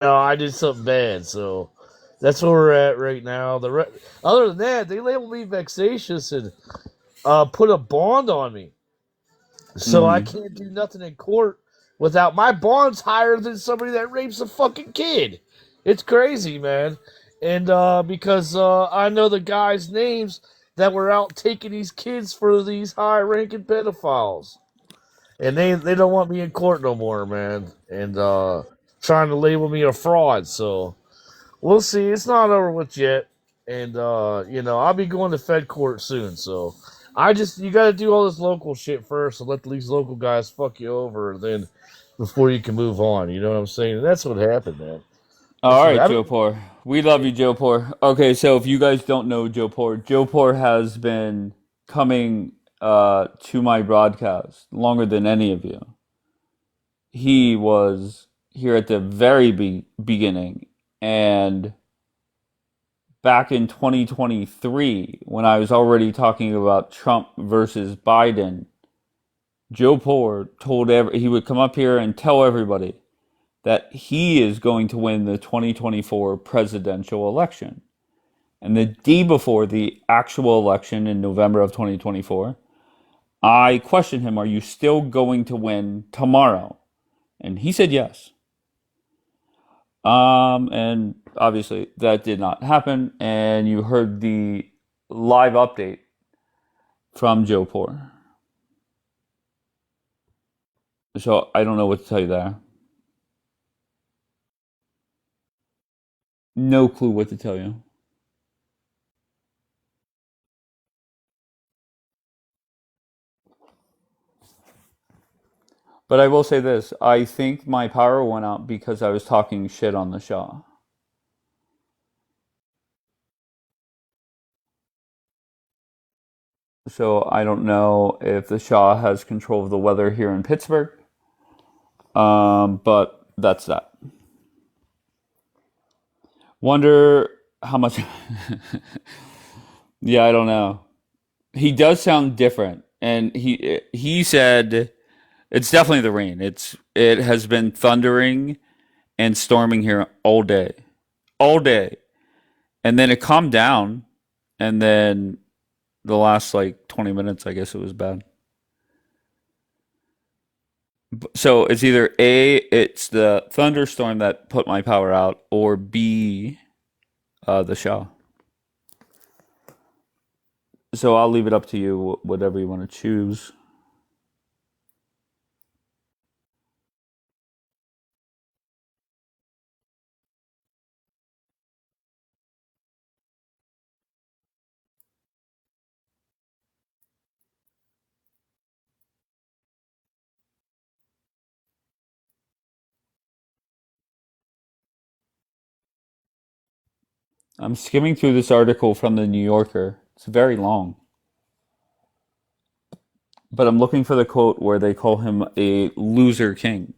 No, I did something bad, so that's where we're at right now. Other than that, they labeled me vexatious and put a bond on me, so I Mm-hmm. can't do nothing in court without my bond's higher than somebody that rapes a fucking kid. It's crazy, man. And because I know the guys' names that were out taking these kids for these high-ranking pedophiles, and they don't want me in court no more, man. And trying to label me a fraud. So we'll see. It's not over with yet, and I'll be going to Fed court soon. So you got to do all this local shit first, and let these local guys fuck you over, then before you can move on. You know what I'm saying? And that's what happened, man. That's All what right, happened. Joe Poor. We love you, Joe Poor. Okay, so if you guys don't know Joe Poor has been coming to my broadcast longer than any of you. He was here at the very beginning, and back in 2023, when I was already talking about Trump versus Biden, Joe Poor he would come up here and tell everybody that he is going to win the 2024 presidential election. And the day before the actual election in November of 2024, I questioned him, "Are you still going to win tomorrow?" And he said yes. And obviously that did not happen. And you heard the live update from Joe Poor. So I don't know what to tell you there. No clue what to tell you. But I will say this: I think my power went out because I was talking shit on the Shah. So I don't know if the Shah has control of the weather here in Pittsburgh. But that's that. Wonder how much. Yeah, I don't know. He does sound different, and he said it's definitely the rain. It has been thundering and storming here all day, and then it calmed down, and then the last like 20 minutes, I guess it was bad. So it's either A, it's the thunderstorm that put my power out, or B, the Shah. So I'll leave it up to you, whatever you want to choose. I'm skimming through this article from the New Yorker. It's very long, but I'm looking for the quote where they call him a loser king.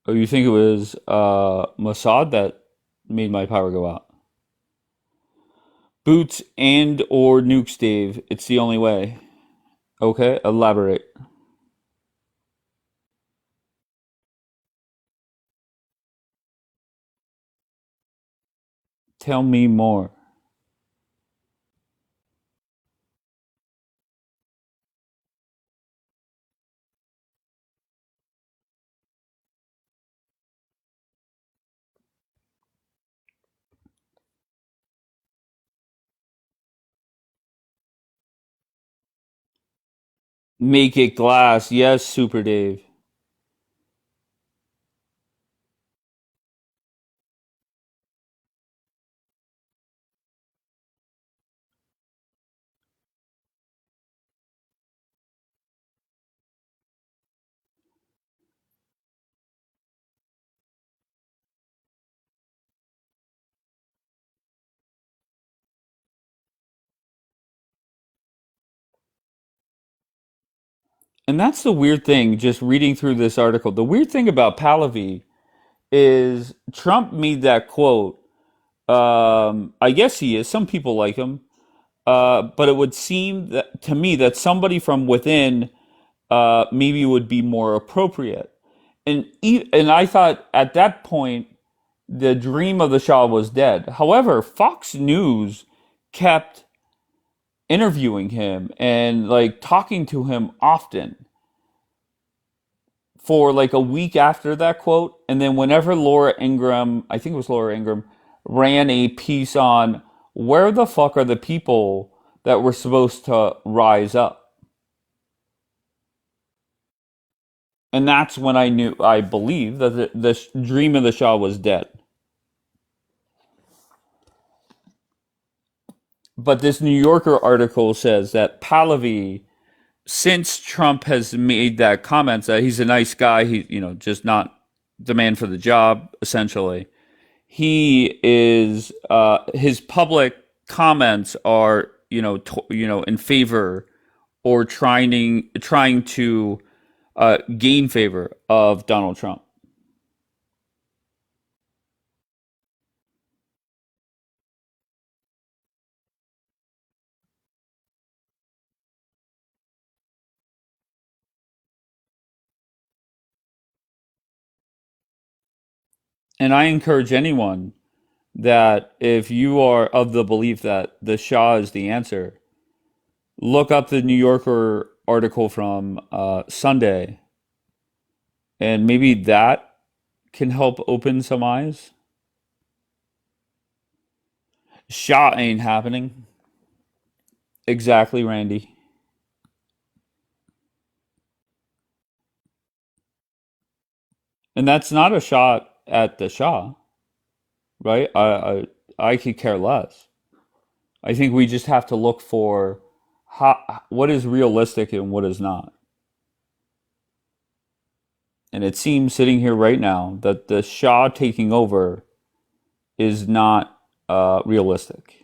Oh, you think it was Mossad that made my power go out? Boots and or nukes, Dave. It's the only way. Okay, elaborate. Tell me more. Make it glass. Yes, Super Dave. And that's the weird thing, just reading through this article. The weird thing about Pahlavi is Trump made that quote I guess he is. Some people like him. But it would seem that to me that somebody from within maybe would be more appropriate. And I thought at that point the dream of the Shah was dead. However, Fox News kept interviewing him and like talking to him often for like a week after that quote. And then whenever Laura Ingraham, I think it was Laura Ingraham, ran a piece on where the fuck are the people that were supposed to rise up. And that's when I believe that the dream of the Shah was dead. But this New Yorker article says that Pahlavi, since Trump has made that comment that he's a nice guy, just not the man for the job, essentially. He is his public comments are in favor or trying to gain favor of Donald Trump. And I encourage anyone that if you are of the belief that the Shah is the answer, look up the New Yorker article from Sunday, and maybe that can help open some eyes. Shah ain't happening. Exactly, Randy. And that's not a shot at the Shah, right? I could care less. I think we just have to look for what is realistic and what is not. And it seems sitting here right now that the Shah taking over is not realistic.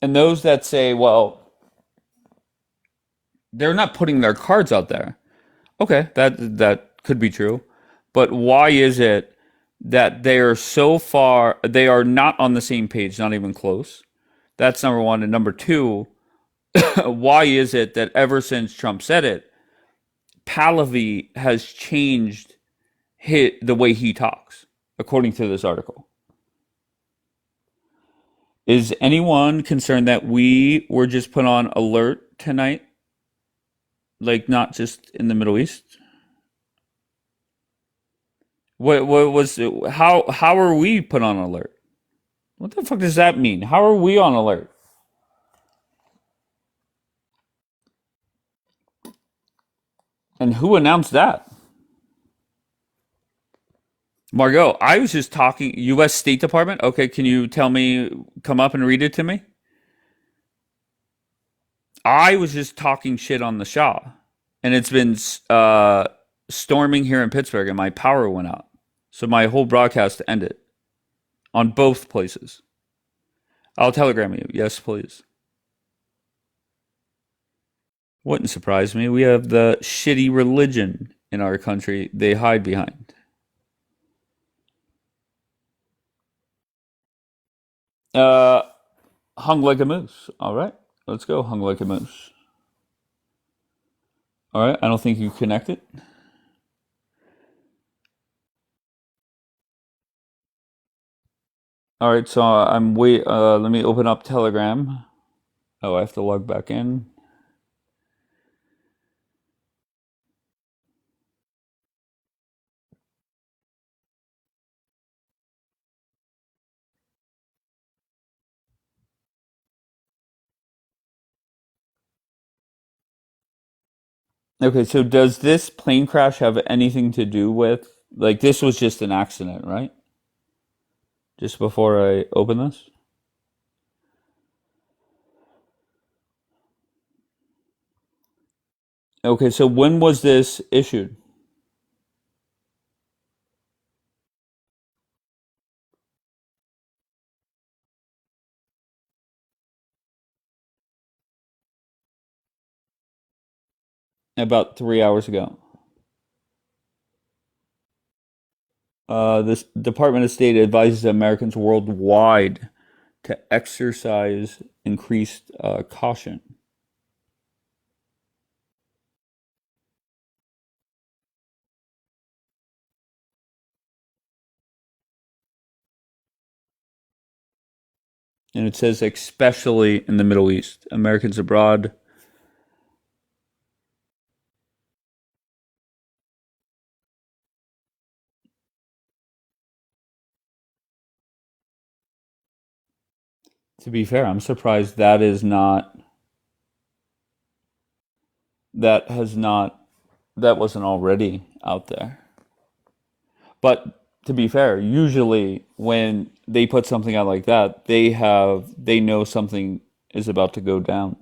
And those that say, well, they're not putting their cards out there. Okay, that could be true. But why is it that they are so far they are not on the same page, not even close? That's number one. And number two, why is it that ever since Trump said it, Pahlavi has changed the way he talks, according to this article? Is anyone concerned that we were just put on alert tonight? Like not just in the Middle East? What was how are we put on alert? What the fuck does that mean? How are we on alert? And who announced that? Margot, I was just talking US State Department. Okay, can you tell me come up and read it to me? I was just talking shit on the Shah. And it's been storming here in Pittsburgh and my power went out. So my whole broadcast ended on both places. I'll telegram you. Yes, please. Wouldn't surprise me. We have the shitty religion in our country they hide behind. Uh, hung like a moose. All right, let's go. Hung like a moose. All right, I don't think you connected. All right, so I'm wait. Let me open up Telegram. Oh, I have to log back in. Okay, so does this plane crash have anything to do with like this was just an accident, right? Just before I open this. Okay, so when was this issued? About 3 hours ago. This Department of State advises Americans worldwide to exercise increased caution. And it says, especially in the Middle East, Americans abroad. To be fair, I'm surprised that wasn't already out there. But to be fair, usually when they put something out like that, they know something is about to go down.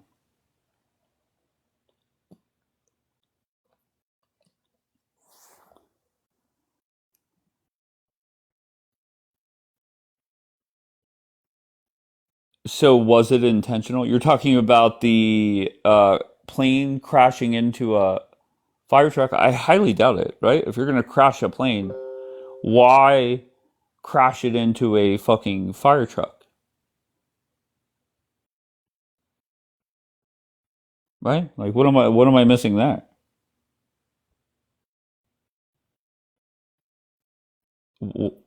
So was it intentional? You're talking about the plane crashing into a fire truck? I highly doubt it, right? If you're going to crash a plane, why crash it into a fucking fire truck, right? Like what am I missing there?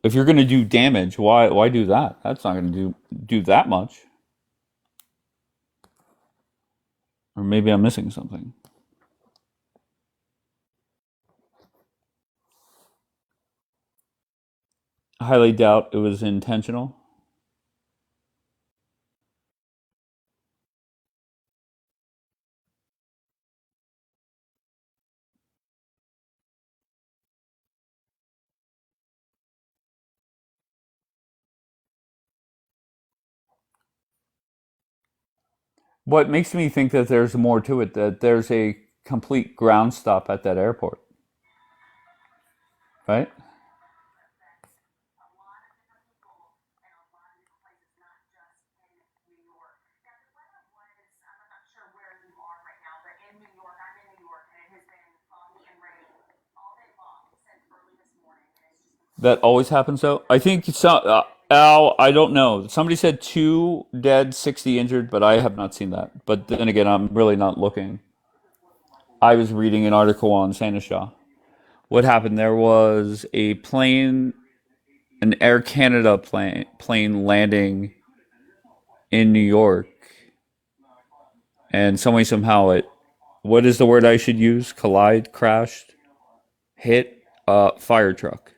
If you're going to do damage, why do that? That's not going to do that much. Or maybe I'm missing something. I highly doubt it was intentional. What makes me think that there's more to it, that there's a complete ground stop at that airport, right? That always happens though. I think Al, I don't know. Somebody said 2 dead, 60 injured, but I have not seen that. But then again, I'm really not looking. I was reading an article on Sanishaw. What happened? There was a plane, an Air Canada plane landing in New York, and somehow it. What is the word I should use? Collide, crashed, hit a fire truck.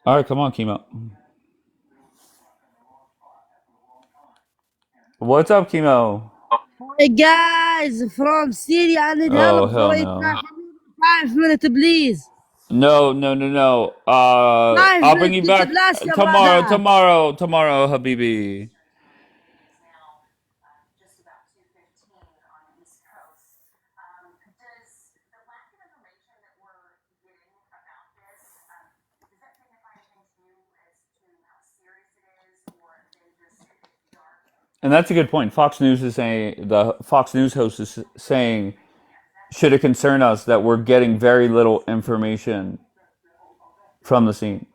All right, come on, Chemo. What's up, Chemo? Hey guys from Syria, I need Oh help for hell it. no. 5 minutes, please. No, no, no, no. 5 I'll bring minutes, you get the back blast, your tomorrow, brother. tomorrow, Habibi. And that's a good point. The Fox News host is saying, should it concern us that we're getting very little information from the scene?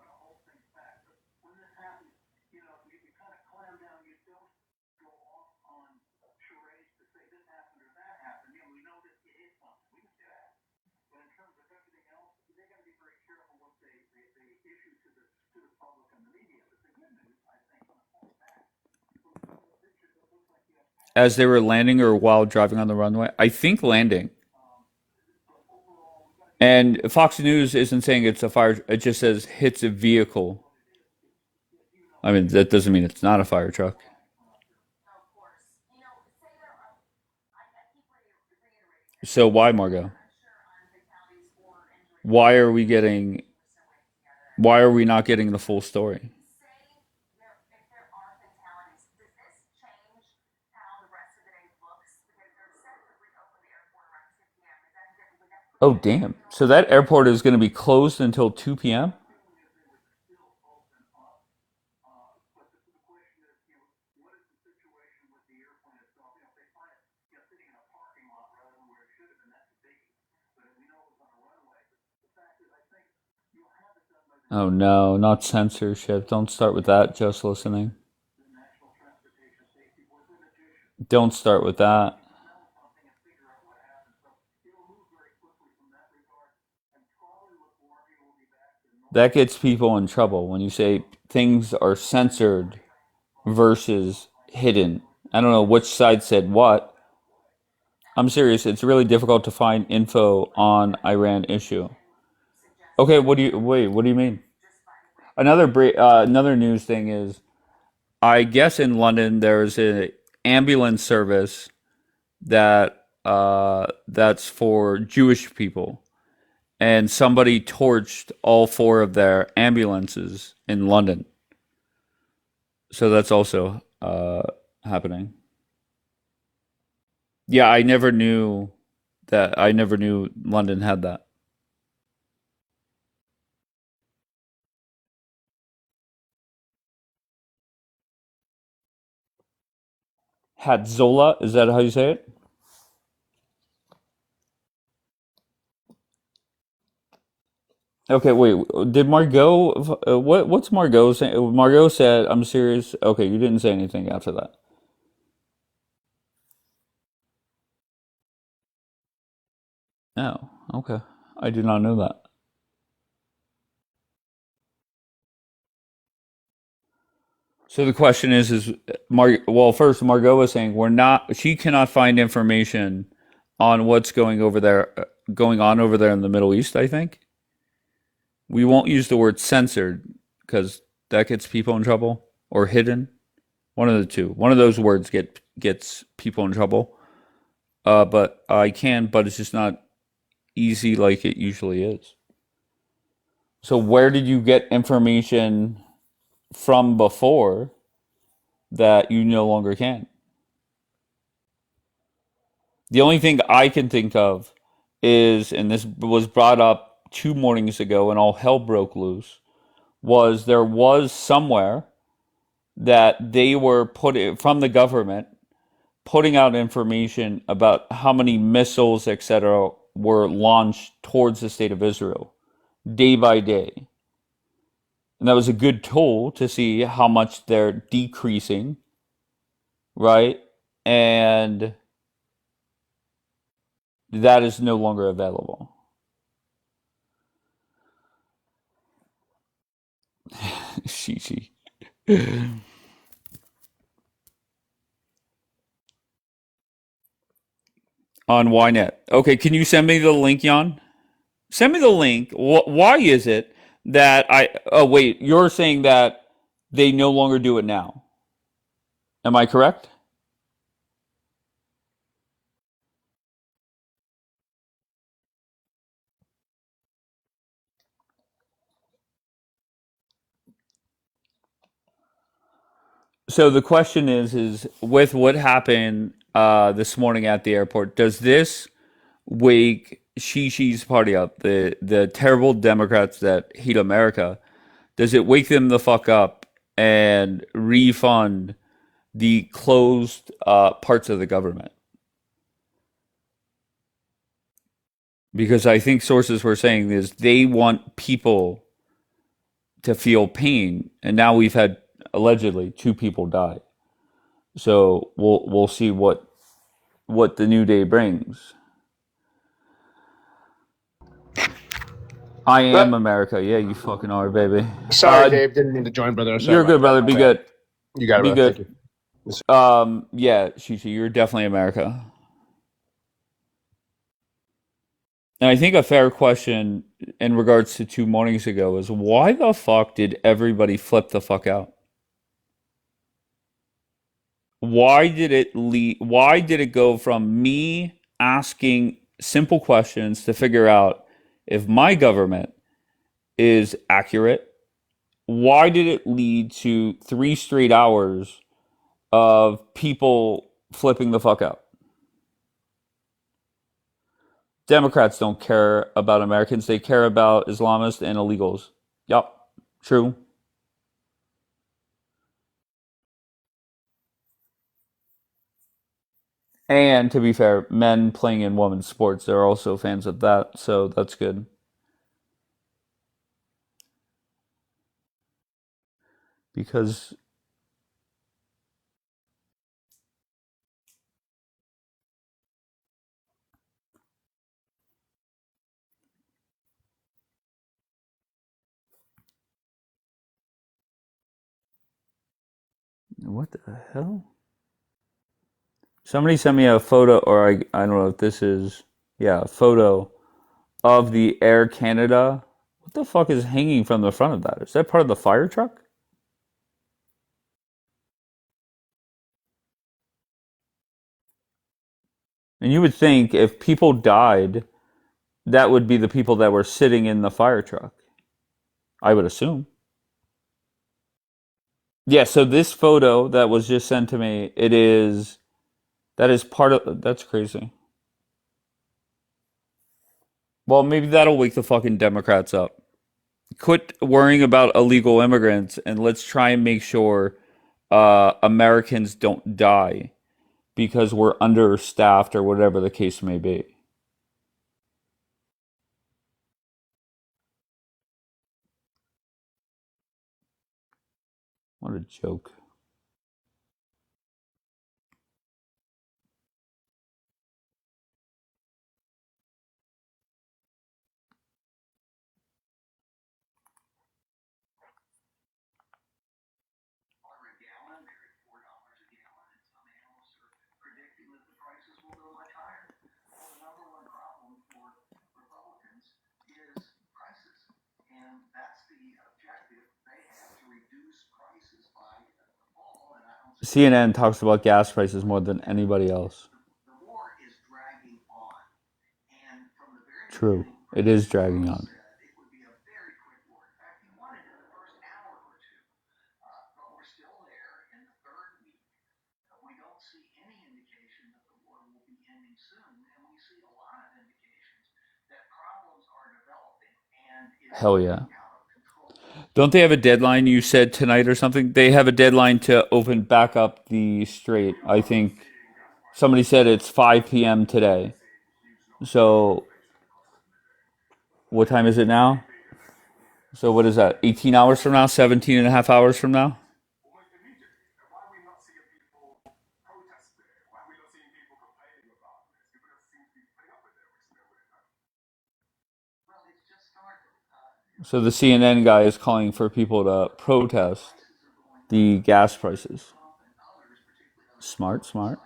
As they were landing or while driving on the runway? I think landing. And Fox News isn't saying it's a fire, it just says hits a vehicle. I mean, that doesn't mean it's not a fire truck. So why, Margot? Why are we getting why are we not getting the full story? Oh damn. So that airport is going to be closed until 2 p.m.? Oh no, not censorship. Don't start with that, just listening. Don't start with that. That gets people in trouble when you say things are censored versus hidden. I don't know which side said what. I'm serious. It's really difficult to find info on Iran issue. Okay, what do you mean? Another news thing is I guess in London there's a ambulance service that's for Jewish people, and somebody torched all four of their ambulances in London. So that's also happening. Yeah, I never knew that. I never knew London had that. Hadzola, is that how you say it? Okay, wait. Did Margot? What's Margot saying? Margot said, "I'm serious." Okay, you didn't say anything after that. Oh, okay. I did not know that. So the question is well, first Margot was saying we're not. She cannot find information on what's going on over there in the Middle East. I think we won't use the word censored because that gets people in trouble or hidden. One of the two. One of those words gets people in trouble. But I can, but it's just not easy like it usually is. So where did you get information from before that you no longer can? The only thing I can think of is, and this was brought up 2 mornings ago and all hell broke loose, was there was somewhere that they were putting from the government putting out information about how many missiles, etc., were launched towards the state of Israel day by day. And that was a good tool to see how much they're decreasing, right? And that is no longer available. Shishi. On Ynet. Okay, can you send me the link, Jan? Send me the link. Why is it that I? Oh wait, you're saying that they no longer do it now. Am I correct? So the question is with what happened this morning at the airport, does this wake Shishi's party up, the terrible Democrats that hate America, does it wake them the fuck up and refund the closed parts of the government? Because I think sources were saying is they want people to feel pain, and now we've had allegedly 2 people die. So we'll see what the new day brings. I am America. Yeah, you fucking are, baby. Sorry, Dave. Didn't mean to join, brother. Sorry You're good, brother. Be good. You got it, Be brother. good. Thank you. Yeah, Shishi, you're definitely America. And I think a fair question in regards to 2 mornings ago is why the fuck did everybody flip the fuck out? Why did it go from me asking simple questions to figure out if my government is accurate? Why did it lead to 3 straight hours of people flipping the fuck out? Democrats don't care about Americans. They care about Islamists and illegals. Yup, true. And to be fair, men playing in women's sports, they're also fans of that, so that's good. because what the hell? Somebody sent me a photo, or I don't know if this is, yeah, a photo of the Air Canada. What the fuck is hanging from the front of that? Is that part of the fire truck? And you would think if people died, that would be the people that were sitting in the fire truck. I would assume. Yeah, so this photo that was just sent to me, that is part of, that's crazy. Well, maybe that'll wake the fucking Democrats up. Quit worrying about illegal immigrants and let's try and make sure Americans don't die because we're understaffed or whatever the case may be. What a joke. CNN talks about gas prices more than anybody else. True. It is dragging on. Hell yeah. Don't they have a deadline you said tonight or something? They have a deadline to open back up the strait. I think somebody said it's 5 p.m. today. So what time is it now? So what is that? 18 hours from now? 17 and a half hours from now? So the CNN guy is calling for people to protest the gas prices. Smart, smart.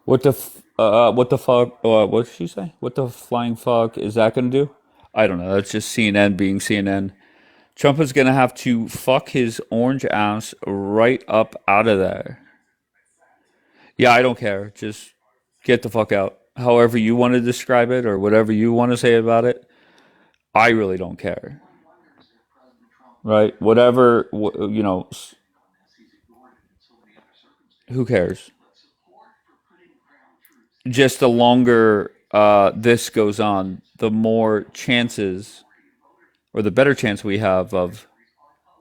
What the fuck? What did she say? What the flying fuck is that gonna do? I don't know. That's just CNN being CNN. Trump is gonna have to fuck his orange ass right up out of there. Yeah, I don't care. Just get the fuck out. However you want to describe it or whatever you want to say about it, I really don't care. Right? Whatever, who cares? Just the longer this goes on, the more chances or the better chance we have of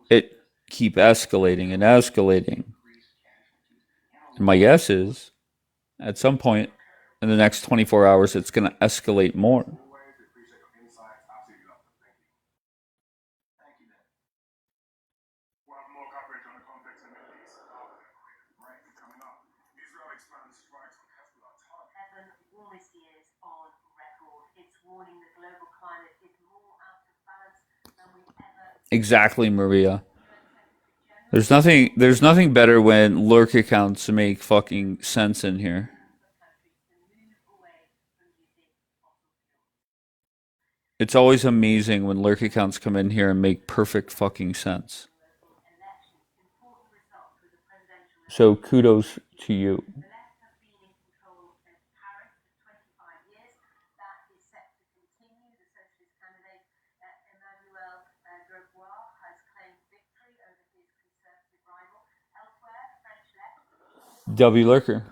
it keep escalating and escalating. And my guess is at some point in the next 24 hours, it's going to escalate more. Exactly, Maria. There's nothing better when lurk accounts make fucking sense in here. It's always amazing when lurk accounts come in here and make perfect fucking sense. So kudos to you. W Lurker.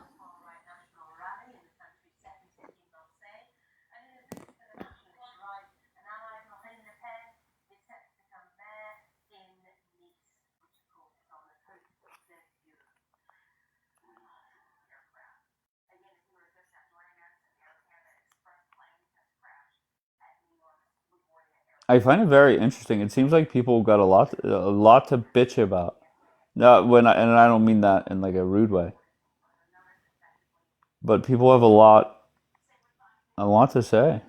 I find it very interesting. It seems like people got a lot to bitch about. No, and I don't mean that in like a rude way, but people have a lot to say.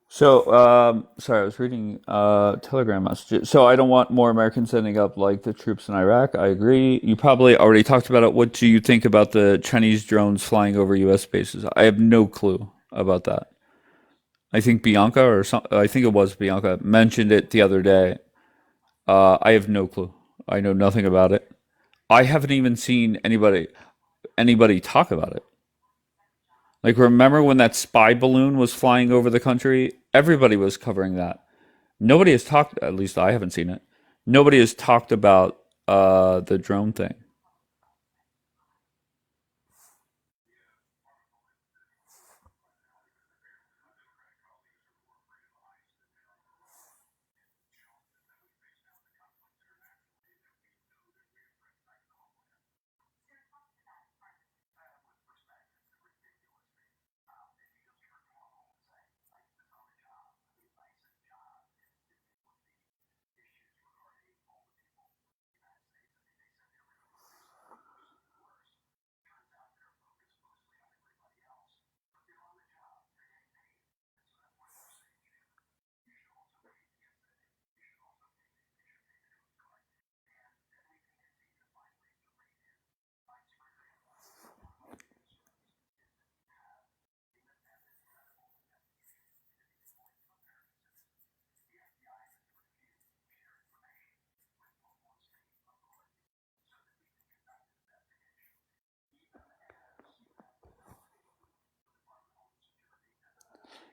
So, sorry, I was reading Telegram messages. So, I don't want more Americans sending up like the troops in Iraq. I agree. You probably already talked about it. What do you think about the Chinese drones flying over U.S. bases? I have no clue about that. I think Bianca I think it was Bianca mentioned it the other day. I have no clue. I know nothing about it. I haven't even seen anybody talk about it. Like, remember when that spy balloon was flying over the country? Everybody was covering that. Nobody has talked, at least I haven't seen it. Nobody has talked about the drone thing.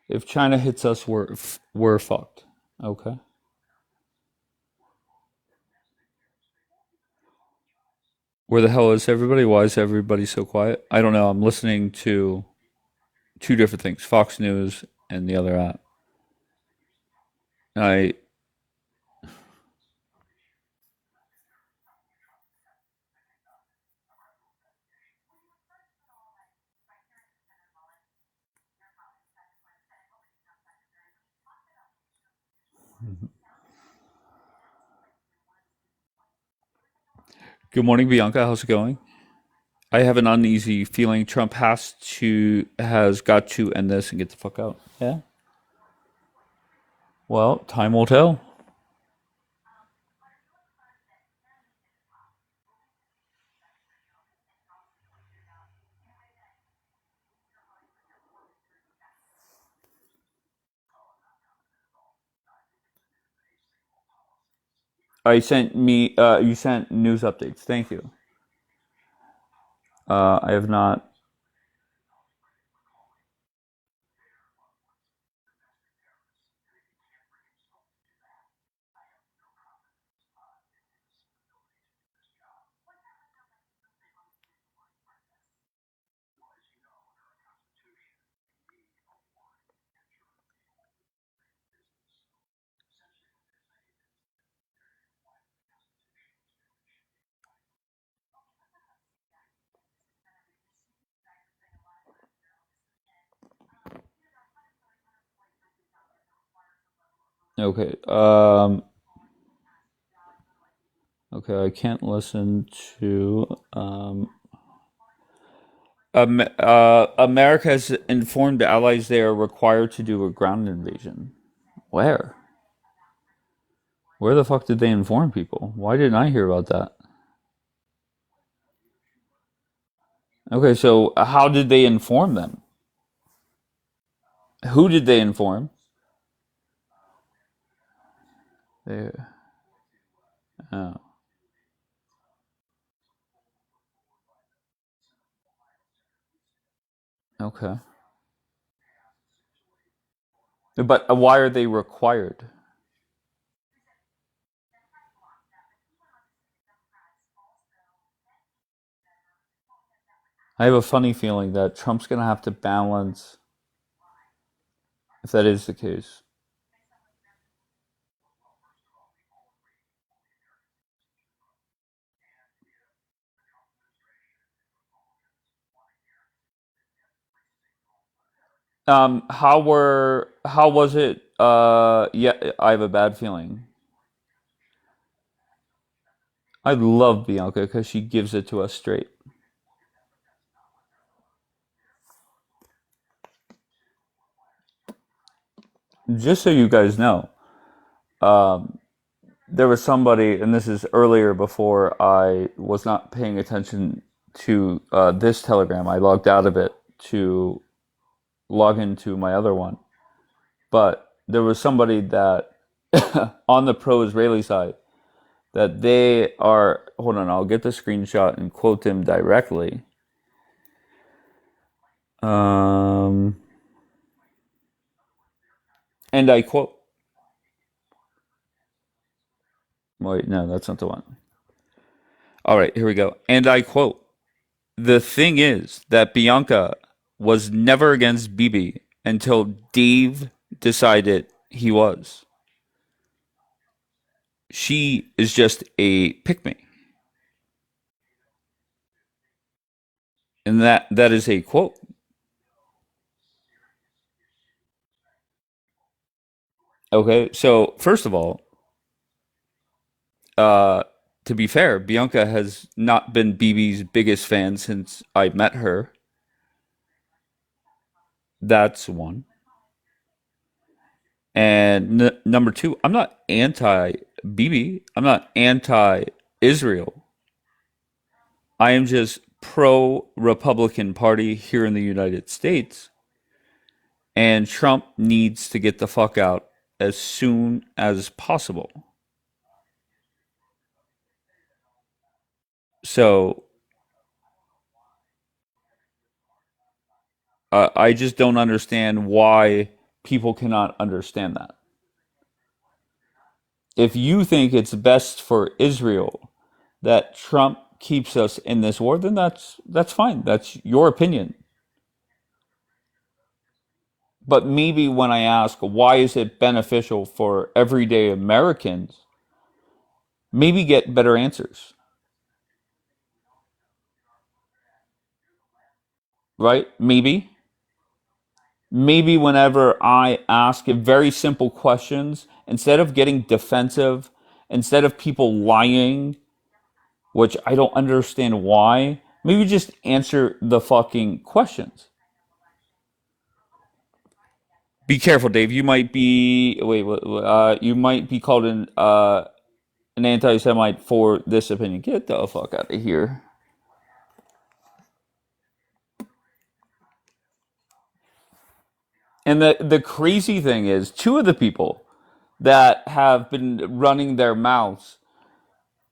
If China hits us, we're fucked. Okay. Where the hell is everybody? Why is everybody so quiet? I don't know. I'm listening to two different things: Fox News and the other app. I Good morning, Bianca. How's it going? I have an uneasy feeling Trump has got to end this and get the fuck out. Yeah. Well, time will tell. You sent news updates. Thank you. I have not. Okay. Okay, I can't listen to America has informed allies they are required to do a ground invasion. Where? Where the fuck did they inform people? Why didn't I hear about that? Okay, so how did they inform them? Who did they inform? They, oh, okay. But why are they required? I have a funny feeling that Trump's going to have to balance if that is the case. How was it? Yeah, I have a bad feeling. I love Bianca because she gives it to us straight. Just so you guys know, um, there was somebody, and this is earlier before I was not paying attention to this Telegram. I logged out of it to log into my other one. But there was somebody that on the pro-Israeli side that they are. Hold on, I'll get the screenshot and quote them directly. Um, and I quote. Wait, no, that's not the one. All right, here we go. And I quote: "The thing is that Bianca was never against Bibi until Dave decided he was. She is just a pick me." And that is a quote. Okay, so first of all, uh, to be fair, Bianca has not been Bibi's biggest fan since I met her. That's one. And number two, I'm not anti Bibi. I'm not anti Israel. I am just pro Republican Party here in the United States. And Trump needs to get the fuck out as soon as possible. So I just don't understand why people cannot understand that. If you think it's best for Israel that Trump keeps us in this war, then that's fine. That's your opinion. But maybe when I ask why is it beneficial for everyday Americans, maybe get better answers. Right? Maybe whenever I ask very simple questions, instead of getting defensive, instead of people lying, which I don't understand why, maybe just answer the fucking questions. Be careful, Dave. You might be you might be called an anti-Semite for this opinion. Get the fuck out of here. And the crazy thing is, two of the people that have been running their mouths,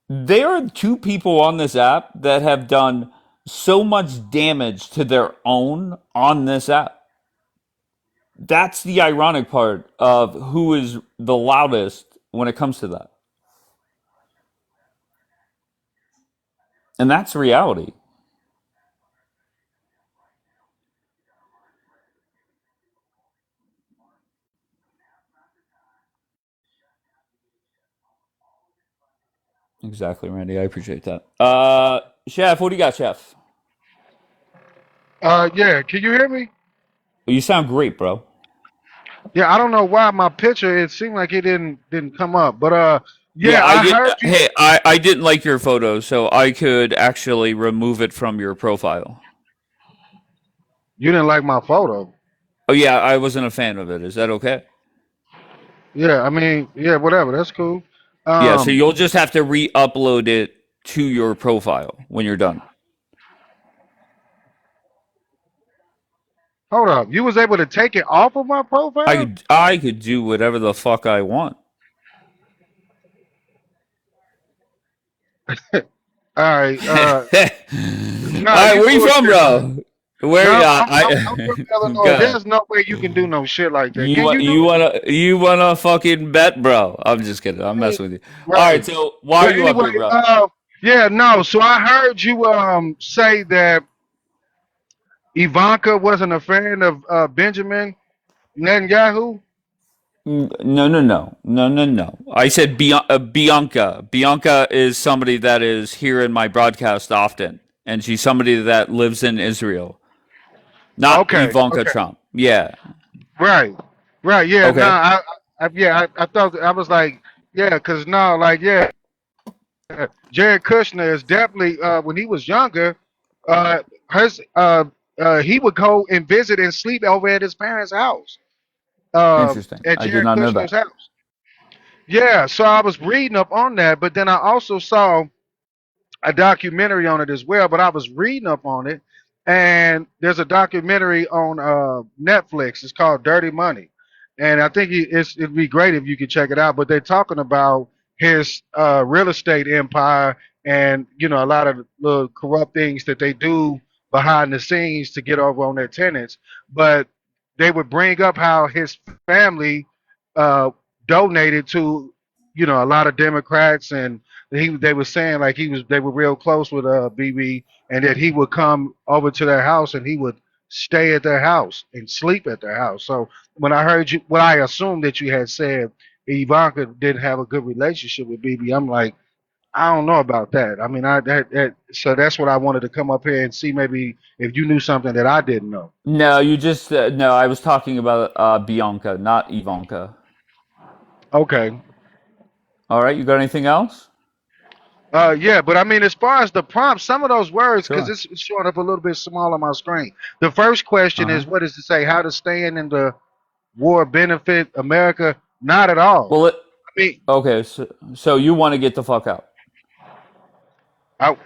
they are two people on this app that have done so much damage to their own on this app. That's the ironic part of who is the loudest when it comes to that. And that's reality. Exactly, Randy. I appreciate that. Chef, what do you got, Chef? Yeah, can you hear me? You sound great, bro. Yeah, I don't know why my picture. It seemed like it didn't come up, but Yeah, yeah, I heard you. I didn't like your photo, so I could actually remove it from your profile. You didn't like my photo. Oh yeah, I wasn't a fan of it. Is that okay? Yeah, I mean, yeah, whatever. That's cool. Yeah, so Um, you'll just have to re-upload it to your profile when you're done. hold up. You was able to take it off of my profile? I could do whatever the fuck I want. All right. All Nah, right, you where you from, bullshit. bro? Where? No, I'm I from Illinois. God. There's no way you can do no shit like that. Can you do You it? wanna fucking bet, bro? I'm just kidding. I'm I mean, messing with you. All right, right. so why are But you up anyway, here, bro? yeah, no. So I heard you say that Ivanka wasn't a fan of Benjamin Netanyahu. No, no, no, no, no, no. I said Bianca. Bianca is somebody that is here in my broadcast often, and she's somebody that lives in Israel, not Okay, Ivanka okay, Trump. Yeah. right, right, yeah. No, Okay. I thought I was like, yeah, because no, like, yeah, Jared Kushner is definitely when he was younger, uh, his he would go and visit and sleep over at his parents' house, Interesting. at I did Jared not know Kushner's that. house. Yeah, so I was reading up on that, but then I also saw a documentary on it as well. But I was reading up on it, and there's a documentary on Netflix. It's called Dirty Money, and I think it'd be great if you could check it out. But they're talking about his real estate empire, and a lot of the corrupt things that they do behind the scenes to get over on their tenants. But they would bring up how his family uh, donated to a lot of Democrats, and they were saying like they were real close with BB, and that he would come over to their house and he would stay at their house and sleep at their house. So when I heard you, what I assumed that you had said Ivanka didn't have a good relationship with BB, I'm like, I don't know about that. I mean, so that's what I wanted to come up here and see maybe if you knew something that I didn't know. No, you just no. I was talking about Bianca, not Ivanka. Okay. All right. You got anything else? Yeah, but I mean, as far as the prompts, some of those words, because Sure. it's showing up a little bit small on my screen. The first question Uh is, huh. what does it say? How to stand in the war benefit America? Not at all. Well, it, I mean, okay. So you want to get the fuck out?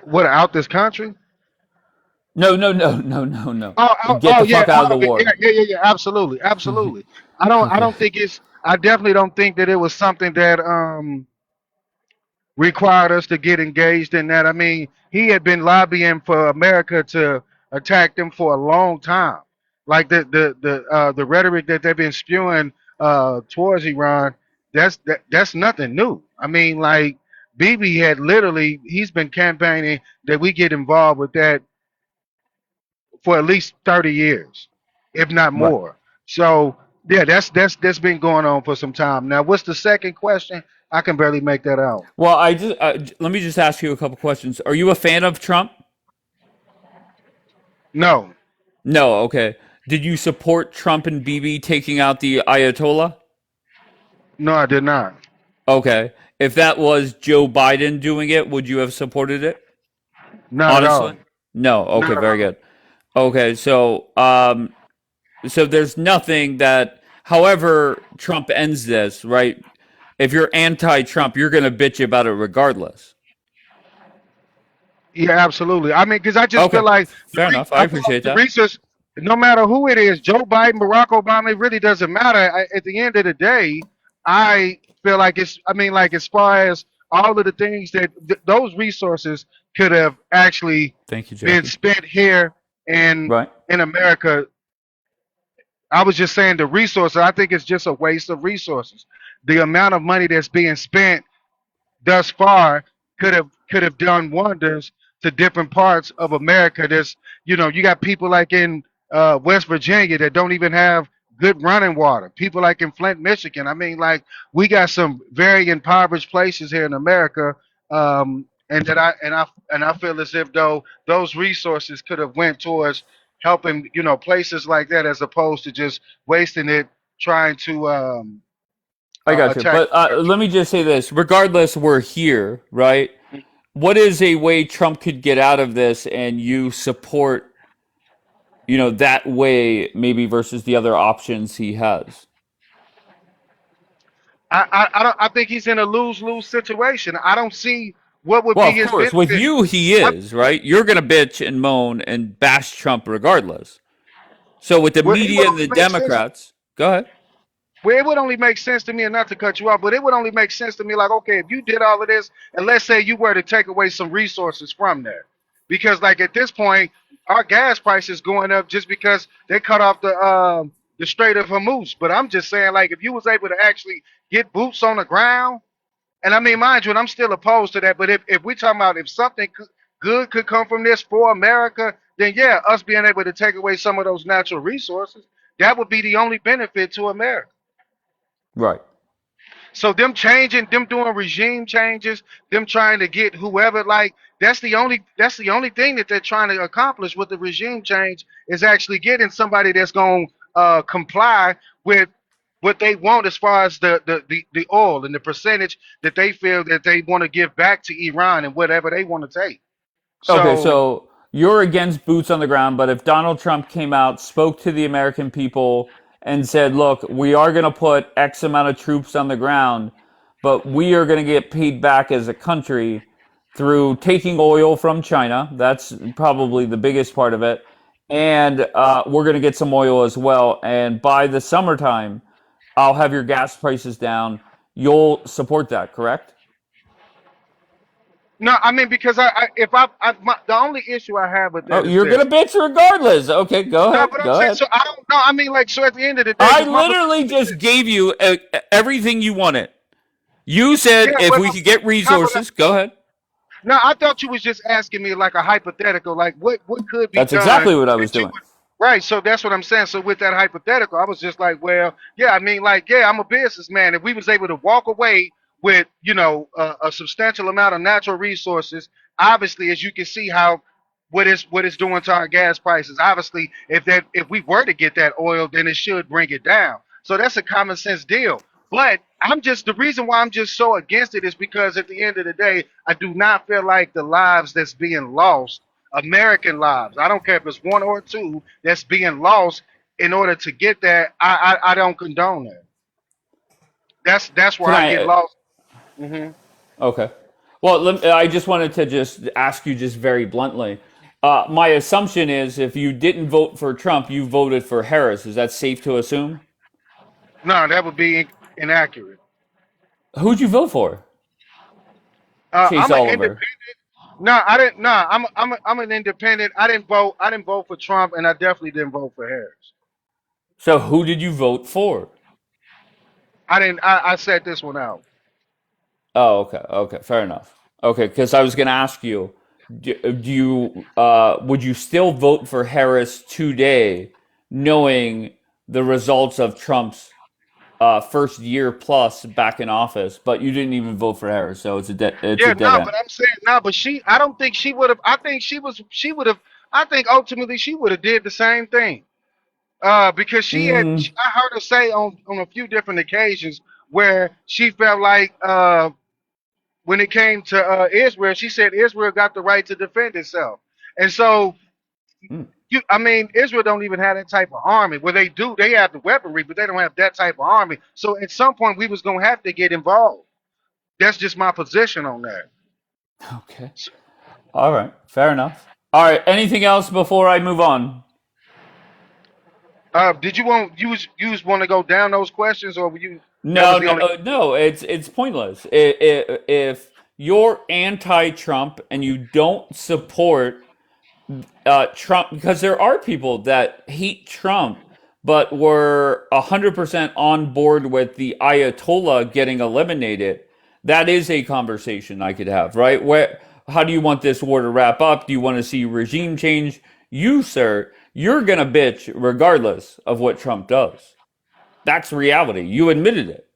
what out this country? No, no, no, no, no, no. Get Oh the yeah, fuck out of out the of it. Yeah, war. yeah, yeah, yeah. Absolutely, absolutely. I Okay. don't think it's. I definitely don't think that it was something that required us to get engaged in that. I mean, he had been lobbying for America to attack them for a long time. Like the rhetoric that they've been spewing towards Iran, that's nothing new. I mean, like Bibi had literally he's been campaigning that we get involved with that for at least 30 years, if not Right. more. So yeah, that's been going on for some time. Now, what's the second question? I can barely make that out. Well, I just let me just ask you a couple questions. Are you a fan of Trump? No. No. Okay. Did you support Trump and Bibi taking out the Ayatollah? No, I did not. Okay. If that was Joe Biden doing it, would you have supported it? Not at Honestly? all. No. Okay. Not at Very all. good. Okay. So there's nothing that, however Trump ends this, right? If you're anti-Trump, you're gonna bitch about it regardless. Yeah, absolutely. I mean, because I just feel Okay. like Fair enough. I I feel like appreciate the that. research, no matter who it is, Joe Biden, Barack Obama, it really doesn't matter. At the end of the day, I feel like it's. I mean, like as far as all of the things that those resources could have actually Thank you, been Jackie. spent here in Right. America. I was just saying the resources. I think it's just a waste of resources. The amount of money that's being spent thus far could have done wonders to different parts of America. You got people like in West Virginia that don't even have good running water. People like in Flint, Michigan. I mean, like we got some very impoverished places here in America, and I feel as if though those resources could have went towards helping places like that as opposed to just wasting it trying to I got you. attack But America. let me just say this. Regardless, we're here, right? What is a way Trump could get out of this and you support, that way maybe versus the other options he has? I don't. I think he's in a lose-lose situation. I don't see what would Well, be of his course, with benefit. you, he I, is, right? You're going to bitch and moan and bash Trump regardless. So with the well, it would media and only the make sense. Democrats, go ahead. Well, it would only make sense to me, and not to cut you off, but it would only make sense to me like, okay, if you did all of this, and let's say you were to take away some resources from there, because like at this point, our gas price is going up just because they cut off the Strait of Hormuz. But I'm just saying, like, if you was able to actually get boots on the ground, and I mean, mind you, and I'm still opposed to that, but if we're talking about if something good could come from this for America, then yeah, us being able to take away some of those natural resources, that would be the only benefit to America. Right. So them doing regime changes, them trying to get whoever, like that's the only thing that they're trying to accomplish with the regime change is actually getting somebody that's going to comply with what they want as far as the oil and the percentage that they feel that they want to give back to Iran and whatever they want to take. Okay, So so you're against boots on the ground, but if Donald Trump came out, spoke to the American people, and said, look, we are going to put X amount of troops on the ground, but we are going to get paid back as a country through taking oil from China. That's probably the biggest part of it. And we're going to get some oil as well. And by the summertime, I'll have your gas prices down. You'll support that, correct? no, I mean because the only issue I have with Oh, that is you're this. gonna bitch regardless. Okay, go No, ahead. but I'm Go saying ahead. so I don't know. I mean, like so at the end of the day, I because my literally position is just this. gave you everything you wanted. You Yeah, said if well, we could get no, but resources, go ahead. no, I thought you was just asking me like a hypothetical, like what could be That's done exactly what I was that you doing. would. Right, so that's what I'm saying. So with that hypothetical, I was just like, well, yeah, I mean, like, yeah, I'm a businessman. If we was able to walk away with, a substantial amount of natural resources, obviously, as you can see how what it's doing to our gas prices. Obviously, if we were to get that oil, then it should bring it down. So that's a common sense deal. But the reason why I'm just so against it is because at the end of the day, I do not feel like the lives that's being lost, American lives, I don't care if it's one or two, that's being lost in order to get that. I don't condone that. That's where Can I get I? lost. Hmm. Okay. Well, I just wanted to just ask you just very bluntly. My assumption is if you didn't vote for Trump, you voted for Harris. Is that safe to assume? No, that would be inaccurate. Who'd you vote for? Chase I'm an independent. Oliver. No, I didn't. No, I'm an independent. I didn't vote. I didn't vote for Trump, and I definitely didn't vote for Harris. So who did you vote for? I didn't. I set this one out. Oh, okay, okay, fair enough. Okay, because I was going to ask you, do you would you still vote for Harris today, knowing the results of Trump's first year plus back in office, but you didn't even vote for Harris, so it's a Yeah, dead no, end. but I'm saying no, but I don't think she would have. I think she would have. I think ultimately she would have did the same thing. Because Mm, I heard her say on a few different occasions where she felt like when it came to Israel, she said Israel got the right to defend itself, and so mm. I mean, Israel don't even have that type of army. Well, they do. They have the weaponry, but they don't have that type of army. So at some point, we was gonna have to get involved. That's just my position on that. Okay, all right, fair enough. All right, anything else before I move on? Did you was want to go down those questions, or were you that No, was the no, only? no. It's pointless. If you're anti-Trump and you don't support Trump, because there are people that hate Trump, but were 100% on board with the Ayatollah getting eliminated. That is a conversation I could have, right? How do you want this war to wrap up? Do you want to see regime change? You, sir, you're gonna bitch regardless of what Trump does. That's reality. You admitted it.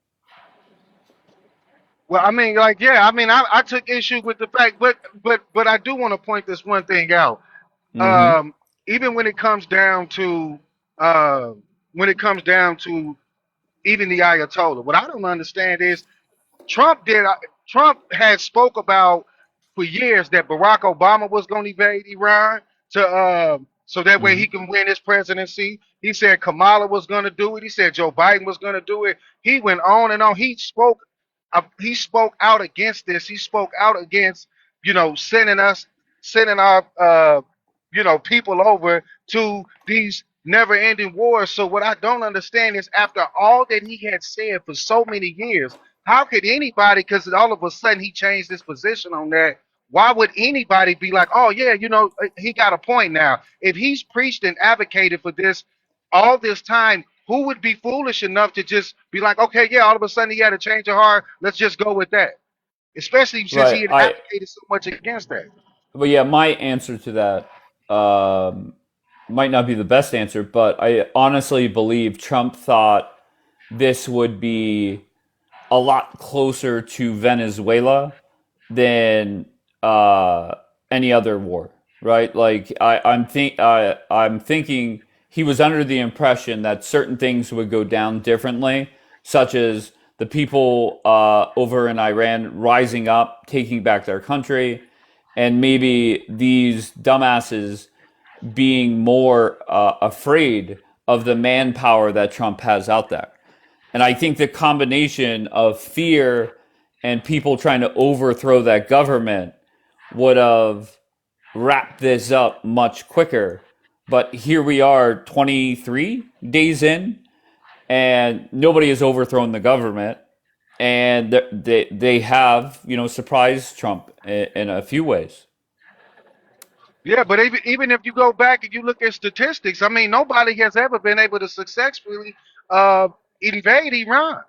Well, I mean, like, yeah, I mean, I took issue with the fact, but I do want to point this one thing out. Mm-hmm. Um, Even uh, when it comes down to even the Ayatollah. What I don't understand is Trump did. Trump had spoke about for years that Barack Obama was going to invade Iran to so that way he Hmm. can win his presidency. He said Kamala was going to do it. He said Joe Biden was going to do it. He went on and on. He spoke. He spoke out against this. He spoke out against sending our people over to these never-ending wars. So what I don't understand is after all that he had said for so many years, how could anybody, because all of a sudden he changed his position on that, why would anybody be like, oh, yeah, he got a point now? If he's preached and advocated for this all this time, who would be foolish enough to just be like, okay, yeah, all of a sudden he had a change of heart. Let's just go with that. Especially since he Right. had advocated so much against that. But yeah, my answer to that might not be the best answer, but I honestly believe Trump thought this would be a lot closer to Venezuela than any other war, right? Like I'm thinking he was under the impression that certain things would go down differently, such as the people over in Iran rising up, taking back their country, and maybe these dumbasses being more afraid of the manpower that Trump has out there. And I think the combination of fear and people trying to overthrow that government would have wrapped this up much quicker. But here we are 23 days in, and nobody has overthrown the government. And they have, surprised Trump in a few ways. Yeah, but even if you go back and you look at statistics, I mean, nobody has ever been able to successfully uh, invade Iran.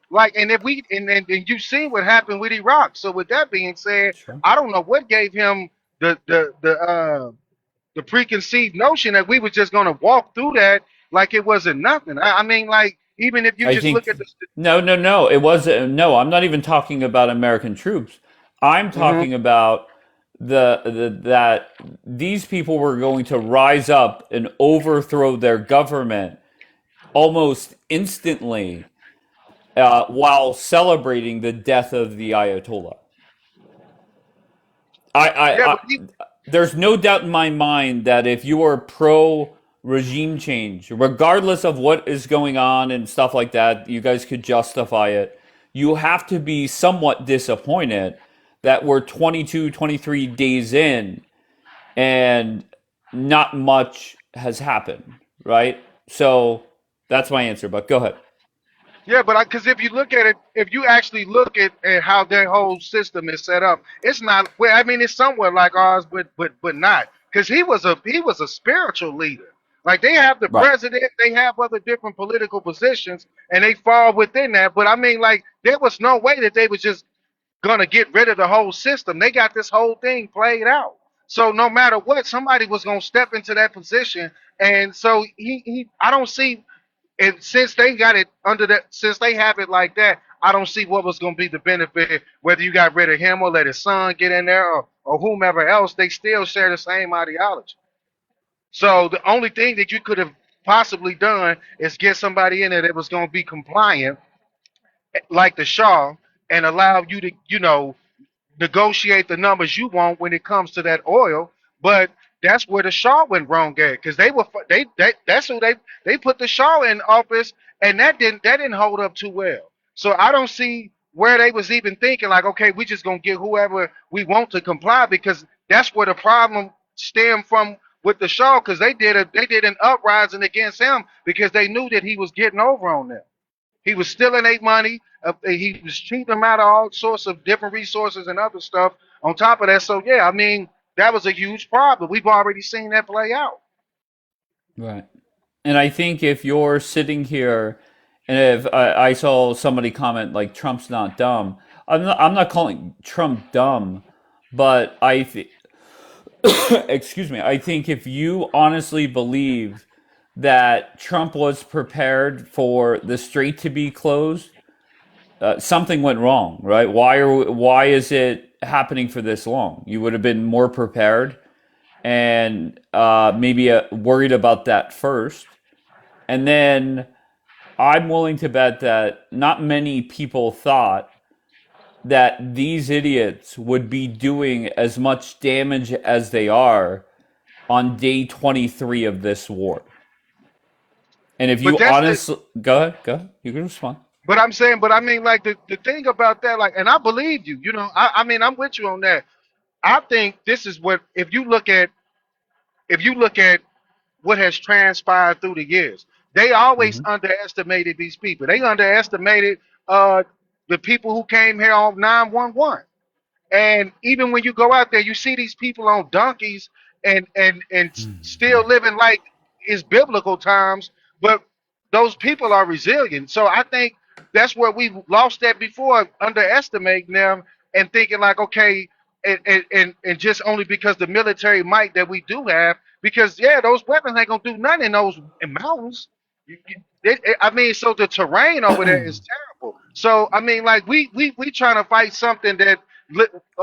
Like, and if we and you've seen what happened with Iraq. So with that being said, Sure. I don't know what gave him the preconceived notion that we were just going to walk through that like it wasn't nothing. I mean, like even if you I just look think at the. no, no, no. It wasn't. No, I'm not even talking about American troops. I'm Mhm. talking about that these people were going to rise up and overthrow their government almost instantly while celebrating the death of the Ayatollah. Yeah, but There's no doubt in my mind that if you are pro regime change, regardless of what is going on and stuff like that, you guys could justify it. You have to be somewhat disappointed that we're 22, 23 days in and not much has happened, right? So that's my answer, but go ahead. yeah, but because if you look at it, if you actually look at how their whole system is set up, it's not. Well, I mean, it's somewhat like ours, but not. Because he was a spiritual leader. Like they have the Right. president, they have other different political positions, and they fall within that. But I mean, like there was no way that they was just gonna get rid of the whole system. They got this whole thing played out. So no matter what, somebody was gonna step into that position, and so I don't see, and since they got it under that, since they have it like that, I don't see what was going to be the benefit. Whether you got rid of him or let his son get in there or whomever else, they still share the same ideology. So the only thing that you could have possibly done is get somebody in there that was going to be compliant, like the Shaw, and allow you to, negotiate the numbers you want when it comes to that oil. But that's where the Shaw went wrong at, because that's who they put the Shaw in office, and that didn't hold up too well. So I don't see where they was even thinking like, okay, we just gonna get whoever we want to comply, because that's where the problem stemmed from with the Shaw, because they did an uprising against him because they knew that he was getting over on them. He was stealing their money. He was cheating them out of all sorts of different resources and other stuff on top of that. So, yeah, I mean, that was a huge problem. We've already seen that play out. Right. And I think if you're sitting here, and if I saw somebody comment like Trump's not dumb, I'm not calling Trump dumb, but excuse me, I think if you honestly believe that Trump was prepared for the strait to be closed, something went wrong, right? Why is it happening for this long? You would have been more prepared and maybe worried about that first, and then I'm willing to bet that not many people thought that these idiots would be doing as much damage as they are on day 23 of this war. And if But you that's the. honestly go ahead, you can respond. But I'm saying, but I mean, like the thing about that, like, and I believe you. You know, I mean, I'm with you on that. I think this is what if you look at what has transpired through the years, they always Mm-hmm. underestimated these people. They underestimated uh the people who came here on 911. And even when you go out there, you see these people on donkeys and still living like it's biblical times, but those people are resilient. So I think that's where we lost that before, underestimating them and thinking like, okay, and just only because the military might that we do have, because yeah, those weapons ain't gonna do nothing in those in mountains. I mean, so the terrain over there is terrible. So I mean, like we trying to fight something that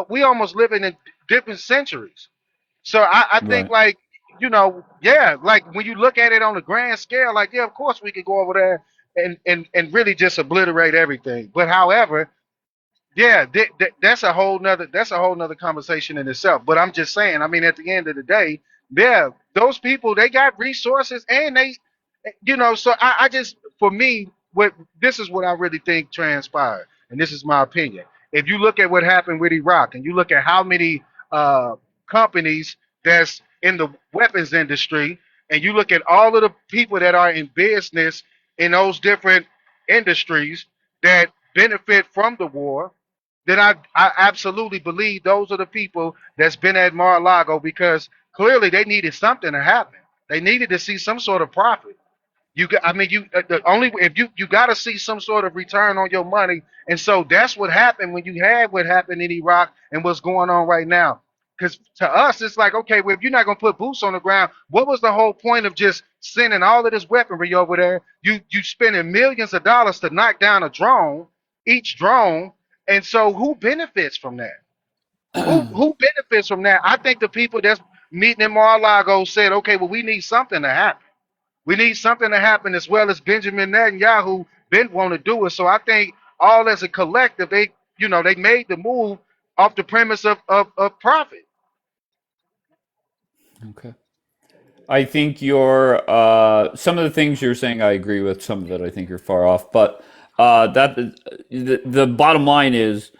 we almost live in different centuries. So I think Right. like yeah, like when you look at it on a grand scale, like yeah, of course we could go over there and really just obliterate everything. But however, yeah, that's a whole nother conversation in itself. But I'm just saying, I mean, at the end of the day, yeah, those people they got resources and they, so I just for me, what this is what I really think transpired, and this is my opinion. If you look at what happened with Iraq, and you look at how many companies that's in the weapons industry, and you look at all of the people that are in business in those different industries that benefit from the war, then I absolutely believe those are the people that's been at Mar-a-Lago because clearly they needed something to happen. They needed to see some sort of profit. I mean, the only if you got to see some sort of return on your money, and so that's what happened when you had what happened in Iraq and what's going on right now. Because to us, it's like, okay, well, if you're not gonna put boots on the ground, what was the whole point of just sending all of this weaponry over there? You spending millions of dollars to knock down a drone, each drone, and so who benefits from that? Who benefits from that? I think the people that's meeting in Mar-a-Lago said, okay, well, we need something to happen. We need something to happen as well as Benjamin Netanyahu been want to do it. So I think all as a collective, they made the move off the premise of profit. Okay. I think you're some of the things you're saying I agree with. Some of it I think you're far off. But that the bottom line is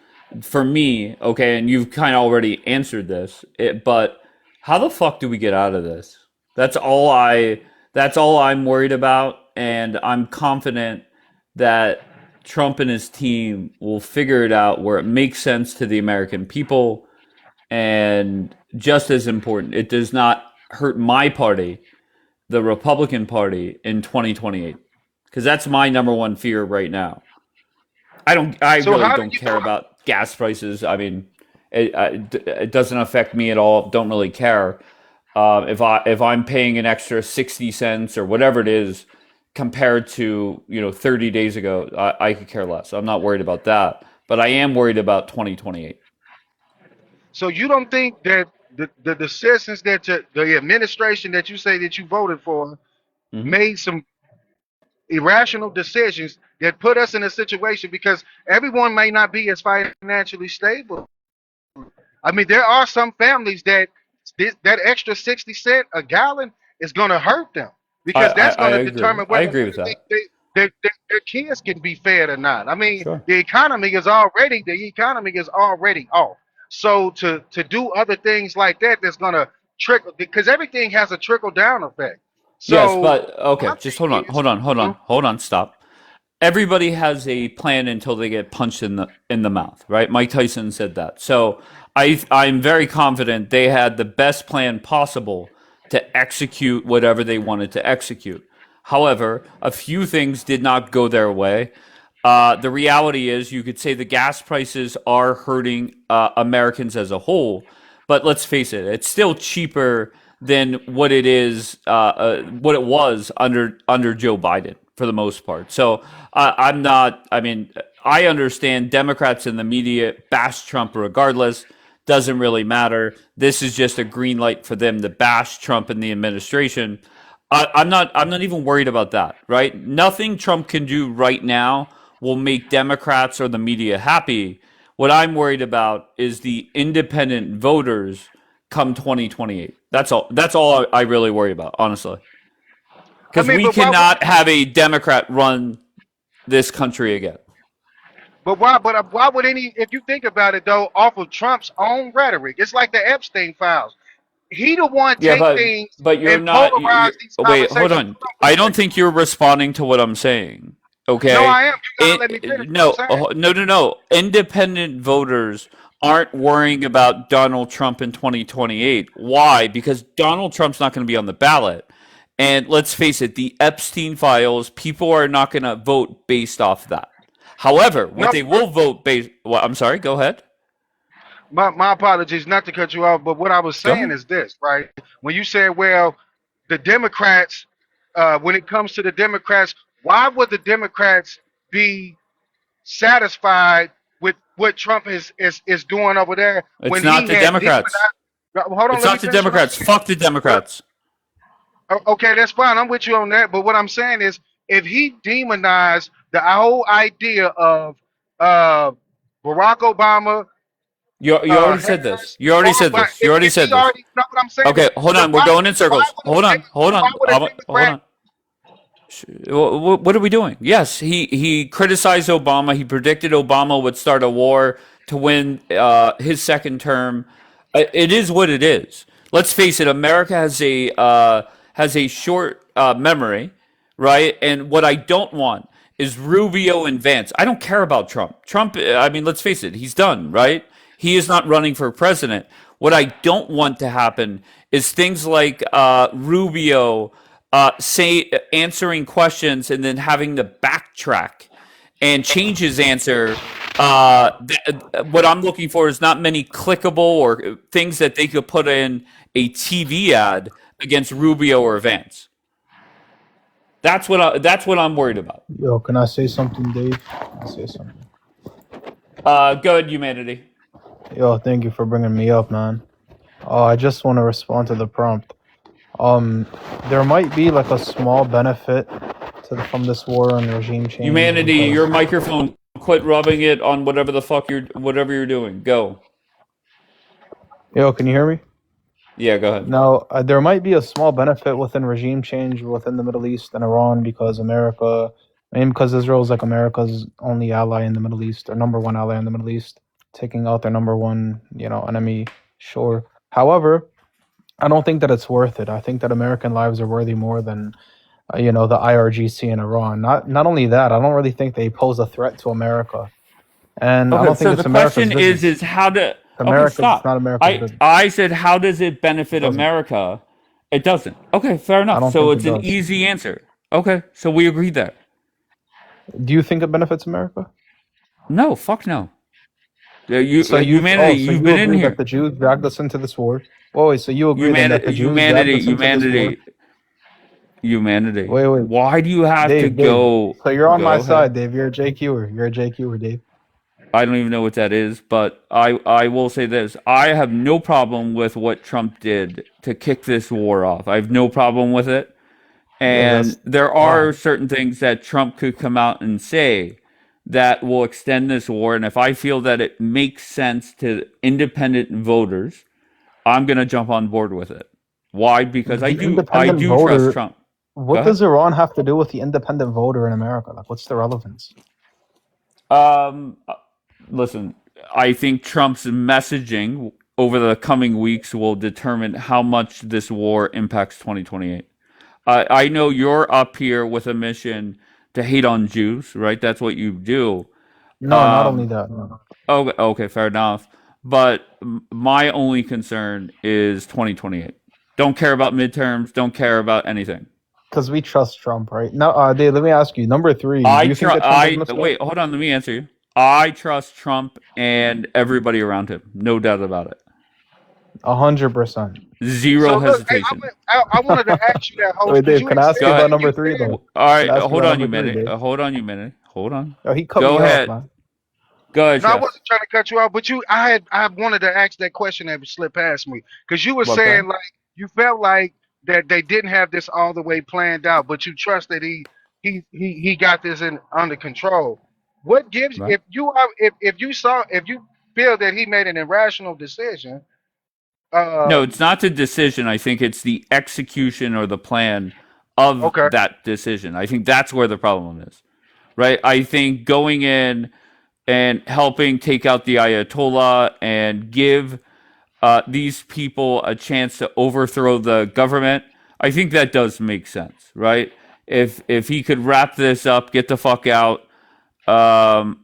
for me, okay, and you've kind of already answered this. But how the fuck do we get out of this? That's all I. That's all I'm worried about, and I'm confident that Trump and his team will figure it out where it makes sense to the American people, and just as important, it does not hurt my party, the Republican Party, in 2028, because that's my number one fear right now. I So really how do don't you care about gas prices. I mean, it doesn't affect me at all. Don't really care. If I'm paying an extra 60 cents or whatever it is compared to 30 days ago, I could care less. I'm not worried about that, but I am worried about 2028. so you don't think that the citizens the administration that you say that you voted for Hmm. made some irrational decisions that put us in a situation because everyone may not be as financially stable. I mean, there are some families that that extra 60 cent a gallon is going to hurt them I, because I, that's I going to agree. determine I whether or agree with not that. their kids can be fed or not. I mean, Sure. the economy is already off. So to do other things like that, that's going to trickle because everything has a trickle down effect. Yes, So but okay, my just thing is, hold on, stop. Everybody has a plan until they get punched in the mouth, right? Mike Tyson said that. So I'm very confident they had the best plan possible to execute whatever they wanted to execute. However, a few things did not go their way. The reality is, you could say the gas prices are hurting Americans as a whole, but let's face it, it's still cheaper than what it was under Joe Biden for the most part. So I'm not. I mean, I understand Democrats in the media bash Trump regardless. Doesn't really matter. This is just a green light for them to bash Trump and the administration. I'm not even worried about that, right? Nothing Trump can do right now will make Democrats or the media happy. What I'm worried about is the independent voters come 2028. That's all I really worry about, honestly. I Because mean, we but why would cannot have a Democrat run this country again. why would any if you think about it though, off of Trump's own rhetoric, it's like the Epstein files. He the one Yeah, take things but you're and not. polarize these Wait, hold conversations. on. I don't think you're responding to what I'm saying. No, Okay. I am. You gotta let me finish what I'm No, saying. no. Independent voters aren't worrying about Donald Trump in 2028. Why? Because Donald Trump's not going to be on the ballot. And let's face it, the Epstein files, people are not going to vote based off that. However, what No, they will vote based. Well, I'm sorry. Go ahead. my apologies, not to cut you off, but what I was Go saying ahead. is this, right? When you said, well, the Democrats, when it comes to the Democrats, why would the Democrats be satisfied with what Trump is doing over there It's when not he the had Democrats. demonized? Hold on, It's let me not the finish what I'm Democrats. saying. Fuck the Well, Democrats. okay, that's fine. I'm with you on that. But what I'm saying is, if he demonized the whole idea of uh, Barack Obama, You already said this. Harris, You already or said but this. You already if he said this. already, you know what I'm saying is, Okay, hold then on. We're going in why circles. would Hold on. Hold why on. would a Hold Democrat? on. What are we doing? Yes, he criticized Obama. He predicted Obama would start a war to win his second term. It is what it is. Let's face it. America has a short memory, right? And what I don't want is Rubio and Vance. I don't care about Trump. Trump. I mean, let's face it. He's done, right? He is not running for president. What I don't want to happen is things like Rubio say answering questions and then having to backtrack and change his answer. What I'm looking for is not many clickable or things that they could put in a TV ad against Rubio or Vance. That's what I'm worried about. Yo, can I say something, Dave? Can I say something? Go ahead, humanity. Yo, thank you for bringing me up, man. I just want to respond to the prompt. There might be like a small benefit from this war and regime change Humanity, because your microphone. Quit rubbing it on whatever you're doing. Go. yo, can you hear me? Yeah, go ahead. Now, there might be a small benefit within regime change within the Middle East and Iran because because Israel is like America's only ally in the Middle East, or number one ally in the Middle East, taking out their number one, enemy. Sure. However, I don't think that it's worth it. I think that American lives are worthy more than, the IRGC in Iran. Not only that, I don't really think they pose a threat to America, and I Okay, don't think so it's the America's question business. is how to okay, It's not stop. America's business. I said how does it It benefit doesn't. America? It doesn't. Okay, fair I enough. don't So think it it's an does. easy answer. Okay, so we agree there. Do you think it benefits America? No, fuck no. So Humanity, you've you been in agree that here. the Jews dragged us into this war? Oh, wait, so you agree then that the Jews dragged us into this war? Humanity. Wait, Why do you have to Dave. go? So you're on my Go ahead. side, Dave. You're a JQer. You're a JQer, Dave. I don't even know what that is, but I will say this. I have no problem with what Trump did to kick this war off. I have no problem with it. Yeah, And that's there why. are certain things that Trump could come out and say that will extend this war. And if I feel that it makes sense to independent voters, I'm going to jump on board with it. Why? Because The I independent do trust voter. Trump. Go What ahead. does Iran have to do with the independent voter in America? Like, what's the relevance? Um, listen, I think Trump's messaging over the coming weeks will determine how much this war impacts 2028. I know you're up here with a mission to hate on Jews, right? That's what you do. No, not only Um, that. No. okay, fair enough. But my only concern is 2028. Don't care about midterms. Don't care about anything. Because we trust Trump, right? Now, Dave, let me ask you. Number three, do you think that Trump is I misled? wait. Hold on. Let me answer you. I trust Trump and everybody around him. No doubt about it. 100%. Zero So look, hey, hesitation. I wanted to ask you that, host, Wait, because Dave, you can ain't I ask said you Go about ahead. you number three, said though? All right. Can I ask you Hold about on, number three, humanity. Dave? Hold on, humanity. Hold on. Oh, he cut Go me off, ahead. man. Go ahead, no, I chef. wasn't trying to cut you off, but I wanted to ask that question that slipped past me because you were Okay. saying like you felt like that they didn't have this all the way planned out, but you trust that he got this in under control. What gives Right. if you feel that he made an irrational decision? No, it's Um, not the decision. I think it's the execution or the plan of okay. that decision. I think that's where the problem is, right? I think going in and helping take out the Ayatollah and give these people a chance to overthrow the government, I think that does make sense, right? If he could wrap this up, get the fuck out,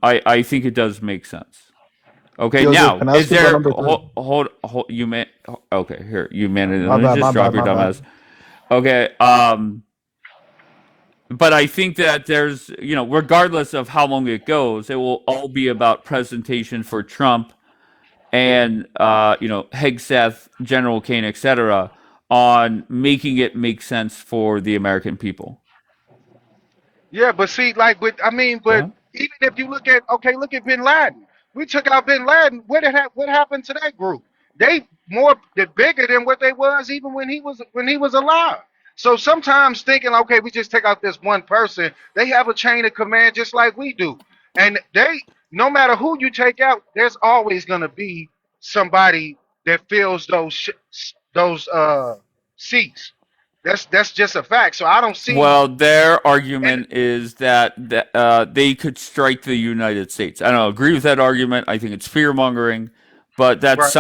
I think it does make sense. Okay, Joseph, now can I is ask you about there number three? hold you man? Okay, here you man. My Let me bad, just my drop bad, your my bad. dumbass. Okay, but I think that there's regardless of how long it goes, it will all be about presentation for Trump and Hegseth, General Kane, etc., on making it make sense for the American people. Yeah, but see, like Go but ahead. even if you look at Bin Laden. We took out Bin Laden. What happened to that group? They're bigger than what they was even when he was alive. So sometimes thinking, okay, we just take out this one person. They have a chain of command just like we do, and no matter who you take out, there's always gonna be somebody that fills those seats. That's just a fact. So I don't see. Well, their And argument is that they could strike the United States. I don't agree with that argument. I think it's fear mongering, but right.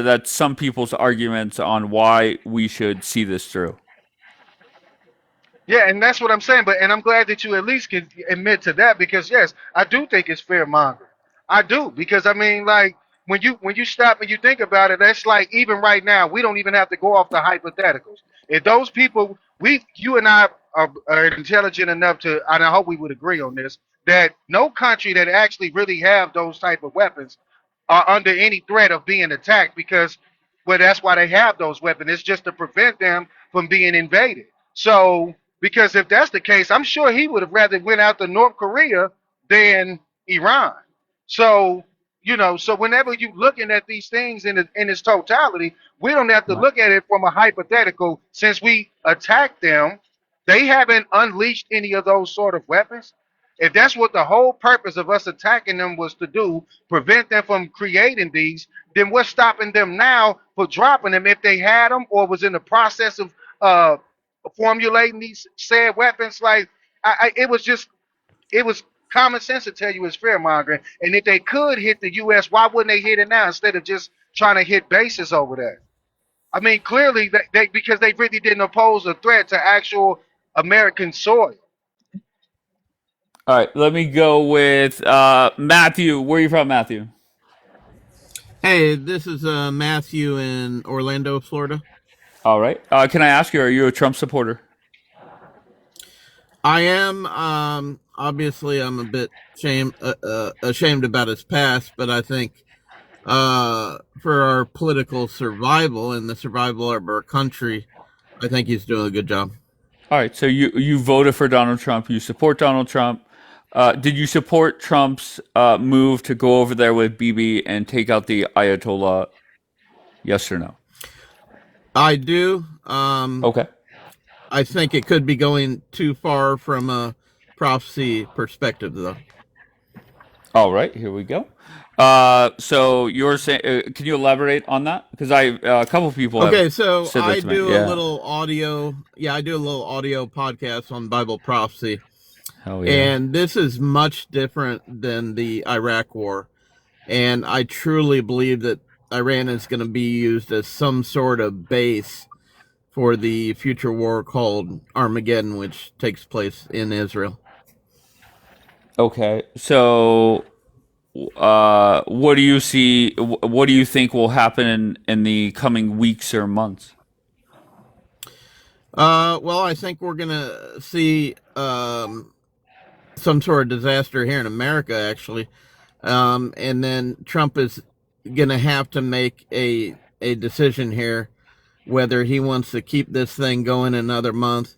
that's some people's arguments on why we should see this through. Yeah, and that's what I'm saying. And I'm glad that you at least can admit to that because yes, I do think it's fair mongering. I do because like when you stop and you think about it, that's like even right now we don't even have to go off the hypotheticals. If those people, you and I are intelligent enough to, and I hope we would agree on this, that no country that actually really have those type of weapons are under any threat of being attacked because, well, that's why they have those weapons. It's just to prevent them from being invaded. So, because if that's the case, I'm sure he would have rather went out to North Korea than Iran. So, so whenever you looking at these things in its totality, we don't have to Right. look at it from a hypothetical. Since we attacked them, they haven't unleashed any of those sort of weapons. If that's what the whole purpose of us attacking them was to do, prevent them from creating these, then what's stopping them now for dropping them if they had them or was in the process of uh, formulating these said weapons? Like, it was common sense to tell you it's fear mongering. And if they could hit the U.S., why wouldn't they hit it now instead of just trying to hit bases over there? Clearly, because they really didn't oppose a threat to actual American soil. All right, let me go with Matthew. Where are you from, Matthew? Hey, this is Matthew in Orlando, Florida. All right. Can I ask you, are you a Trump supporter? I am. Obviously, I'm a bit ashamed about his past, but I think for our political survival and the survival of our country, I think he's doing a good job. All right. So you voted for Donald Trump. You support Donald Trump. Did you support Trump's move to go over there with Bibi and take out the Ayatollah? Yes or no? I do. Okay. I think it could be going too far from a prophecy perspective, though. All right. Here we go. So you're saying? Can you elaborate on that? Because a couple of people Okay, have so said that I to me. do a Yeah. little audio. Yeah, I do a little audio podcast on Bible prophecy. Hell yeah. And this is much different than the Iraq war. And I truly believe that Iran is going to be used as some sort of base for the future war called Armageddon, which takes place in Israel. Okay. So, what do you see? What do you think will happen in the coming weeks or months? Well, I think we're going to see some sort of disaster here in America, actually. And then Trump is going to have to make a decision here whether he wants to keep this thing going another month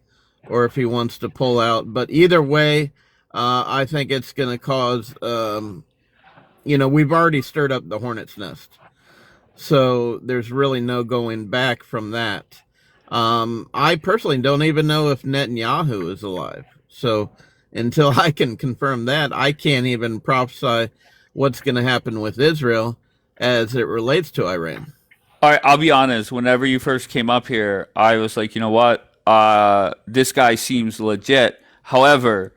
or if he wants to pull out. But either way, I think it's going to cause, we've already stirred up the hornet's nest. So there's really no going back from that. I personally don't even know if Netanyahu is alive. So until I can confirm that, I can't even prophesy what's going to happen with Israel as it relates to Iran. All right, I'll be honest. Whenever you first came up here, I was like, you know what? This guy seems legit. However,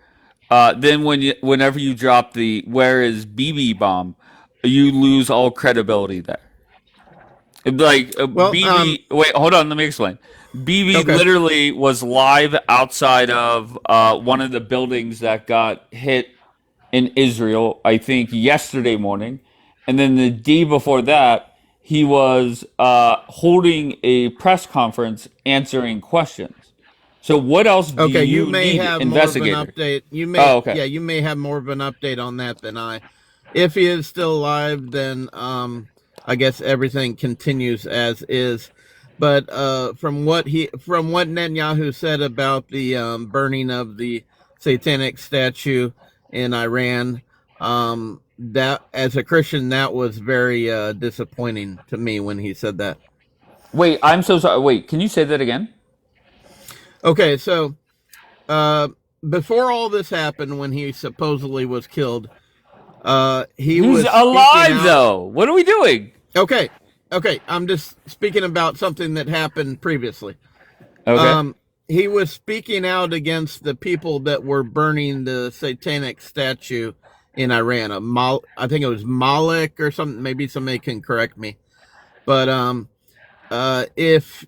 then whenever you drop the "Where is BB" bomb, you lose all credibility there. Like Well, BB. Wait, hold on. Let me explain. BB okay. literally was live outside of one of the buildings that got hit in Israel, I think yesterday morning, and then the day before that, he was holding a press conference answering questions. So what else do Okay, you you may need, have more of an investigator? update. Oh, okay. Yeah, you may have more of an update on that than I. If he is still alive, then I guess everything continues as is. But from what Netanyahu said about the burning of the satanic statue in Iran, that as a Christian, that was very disappointing to me when he said that. Wait, I'm so sorry. Wait, can you say that again? Okay, so before all this happened, when he supposedly was killed, he He's was alive, though. What are we doing? Okay, I'm just speaking about something that happened previously. Okay. He was speaking out against the people that were burning the satanic statue in Iran. I think it was Moloch or something. Maybe somebody can correct me. But if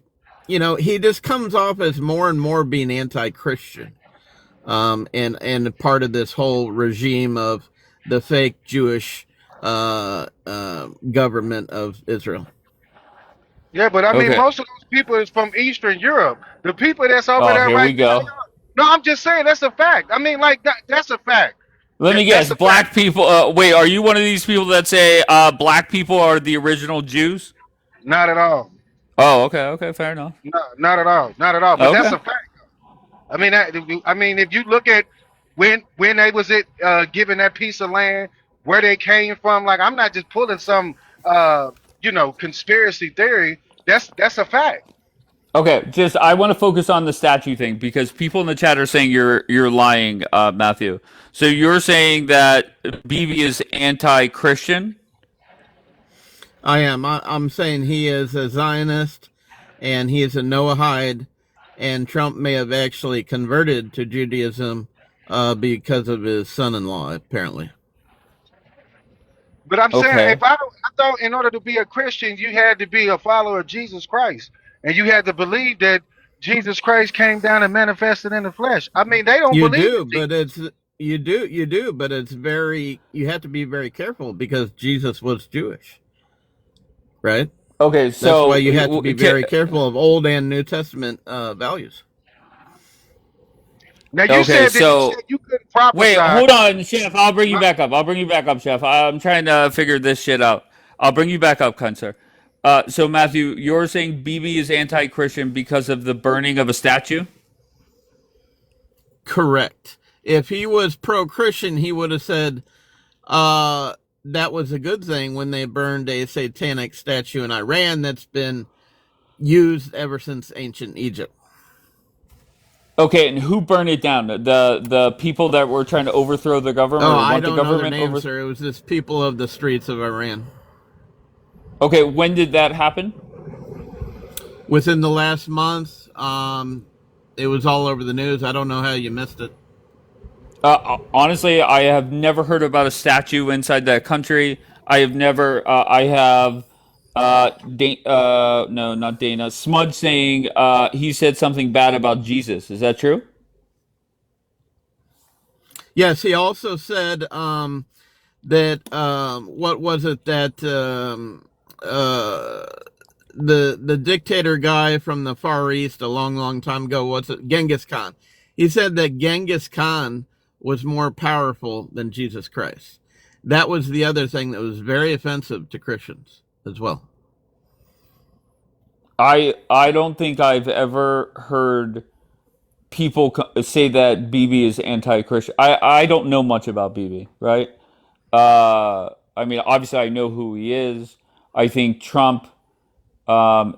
he just comes off as more and more being anti-Christian, and part of this whole regime of the fake Jewish government of Israel. Yeah, but I mean, Okay. most of those people is from Eastern Europe. The people that's over Oh, there here we right now. go. No, I'm just saying that's a fact. I mean, like that's a fact. Let me That's guess. a fact. Black people. Wait, are you one of these people that say black people are the original Jews? Not at all. Oh, okay. Okay, fair enough. No, not at all. Not at all. But that's Okay. a fact. I mean, I mean, if you look at when they was given that piece of land, where they came from, like I'm not just pulling some conspiracy theory. That's a fact. Okay, just I want to focus on the statue thing because people in the chat are saying you're lying, Matthew. So you're saying that BB is anti-Christian? I am. I'm saying he is a Zionist, and he is a Noahide, and Trump may have actually converted to Judaism because of his son-in-law, apparently. But I'm saying, Okay. I thought in order to be a Christian, you had to be a follower of Jesus Christ, and you had to believe that Jesus Christ came down and manifested in the flesh. I mean, they don't You believe do, in but Jesus. you do, but it's you have to be very careful because Jesus was Jewish, right? Okay, That's so why you have to be very careful of Old and New Testament values. Now you Okay, said that so you couldn't prophesy. wait, hold on, Chef. I'll bring you back up. I'll bring you back up, Chef. I'm trying to figure this shit out. I'll bring you back up, Kunzer. So Matthew, you're saying BB is anti-Christian because of the burning of a statue? Correct. If he was pro-Christian, he would have said that was a good thing when they burned a satanic statue in Iran that's been used ever since ancient Egypt. Okay, and who burned it down? The people that were trying to overthrow the government Oh, or I want the don't know their government names, sir. It was just people of the streets of Iran. Okay, when did that happen? Within the last month, it was all over the news. I don't know how you missed it. Honestly, I have never heard about a statue inside that country. I have never. I have. No, not Dana. Smudge saying he said something bad about Jesus. Is that true? Yes, he also said that what was it that the dictator guy from the Far East a long time ago, what's it, Genghis Khan? He said that Genghis Khan was more powerful than Jesus Christ. That was the other thing that was very offensive to Christians as well. I don't think I've ever heard people say that BB is anti-Christian. I don't know much about BB, right? I mean, obviously I know who he is. I think Trump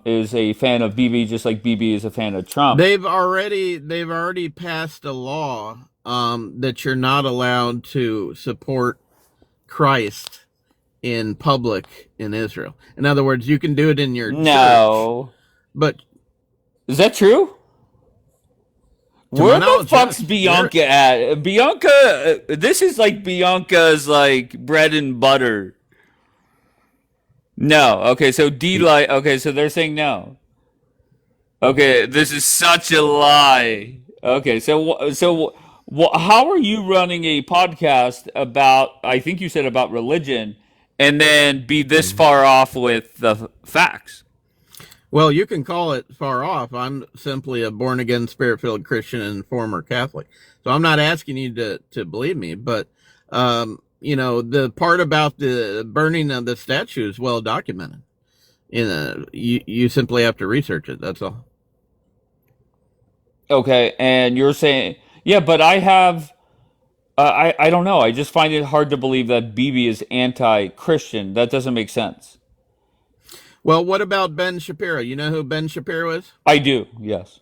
is a fan of BB, just like BB is a fan of Trump. They've already passed a law that you're not allowed to support Christ in public in Israel. In other words, you can do it in your church, but is that true? Where the fuck's Bianca at? Bianca, this is like Bianca's like bread and butter. No. Okay, so okay, so they're saying no. Okay, this is such a lie. Okay, so how are you running a podcast about, I think you said about religion, and then be this far off with the facts? Well, you can call it far off. I'm simply a born-again, spirit-filled Christian and former Catholic. So I'm not asking you to believe me, but, the part about the burning of the statue is well documented. You simply have to research it, that's all. Okay, and you're saying, yeah, but I have, I don't know. I just find it hard to believe that BB is anti-Christian. That doesn't make sense. Well, what about Ben Shapiro? You know who Ben Shapiro is? I do, yes.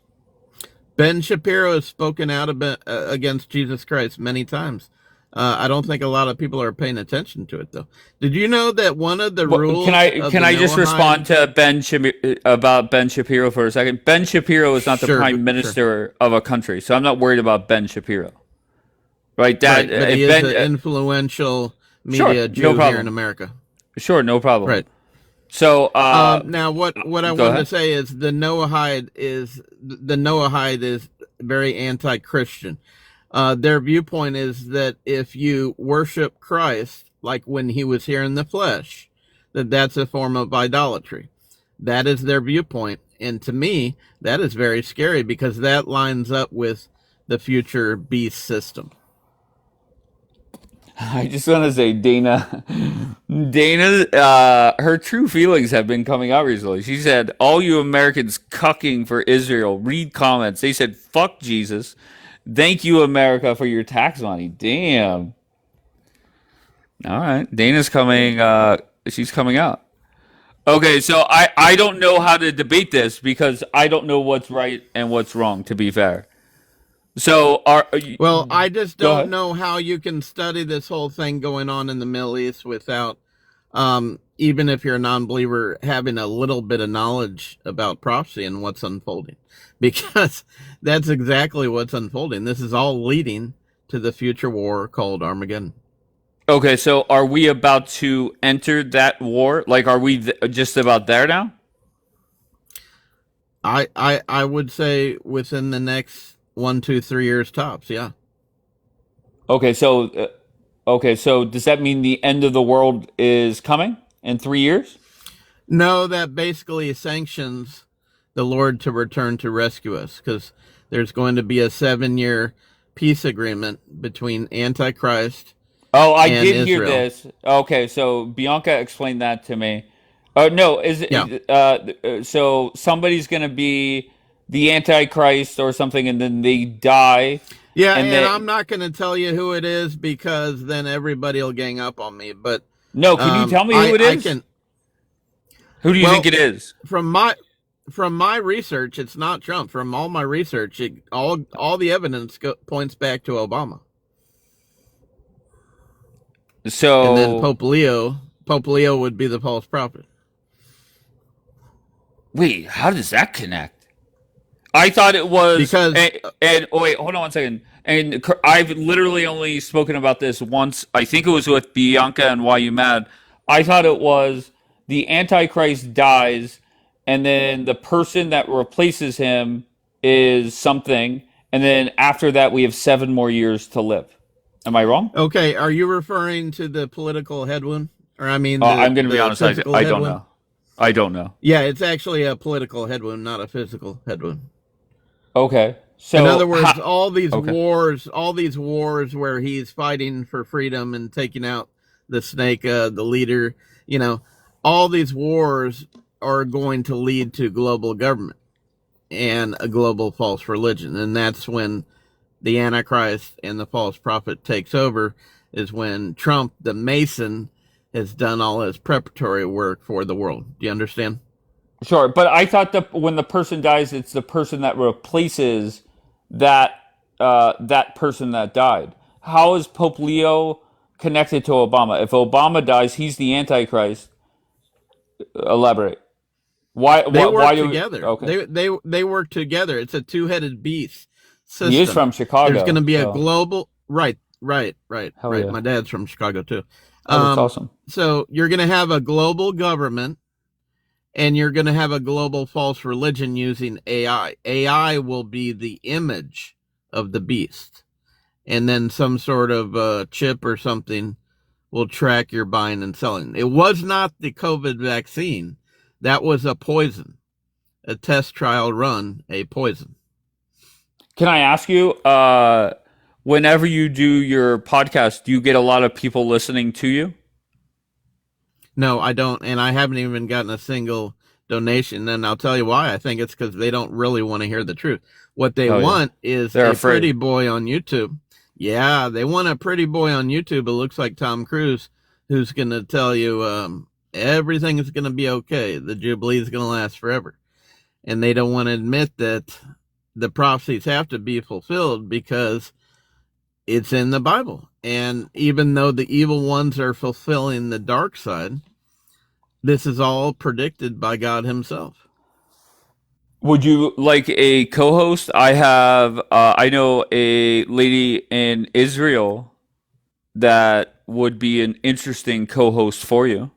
Ben Shapiro has spoken out against Jesus Christ many times. I don't think a lot of people are paying attention to it, though. Did you know that one of the rules? Can I just respond to about Ben Shapiro for a second? Ben Shapiro is not the prime minister of a country, so I'm not worried about Ben Shapiro. Right? But he is an influential media Jew here in America. Sure, no problem. Right. So now, what I wanted to say is the Noahide is very anti-Christian. Their viewpoint is that if you worship Christ, like when he was here in the flesh, that's a form of idolatry. That is their viewpoint, and to me, that is very scary because that lines up with the future beast system. I just want to say, Dana, her true feelings have been coming out recently. She said, all you Americans cucking for Israel, read comments. They said, fuck Jesus. Thank you, America, for your tax money. Damn. All right. Dana's coming, she's coming out. Okay, so I don't know how to debate this because I don't know what's right and what's wrong, to be fair. So I just don't know how you can study this whole thing going on in the Middle East without, even if you're a non-believer, having a little bit of knowledge about prophecy and what's unfolding, because that's exactly what's unfolding. This is all leading to the future war called Armageddon. Okay, so are we about to enter that war? Like, are we just about there now? I would say within the next 1, 2, 3 years tops. Yeah. Okay, so does that mean the end of the world is coming in 3 years? No, that basically sanctions the Lord to return to rescue us, because there's going to be a 7-year peace agreement between Antichrist. Oh, I did Israel. hear this. Okay, so Bianca explained that to me. No, so somebody's going to be the Antichrist or something, and then they die. Yeah, and I'm not going to tell you who it is because then everybody will gang up on me. But no, can you tell me who it is? Who do you think it is? From my research, it's not Trump. From all my research, all the evidence points back to Obama. So, and then Pope Leo would be the false prophet. Wait, how does that connect? I thought it was because wait, hold on one second. And I've literally only spoken about this once. I think it was with Bianca and Why You Mad. I thought it was the Antichrist dies, and then the person that replaces him is something, and then after that we have 7 more years to live. Am I wrong? Okay, are you referring to the political head wound? Or I'm going to be honest, I don't know. I don't know. Yeah, it's actually a political head wound, not a physical head wound. Okay. So in other words, all these wars where he's fighting for freedom and taking out the snake, the leader, all these wars are going to lead to global government and a global false religion. And that's when the Antichrist and the false prophet takes over, is when Trump, the Mason, has done all his preparatory work for the world. Do you understand? Sure, but I thought that when the person dies, it's the person that replaces that that person that died. How is Pope Leo connected to Obama? If Obama dies, he's the Antichrist. Elaborate. Why? They Why? work Why do? together. Okay, They work together. It's a two-headed beast he is system. from Chicago. There's going to be a so- global right. Hell yeah. My dad's from Chicago too. Oh, that's awesome. So you're going to have a global government, and you're going to have a global false religion using AI. AI will be the image of the beast, and then some sort of chip or something will track your buying and selling. It was not the COVID vaccine. That was a poison, a test trial run, a poison. Can I ask you? Whenever you do your podcast, do you get a lot of people listening to you? No, I don't, and I haven't even gotten a single donation. And I'll tell you why. I think it's because they don't really want to hear the truth. What they want is They're a afraid. pretty boy on YouTube. Yeah, they want a pretty boy on YouTube. It looks like Tom Cruise, who's going to tell you everything is going to be okay. The Jubilee is going to last forever. And they don't want to admit that the prophecies have to be fulfilled because it's in the Bible. And even though the evil ones are fulfilling the dark side, this is all predicted by God himself. Would you like a co-host? I know a lady in Israel that would be an interesting co-host for you.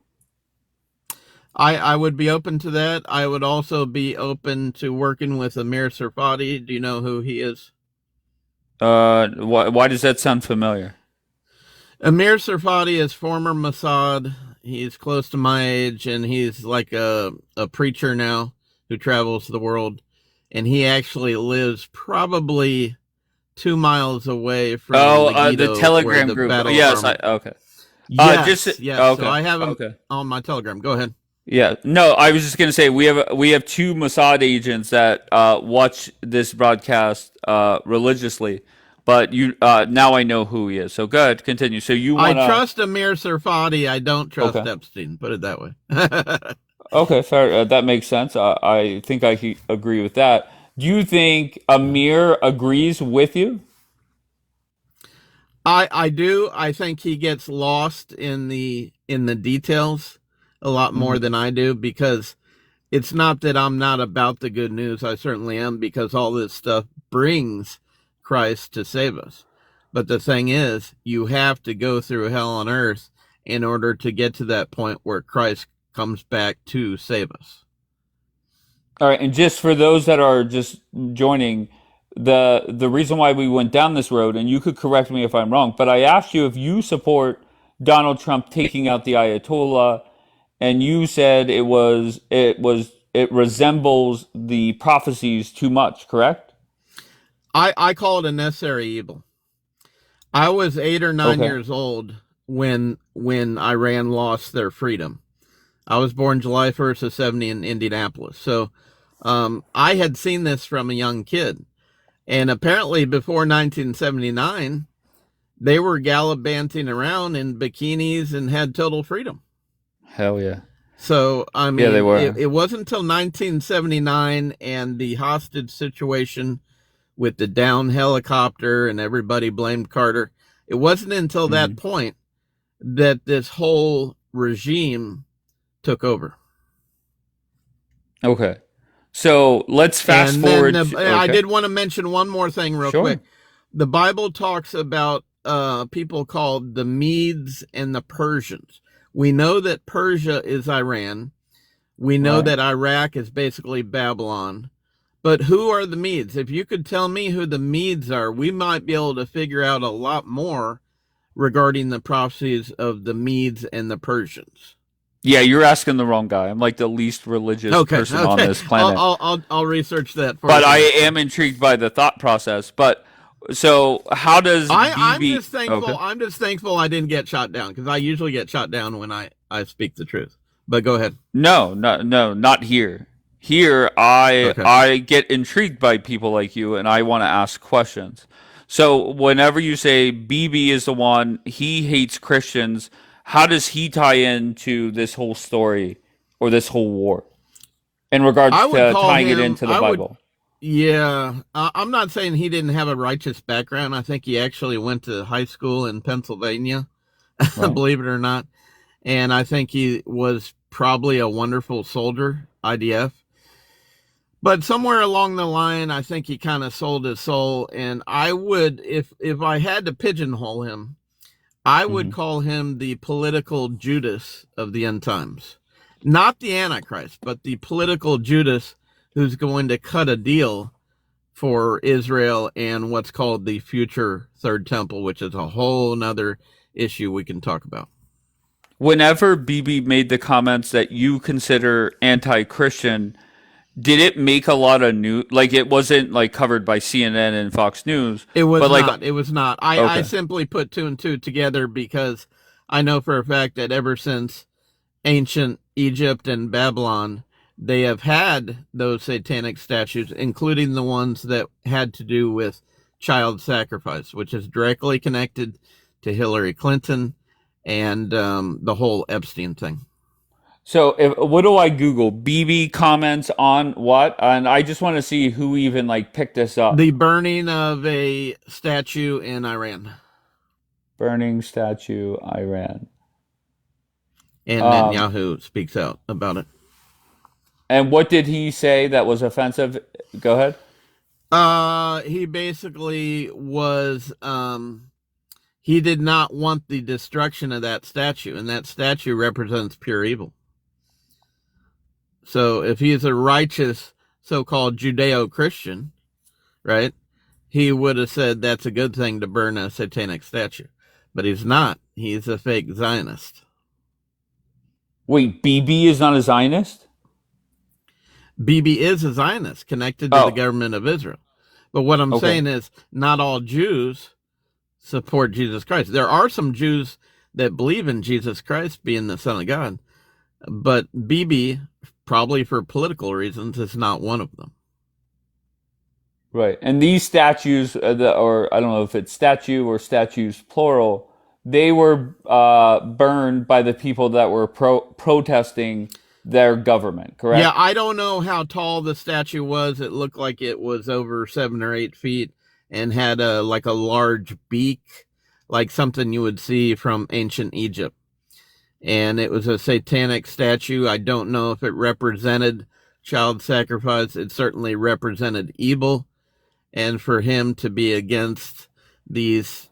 I would be open to that. I would also be open to working with Amir Sarfati. Do you know who he is? Why does that sound familiar? Amir Sarfati is former Mossad. He's close to my age, and he's like a preacher now who travels the world. And he actually lives probably 2 miles away from Megiddo, the Telegram where the group. battle Yes, arm- okay. Yes, Okay. So I have him Okay. on my Telegram. Go ahead. Yeah, no, I was just gonna say we have two Mossad agents that watch this broadcast religiously, but you now I know who he is. So good, continue. So you I wanna trust Amir Sarfati. I don't trust Okay. Epstein. Put it that way. Okay, fair. That makes sense. I think I can agree with that. Do you think Amir agrees with you? I do. I think he gets lost in the details a lot more than I do, because it's not that I'm not about the good news. I certainly am, because all this stuff brings Christ to save us. But the thing is, you have to go through hell on earth in order to get to that point where Christ comes back to save us. All right, and just for those that are just joining, the reason why we went down this road, and you could correct me if I'm wrong, but I asked you if you support Donald Trump taking out the Ayatollah, and you said it resembles the prophecies too much, correct? I call it a necessary evil. I was 8 or 9 Okay. years old when Iran lost their freedom. I was born July 1st of 70 in Indianapolis. So I had seen this from a young kid. And apparently before 1979, they were gallivanting around in bikinis and had total freedom. Hell yeah. So, I mean, Yeah, they were. It wasn't until 1979 and the hostage situation with the down helicopter and everybody blamed Carter. It wasn't until that point that this whole regime took over. Okay. So let's fast And forward. then I Okay. did want to mention one more thing real Sure. quick. The Bible talks about people called the Medes and the Persians. We know that Persia is Iran. We know Right. that Iraq is basically Babylon. But who are the Medes? If you could tell me who the Medes are, we might be able to figure out a lot more regarding the prophecies of the Medes and the Persians. Yeah, you're asking the wrong guy. I'm like the least religious person on this planet. I'll research that for But you. I am intrigued by the thought process. But so how does I'm BB just thankful. Okay. I'm just thankful I didn't get shot down, because I usually get shot down when I speak the truth. But go ahead. No, not here. Here, I get intrigued by people like you, and I want to ask questions. So whenever you say BB is the one, he hates Christians, how does he tie into this whole story or this whole war? in regards I would to call tying it him. into the Bible? Yeah, I'm not saying he didn't have a righteous background. I think he actually went to high school in Pennsylvania, Right. believe it or not. And I think he was probably a wonderful soldier, IDF. But somewhere along the line, I think he kind of sold his soul. And I would, if I had to pigeonhole him, I would call him the political Judas of the end times. Not the Antichrist, but the political Judas who's going to cut a deal for Israel and what's called the future third temple, which is a whole nother issue we can talk about. Whenever BB made the comments that you consider anti-Christian, did it make a lot of news? Like, it wasn't like covered by CNN and Fox News. It was but not. It was not. I Okay. simply put two and two together because I know for a fact that ever since ancient Egypt and Babylon, they have had those satanic statues, including the ones that had to do with child sacrifice, which is directly connected to Hillary Clinton and the whole Epstein thing. So, what do I Google? BB comments on what? And I just want to see who even like picked this up. The burning of a statue in Iran. Burning statue, Iran. And Netanyahu speaks out about it. And what did he say that was offensive? Go ahead. He basically was, he did not want the destruction of that statue, and that statue represents pure evil. So if he is a righteous so-called Judeo-Christian, right, he would have said that's a good thing to burn a satanic statue. But he's not. He's a fake Zionist. Wait, BB is not a Zionist? BB is a Zionist connected to the government of Israel. But what I'm saying is not all Jews support Jesus Christ. There are some Jews that believe in Jesus Christ being the Son of God. But BB, probably for political reasons, is not one of them. Right. And these statues, or I don't know if it's statue or statues plural, they were burned by the people that were protesting their government, correct? Yeah, I don't know how tall the statue was. It looked like it was over 7 or 8 feet and had a large beak, like something you would see from ancient Egypt. And it was a satanic statue. I don't know if it represented child sacrifice. It certainly represented evil. And for him to be against these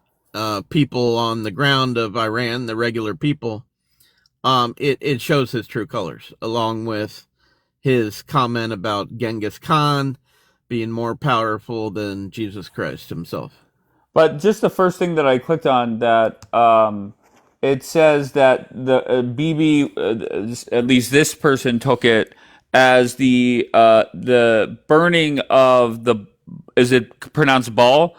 people on the ground of Iran, the regular people, it shows his true colors, along with his comment about Genghis Khan being more powerful than Jesus Christ himself. But just the first thing that I clicked on, that it says that the BB, at least this person took it as the burning of the, is it pronounced ball,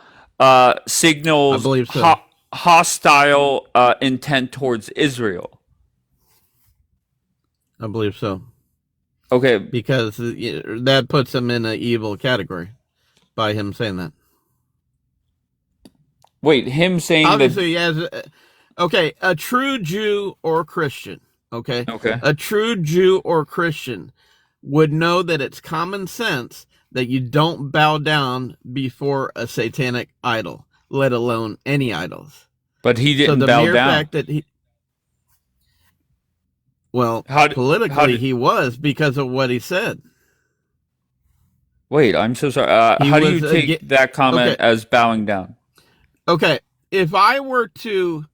signals I believe so. hostile intent towards Israel. I believe so. Okay. Because that puts him in an evil category by him saying that. Wait, him saying obviously okay, a true Jew or Christian, okay? A true Jew or Christian would know that it's common sense that you don't bow down before a satanic idol, let alone any idols. But he didn't so the bow mere down. Fact that he, well, politically he was because of what he said. Wait, I'm so sorry. How do you take that comment as bowing down? Okay, if I were to,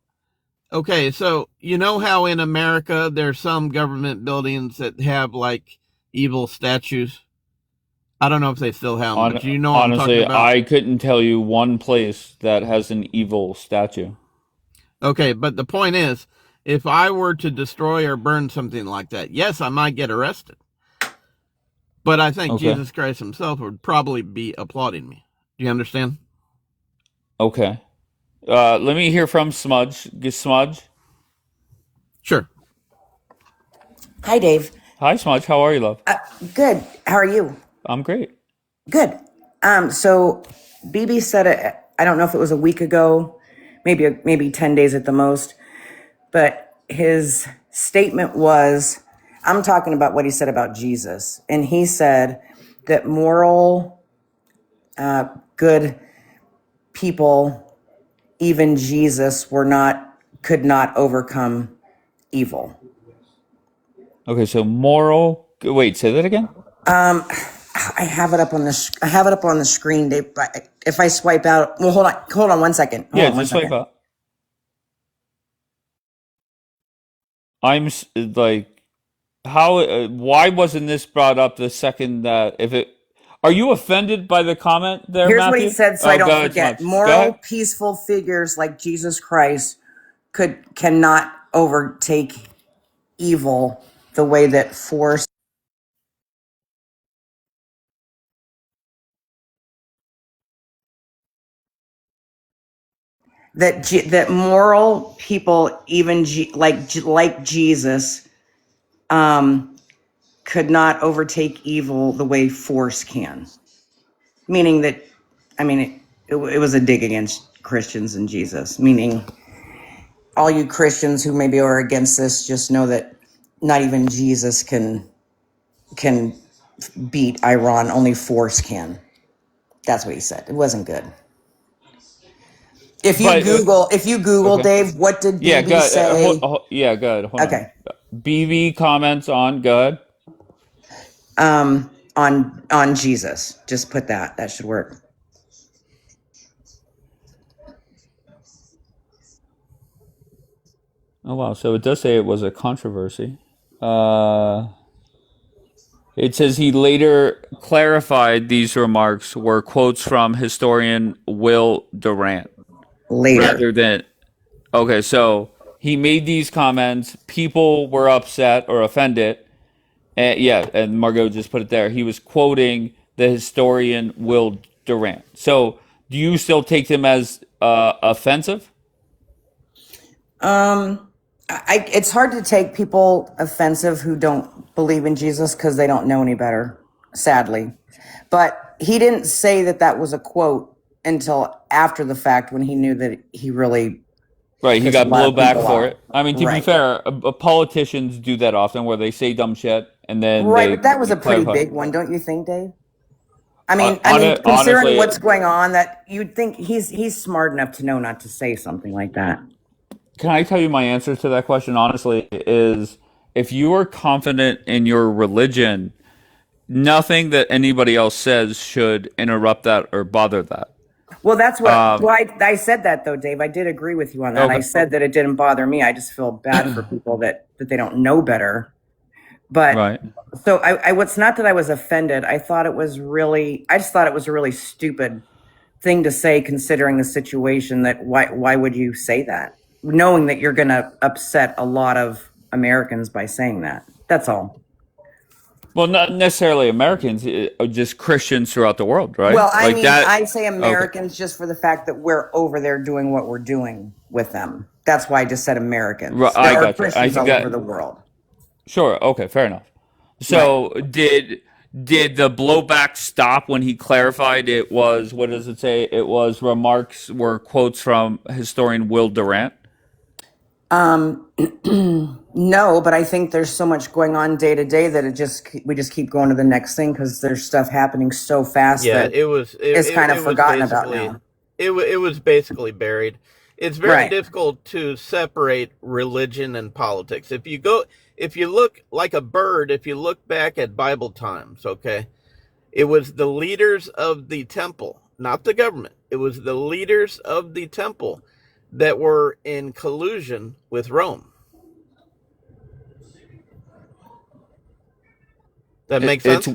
okay, so you know how in America there's some government buildings that have like evil statues? I don't know if they still have them, but you know what I'm talking about? Honestly, I couldn't tell you one place that has an evil statue. Okay, but the point is, if I were to destroy or burn something like that, yes, I might get arrested. But I think Jesus Christ himself would probably be applauding me. Do you understand? Okay. Let me hear from Smudge. Smudge? Sure. Hi, Dave. Hi, Smudge. How are you, love? Good. How are you? I'm great. Good. So BB said it, I don't know if it was a week ago, maybe 10 days at the most, but his statement was, I'm talking about what he said about Jesus. And he said that moral, good people, even Jesus, could not overcome evil. Okay, so moral. Wait, say that again. I have it up on the screen, Dave. But if I swipe out, well, hold on 1 second. Yeah, just swipe out. I'm like, how? Why wasn't this brought up the second that if it? Are you offended by the comment there, Here's Matthew? what he said, so I don't forget. Go Moral, ahead. peaceful figures like Jesus Christ cannot overtake evil the way that force. That moral people, even like Jesus, could not overtake evil the way force can. Meaning that, I mean, it was a dig against Christians and Jesus. Meaning, all you Christians who maybe are against this, just know that not even Jesus can beat Iran. Only force can. That's what he said. It wasn't good. If you Google, okay. Dave, what did BB say? Yeah, good. Hold okay. on. BB comments on good. On Jesus. Just put that. That should work. Oh wow! So it does say it was a controversy. It says he later clarified these remarks were quotes from historian Will Durant. Later. Rather than, okay, so he made these comments. People were upset or offended. And yeah, and Margot just put it there. He was quoting the historian Will Durant. So do you still take them as offensive? It's hard to take people offensive who don't believe in Jesus because they don't know any better, sadly. But he didn't say that was a quote until after the fact when he knew that he really... Right, he got blowback for it. I mean, to be fair, politicians do that often where they say dumb shit and then but that was a pretty big one, don't you think, Dave? I mean, considering honestly, what's going on, that you'd think he's smart enough to know not to say something like that. Can I tell you my answer to that question, honestly, is if you are confident in your religion, nothing that anybody else says should interrupt that or bother that. Well, that's what I said that, though, Dave. I did agree with you on that. Okay. I said that it didn't bother me. I just feel bad for people that they don't know better. But right. So it's not that I was offended. I just thought it was a really stupid thing to say, considering the situation. That why would you say that, knowing that you're going to upset a lot of Americans by saying that? That's all. Well, not necessarily Americans, just Christians throughout the world, right? Well, I mean, I say Americans just for the fact that we're over there doing what we're doing with them. That's why I just said Americans. Right, I got Christians all over the world. Sure. Okay. Fair enough. So did the blowback stop when he clarified it was, what does it say? It was were quotes from historian Will Durant? No, but I think there's so much going on day to day that we just keep going to the next thing because there's stuff happening so fast. Yeah, it's kind of forgotten about now. It was basically buried. It's very difficult to separate religion and politics. If you look like a bird, if you look back at Bible times, okay, it was the leaders of the temple, not the government. It was the leaders of the temple that were in collusion with Rome. That makes sense?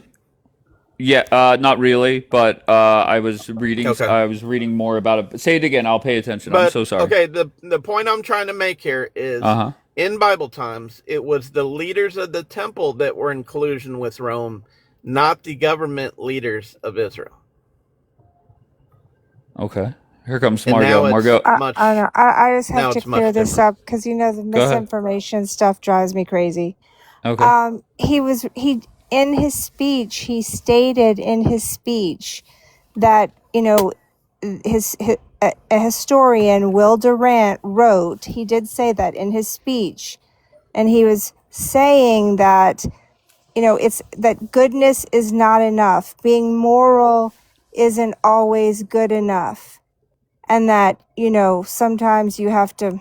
Yeah, not really, but I was reading. Okay. I was reading more about it. Say it again. I'll pay attention. I'm so sorry. Okay, the point I'm trying to make here is in Bible times, it was the leaders of the temple that were in collusion with Rome, not the government leaders of Israel. Okay. Here comes Margot. Margot. I just have to clear this up because the misinformation stuff drives me crazy. Okay. He in his speech, he stated in his speech that a historian Will Durant wrote. He did say that in his speech, and he was saying that, it's that goodness is not enough. Being moral isn't always good enough. And that, sometimes you have to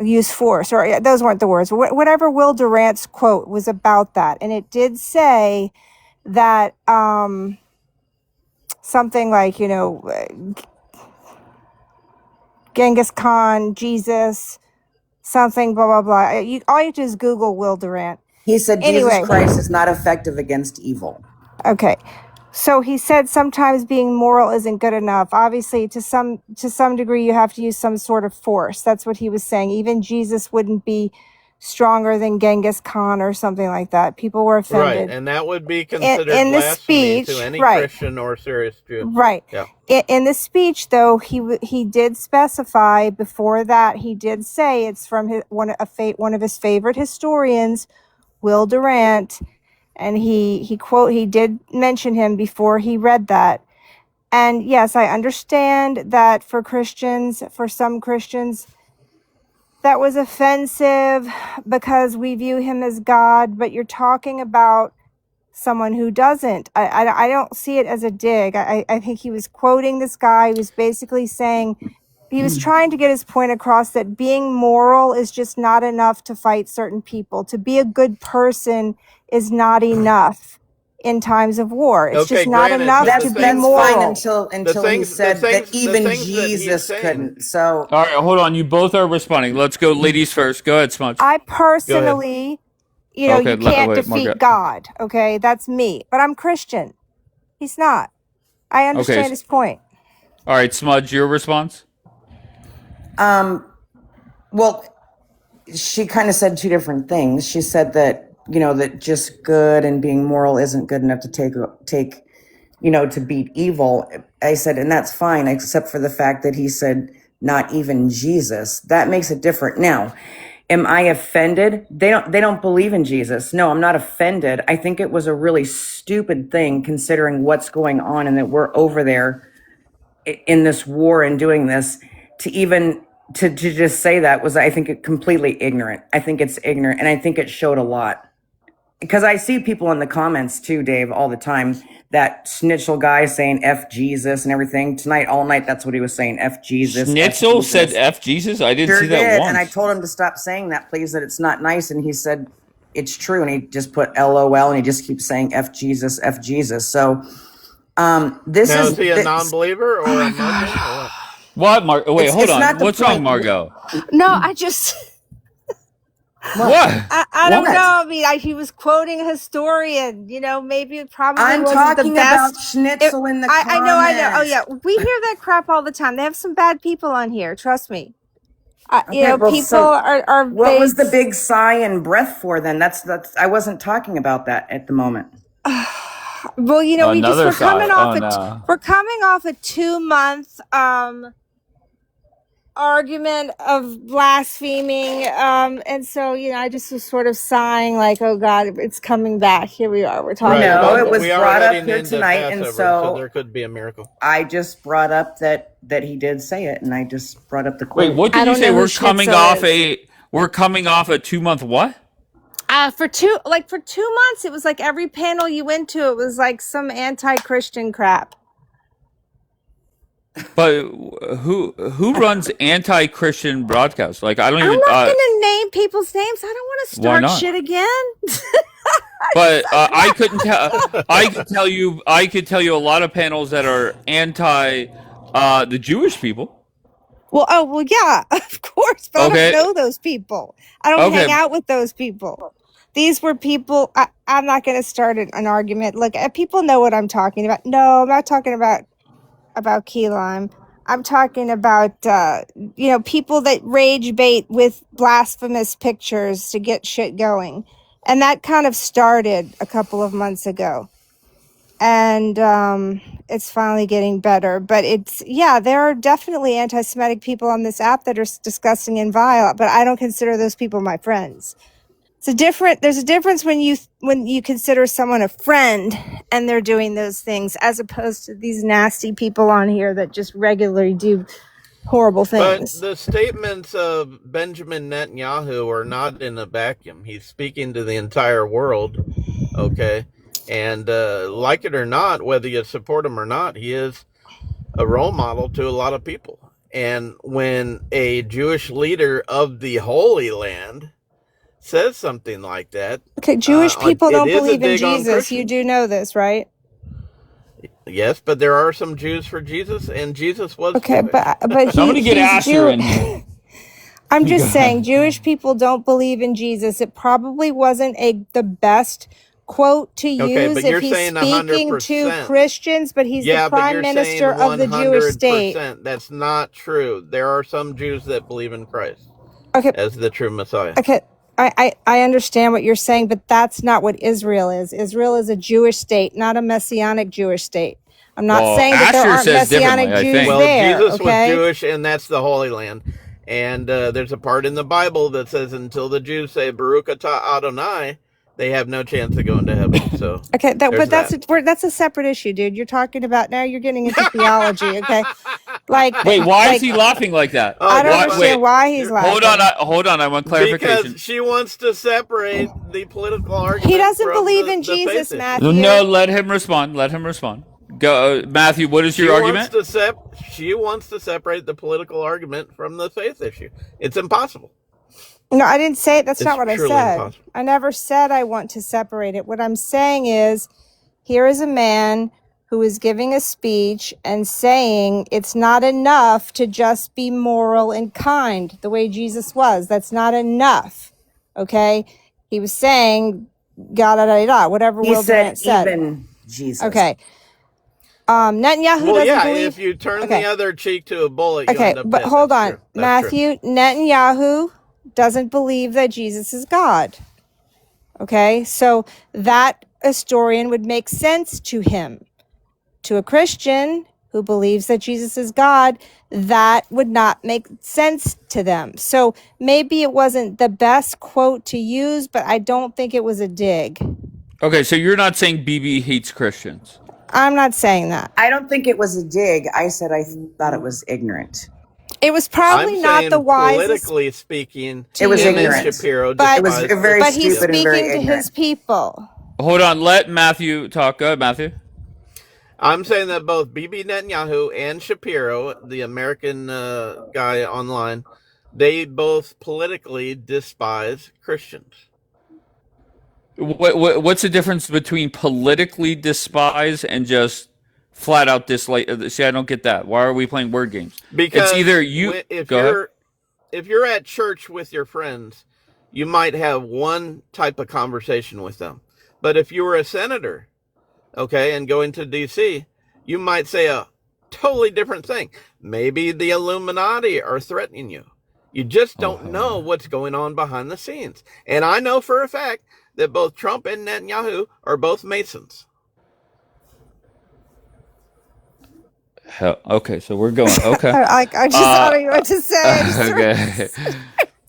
use force, or those weren't the words. Whatever Will Durant's quote was about that. And it did say that something like, Genghis Khan, Jesus, something, blah, blah, blah. All you do is Google Will Durant. He said Jesus Christ is not effective against evil. Okay. So he said sometimes being moral isn't good enough. Obviously, to some degree, you have to use some sort of force. That's what he was saying. Even Jesus wouldn't be stronger than Genghis Khan or something like that. People were offended. Right, and that would be considered in the blasphemy speech, to any right. Christian or serious Jew. Right. Yeah. In the speech, though, he did specify before that. He did say it's from one of his favorite historians, Will Durant, and he did mention him before he read that. And yes, I understand that for some Christians, that was offensive because we view him as God, but you're talking about someone who doesn't. I don't see it as a dig. I think he was quoting this guy who was basically saying, he was trying to get his point across that being moral is just not enough to fight certain people. To be a good person is not enough in times of war. It's just not enough to be moral. That's fine until he said that even Jesus couldn't. So all right, hold on. You both are responding. Let's go, ladies first. Go ahead, Smudge. I personally, you can't defeat God. Okay, that's me. But I'm Christian. He's not. I understand his point. All right, Smudge, your response? Well, she kind of said two different things. She said that, that just good and being moral isn't good enough to take, to beat evil. I said, and that's fine, except for the fact that he said, not even Jesus. That makes it different. Now, am I offended? They don't believe in Jesus. No, I'm not offended. I think it was a really stupid thing considering what's going on and that we're over there in this war and doing this. To just say that was, I think, completely ignorant. I think it's ignorant, and I think it showed a lot. Because I see people in the comments too, Dave, all the time, that Schnitzel guy saying F Jesus and everything. Tonight, all night, that's what he was saying, F Jesus. Schnitzel said F Jesus? I didn't see that once. And I told him to stop saying that, please, that it's not nice, and he said, it's true, and he just put LOL, and he just keeps saying F Jesus, F Jesus. So, is he a non-believer or a Muslim? What, wait, hold on. What's wrong, Margot? No, I just... What? I don't know. I mean, he was quoting a historian. Maybe it probably I'm wasn't talking the best. about Schnitzel in the comments. I know. Oh, yeah. We hear that crap all the time. They have some bad people on here. Trust me. People are... What was the big sigh and breath for then? That's. I wasn't talking about that at the moment. Well, we're coming off a 2-month argument of blaspheming, and so I just was sort of sighing like, oh God, it's coming back. Here we are. We're talking. No, it was brought up here tonight, and so there could be a miracle. I just brought up that he did say it, and I just brought up the quote. Wait, what did you say? We're coming off a 2-month what? For 2 months, it was like every panel you went to, it was like some anti-Christian crap. But who runs anti-Christian broadcasts? Like, I don't even. I'm not going to name people's names. I don't want to start shit again. But I couldn't tell. I could tell you a lot of panels that are anti the Jewish people. Well, yeah, of course. But I don't know those people. I don't hang out with those people. These were people. I'm not going to start an argument. Look, people know what I'm talking about. No, I'm not talking about key lime. I'm talking about people that rage bait with blasphemous pictures to get shit going, and that kind of started a couple of months ago, and it's finally getting better. But there are definitely anti-Semitic people on this app that are disgusting and vile, but I don't consider those people my friends. There's a difference when you consider someone a friend and they're doing those things, as opposed to these nasty people on here that just regularly do horrible But things. the statements of Benjamin Netanyahu are not in a vacuum. He's speaking to the entire world, okay? And like it or not, whether you support him or not, he is a role model to a lot of people. And when a Jewish leader of the Holy Land says something like that, Okay, Jewish people it don't is a believe in dig on Jesus. You Christians. do know this, right? Yes, but there are some Jews for Jesus, and Jesus was Okay, Jewish. but Somebody get he's Asher in Jewish. here. I'm Go just saying, ahead. Jewish people don't believe in Jesus. It probably wasn't the best quote to Okay, use but if you're he's saying speaking to 100%. Christians, but he's the Yeah, but prime you're saying minister of the Jewish state. 100%. That's not true. There are some Jews that believe in Christ Okay, as the true Messiah. okay. I understand what you're saying, but that's not what Israel is. Israel is a Jewish state, not a messianic Jewish state. I'm not Well, saying that there Asher aren't says messianic differently, I Jews think. Well, there, Jesus was okay? Jewish, and that's the Holy Land. And there's a part in the Bible that says until the Jews say Baruch atah Adonai, they have no chance of going to heaven. So Okay, there's that's a separate issue, dude. You're talking about now. You're getting into theology, okay? Like, Wait, why is like he laughing like that? Oh, I don't you're Why, understand wait, why he's hold on, laughing. hold on. I want clarification. because she wants to separate the political He argument doesn't from believe in the faith Jesus, issue. Matthew. No, let him respond. Let him respond. Go, Matthew. What is your argument? She wants to separate the political argument from the faith issue. It's impossible. No, I didn't say it. That's It's not what I truly said. impossible. I never said I want to separate it. What I'm saying is, here is a man who is giving a speech and saying it's not enough to just be moral and kind the way Jesus was. That's not enough. Okay? He was saying, whatever He Will said Durant said. even Jesus. Okay. Netanyahu Well, doesn't yeah, believe. if you turn Okay. the other cheek to a bullet, you Okay, end up but dead. hold That's on. true. That's true. Matthew, Netanyahu doesn't believe that Jesus is God. Okay, so that historian would make sense to him. To a Christian who believes that Jesus is God, that would not make sense to them. So maybe it wasn't the best quote to use, but I don't think it was a dig. Okay, so you're not saying BB hates Christians. I'm not saying that. I don't think it was a dig. I said I thought it was ignorant. It was probably I'm not saying the wisest. politically speaking, It was him and ignorant. Shapiro But- It was despise very But he's stupid and very speaking to his ignorant. people. Hold on, let Matthew talk. Go ahead, Matthew. I'm saying that both Bibi Netanyahu and Shapiro, the American guy online, they both politically despise Christians. What's the difference between politically despise and just flat out dislike? See, I don't get that. Why are we playing word games? Because it's either you. Go ahead. If you're at church with your friends, you might have one type of conversation with them. But if you were a senator, okay, and going to D.C., you might say a totally different thing. Maybe the Illuminati are threatening you. You just don't know what's going on behind the scenes. And I know for a fact that both Trump and Netanyahu are both Masons. Hell, okay, so we're going. Okay. I just don't know what to say. Okay.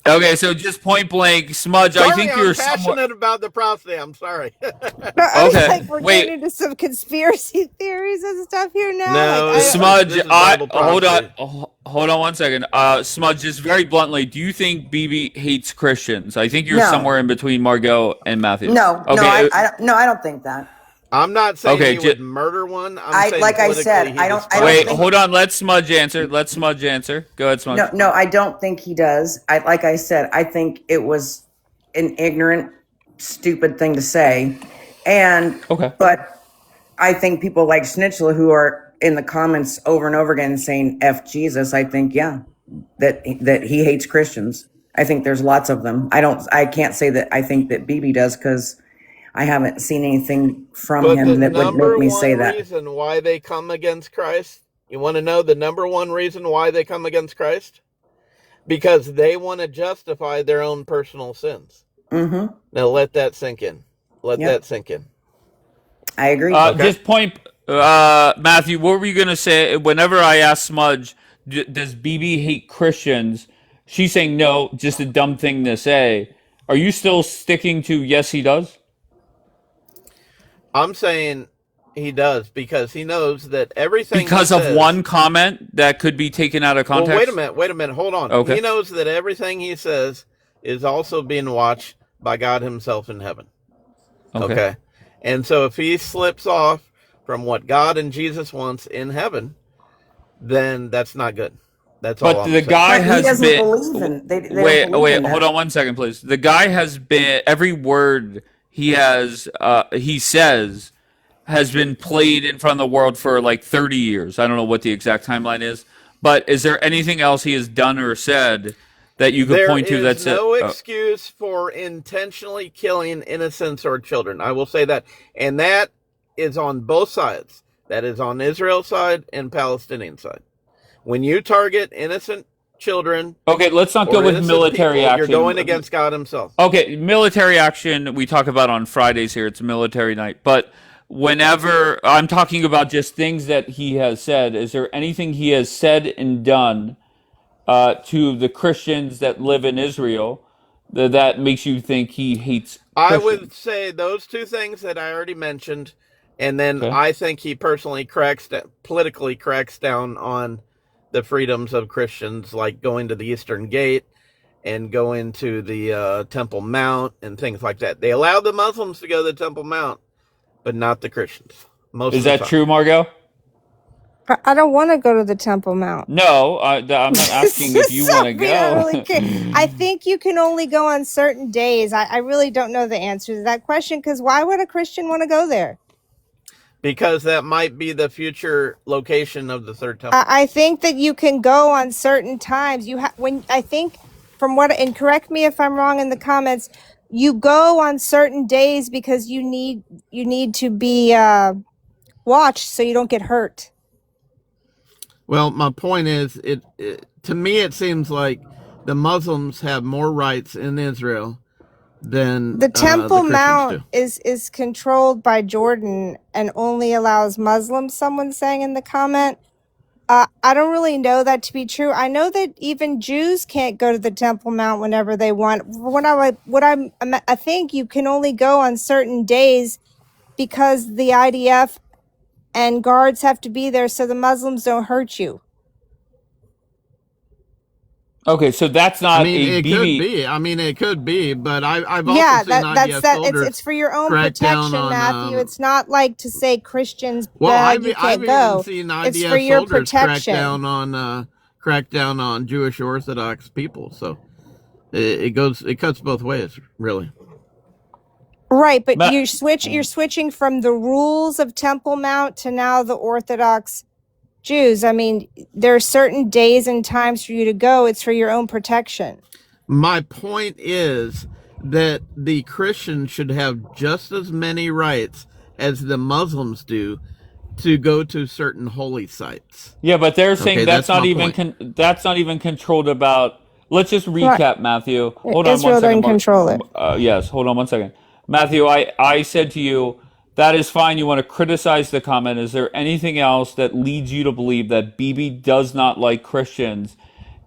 Okay, so just point blank, Smudge. Sorry, I think I'm you're passionate somewhat. about the prostate. I'm sorry. I was Okay, like, we're wait. getting into some conspiracy theories and stuff here now. No, Like, Smudge, this is Bible hold on, prophecy. hold on 1 second. Smudge, just very bluntly, do you think BB hates Christians? I think you're No. somewhere in between Margot and Matthew. No, Okay. I don't think that. I'm not saying Okay, he would murder one. I saying like I politically said, he I don't Wait, think- hold on. Let Smudge answer. Let Smudge answer. Go ahead, Smudge. No, I don't think he does. Like I said, I think it was an ignorant, stupid thing to say. And Okay. but I think people like Schnitzler who are in the comments over and over again saying F Jesus, I think, yeah, that he hates Christians. I think there's lots of them. I can't say that I think that BB does because I haven't seen anything from But him the that would number make me one say that. reason why they come against Christ, you want to know the number one reason why they come against Christ? Because they want to justify their own personal sins. Mm-hmm. Now let that sink in. Let Yep. that sink in. I agree. Just point, Matthew. What were you gonna say? Whenever I ask Smudge, does BB hate Christians? She's saying no, just a dumb thing to say. Are you still sticking to yes, he does? I'm saying He does, because he knows that everything Because he of says, one comment that could be taken out of context? Well, wait a minute, hold on. Okay. He knows that everything he says is also being watched by God himself in heaven. Okay. And so if he slips off from what God and Jesus wants in heaven, then that's not good. That's all. But I'm the saying. guy But he has doesn't been. believe in. They don't Wait, believe in that. hold on 1 second, please. The guy has been, every word he has, he says, has been played in front of the world for like 30 years. I don't know what the exact timeline is, but is there anything else he has done or said that you could point to that said? There is no excuse for intentionally killing innocents or children. I will say that. And that is on both sides. That is on Israel's side and Palestinian side. When you target innocent children, Okay, let's not go with military people, action. you're going against God himself. Okay, military action we talk about on Fridays here. It's military night. But whenever I'm talking about just things that he has said, is there anything he has said and done to the Christians that live in Israel that makes you think he hates Christians? I would say those two things that I already mentioned, and then Okay. I think he personally politically cracks down on the freedoms of Christians, like going to the Eastern Gate and going to the Temple Mount and things like that. They allow the Muslims to go to the Temple Mount, but not the Christians. Is that true, Margot? But I don't want to go to the Temple Mount. No, I'm not asking if you want to go. I don't really care. I think you can only go on certain days. I really don't know the answer to that question, because why would a Christian want to go there? Because that might be the future location of the third temple. I think that you can go on certain times. I think from what, and correct me if I'm wrong in the comments, you go on certain days because you need to be watched so you don't get hurt. Well, my point is, to me it seems like the Muslims have more rights in Israel than the Temple the Mount is controlled by Jordan and only allows Muslims, someone's saying in the comment. I don't really know that to be true. I know that even Jews can't go to the Temple Mount whenever they want. I think you can only go on certain days because the IDF and guards have to be there so the Muslims don't hurt you. Okay, so that's not I mean, a it BB. could be. I mean, it could be, but I've also seen IDF soldiers it's for your own crack down protection, on, Matthew. It's not like to say Christians well, bad, you I've can't go. even seen IDF It's for your soldiers protection. crack down on Jewish Orthodox people. So it cuts both ways, really. Right, but you're switching from the rules of Temple Mount to now the Orthodox Jews. I mean, there are certain days and times for you to go. It's for your own protection. My point is that the Christians should have just as many rights as the Muslims do to go to certain holy sites. Yeah, but they're saying that's not even controlled about. Let's just recap, Right. Matthew. Hold on Israel 1 second. doesn't control it. Yes, hold on 1 second. Matthew, I said to you, that is fine. You want to criticize the comment. Is there anything else that leads you to believe that BB does not like Christians?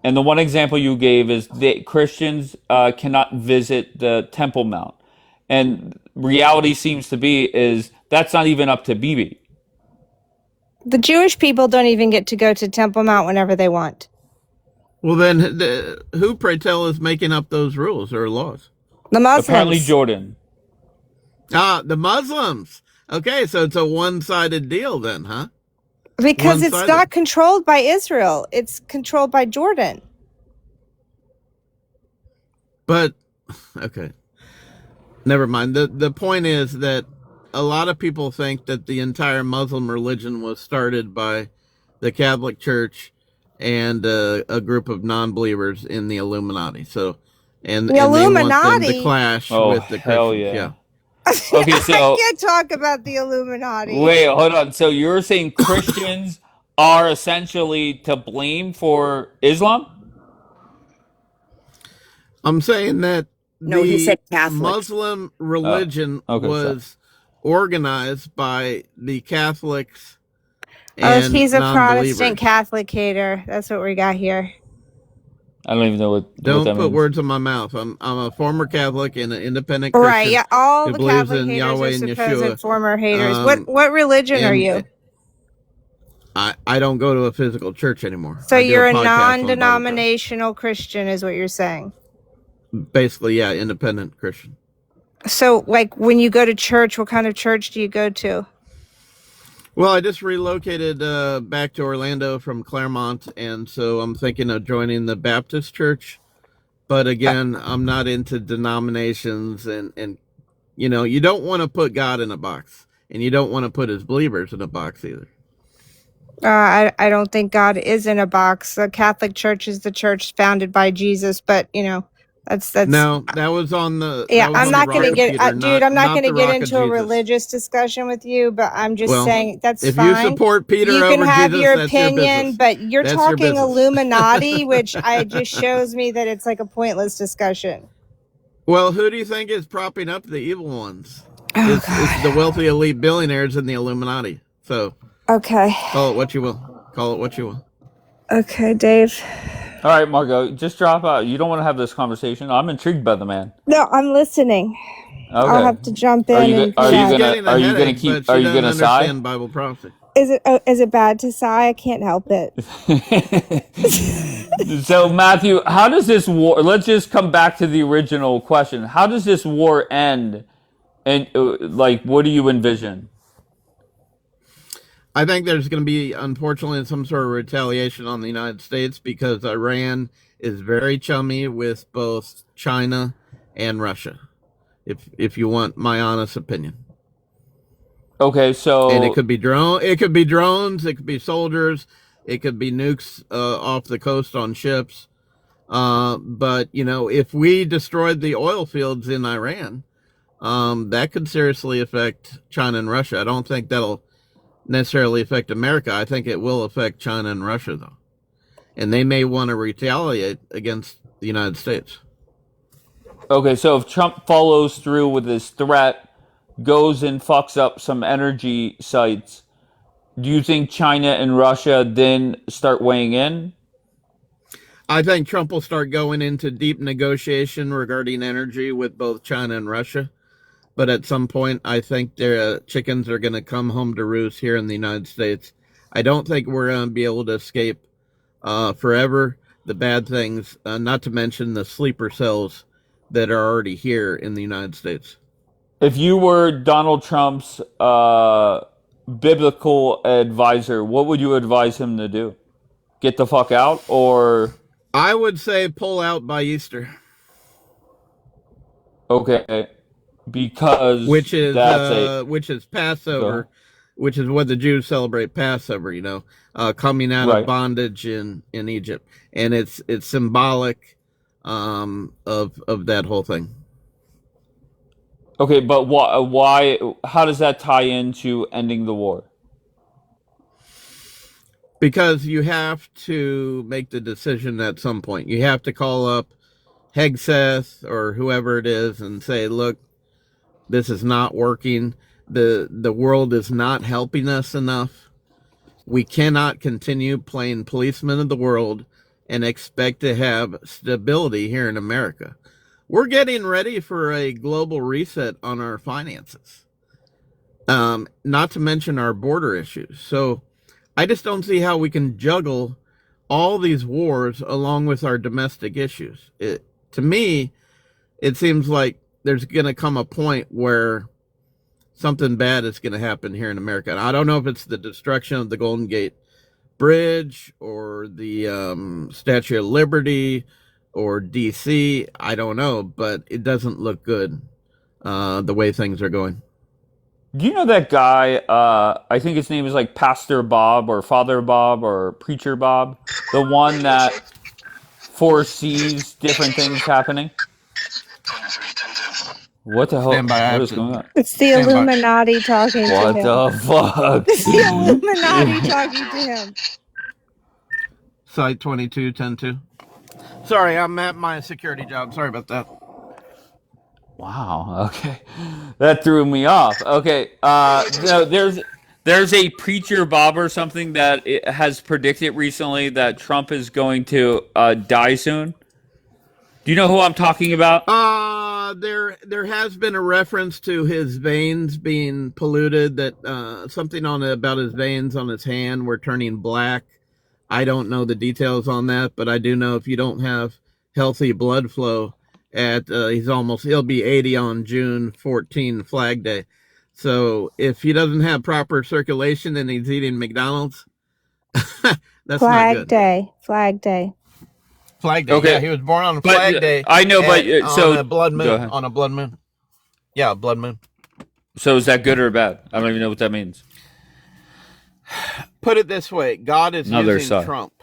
And the one example you gave is that Christians cannot visit the Temple Mount. And reality seems to be is that's not even up to BB. The Jewish people don't even get to go to Temple Mount whenever they want. Well, then who, pray tell, is making up those rules or laws? The Muslims. Apparently Jordan. The Muslims. Okay, so it's a one-sided deal then, huh? Because it's not controlled by Israel. It's controlled by Jordan. But, okay. Never mind. The point is that a lot of people think that the entire Muslim religion was started by the Catholic Church and a group of non-believers in the Illuminati. So, and they want them to clash with the Christians. Yeah. Okay, so I can't talk about the Illuminati. Wait, hold on. So you're saying Christians are essentially to blame for Islam? I'm saying that he said Catholics. Muslim religion was organized by the Catholics and he's a non-believers. Protestant Catholic hater. That's what we got here. I don't even know what Don't that put means. words in my mouth. I'm a former Catholic and an independent Right, Christian yeah. All who the believes Catholic in haters Yahweh are and supposed Yeshua. former haters. Um, What religion are and you? I don't go to a physical church anymore. So I do you're a podcast on the Bible Trust. non-denominational Christian, is what you're saying. Basically, yeah, independent Christian. So, like, when you go to church, what kind of church do you go to? Well, I just relocated back to Orlando from Claremont, and so I'm thinking of joining the Baptist church. But again, I'm not into denominations, and you know, you don't want to put God in a box, and you don't want to put his believers in a box either. I don't think God is in a box. The Catholic Church is the church founded by Jesus, but you know, that's No, that was on the yeah. that was I'm on not the going to rock get, of Peter, dude. I'm not going to the get rock of into a Jesus. religious discussion with you, but I'm just Well, saying that's if fine. you support Peter You can over have Jesus, your that's your opinion, business. but you're That's your talking business. Illuminati, which I just shows me that it's like a pointless discussion. Well, who do you think is propping up the evil ones? Oh, It's the wealthy elite billionaires and the Illuminati. So, okay. call it what you will. Call it what you will. Okay, Dave. All right, Margot, just drop out. You don't want to have this conversation. I'm intrigued by the man. No, I'm listening. Okay. I'll have to jump in. Are you and gonna keep? Are you gonna sigh? Understand Bible prophecy. Is it bad to sigh? I can't help it. So, Matthew, how does this war? Let's just come back to the original question. How does this war end? And like, what do you envision? I think there's going to be, unfortunately, some sort of retaliation on the United States because Iran is very chummy with both China and Russia. If you want my honest opinion. Okay, so and it could be drones, it could be soldiers, it could be nukes off the coast on ships. But you know, if we destroyed the oil fields in Iran, that could seriously affect China and Russia. I don't think that'll necessarily affect America. I think it will affect China and Russia, though. And they may want to retaliate against the United States. Okay, so if Trump follows through with his threat, goes and fucks up some energy sites, do you think China and Russia then start weighing in? I think Trump will start going into deep negotiation regarding energy with both China and Russia. But at some point, I think their chickens are going to come home to roost here in the United States. I don't think we're going to be able to escape forever the bad things, not to mention the sleeper cells that are already here in the United States. If you were Donald Trump's biblical advisor, what would you advise him to do? Get the fuck out, or? I would say pull out by Easter. Okay. Because which is Passover, which is what the Jews celebrate Passover, you know, coming out of bondage in Egypt, and it's symbolic of that whole thing. Okay, but why? How does that tie into ending the war? Because you have to make the decision at some point. You have to call up Hegseth or whoever it is and say, look, this is not working. The world is not helping us enough. We cannot continue playing policemen of the world and expect to have stability here in America. We're getting ready for a global reset on our finances. Not to mention our border issues. So I just don't see how we can juggle all these wars along with our domestic issues. To me, it seems like there's going to come a point where something bad is going to happen here in America. And I don't know if it's the destruction of the Golden Gate Bridge or the Statue of Liberty or DC. I don't know, but it doesn't look good the way things are going. Do you know that guy? I think his name is like Pastor Bob or Father Bob or Preacher Bob. The one that foresees different things happening. What the hell? What is going on? It's the Illuminati talking to him. What the fuck? It's the Illuminati talking to him. Site 2210-2. Sorry, I'm at my security job. Sorry about that. Wow. Okay, that threw me off. Okay. No, There's a preacher Bob or something that has predicted recently that Trump is going to die soon. Do you know who I'm talking about? There has been a reference to his veins being polluted. That something about his veins on his hand were turning black. I don't know the details on that, but I do know if you don't have healthy blood flow, he'll be 80 on June 14, Flag Day. So if he doesn't have proper circulation and he's eating McDonald's, that's not good. Flag Day. Flag Day. Okay. Yeah, he was born on Flag Day. I know, but so on a blood moon. On a blood moon. Yeah, blood moon. So is that good or bad? I don't even know what that means. Put it this way: God is using Trump.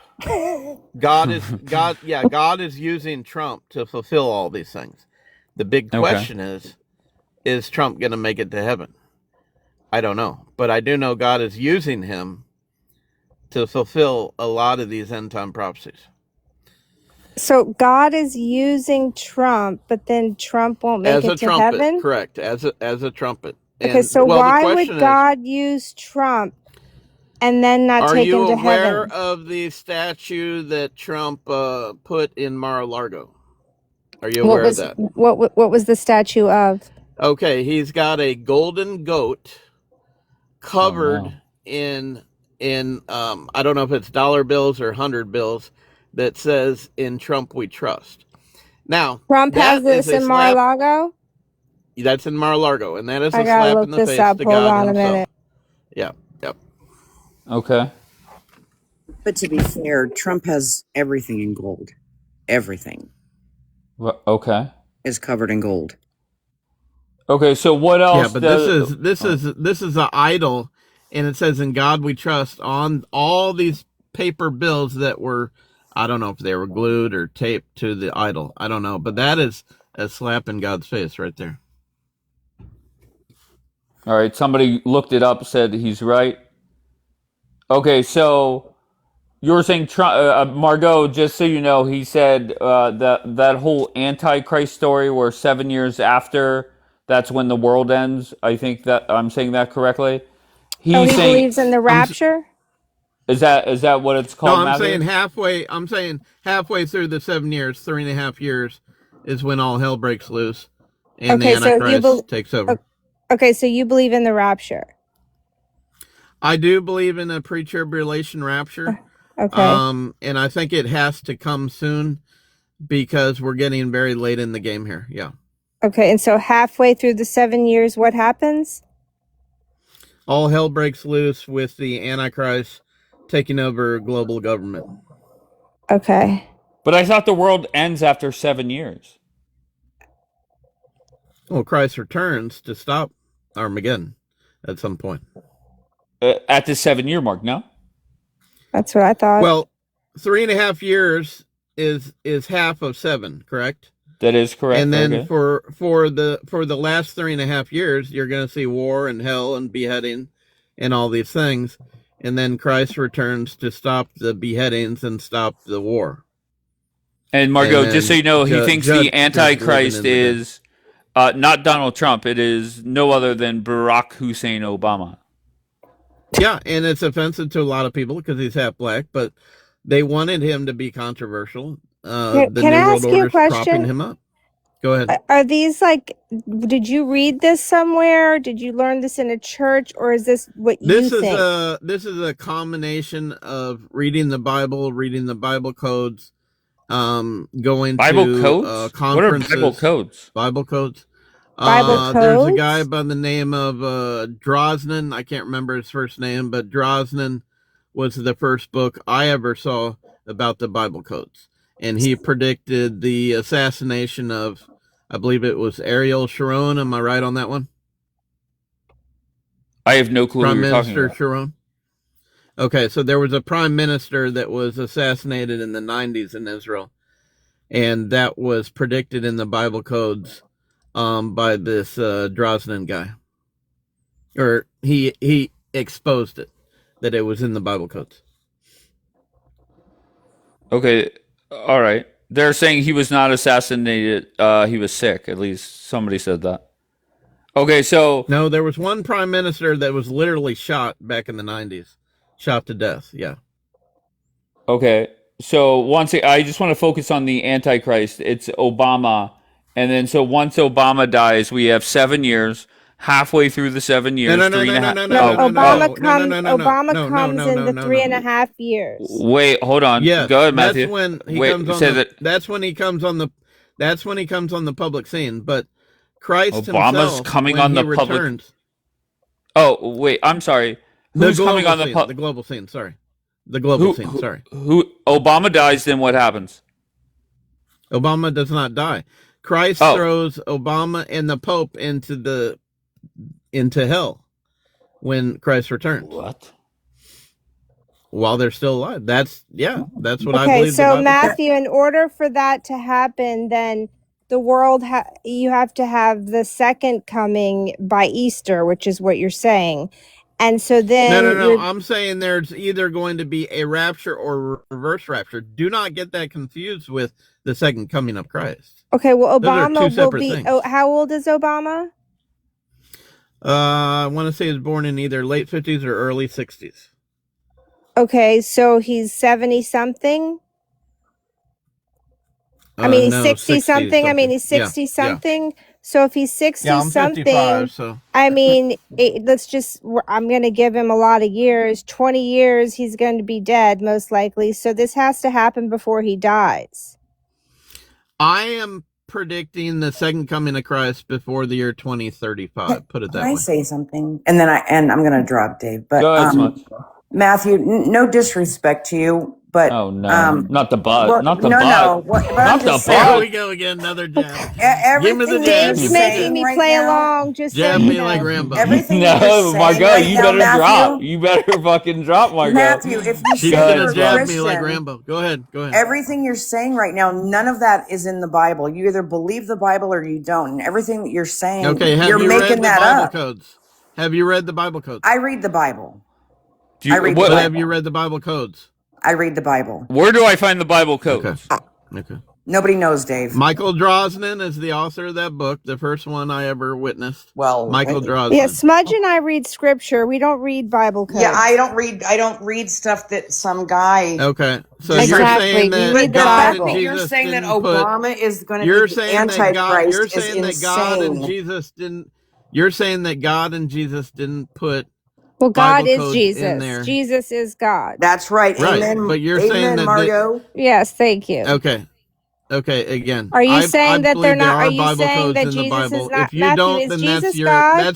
God is using Trump to fulfill all these things. The big question is Trump going to make it to heaven? I don't know, but I do know God is using him to fulfill a lot of these end time prophecies. So God is using Trump, but then Trump won't make it to heaven? Correct, as a trumpet. Okay, so why would God use Trump and then not take him to heaven? Are you aware of the statue that Trump put in Mar-a-Lago? Are you aware of that? What was the statue of? Okay, he's got a golden goat covered in I don't know if it's dollar bills or 100 bills that says "In Trump We Trust." Now, Trump has this in Mar-a-Lago? That's in Mar-a-Lago, and that is a slap in the face to God himself. Yeah, yep. Okay. But to be fair, Trump has everything in gold. Everything. Okay. Is covered in gold. Okay, so what else? Yeah, but this is an idol, and it says "In God We Trust" on all these paper bills that were, I don't know if they were glued or taped to the idol. I don't know, but that is a slap in God's face right there. All right, somebody looked it up, said he's right. Okay, so you were saying Margot, just so you know, he said that whole Antichrist story where 7 years after, that's when the world ends. I think that I'm saying that correctly. He believes in the rapture? Is that what it's called? No, I'm saying halfway through the 7 years, 3.5 years is when all hell breaks loose and the Antichrist takes over. Okay, so you believe in the rapture? I do believe in a pre-tribulation rapture. Okay. And I think it has to come soon because we're getting very late in the game here. Yeah. Okay, and so halfway through the 7 years, what happens? All hell breaks loose with the Antichrist taking over global government. Okay. But I thought the world ends after 7 years. Well, Christ returns to stop Armageddon at some point. At the 7-year mark, no? That's what I thought. Well, 3.5 years is half of 7, correct? That is correct. And then for the last 3.5 years, you're going to see war and hell and beheading and all these things. And then Christ returns to stop the beheadings and stop the war. And Margot, just so you know, he thinks the Antichrist is not Donald Trump. It is no other than Barack Hussein Obama. Yeah, and it's offensive to a lot of people because he's half black, but they wanted him to be controversial. The New World Order's propping him up. Go ahead. Are these did you read this somewhere? Did you learn this in a church, or is this what you think? This is a combination of reading the Bible codes, going Bible to codes? conferences. What are Bible codes? Bible codes. Bible codes? There's a guy by the name of Drosnin. I can't remember his first name, but Drosnin was the first book I ever saw about the Bible codes. And he predicted the assassination of, I believe it was Ariel Sharon. Am I right on that one? I have no clue Prime what you're talking Minister about. Sharon. Okay, so there was a prime minister that was assassinated in the 90s in Israel. And that was predicted in the Bible codes by this Drosnin guy. Or he exposed it, that it was in the Bible codes. Okay, all right. They're saying he was not assassinated. He was sick. At least somebody said that. Okay, so No, there was one prime minister that was literally shot back in the 90s. Shot to death, yeah. okay, so I just want to focus on the Antichrist. It's Obama, and then so once Obama dies, we have 7 years. Halfway through the 7 years, No, three and a half. Obama comes in the 3.5 years. Wait, hold on. Yes, Go ahead, Matthew. That's when he Wait, comes on say the, that that's when he comes on the that's when he comes on the public scene. But Christ Obama's himself, coming when on he the public. returns, Oh, wait, I'm sorry. the Who's coming global on the scene, the global scene, sorry. The global scene, sorry. Who Obama dies, then what happens? Obama does not die. Christ throws Obama and the Pope into hell when Christ returns. What? While they're still alive. That's what I Okay, believe. so Matthew, in order for that to happen, then the world you have to have the second coming by Easter, which is what you're saying. And so then No. I'm saying there's either going to be a rapture or reverse rapture. Do not get that confused with the second coming of Christ. Okay, well, Obama will be. Things. Oh, how old is Obama? I want to say he was born in either late 50s or early 60s. Okay, so he's 70 something. I mean, he's 60 something. I mean, he's 60 something. Yeah. So if he's 60 something, so. I mean, I'm going to give him a lot of years. 20 years, he's going to be dead, most likely. So this has to happen before he dies. I am predicting the second coming of Christ before the year 2035. Put it that way. Can I say something? And then I'm going to drop Dave. But go ahead, Matthew, no disrespect to you, but oh no, not the butt, well, not the no, butt, no. What not the butt. Here we go again, another jab. Everything Dave's making me right play now, along. Just jab so me you know. like Rambo. Everything no, Margot, right you now, better Matthew, drop. You better fucking drop, Margot. Matthew, if you She's say gonna you're jab Christian, me like Rambo. Go ahead. Everything you're saying right now, none of that is in the Bible. You either believe the Bible or you don't. And everything that you're saying, you're making that up. Codes? Have you read the Bible codes? I read the Bible. Have you read the Bible codes? I read the Bible. Where do I find the Bible codes? Okay. Nobody knows, Dave. Michael Drosnin is the author of that book, the first one I ever witnessed. Well, Michael Drosnin. Yeah, Smudge and I read scripture. We don't read Bible codes. Yeah, I don't read stuff that some guy. Okay, so exactly. you're saying that you're saying that Obama is going to be the Antichrist. You're saying that God and Jesus didn't. You're saying that God and Jesus didn't put. Well, God Bible is Jesus. Jesus is God. That's right. Amen. But you're Amen, saying that Margot. Yes, thank you. Okay. Again. Are you saying that they're not? Are you Bible saying that codes Jesus in the Bible. is not? If you Matthew, don't, is then Jesus God?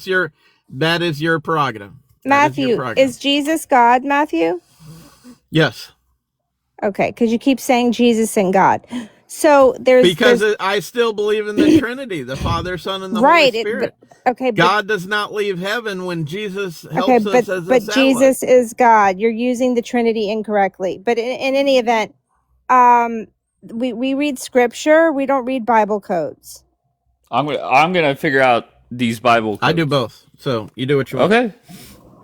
that is your prerogative. Matthew, is Jesus God? Matthew. Yes. Okay, because you keep saying Jesus and God. So because I still believe in the Trinity, the Father, Son, and the Holy Spirit. God does not leave heaven when Jesus helps us as a but Jesus is God. You're using the Trinity incorrectly. But in any event, we read scripture. We don't read Bible codes. I'm gonna figure out these Bible codes. I do both. So you do what you want.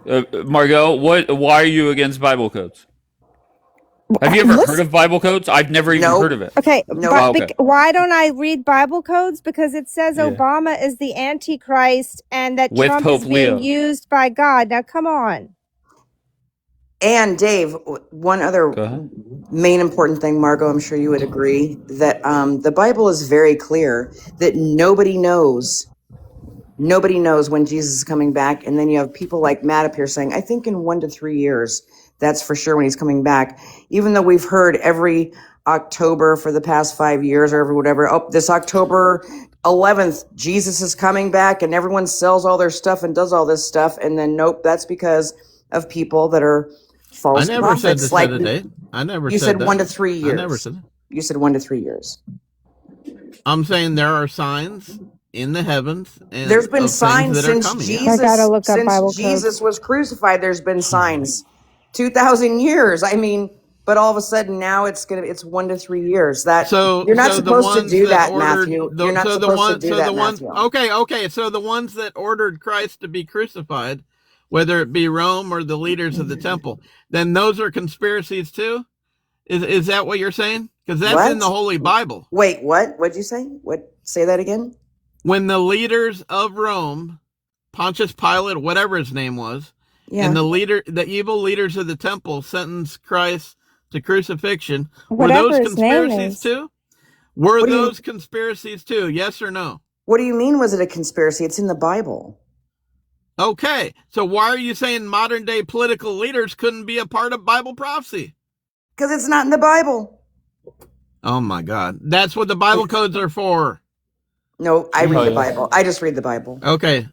Okay. Margot, why are you against Bible codes? Have you ever heard of Bible codes? I've never even heard of it. Okay, why don't I read Bible codes? Because it says Obama is the Antichrist and that with Trump Pope is being Leo. used by God. Now, come on. And Dave, one other main important thing, Margot, I'm sure you would agree, that the Bible is very clear that nobody knows when Jesus is coming back. And then you have people like Matt up here saying, I think in 1 to 3 years. That's for sure when he's coming back. Even though we've heard every October for the past 5 years or every whatever, this October 11th, Jesus is coming back and everyone sells all their stuff and does all this stuff. And then, nope, that's because of people that are false prophets. I never said this other day. I never said that. You said 1 to 3 years. I never said that. You said 1 to 3 years. I'm saying there are signs in the heavens. And there's been signs since Jesus. I gotta look up Bible since Jesus was crucified. There's been signs. 2,000 years. I mean, but all of a sudden now it's 1 to 3 years. You're not supposed to do that, Matthew. You're not supposed to do that, Matthew. Okay. So the ones that ordered Christ to be crucified, whether it be Rome or the leaders of the temple, then those are conspiracies too. Is that what you're saying? Because that's in the Holy Bible. Wait, what? What'd you say? Say that again. When the leaders of Rome Pontius Pilate, whatever his name was, Yeah. and the evil leaders of the temple sentenced Christ to crucifixion. Whatever Were those his name conspiracies is. too? Were What do you- those conspiracies too? Yes or no? What do you mean? Was it a conspiracy? It's in the Bible. Okay, so why are you saying modern day political leaders couldn't be a part of Bible prophecy? Because it's not in the Bible. Oh my God, that's what the Bible codes are for. No, I read Oh, the yeah. Bible. I just read the Bible. Okay.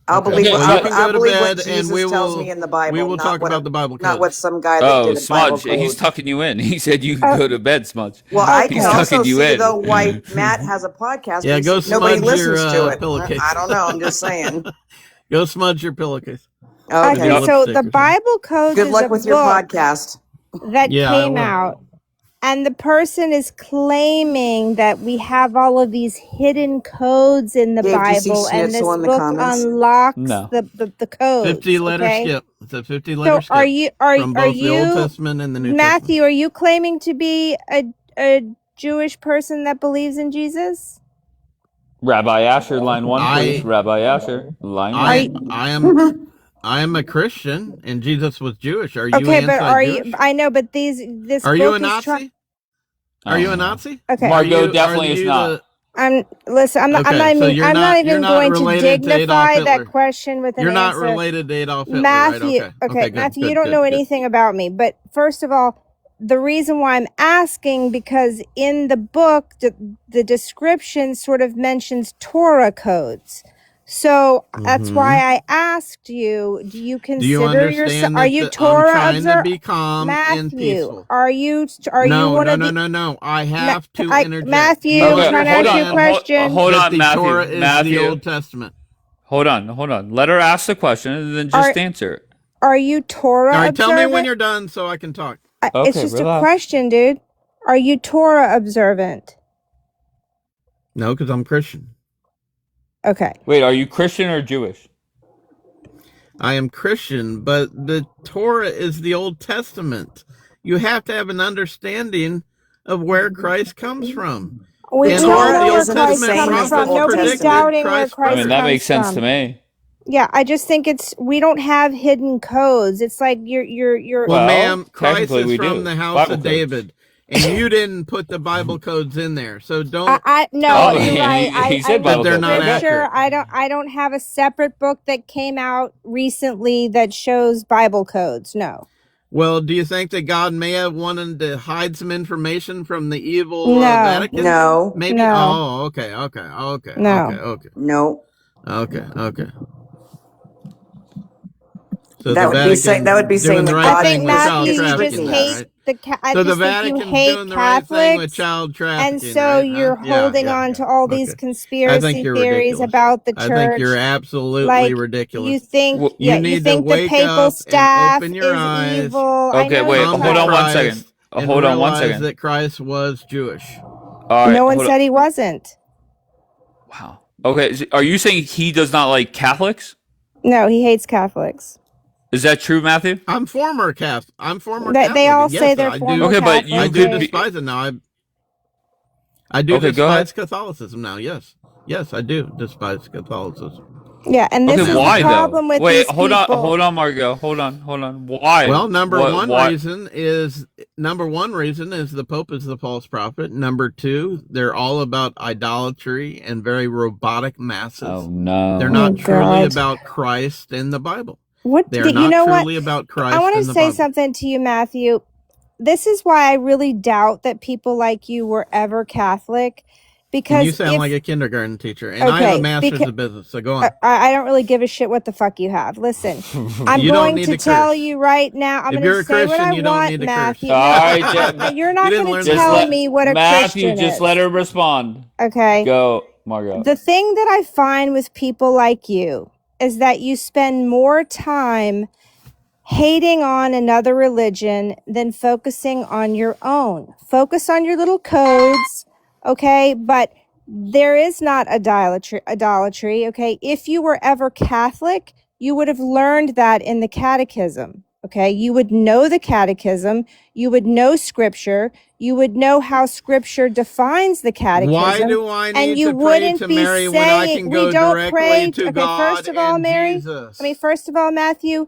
I'll believe Okay, what, well, you can I'll go to believe what bed Jesus and we tells will- me in the Bible. we will not talk what about the Bible Not codes. what some guy that Oh, did a Bible Smudge, he's code. tucking you in. He said you can go to bed, Smudge. Well, I He's can also tucking you see in. though why Matt has a podcast. Yeah, because go nobody smudge your, listens to it. pillowcase. I don't know. I'm just saying. Go smudge your pillowcase. Okay. Okay, Lipstick so or the something. Bible Codes Good is luck a with your book podcast. that Yeah, I came will. out, and the person is claiming that we have all of these hidden codes in the Dave, do you see Bible, and this Schnitzel in the book comments? unlocks No. the codes. 50-letter okay? skip. It's a 50-letter So skip. are you from both the Old Testament and the New Testament. Matthew? Are you claiming to be a Jewish person that believes in Jesus? Rabbi Asher, line one, please. Rabbi Asher, line one. I am a Christian, and Jesus was Jewish. Are you Okay, but are anti-Jewish? you? I know, but this Are book you a is Nazi? Are you a Nazi? Okay. Margot Are definitely is you not. Listen. I'm not Okay, so even. you're I'm not you're even going to related to Adolf dignify that Hitler. question with an You're not answer. related to Adolf Hitler, Matthew, right? okay, good, Matthew, good, you don't good, know good. anything about me. But first of all, the reason why I'm asking, because in the book, the description sort of mentions Torah codes. So that's why I asked you, do you Do you consider yourself, understand are that you I'm Torah trying to be observer? calm and Matthew, peaceful? are you No, one no, of no, the, no, no. I have to interject. Matthew, You I'm trying to ask you a understand question. Hold that on, the Matthew. Torah is the Matthew. Old Testament. Hold on. Let her ask the question and then just answer it. Are you Torah All right, observant? tell me when you're done so I can talk. It's Okay, just relax. a question, dude. Are you Torah observant? No, because I'm Christian. Okay. Wait, are you Christian or Jewish? I am Christian, but the Torah is the Old Testament. You have to have an understanding of where Christ comes from. We And all all know the where Old Christ Testament comes from. prophets Nobody's predicted doubting where Christ's Christ I mean, birth. that comes makes sense from. to me. Yeah, I just think we don't have hidden codes. It's like you're. Well, Well, ma'am, Christ technically is we from do. the house Bible of codes. David, and you didn't put the Bible codes in there. So don't No, Oh, you're he- right. he said I Bible read they're codes. not scripture. accurate. I don't have a separate book that came out recently that shows Bible codes. No. Well, do you think that God may have wanted to hide some information from the evil No. Vatican? No. Maybe. No. Oh, okay. No. No. Okay. So That the would be Vatican that would be doing saying the that right I God thing think with child Matthew, you just trafficking, hate right? I So the just think you Vatican's hate doing the right thing with Catholics, child trafficking, and so right? you're Yeah, holding yeah, on yeah. to all these Okay. I conspiracy think you're theories ridiculous. about the I church. think you're absolutely Like ridiculous. you think, Well, You you need to think the wake papal up and staff open your is eyes. evil. I Okay, know wait, you're Humble hold on one Christ second. and Hold on one realize second. that Christ was Jewish. All right, no one hold on. said he wasn't. Wow. Okay, are you saying he does not like Catholics? No, he hates Catholics. Is that true, Matthew? I'm former Catholic. They all Yes, say they're I do. former Okay, but you I Catholics. do could despise it now. I do Okay, go ahead. despise Catholicism now. Yes, I do despise Catholicism. Yeah, and this Okay, is why the problem though? with Wait, these hold people. on, Margot. Hold on. Why? Well, number one Why? reason is the Pope is the false prophet. Number two, they're all about idolatry and very robotic masses. Oh no. They're not Oh, truly God. about Christ in the Bible. What They're you not know? What truly about Christ. I want to in the say Bible. something to you, Matthew. This is why I really doubt that people like you were ever Catholic, because You sound if like a kindergarten teacher, and I have okay, a master's of business. So go on. I don't really give a shit what the fuck you have. Listen, I'm You don't going need to to tell curse. you right now. I'm If going you're to a say what Christian, I you don't want, need to Matthew. curse. All right, You're not You didn't going learn to that. tell me what a Matthew, Christian just is. let her respond. Okay. Go, Margot. The thing that I find with people like you is that you spend more time hating on another religion than focusing on your own. Focus on your little codes, okay? But there is not idolatry, okay? If you were ever Catholic, you would have learned that in the catechism, Okay, you would know the catechism, you would know scripture, you would know how scripture defines the catechism. Why do I and need you to pray wouldn't to be Mary when I saying can we go don't directly pray. to Okay, God first of all, and Mary, Jesus? first of all, Matthew,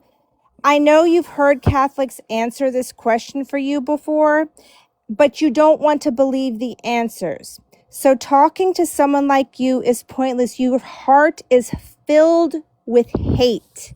I know you've heard Catholics answer this question for you before, but you don't want to believe the answers. So talking to someone like you is pointless. Your heart is filled with hate.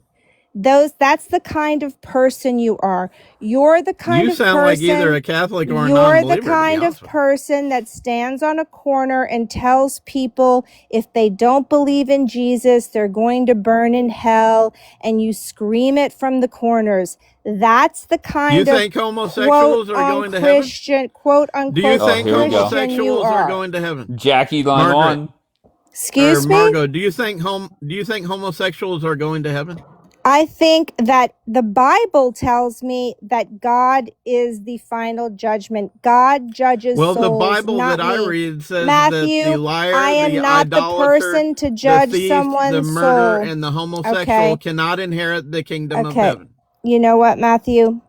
That's the kind of person you are. You're the kind You of sound like either person a Catholic or a you're the non-believer, to be kind of honest with you. person that stands on a corner and tells people if they don't believe in Jesus, they're going to burn in hell, and you scream it from the corners. That's the kind You of think homosexuals are going to heaven? Christian, quote Do you unquote think here we go. Christian you homosexuals are are. going to heaven? Jackie, line Margaret. one. Excuse Or me? Margot, do you think homosexuals are going to heaven? I think that the Bible tells me that God is the final judgment. God judges Well, souls, the Bible not that I me. read says Matthew, that the liar, I am the not the idolater, person to the judge thief, the someone's murderer, soul. and the homosexual Okay. cannot inherit the kingdom of Okay. heaven. You know what, Matthew?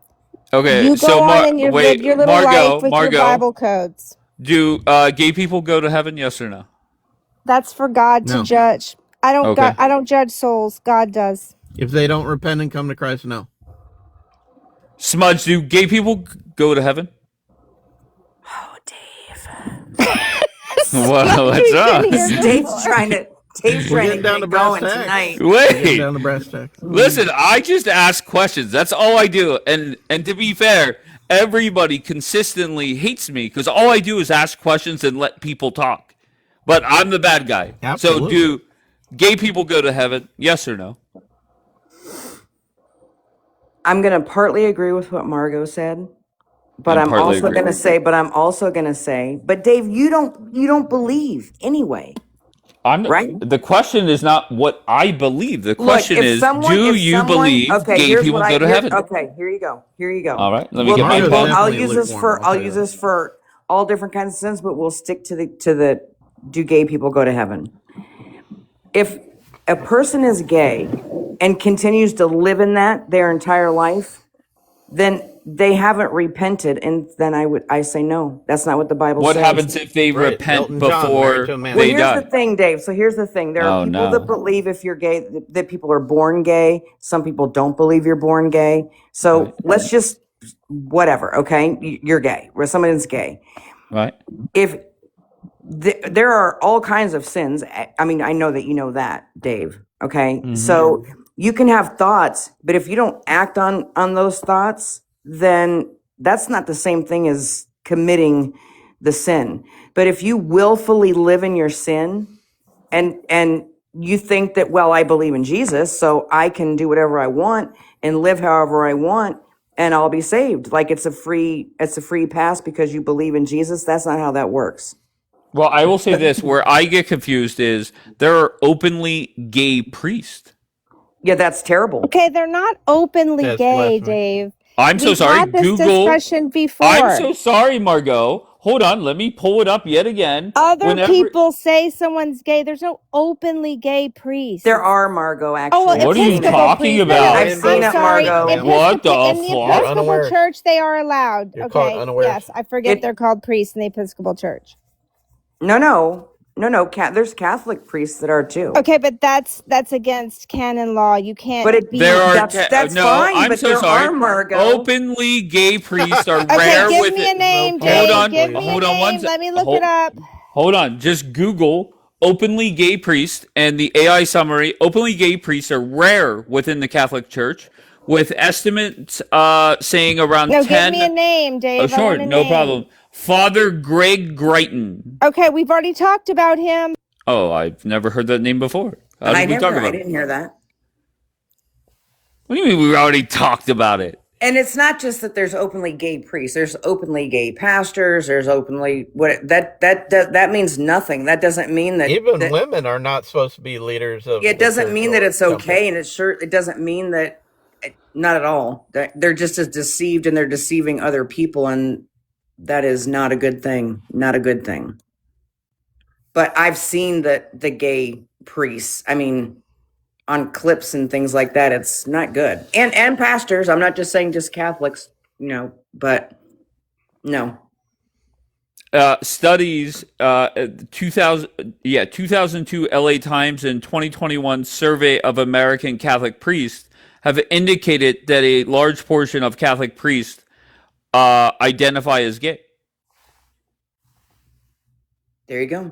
Okay, You so go on and live your little life with your Bible codes. Do gay people go to heaven? Yes or no? That's for God to No. judge. I don't Okay. I don't judge souls. God does. If they don't repent and come to Christ, no. Smudge, do gay people go to heaven? Oh, Dave. What's up? Dave's trying to We're getting down to get brass going tacks. tonight. We're getting Wait, down to brass tacks. listen. I just ask questions. That's all I do. And to be fair, everybody consistently hates me because all I do is ask questions and let people talk. But I'm the bad guy. Absolutely. So do gay people go to heaven? Yes or no? I'm going to partly agree with what Margot said, but And I'm partly also agree. going to say, but Dave, you don't believe anyway. Right? The question is not what I believe. The question is, do you believe okay, gay here's people what go to heaven? Okay, here you go. All right, let me get my Margo's pen. I'll definitely use this lukewarm, for I'll I'll tell you use that. this for all different kinds of sins, but we'll stick to the do gay people go to heaven? If a person is gay and continues to live in that their entire life, then they haven't repented, and then I say no. That's not what the Bible What says. happens if they Right, repent Elton John, married before to a man. Well, they here's die? the thing, Dave. So here's the thing. There are Oh, people no. that believe if you're gay, that people are born gay. Some people don't believe you're born gay. So Right. let's just, whatever, okay? You're gay, or someone's gay. Right. If there are all kinds of sins. I mean, I know that you know that, Dave, okay? So you can have thoughts, but if you don't act on those thoughts, then that's not the same thing as committing the sin. But if you willfully live in your sin and you think that, well, I believe in Jesus, so I can do whatever I want and live however I want and I'll be saved. Like it's a free pass because you believe in Jesus. That's not how that works. Well, I will say this: where I get confused is there are openly gay priests. Yeah, that's terrible. Okay, they're not openly That's gay, blasphemy. Dave. I'm so We've sorry. had this Google. discussion before. I'm so sorry, Margot. Hold on. Let me pull it up yet again. Other people say someone's gay. There's no openly gay priest. There are, Margot, actually. Oh, well, What are you Episcopal talking priests. about? I've seen it, sorry. Margot. What the In the fuck? Episcopal Unaware. Church, they are allowed. You're caught Okay. unaware. Yes, I forget they're called priests in the Episcopal Church. No. There's Catholic priests that are too. Okay, but that's against canon law. You can't. But it, There are that's no. fine. I'm but so there sorry. are, Margot. Openly gay priests are Okay, rare give with me a it. name, Hold Dave. on, Give me hold a on name. one sec- Let me look hold- it up. Hold on. Just Google openly gay priest and the AI summary. Openly gay priests are rare within the Catholic Church, with estimates saying around No, 10. give me a name, Dave. Oh, I sure, want a no name. problem. Father Greg Greighton. Okay, we've already talked about him. Oh, I've never heard that name before. How did we talk about I it? didn't hear that. What do you mean we already talked about it? And it's not just that there's openly gay priests. There's openly gay pastors. There's openly that means nothing. That doesn't mean that Even women are not supposed to be leaders of. It doesn't mean that it's temple. okay, and it doesn't mean that. Not at all. They're just as deceived, and they're deceiving other people, and that is not a good thing. Not a good thing. But I've seen the gay priests. I mean, on clips and things like that. It's not good. And pastors. I'm not just saying just Catholics, but no. Studies, 2002 LA Times and 2021 survey of American Catholic priests have indicated that a large portion of Catholic priests identify as gay. There you go.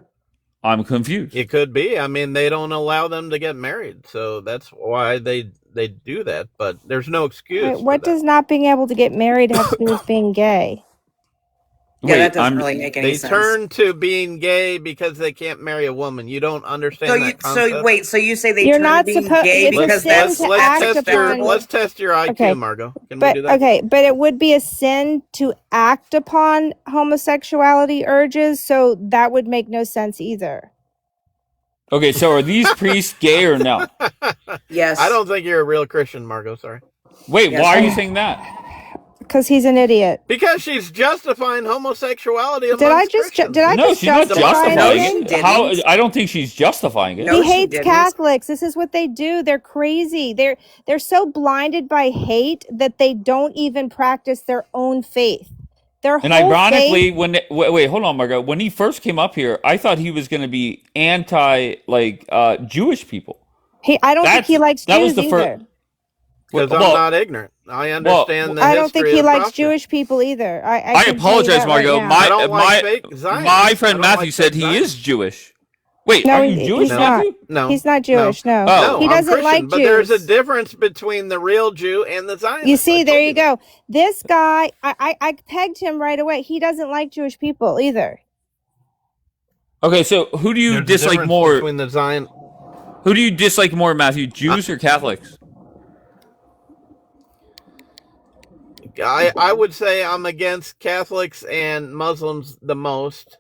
I'm confused. It could be. I mean, they don't allow them to get married, so that's why they do that. But there's no excuse. Wait, what does not being able to get married have to do with being gay? Yeah, that doesn't really make any sense. They turn to being gay because they can't marry a woman. You don't understand that concept? So you say they You're turn not to being supposed. gay It's a because sin that's to act upon. Let's test your IQ, Okay. Margot. Can But we do that? okay, but it would be a sin to act upon homosexuality urges, so that would make no sense either. Okay, so are these priests gay or no? Yes. I don't think you're a real Christian, Margot. Sorry. Wait, Yes. why are you saying that? Because he's an idiot. Because she's justifying homosexuality amongst Did I just No, she's not justify justifying it? it. How? I don't think she's justifying it. No, He she hates didn't. Catholics. This is what they do. They're crazy. They're so blinded by hate that they don't even practice their own faith. Their And whole ironically, faith, wait, hold on, Margot. When he first came up here, I thought he was going to be anti Jewish people. I don't think he likes that was Jews the fir- either. Because I'm not ignorant. I understand the I don't think history he of likes prophecy. Jewish people either. I I can tell you apologize, that right Margot. now. I don't like fake Zionists. My I friend don't Matthew like said fake he is Zionists. Jewish. Wait, No, are you Jewish, he's not. Matthew? No. He's not Jewish. No, Oh. he I'm doesn't Christian, like but Jews. there's a difference between the real Jew and the Zionist. You see, I there told you go. This guy, I pegged him right away. He doesn't like Jewish people either. Okay, so who do you There's a dislike difference more? between the Zion. Who do you dislike more, Matthew? Jews or Catholics? I would say I'm against Catholics and Muslims the most,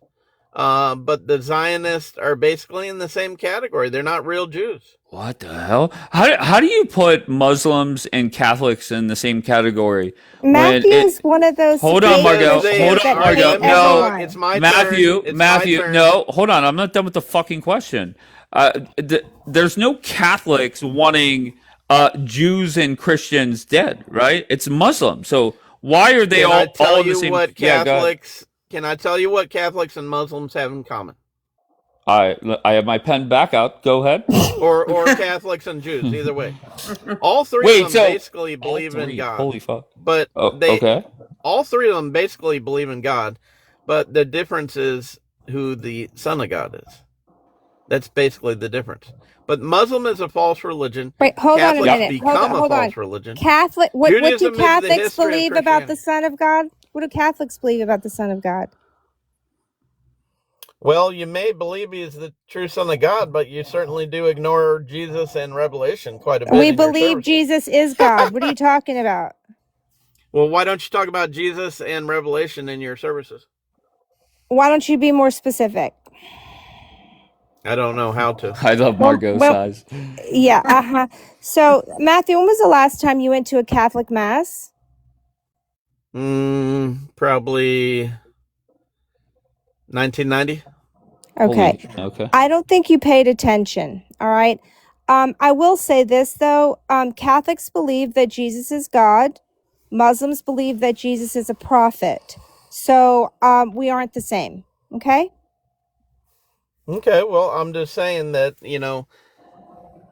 but the Zionists are basically in the same category. They're not real Jews. What the hell? How do you put Muslims and Catholics in the same category? Matthew is one of those. Hold on, Margot. haters Hold that on, Margot. hate No, everyone. It's my Matthew. turn. It's Matthew. my turn. No, hold on. I'm not done with the fucking question. There's no Catholics wanting Jews and Christians dead, right? It's Muslims. So why are they Can I all tell in the you same? what Yeah, go ahead. Catholics? Can I tell you what Catholics and Muslims have in common? I have my pen back out. Go ahead. Or Catholics and Jews, either way. All three Wait, of them so basically believe in God. Holy fuck! But Okay. all three of them basically believe in God, but the difference is who the Son of God is. That's basically the difference. But Muslim is a false religion. Wait, hold on a Catholics minute. become Hold a on. false religion. Catholic. What Judaism do is the Catholics history of believe about the Christianity. Son of God? What do Catholics believe about the Son of God? Well, you may believe he is the true Son of God, but you certainly do ignore Jesus and Revelation quite a bit. We in your believe services. Jesus is God. What are you talking about? Well, why don't you talk about Jesus and Revelation in your services? Why don't you be more specific? I don't know how to. I love Margot's size. Yeah. Uh-huh. So, Matthew, when was the last time you went to a Catholic mass? Probably 1990. Okay. Okay. I don't think you paid attention. All right. I will say this, though. Catholics believe that Jesus is God. Muslims believe that Jesus is a prophet. So we aren't the same. Okay. Okay, well, I'm just saying that,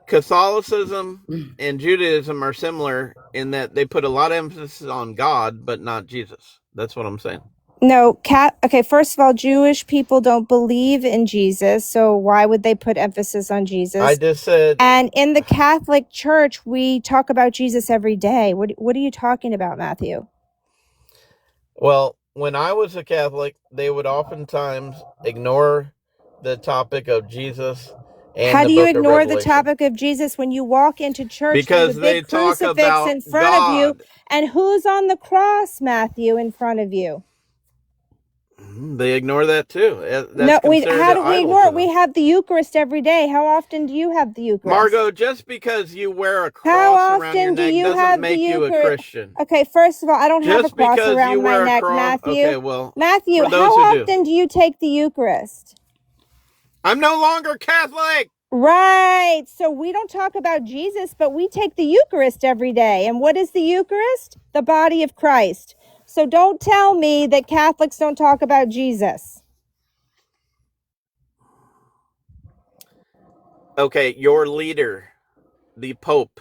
Catholicism and Judaism are similar in that they put a lot of emphasis on God, but not Jesus. That's what I'm saying. No, okay, first of all, Jewish people don't believe in Jesus, so why would they put emphasis on Jesus? I just said... And in the Catholic Church, we talk about Jesus every day. What are you talking about, Matthew? Well, when I was a Catholic, they would oftentimes ignore the topic of Jesus and How the do you book of ignore the Revelation. topic of Jesus when you walk into church? Because there's a they big talk crucifix about in front of you, God. and who's on the cross, Matthew, in front of you? They ignore that too. That's No, considered how do an we idol ignore to it? We them. have the Eucharist every day. How often do you have the Eucharist? Margot, just because you wear a How cross around your often do neck you doesn't have the make you a Eucharist? Christian. Okay, first of all, I don't have a Just cross because you around wear my a neck, cross, Matthew. okay, well, Matthew, for those how who do. often do you take the Eucharist? I'm no longer Catholic. Right. So we don't talk about Jesus, but we take the Eucharist every day. And what is the Eucharist? The body of Christ. So don't tell me that Catholics don't talk about Jesus. Okay, your leader, the Pope,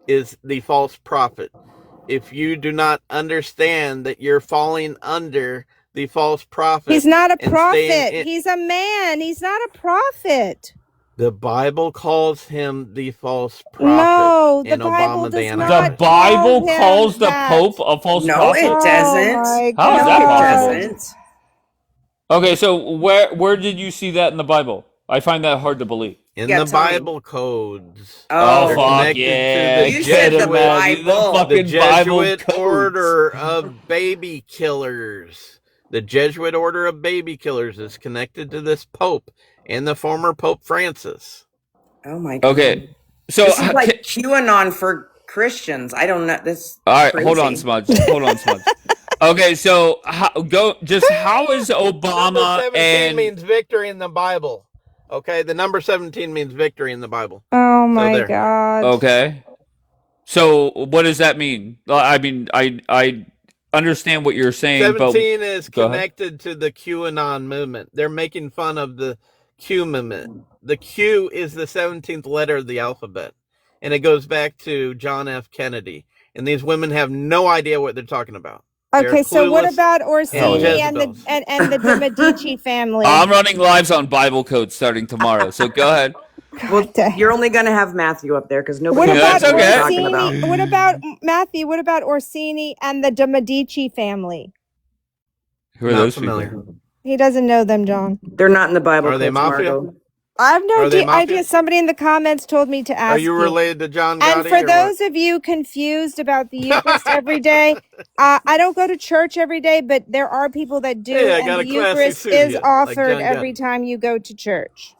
is the false prophet. If you do not understand that you're falling under the false prophet. He's not a prophet. He's a man. He's not a prophet. The Bible calls him the false prophet. No, the Bible does not. The Bible calls the Pope a false prophet? No, it doesn't. How is that possible? It doesn't. Okay, so where did you see that in the Bible? I find that hard to believe. In the Bible codes. Oh, fuck yeah. You said the Bible. The Jesuit order of baby killers. The Jesuit order of baby killers is connected to this Pope and the former Pope Francis. Oh my God. Okay, so this is like QAnon for Christians. I don't know this. All right, crazy. hold on, Smudge. Okay, so how is Obama Number 17 and means victory in the Bible. Okay, the number 17 means victory in the Bible. Oh my God. Okay, so what does that mean? I mean, I understand what you're saying. 17 is connected to the QAnon movement. They're making fun of the Q movement. The Q is the 17th letter of the alphabet, and it goes back to John F. Kennedy. And these women have no idea what they're talking about. Okay, so what about Orsini and the De Medici family? I'm running lives on Bible code starting tomorrow, so go ahead. Well, you're only going to have Matthew up there because nobody knows what what we're talking about. What about Matthew? What about Orsini and the De Medici family? Who are those people? He doesn't know them, John. They're not in the Bible. Are they mafia? Margo. I have no idea. Somebody in the comments told me to ask. Are you related to John Gotti? And for those of you confused about the Eucharist every day, I don't go to church every day, but there are people that do. Hey, and the Eucharist is offered every time you go to church.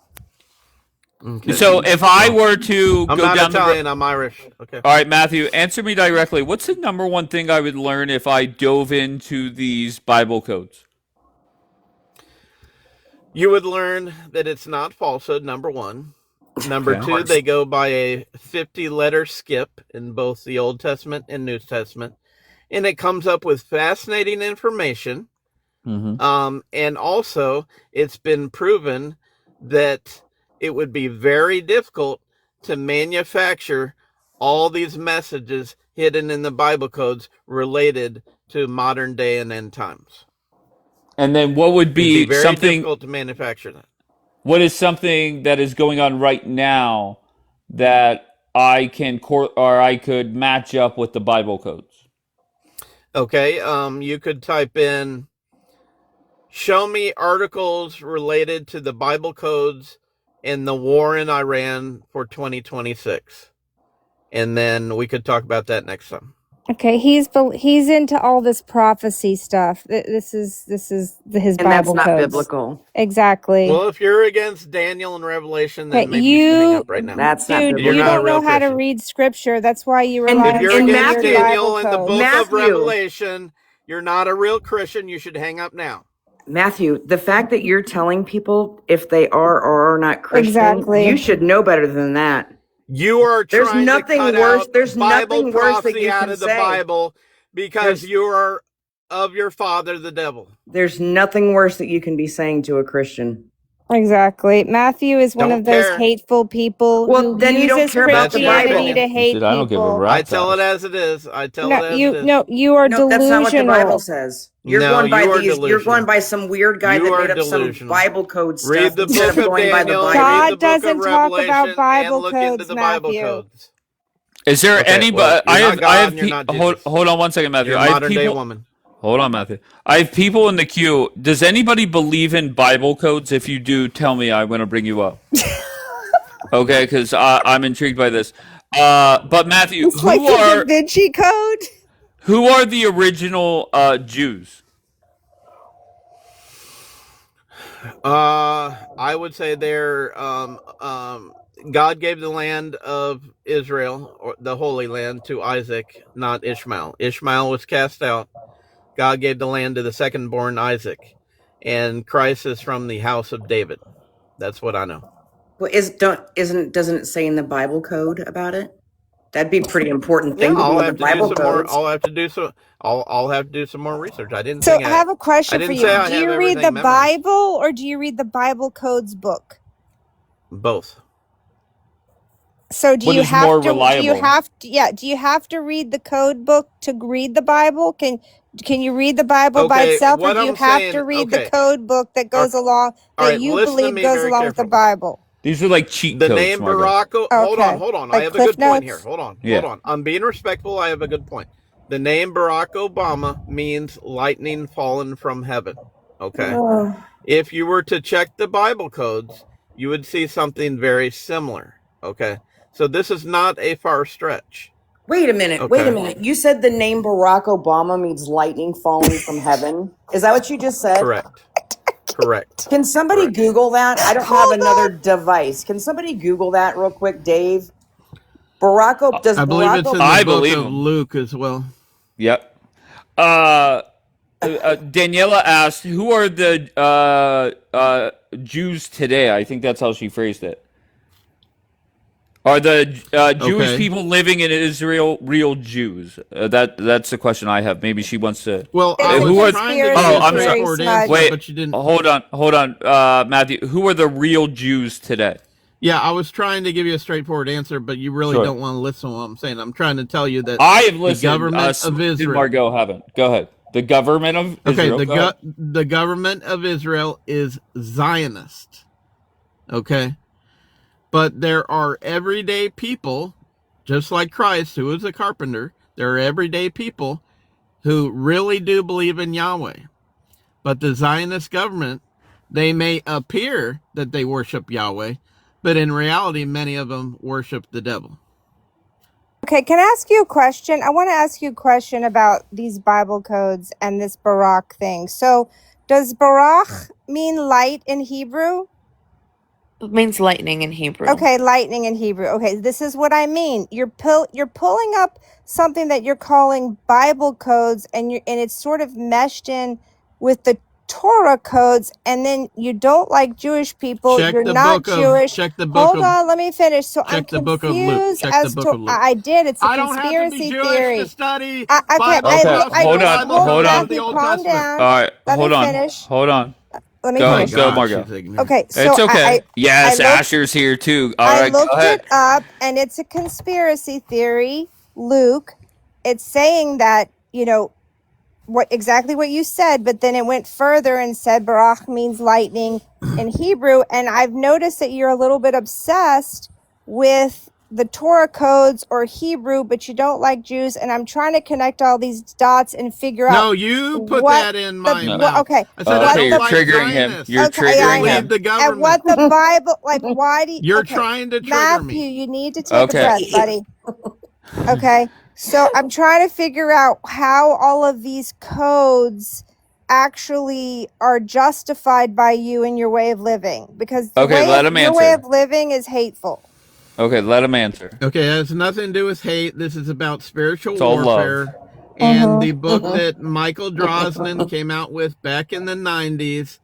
Okay. So if I were to I'm go not down Italian, I'm Irish. Okay. All right, Matthew, answer me directly. What's the number one thing I would learn if I dove into these Bible codes? You would learn that it's not falsehood, number one. Number two, they go by a 50-letter skip in both the Old Testament and New Testament. And it comes up with fascinating information. Mm-hmm. And also, it's been proven that it would be very difficult to manufacture all these messages hidden in the Bible codes related to modern day and end times. And then what would be, very something difficult to manufacture that? What is something that is going on right now that I could match up with the Bible codes? Okay, you could type in, show me articles related to the Bible codes and the war in Iran for 2026. And then we could talk about that next time. Okay, he's into all this prophecy stuff. This is his and Bible that's not codes. biblical. Exactly. Well, if you're against Daniel and Revelation, then Okay, maybe you should hang up right now. That's not Dude, biblical. you not a don't real know how to Christian. read scripture. That's why you And rely If on you're some against weird Daniel Bible and the codes. book of Matthew. Revelation, you're not a real Christian. You should hang up now. Matthew, the fact that you're telling people if they are or are not Christian, Exactly. you should know better than that. You are There's trying nothing to cut worse- out there's Bible nothing worse that prophecy you out can of the say. Bible because you are of your father, the devil. There's nothing worse that you can be saying to a Christian. Exactly. Matthew is one Don't of those care. hateful people Well, who then you don't uses care about the Christianity Bible. to hate Dude, I don't give a people. rap. I tell it as it is. I tell it No, as you it is. no, you are No, that's not what the Bible delusional. says. You're No, going by you are You're delusional. going by some weird guy You that are made up some delusional. Bible code stuff Read the instead book of of going by the Daniel, Bible. God read the book doesn't of talk about Revelation, Bible and look into codes, the Bible Matthew. codes. Is there Okay, anybody? well, you're I not have God and you're not Jesus. hold on one second, Matthew. You're a I have modern day people. woman. Hold on, Matthew. I have people in the queue. Does anybody believe in Bible codes? If you do, tell me. I'm going to bring you up. Okay, because I'm intrigued by this. But Matthew, It's like the Da Vinci Code. who are the original Jews? I would say they're God gave the land of Israel, or the Holy Land, to Isaac, not Ishmael. Ishmael was cast out. God gave the land to the second-born Isaac, and Christ is from the house of David. That's what I know. Well, doesn't it say in the Bible code about it? That'd be a pretty important thing Yeah, to be in the Bible codes. I'll have to do some more research. I didn't. So I have a question for you. I Do you have read the everything memorized. Bible or do you read the Bible codes book? Both. So do What you is have more to? reliable? Do you have to read the code book to read the Bible? Can you read the Bible by Okay, itself, or what do you I'm have saying- to read the okay. code book that goes along all that right, you listen to believe me goes very along with the carefully. Bible? These are like cheat The codes, name Margo. Barack. Hold Okay. on. Like I have a Cliff good point Notes? here. Hold on. Yeah. I'm being respectful. I have a good point. The name Barack Obama means lightning fallen from heaven. Okay. Oh. If you were to check the Bible codes, you would see something very similar. Okay. So this is not a far stretch. Wait a minute. Okay. You said the name Barack Obama means lightning falling from heaven. Is that what you just said? Correct. Can somebody Google that? I don't have another device. Can somebody Google that real quick, Dave? I believe it's in the book of him. Luke as well. Yep. Daniela asked, "Who are the Jews today?" I think that's how she phrased it. Are the Jewish people living in Israel real Jews? That's the question I have. Maybe she wants to. Well, I who was are? trying to give you a straightforward answer, Wait, but you didn't. Hold on, Matthew. Who are the real Jews today? Yeah, I was trying to give you a straightforward answer, but you really don't want to listen to what I'm saying. I'm trying to tell you that I have listened. The government of Israel. Margot haven't. Go ahead. The government of Israel. The government of Israel is Zionist. Okay. But there are everyday people, just like Christ, who is a carpenter. There are everyday people who really do believe in Yahweh. But the Zionist government, they may appear that they worship Yahweh, but in reality, many of them worship the devil. Okay, can I ask you a question? I want to ask you a question about these Bible codes and this Barak thing. So, does Barak mean light in Hebrew? It means lightning in Hebrew. Okay, lightning in Hebrew. Okay, this is what I mean. You're pulling up something that you're calling Bible codes, and it's sort of meshed in with the Torah codes, and then you don't like Jewish people. You're not Jewish. Hold on, let me finish. So I'm confused as to. I did. It's a conspiracy theory. Study. Hold on. Calm down. All right, Let me finish. Hold on. Let me finish. Go, Margo. Okay, so It's okay. yes, Asher's here too. All right, I looked go ahead. it up, and it's a conspiracy theory, Luke. It's saying that, exactly what you said, but then it went further and said Barak means lightning in Hebrew, and I've noticed that you're a little bit obsessed with the Torah codes or Hebrew, but you don't like Jews, and I'm trying to connect all these dots and figure out. No, you put that in my mouth. Okay. I said, you're triggering him. You're triggering him. The government. And what the Bible, why do you... You're trying to trigger Matthew, me. you need to take a breath, buddy. Okay. So I'm trying to figure out how all of these codes actually are justified by you in your way of living, because your way of living is hateful. Okay, let him answer. Okay, it has nothing to do with hate. This is about spiritual warfare. Love. And the book that Michael Drosnin came out with back in the 90s,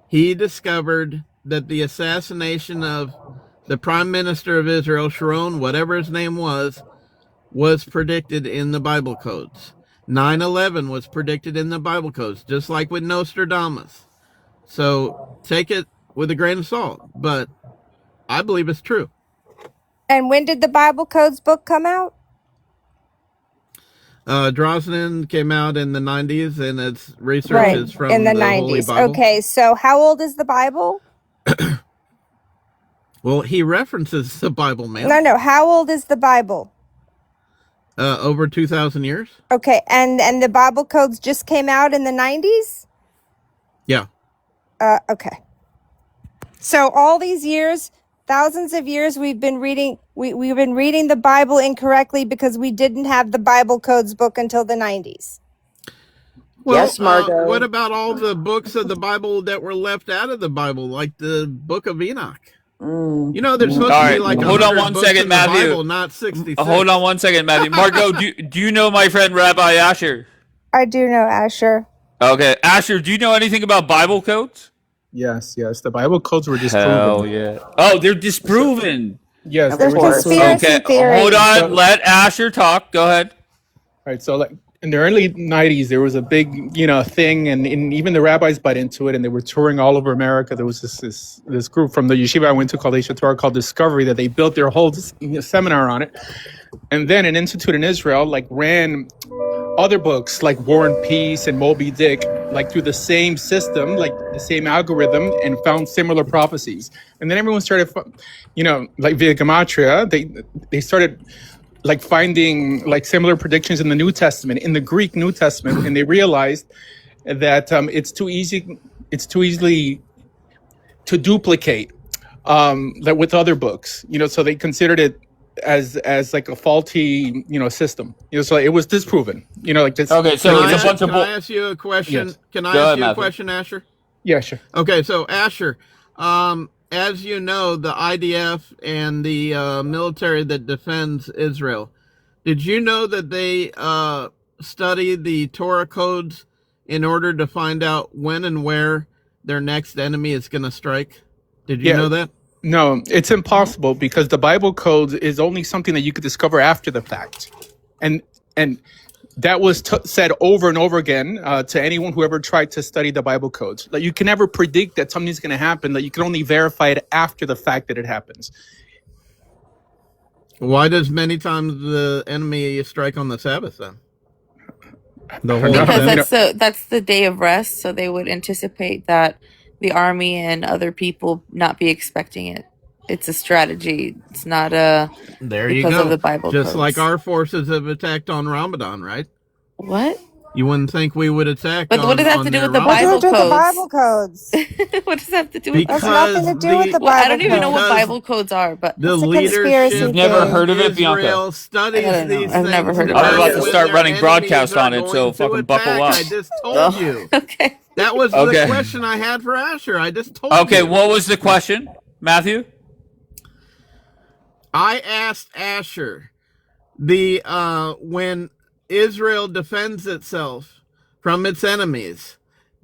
he discovered that the assassination of the Prime Minister of Israel, Sharon, whatever his name was predicted in the Bible codes. 9/11 was predicted in the Bible codes, just like with Nostradamus. So take it with a grain of salt, but I believe it's true. And when did the Bible codes book come out? Drosnin came out in the 90s, and its research is from in the 90s. Holy Bible. Okay, so how old is the Bible? Well, he references the Bible, man. No. How old is the Bible? Over 2,000 years. Okay, and the Bible codes just came out in the 90s? Yeah. Okay. So all these years, thousands of years, we've been reading the Bible incorrectly because we didn't have the Bible codes book until the 90s. Well, yes, Margo. What about all the books of the Bible that were left out of the Bible, like the Book of Enoch? You know, there's supposed to be like hold on 1 second, Matthew. Bible, not 66. Hold on 1 second, Matthew. Margo, do you know my friend Rabbi Asher? I do know Asher. Okay, Asher, do you know anything about Bible codes? Yes, the Bible codes were disproven. Hell yeah. Oh, they're disproven. Yes, There's they were disproven. conspiracy Okay, theories. hold on. So- Let Asher talk. Go ahead. Right, so like in the early 90s, there was a big, thing, and even the rabbis bought into it, and they were touring all over America. There was this group from the yeshiva I went to called Aish Torah called Discovery that they built their whole seminar on it. And then an institute in Israel ran other books like War and Peace and Moby Dick, through the same system, the same algorithm, and found similar prophecies. And then everyone started, via Gematria, they started finding similar predictions in the New Testament, in the Greek New Testament, and they realized that it's too easily to duplicate with other books. So they considered it as a faulty system. So it was disproven. This. Okay, so Can it's a bunch of I ask you a question? Yes. Can I Go ask ahead, you a Matthew. question, Asher? Yeah, sure. Okay, so Asher, as you know, the IDF and the military that defends Israel, did you know that they study the Torah codes in order to find out when and where their next enemy is going to strike? Did you know that? No, it's impossible because the Bible code is only something that you could discover after the fact. And that was said over and over again to anyone who ever tried to study the Bible codes. You can never predict that something's going to happen, that you can only verify it after the fact that it happens. Why does many times the enemy strike on the Sabbath then? Because that's the day of rest, so they would anticipate that the army and other people not be expecting it. It's a strategy. It's not there you because go. of the Bible Just codes. like our forces have attacked on Ramadan, right? What? You wouldn't think we would attack. But what does that have to do with the What Bible does it do with the codes? Bible codes? What does that have to do with That's nothing to do with the Bible I don't even know what codes. Bible codes are, but The It's a leadership conspiracy You've never theory. heard of it, Israel Bianca? studies I don't know. these I've things. never heard to of it. I'm about to when start their running enemies broadcasts are on it, going so to fucking buckle attack. up. I just told you. Okay. That was Okay. the question I had for Asher. I just told Okay, you. what was the question, Matthew? I asked Asher when Israel defends itself from its enemies,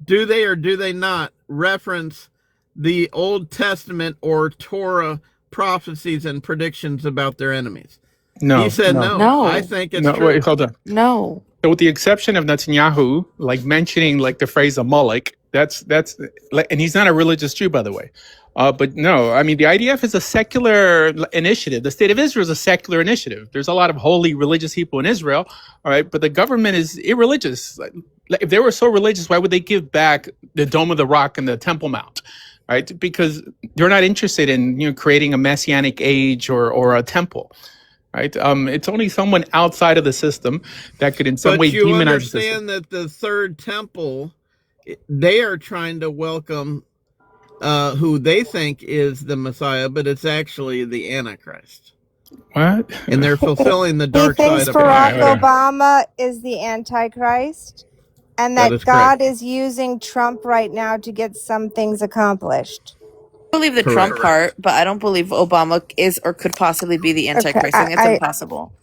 do they or do they not reference the Old Testament or Torah prophecies and predictions about their enemies? No. He said no. No. I think it's No, true. wait, hold on. No. So with the exception of Netanyahu, mentioning the phrase Amalek, that's and he's not a religious Jew, by the way. But no, I mean the IDF is a secular initiative. The state of Israel is a secular initiative. There's a lot of holy religious people in Israel, all right, but the government is irreligious. If they were so religious, why would they give back the Dome of the Rock and the Temple Mount? Right? Because they're not interested in creating a messianic age or a temple. Right? It's only someone outside of the system that could in some way But you demonize the system. understand that the third temple, they are trying to welcome who they think is the Messiah, but it's actually the Antichrist. What? And they're fulfilling the He dark thinks side of Barack power. Obama is the Antichrist, and That that is God correct. is using Trump right now to get some things accomplished. I believe the Trump part, but I don't believe Obama is or could possibly be the Antichrist. I think it's impossible.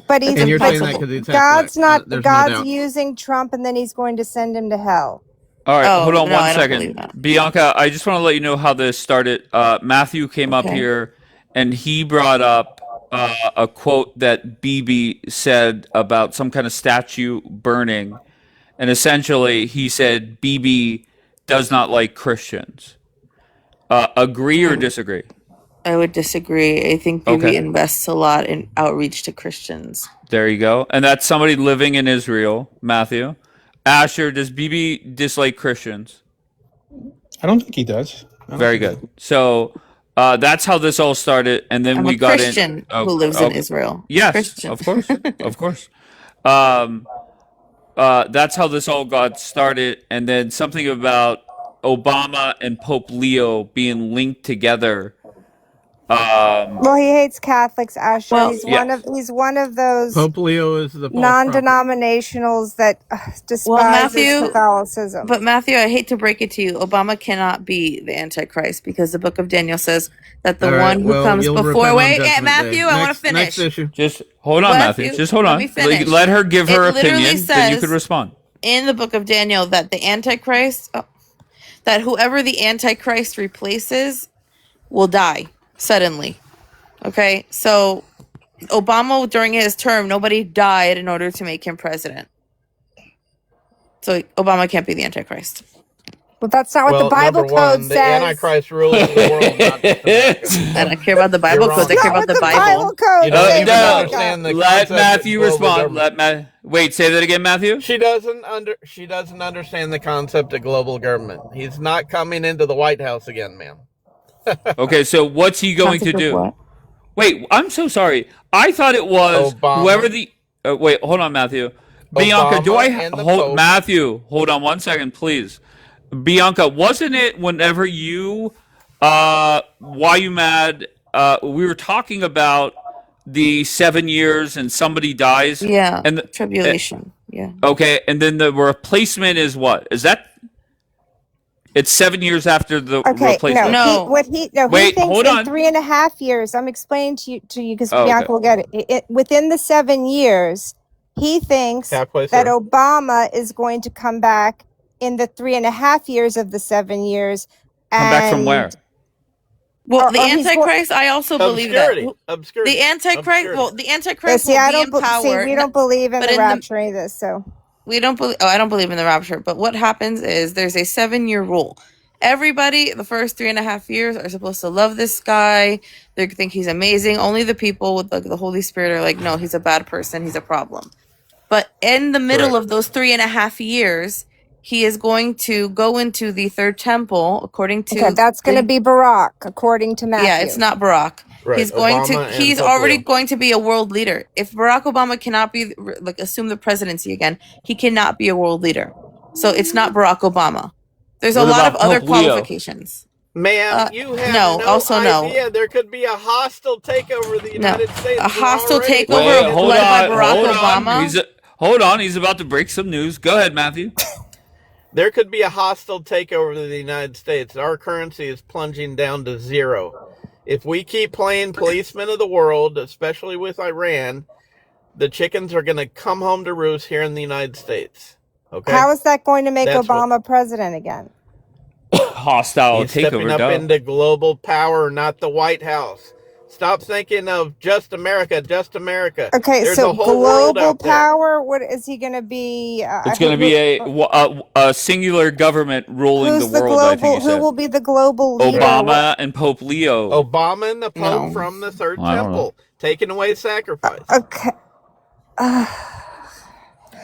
But he's And you're saying that impossible. because he's God's not. there's no God's doubt. using Trump, and then he's going to send him to hell. All right, hold on no, I one don't believe second. that. Bianca, I just want to let you know how this started. Matthew came up Okay. here and he brought up a quote that Bibi said about some kind of statue burning. And essentially, he said Bibi does not like Christians. Agree or disagree? I would disagree. I think Bibi Okay. invests a lot in outreach to Christians. There you go. And that's somebody living in Israel, Matthew. Asher, does Bibi dislike Christians? I don't think he does. Very good. So that's how this all started, and then I'm we a got Christian in. who lives in Israel. Yes, Christian. of course, of course. That's how this all got started, and then something about Obama and Pope Leo being linked together. Well, he hates Catholics, Asher. Well, he's one of those Pope Leo is the false prophet. non-denominationals that despises Matthew- Catholicism. But Matthew, I hate to break it to you, Obama cannot be the Antichrist because the Book of Daniel says that the All right, one who well, comes you'll repent before. on Wait, Judgment Matthew, Day. I want to Next finish. issue. Just hold on, Matthew. Just hold let on. me finish. Let her give her It literally opinion, then you says- could respond. In the Book of Daniel, that the Antichrist, that whoever the Antichrist replaces will die suddenly. Okay, so Obama, during his term, nobody died in order to make him president. So Obama can't be the Antichrist. Well, that's not what the Bible number one, code the says. Antichrist rules the world, not just America. I don't care about the Bible code. I care about the Bible. You don't even No, understand the let concept of Matthew global respond. government. Wait, say that again, Matthew. She doesn't understand the concept of global government. He's not coming into the White House again, ma'am. Okay, so what's he going to do? What? Wait, I'm so sorry. I thought it was Obama. whoever the. Wait, hold on, Matthew. Bianca, do I and the hold Pope. Matthew? Hold on 1 second, please. Bianca, wasn't it whenever you, why you mad? We were talking about the 7 years and somebody dies. Yeah, and tribulation. Yeah. Okay, and then the replacement is what? Is that? It's 7 years after the replacement. No. He Wait, thinks hold in on. 3.5 years. I'm explaining to you because Oh, Bianca okay. will get it. Within the 7 years, he thinks Halfway that through. Obama is going to come back in the 3.5 years of the 7 years. Come back from where? Well, the he's Antichrist, I also believe that. Obscurity. The Antichrist, Obscurity. well, the Antichrist See, will I be don't in be- power. see, we don't believe in but the in rapture either. So We don't believe. Oh, I don't believe in the rapture. But what happens is there's a 7-year rule. Everybody, the first 3.5 years, are supposed to love this guy. They think he's amazing. Only the people with the Holy Spirit are like, no, he's a bad person. He's a problem. But in the middle of those 3.5 years, he is going to go into the third temple, according to. that's going to be Barack, according to Matthew. Yeah, it's not Barack. Right, He's going Obama to. and He's Pope already Leo. going to be a world leader. If Barack Obama cannot be assume the presidency again, he cannot be a world leader. So it's not Barack Obama. There's What a lot about of other Pope Leo? qualifications. Ma'am, you have no, no also no. idea. There could be a hostile takeover of the No, United States. a hostile already. takeover Wait, hold led by on, Barack hold on. Obama. Hold on, he's about to break some news. Go ahead, Matthew. There could be a hostile takeover of the United States. Our currency is plunging down to zero. If we keep playing policemen of the world, especially with Iran, the chickens are going to come home to roost here in the United States. Okay. How is that going to make That's Obama president again? Hostile He's stepping takeover. up Duh. into global power, not the White House. Stop thinking of just America, just America. Okay, There's so a whole world global out there. power. What is he going to be? It's going to be a singular government ruling who's the world. I think you Who said will be the global leader? Obama and Pope Leo. Obama and the Pope from the Third I don't Temple, taking away sacrifice. Okay.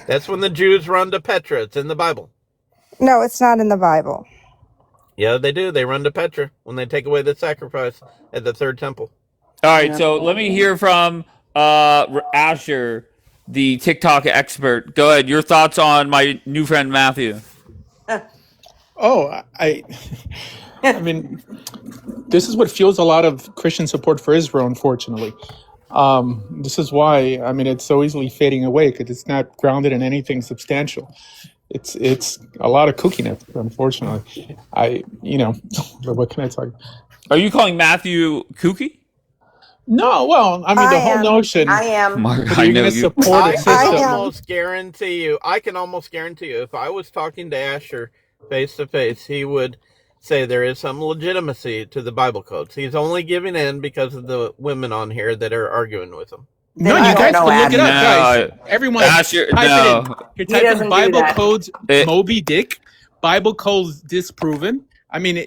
That's when the Jews run to Petra. It's in the Bible. No, it's not in the Bible. Yeah, they do. They run to Petra when they take away the sacrifice at the Third Temple. All right, so let me hear from Asher, the TikTok expert. Go ahead. Your thoughts on my new friend Matthew? I mean, this is what fuels a lot of Christian support for Israel, unfortunately. This is why, I mean, it's so easily fading away because it's not grounded in anything substantial. It's a lot of kookiness, unfortunately. What can I tell you? Are you calling Matthew kooky? No, well, I mean, the whole notion. I am. Mark, that I you're know going to you. support a I system. can almost guarantee you, if I was talking to Asher face to face, he would say there is some legitimacy to the Bible codes. He's only giving in because of the women on here that are arguing with him. No, you guys can look it up, guys. Everyone, Asher, type no. it in. You're typing Bible codes, Moby Dick, Bible codes disproven. I mean,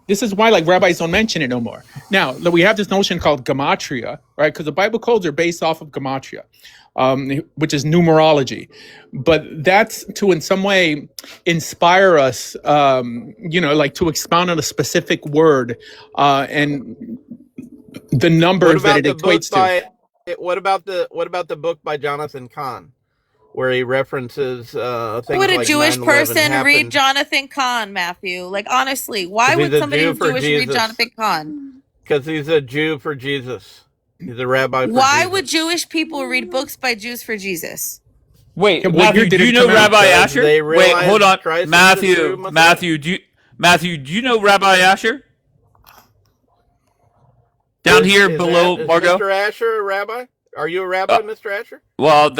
this is why, like, rabbis don't mention it no more. Now, we have this notion called gematria, right? Because the Bible codes are based off of gematria, which is numerology. But that's to, in some way, inspire us, like to expound on a specific word and the numbers that it equates to. What about the book by Jonathan Cahn, where he references things Would a like Jewish 9/11 person happened? read Jonathan Cahn, Matthew? Like, honestly, why would somebody who's Jewish read Jonathan Cahn? Because he's a Jew for Jesus. He's a rabbi for Why Jesus. would Jewish people read books by Jews for Jesus? Wait, Yeah, Matthew, do you know Rabbi Asher? They Wait, realize hold on. Christ is the true Matthew, Messiah. do you know Rabbi Asher? Down here below is Margot? Mr. Asher a rabbi? Are you a rabbi, Mr. Asher? Well,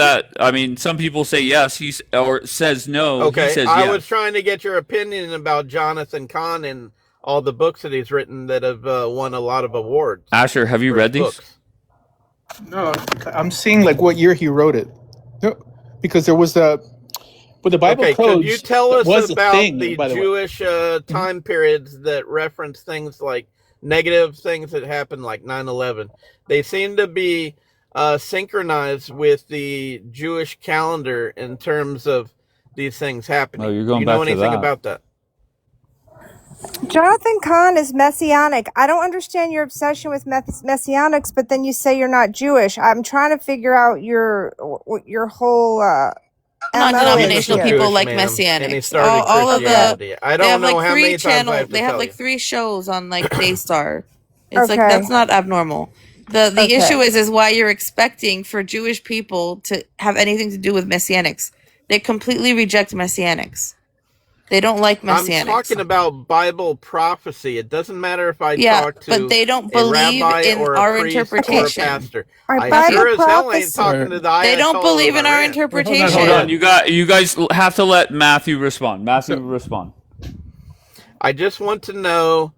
some people say yes. Or says no. Okay, he says I yes. was trying to get your opinion about Jonathan Cahn and all the books that he's written that have won a lot of awards. Asher, have you read these? No, I'm seeing like what year he wrote it. No, because there was the Bible codes. Could you tell us about the by the way. Jewish time periods that reference things like negative things that happened, like 9/11? They seem to be synchronized with the Jewish calendar in terms of these things happening. Oh, you're going Do you back know to anything that. about that? Jonathan Cahn is messianic. I don't understand your obsession with messianics, but then you say you're not Jewish. I'm trying to figure out your whole non-denominational MO is people here. like And he messianics. started All of the Christianity. I they have don't know like how three many times I channels. have to They have tell like you. 3 shows on like Daystar. It's like Okay. that's not abnormal. The Okay. issue is why you're expecting for Jewish people to have anything to do with messianics. They completely reject messianics. They don't like I'm messianics. talking about Bible prophecy. It doesn't matter if I Yeah, talk but to they don't a believe rabbi in or our a priest or a interpretation. pastor. Our I Bible sure as hell ain't prophecy. talking to the They don't Ayatollah believe of in our Iran. interpretation. Hold on. You guys have to let Matthew respond. Respond. I just want to know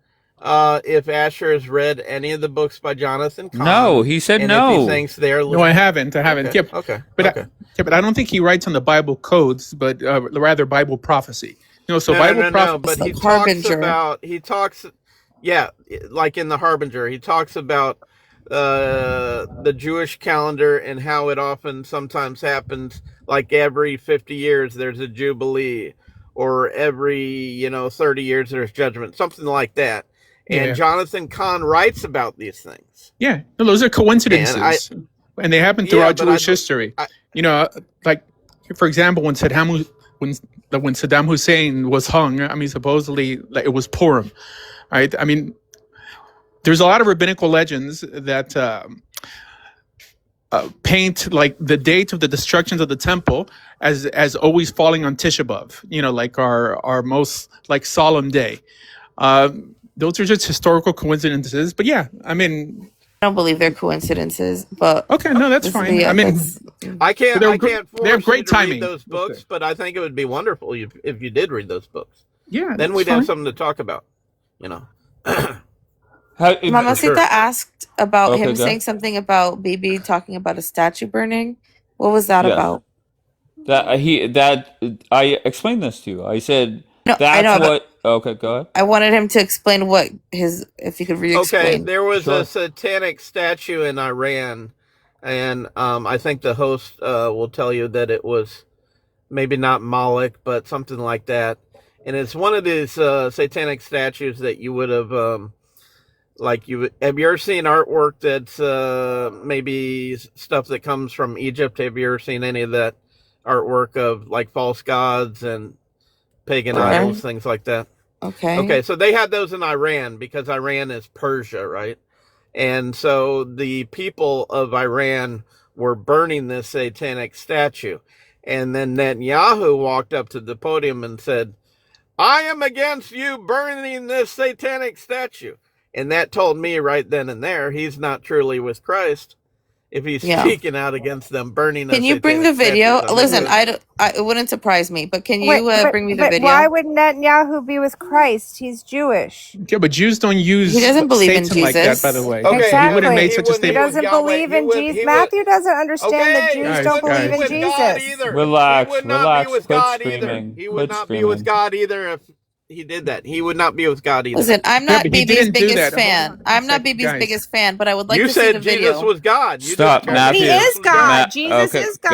if Asher has read any of the books by Jonathan Cahn. No, he said and no. if he thinks they're No, I haven't. Okay. Yep. Okay. But Okay. but I don't think he writes on the Bible codes, but rather Bible prophecy. So Bible prophecy. But he Harbinger. talks, yeah, like in the Harbinger, he talks about the Jewish calendar and how it often sometimes happens, like every 50 years there's a Jubilee, or every 30 years there's judgment, something like that. And Yeah. Jonathan Cahn writes about these things. Yeah, no, those are coincidences, and they happen throughout Jewish history. Like for example, when Saddam Hussein was hung, I mean, supposedly like, it was Purim, right? I mean, there's a lot of rabbinical legends that paint like the date of the destructions of the temple as always falling on Tisha B'Av, like our most like solemn day. Those are just historical coincidences, but yeah, I mean, I don't believe they're coincidences, but okay, no, that's fine. I mean, I can't they have force great you to timing. read those books, but I think it would be wonderful if you did read those books. Yeah, then we'd have something to talk about. Mamacita asked about him go. saying something about Bibi talking about a statue burning. What was that about? I explained this to you. I said No, that's I know, what. Okay, go ahead. I wanted him to explain what if he could re-explain. Okay, there was a satanic statue in Iran, and I think the host will tell you that it was maybe not Moloch, but something like that. And it's one of these satanic statues that you would have, have you ever seen artwork that's maybe stuff that comes from Egypt? Have you ever seen any of that artwork of like false gods and pagan idols, things like that? Okay, so they had those in Iran because Iran is Persia, right? And so the people of Iran were burning this satanic statue. And then Netanyahu walked up to the podium and said, "I am against you burning this satanic statue." And that told me right then and there, he's not truly with Christ if he's speaking out against them burning. Can you bring the video? Listen, it wouldn't surprise me, but can you bring me the video? Why would Netanyahu be with Christ? He's Jewish. Yeah, but Jews don't use. He doesn't believe Satan in Jesus, like that, by the way. Okay, exactly. He would have made such a He statement. doesn't believe in Jesus. Matthew doesn't understand that Jews don't believe in Jesus. Relax, he would not relax. be with Quit God screaming. either. He would not be with God either if he did that. He would not be with God either. Listen, I'm not but he Bibi's didn't do biggest that. fan. I'm not Bibi's Guys. biggest fan, but I would like You to see the said video. Jesus was God. You Stop, just told me Matthew. He Jesus is was God. Jesus is God.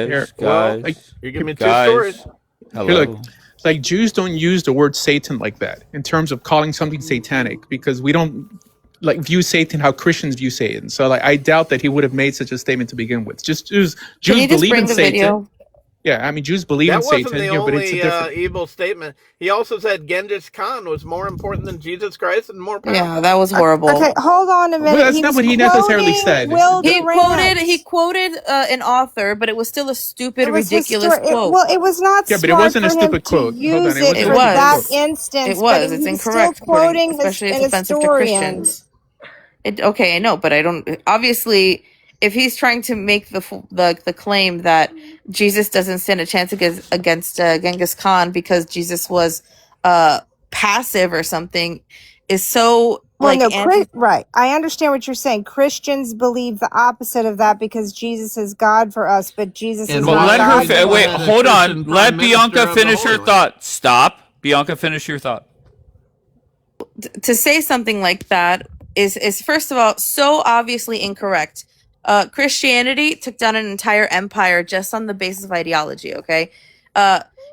Guys, Well, guys. you give me two Guys. stories. Hello. Here, look, it's like Jews don't use the word Satan like that in terms of calling something satanic because we don't like view Satan how Christians view Satan. So like I doubt that he would have made such a statement to begin with. Just Jews Can you just believe bring in the Satan. video? Yeah, I mean Jews believe That in wasn't Satan, the but it's a only different. evil statement. He also said Genghis Khan was more important than Jesus Christ and more powerful. Yeah, that was horrible. Okay, hold on a minute. Well, that's not what he necessarily said. Will He Durant. quoted an author, but it was still a stupid, It was ridiculous quote. Well, it was not. Yeah, but it smart wasn't a for him stupid to quote. Hold on, Use it it wasn't for a that quote. instance. It was. But It's he's incorrect, still quoting especially an it's offensive to historian. Christians. Okay, I know, but I don't. Obviously, if he's trying to make the claim that Jesus doesn't stand a chance against Genghis Khan because Jesus was passive or something, is so Well, no, right. I understand what you're saying. Christians believe the opposite of that because Jesus is God for us, but Jesus is not let God. her wait. Hold on. Let Bianca finish her thought. Stop. Bianca, finish your thought. To say something like that is first of all so obviously incorrect. Christianity took down an entire empire just on the basis of ideology. Okay,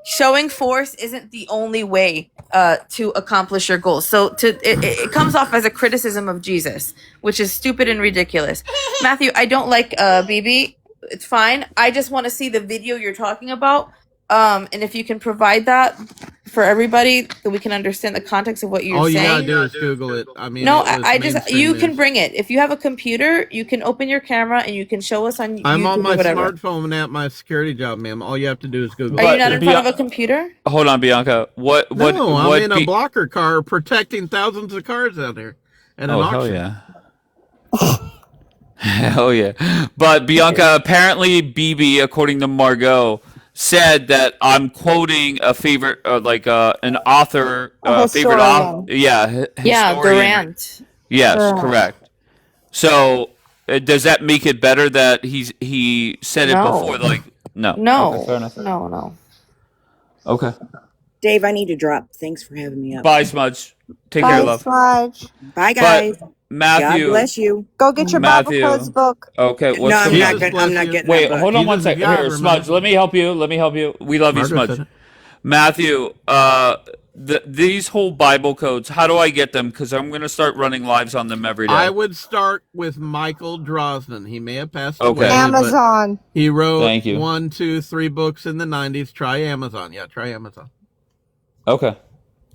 showing force isn't the only way to accomplish your goals. So it comes off as a criticism of Jesus, which is stupid and ridiculous. Matthew, I don't like BB. It's fine. I just want to see the video you're talking about. And if you can provide that for everybody, so we can understand the context of what you're saying. All you gotta do is Google it. I mean, no, I just you can bring it. If you have a computer, you can open your camera and you can show us on YouTube. I'm on my or whatever. smartphone at my security job, ma'am. All you have to do is Google. Are you not in front of a computer? Hold on, Bianca. What? No, I'm in a blocker car protecting thousands of cars out there at an auction. Hell yeah. Hell yeah. But Bianca, apparently BB, according to Margot, said that I'm quoting a favorite, an author, favorite author. Yeah, yeah, Durant. Yes, correct. So, does that make it better that he said it before? No. Okay, fair enough. No. Okay. Dave, I need to drop. Thanks for having me up. Bye, Smudge. Take care, love. Smudge. Bye, guys. Matthew, God bless you. Go get your Bible Codes book. Okay. No, I'm not getting. Wait, hold on one second. Here, Smudge. Let me help you. We love you, Smudge. Matthew, these whole Bible codes. How do I get them? Because I'm going to start running lives on them every day. I would start with Michael Drosnin. He may have passed away. Amazon. He wrote 1, 2, 3 books in the 90s. Try Amazon. Yeah, try Amazon. Okay.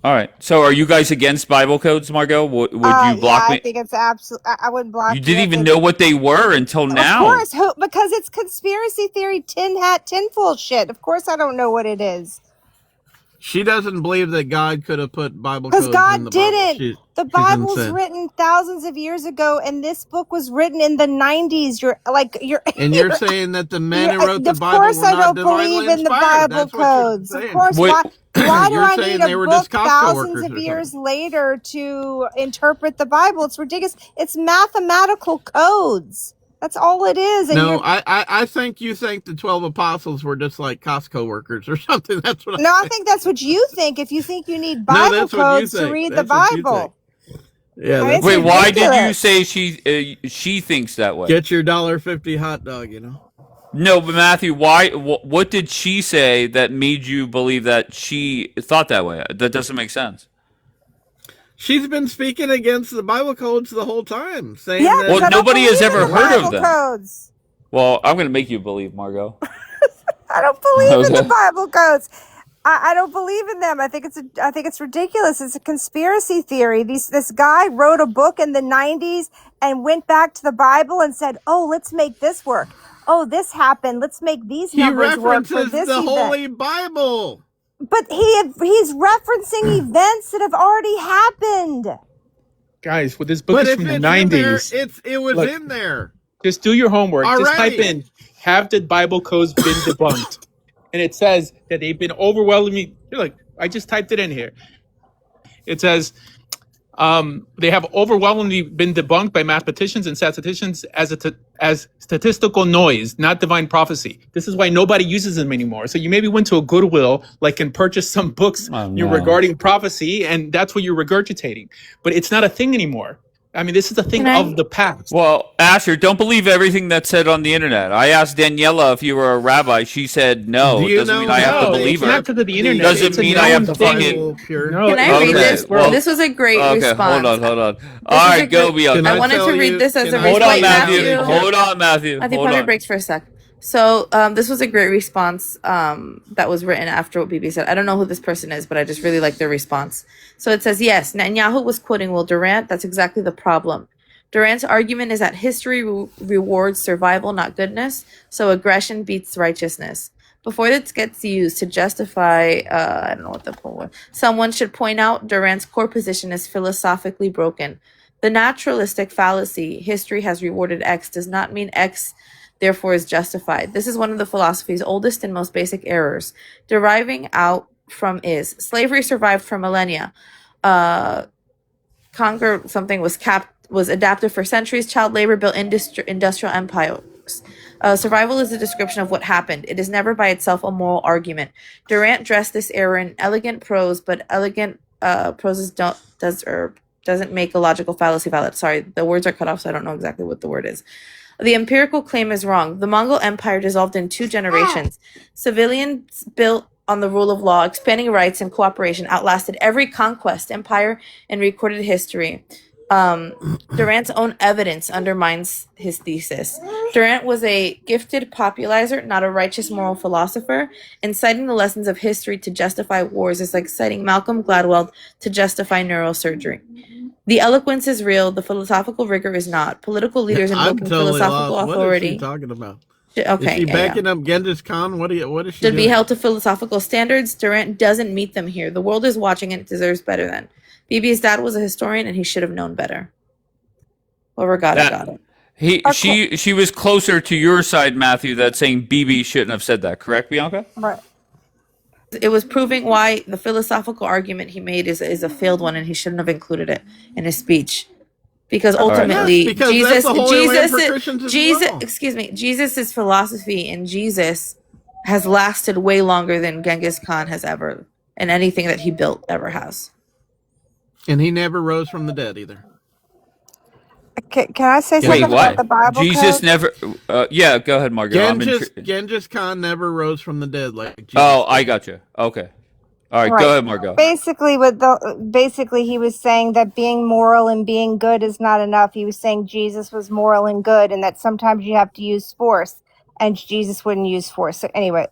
All right. So, are you guys against Bible codes, Margot? Would you block me? I think it's absolute. I wouldn't block you. You didn't even know what they were until now. Of course, because it's conspiracy theory, tinfoil shit. Of course, I don't know what it is. She doesn't believe that God could have put Bible codes in the Bible. Because God didn't. The Bible was written thousands of years ago, and this book was written in the 90s. And you're saying that the men who wrote the Bible were not divinely inspired. Of course, I don't believe in the Bible codes. Of course, why do I need a book thousands of years later to interpret the Bible? It's ridiculous. It's mathematical codes. That's all it is. And no, I think you think the 12 apostles were just like Costco workers or something. That's what. I think that's what you think. If you think you need Bible codes to read the Bible. Yeah. Wait, why did you say she thinks that way? Get your $1.50 hot dog, you know. No, but Matthew, why? What did she say that made you believe that she thought that way? That doesn't make sense. She's been speaking against the Bible codes the whole time, saying that nobody has ever heard of them. Codes. Well, I'm going to make you believe, Margot. I don't believe in the Bible codes. I don't believe in them. I think it's ridiculous. It's a conspiracy theory. This guy wrote a book in the 90s and went back to the Bible and said, "Oh, let's make this work. Oh, this happened. Let's make these numbers work for this event." He references the Holy Bible. But he's referencing events that have already happened. Guys, with this book is from the 90s. It was in there. Just do your homework. Already. Just type in, have the Bible codes been debunked? And it says that they've been overwhelmingly, I just typed it in here. It says, they have overwhelmingly been debunked by mathematicians and statisticians as statistical noise, not divine prophecy. This is why nobody uses them anymore. So you maybe went to a Goodwill, and purchased some books regarding prophecy, and that's what you're regurgitating. But it's not a thing anymore. I mean, this is a thing of the past. Well, Asher, don't believe everything that's said on the internet. I asked Daniela if you were a rabbi. She said no. Doesn't mean I have to believe her. It's not because of the internet. Doesn't mean I have to think it. Can I read this? Well, this was a great response. Hold on. All right, go beyond. I wanted to read this as a response. Hold on, Matthew. Matthew, put your breaks for a sec. So this was a great response that was written after what BB said. I don't know who this person is, but I just really like their response. So it says, yes, Netanyahu was quoting Will Durant. That's exactly the problem. Durant's argument is that history rewards survival, not goodness. So aggression beats righteousness. Before this gets used to justify, I don't know what the point was, someone should point out Durant's core position is philosophically broken. The naturalistic fallacy, history has rewarded X, does not mean X therefore is justified. This is one of the philosophy's oldest and most basic errors, deriving out from is. Slavery survived for millennia. Conquer something was adapted for centuries. Child labor built industrial empires. Survival is a description of what happened. It is never by itself a moral argument. Durant dressed this error in elegant prose, but elegant prose doesn't make a logical fallacy valid. Sorry, the words are cut off, so I don't know exactly what the word is. The empirical claim is wrong. The Mongol Empire dissolved in 2 generations. Civilians built on the rule of law, expanding rights and cooperation outlasted every conquest, empire, and recorded history. Durant's own evidence undermines his thesis. Durant was a gifted popularizer, not a righteous moral philosopher, and citing the lessons of history to justify wars is like citing Malcolm Gladwell to justify neurosurgery. The eloquence is real, the philosophical rigor is not. Political leaders invoking philosophical authority. What is she talking about? Okay, is she backing up Genghis Khan? What is she should doing? be held to philosophical standards. Durant doesn't meet them here. The world is watching and it deserves better than. BB's dad was a historian and he should have known better. Whoever got it. She was closer to your side, Matthew, that's saying BB shouldn't have said that. Correct, Bianca? Right. It was proving why the philosophical argument he made is a failed one, and he shouldn't have included it in his speech, because ultimately Jesus's philosophy and Jesus has lasted way longer than Genghis Khan has ever, and anything that he built ever has. And he never rose from the dead either. Can I say something about the Bible? Jesus code? never. Yeah, go ahead, Margaret. Genghis Khan never rose from the dead like Jesus. Oh, I got you. Okay. All right, go ahead, Margot. Basically, he was saying that being moral and being good is not enough. He was saying Jesus was moral and good, and that sometimes you have to use force, and Jesus wouldn't use force. So anyway,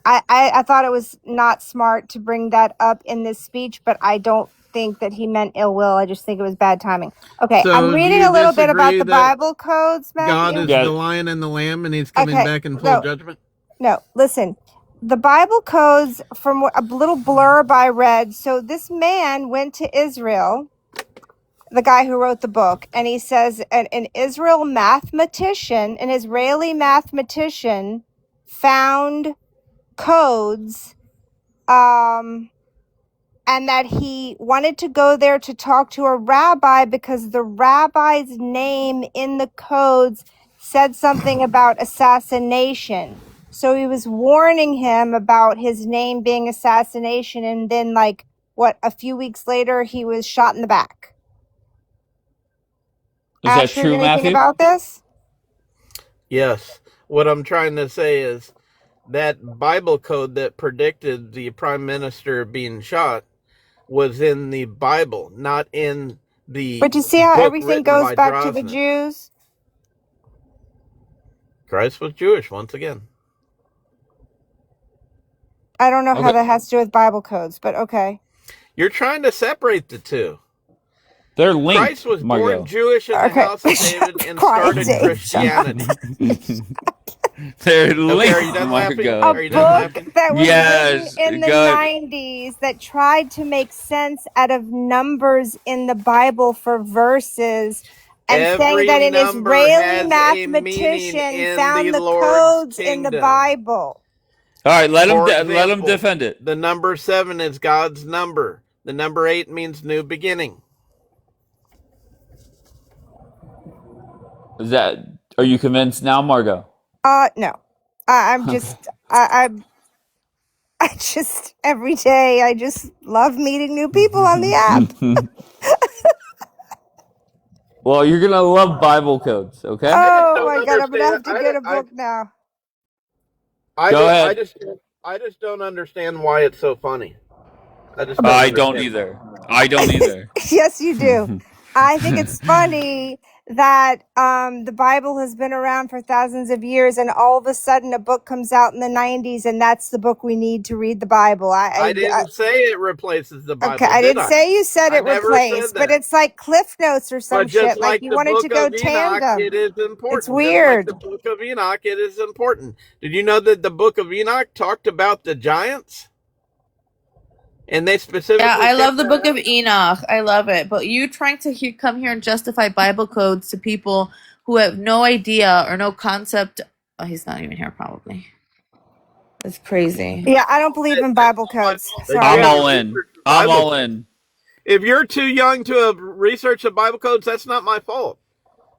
I thought it was not smart to bring that up in this speech, but I don't think that he meant ill will. I just think it was bad timing. Okay, so I'm reading a little bit about the Bible codes, Matthew. God is the lion and the lamb, and he's coming back in full judgment? No, listen. The Bible codes, from a little blurb I read, so this man went to Israel, the guy who wrote the book, and he says an Israeli mathematician found codes, and that he wanted to go there to talk to a rabbi because the rabbi's name in the codes said something about assassination. So he was warning him about his name being assassination, and then a few weeks later he was shot in the back. Is that true, Matthew? About this? Yes. What I'm trying to say is that Bible code that predicted the prime minister being shot was in the Bible, not in the. But you see how everything goes back to the Jews? Christ was Jewish once again. I don't know how that has to do with Bible codes, but okay. You're trying to separate the two. They're linked. Christ was born Jewish in the house of David and started Christianity. They're linked. A book that was written in the 90s that tried to make sense out of numbers in the Bible for verses, and saying that an Israeli mathematician found the codes in the Bible. All right, let him defend it. The number 7 is God's number. The number 8 means new beginning. Are you convinced now, Margot? No. I'm just I just every day I just love meeting new people on the app. Well, you're gonna love Bible codes, okay? Oh my God, I'm gonna have to get a book now. Go ahead. I just don't understand why it's so funny. I don't either. Yes, you do. I think it's funny that the Bible has been around for thousands of years, and all of a sudden a book comes out in the 90s, and that's the book we need to read the Bible. I didn't say it replaces the Bible. Okay, I didn't say you said it replaced, but it's like Cliff Notes or some shit. Like you wanted to go tandem. It is important. It's weird. Just like the Book of Enoch, it is important. Did you know that the Book of Enoch talked about the giants? And they specifically. Yeah, I love the picked Book that of Enoch. I love it. But you trying to come here and justify Bible codes to people who have no idea or no concept. Oh, he's not even here, probably. That's crazy. Yeah, I don't believe in Bible codes. Sorry. I'm all in. I'm all in. If you're too young to have researched the Bible codes, that's not my fault.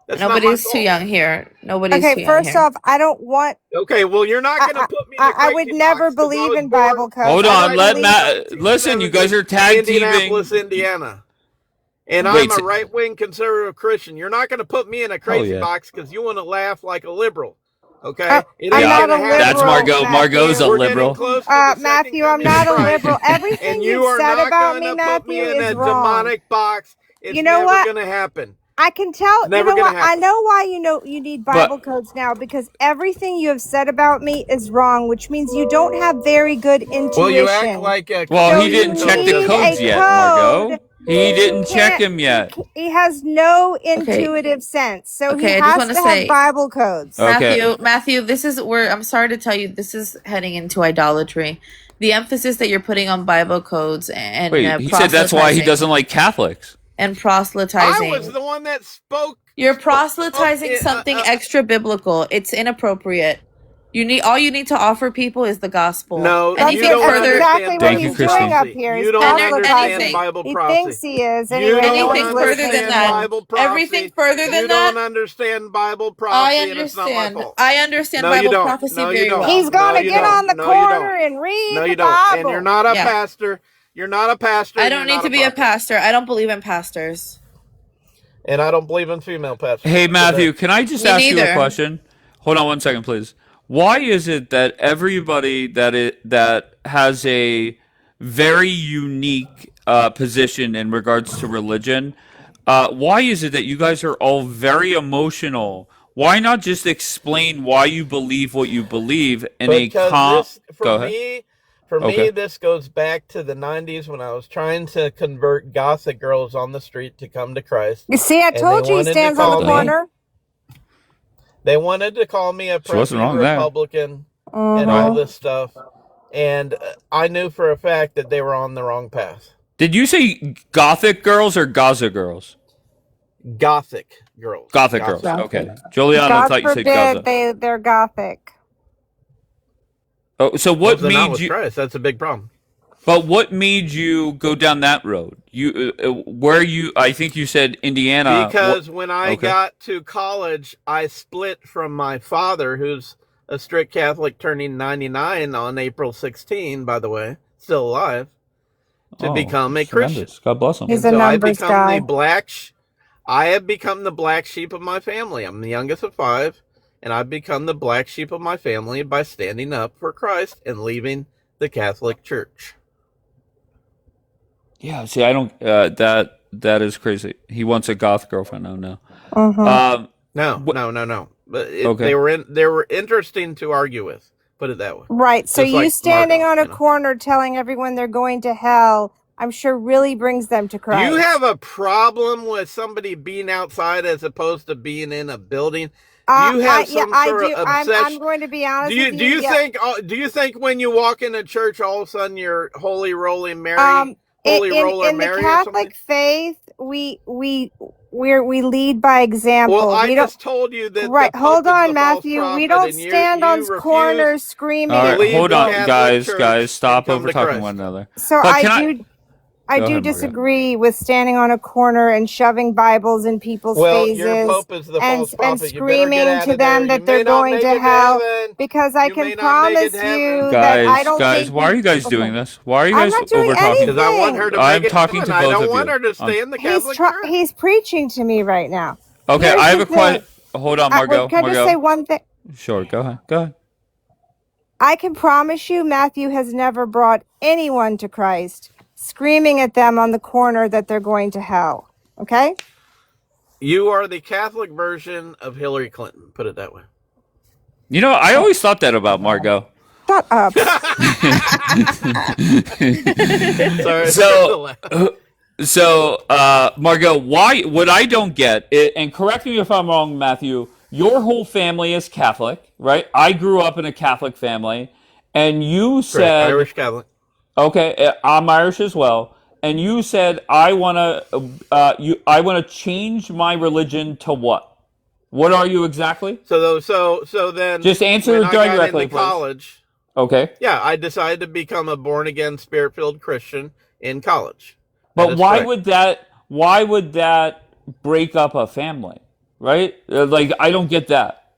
That's Nobody's not my too fault. young here. Nobody's too Okay, young first here. off, I don't want. Okay, well, you're not going to put me in a I would crazy never box 'cause I believe was in born Bible codes. Hold I on, don't let believe- Matt. Listen, you guys are tag teaming. Indianapolis, Indiana. And Wait, I'm a right-wing conservative Christian. You're not going to put me in a crazy yeah. box because you want to laugh like a liberal. Okay? I'm It ain't not gonna a happen. liberal. That's Margot. Matthew. Margot's a We're getting liberal. close to the second Matthew, I'm coming of not a Christ, liberal. Everything and you you've are said not about me, going to put me Matthew, in is a wrong. demonic box. It's You know never what? going to happen. I can tell. You Never know gonna what? I happen. know why you need Bible codes now, because everything you have said about me is wrong, which means you don't have very good intuition. Well, you act like a. Well, So he didn't you check the need codes a yet, code. Margot. He didn't check can't- him yet. He has no intuitive sense, so Okay, I he just has wanna to say- have Bible codes. Okay. Matthew, this is where I'm sorry to tell you, this is heading into idolatry. The emphasis that you're putting on Bible codes and Wait, he said that's why he doesn't like Catholics. and proselytizing. I was the one that spoke. You're proselytizing Okay, something extra biblical. It's inappropriate. All you need to offer people is the gospel. No, anything you don't further. exactly what Thank you, he's Christy. doing up here. You He's don't proselytizing. understand Bible He prophecy. thinks he is. You Anyway, don't no one's Anything further than listening. that. Bible prophecy. Everything further than you that. don't understand Bible prophecy, I and it's not my understand. fault. I understand No, you Bible don't. prophecy No, you very don't. well. He's going No, to you get don't. on the No, you corner don't. and read No, the you don't. Bible. And you're not a Yeah. pastor. You're not a pastor. I and don't you're need to not be a prophet. pastor. I don't believe in pastors. And I don't believe in female pastors. Hey, Matthew, can I just Me ask you neither. a question? Hold on one second, please. Why is it that everybody that has a very unique position in regards to religion, why is it that you guys are all very emotional? Why not just explain why you believe what you believe in Because a calm? this, Go ahead. for Okay. me, this goes back to the 90s when I was trying to convert gothic girls on the street to come to Christ. You see, I And told they you he wanted to stands on call the me- corner. They wanted to call me a So what's wrong progressive there? Republican and all this stuff. And I knew for a fact that they were on the wrong path. Did you say gothic girls or Gaza girls? Gothic girls. Gothic girls. Okay. Juliana God thought you said forbid Gaza. they're gothic. Oh, so Well, what if they're not made with you? Christ, that's a big problem. But what made you go down that road? I think you said Indiana. Because when I okay. got to college, I split from my father, who's a strict Catholic, turning 99 on April 16, by the way, still alive, to become a tremendous. Christian. God bless him. He's And a so I numbers become guy. I have become the black sheep of my family. I'm the youngest of 5, and I've become the black sheep of my family by standing up for Christ and leaving the Catholic Church. Yeah. See, I don't. That is crazy. He wants a goth girlfriend. Oh no. Mhm. No. But Okay. they were interesting to argue with. Put it that way. Right. So Just you like standing Margot, on a corner telling everyone they're going to hell, I'm sure really brings them to Do Christ. you have a problem with somebody being outside as opposed to being in a building? Do you have some sort of obsession? I'm going to be honest with you. Do you yeah. do you think when you walk into church, all of a sudden you're holy roller Mary, in roller the Mary or something? Catholic faith, we lead by example. Well, I we don't, just told you that. right. the Hold Pope is on, the Matthew. false We prophet, don't and stand you on refuse corners screaming. All right, Leave hold the on, Catholic Church guys. Stop and come to over talking Christ. one another. So But I can do. I Go do ahead, Margaret. disagree with standing on a corner and shoving Bibles in people's Well, faces your Pope is the and false prophet. You better screaming get out to of them there. that You they're may not going make to it hell. heaven. Because I You may can not make it promise to heaven. you that I don't Guys, think why are you guys doing this? Why are you I'm guys not doing over talking? Because I want her to I'm make it talking heaven. to I both don't of want you. her to stay in the Catholic Church. he's preaching to me right now. Okay, Here's I have the a question. thing. Hold on, Wait, Margot. can I just Margot. say one thing? Sure, go ahead. Go ahead. I can promise you Matthew has never brought anyone to Christ screaming at them on the corner that they're going to hell. Okay? You are the Catholic version of Hillary Clinton. Put it that way. You know, I always thought that about Margot. Shut up. Sorry. So, Margot, what I don't get, and correct me if I'm wrong, Matthew, your whole family is Catholic, right? I grew up in a Catholic family, and you said... Irish Catholic. Okay, I'm Irish as well. And you said I wanna I wanna change my religion to what? What are you exactly? So then, just answer when I got directly, into please. college, Okay. yeah, I decided to become a born again, spirit filled Christian in college. But why would that break up a family? Right? Like I don't get that.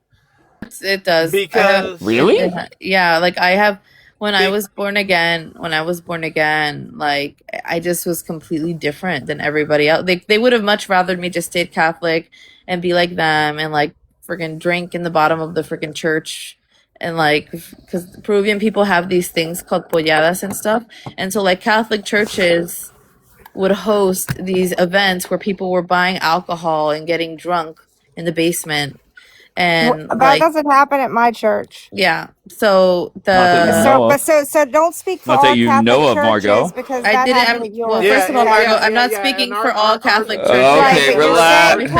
It does. Because really, yeah. Like I have, when I was born again, like I just was completely different than everybody else. They would have much rather me just stayed Catholic and be like them and like freaking drink in the bottom of the freaking church. And like, because Peruvian people have these things called polladas and stuff. And so like Catholic churches would host these events where people were buying alcohol and getting drunk in the basement. And That like, doesn't happen at my church. yeah. So so don't speak for Not that all you Catholic know of, churches Margot. because I that didn't. happened at yours. Well, first of all, Margot, I'm not speaking for all Catholic churches. Okay, relax,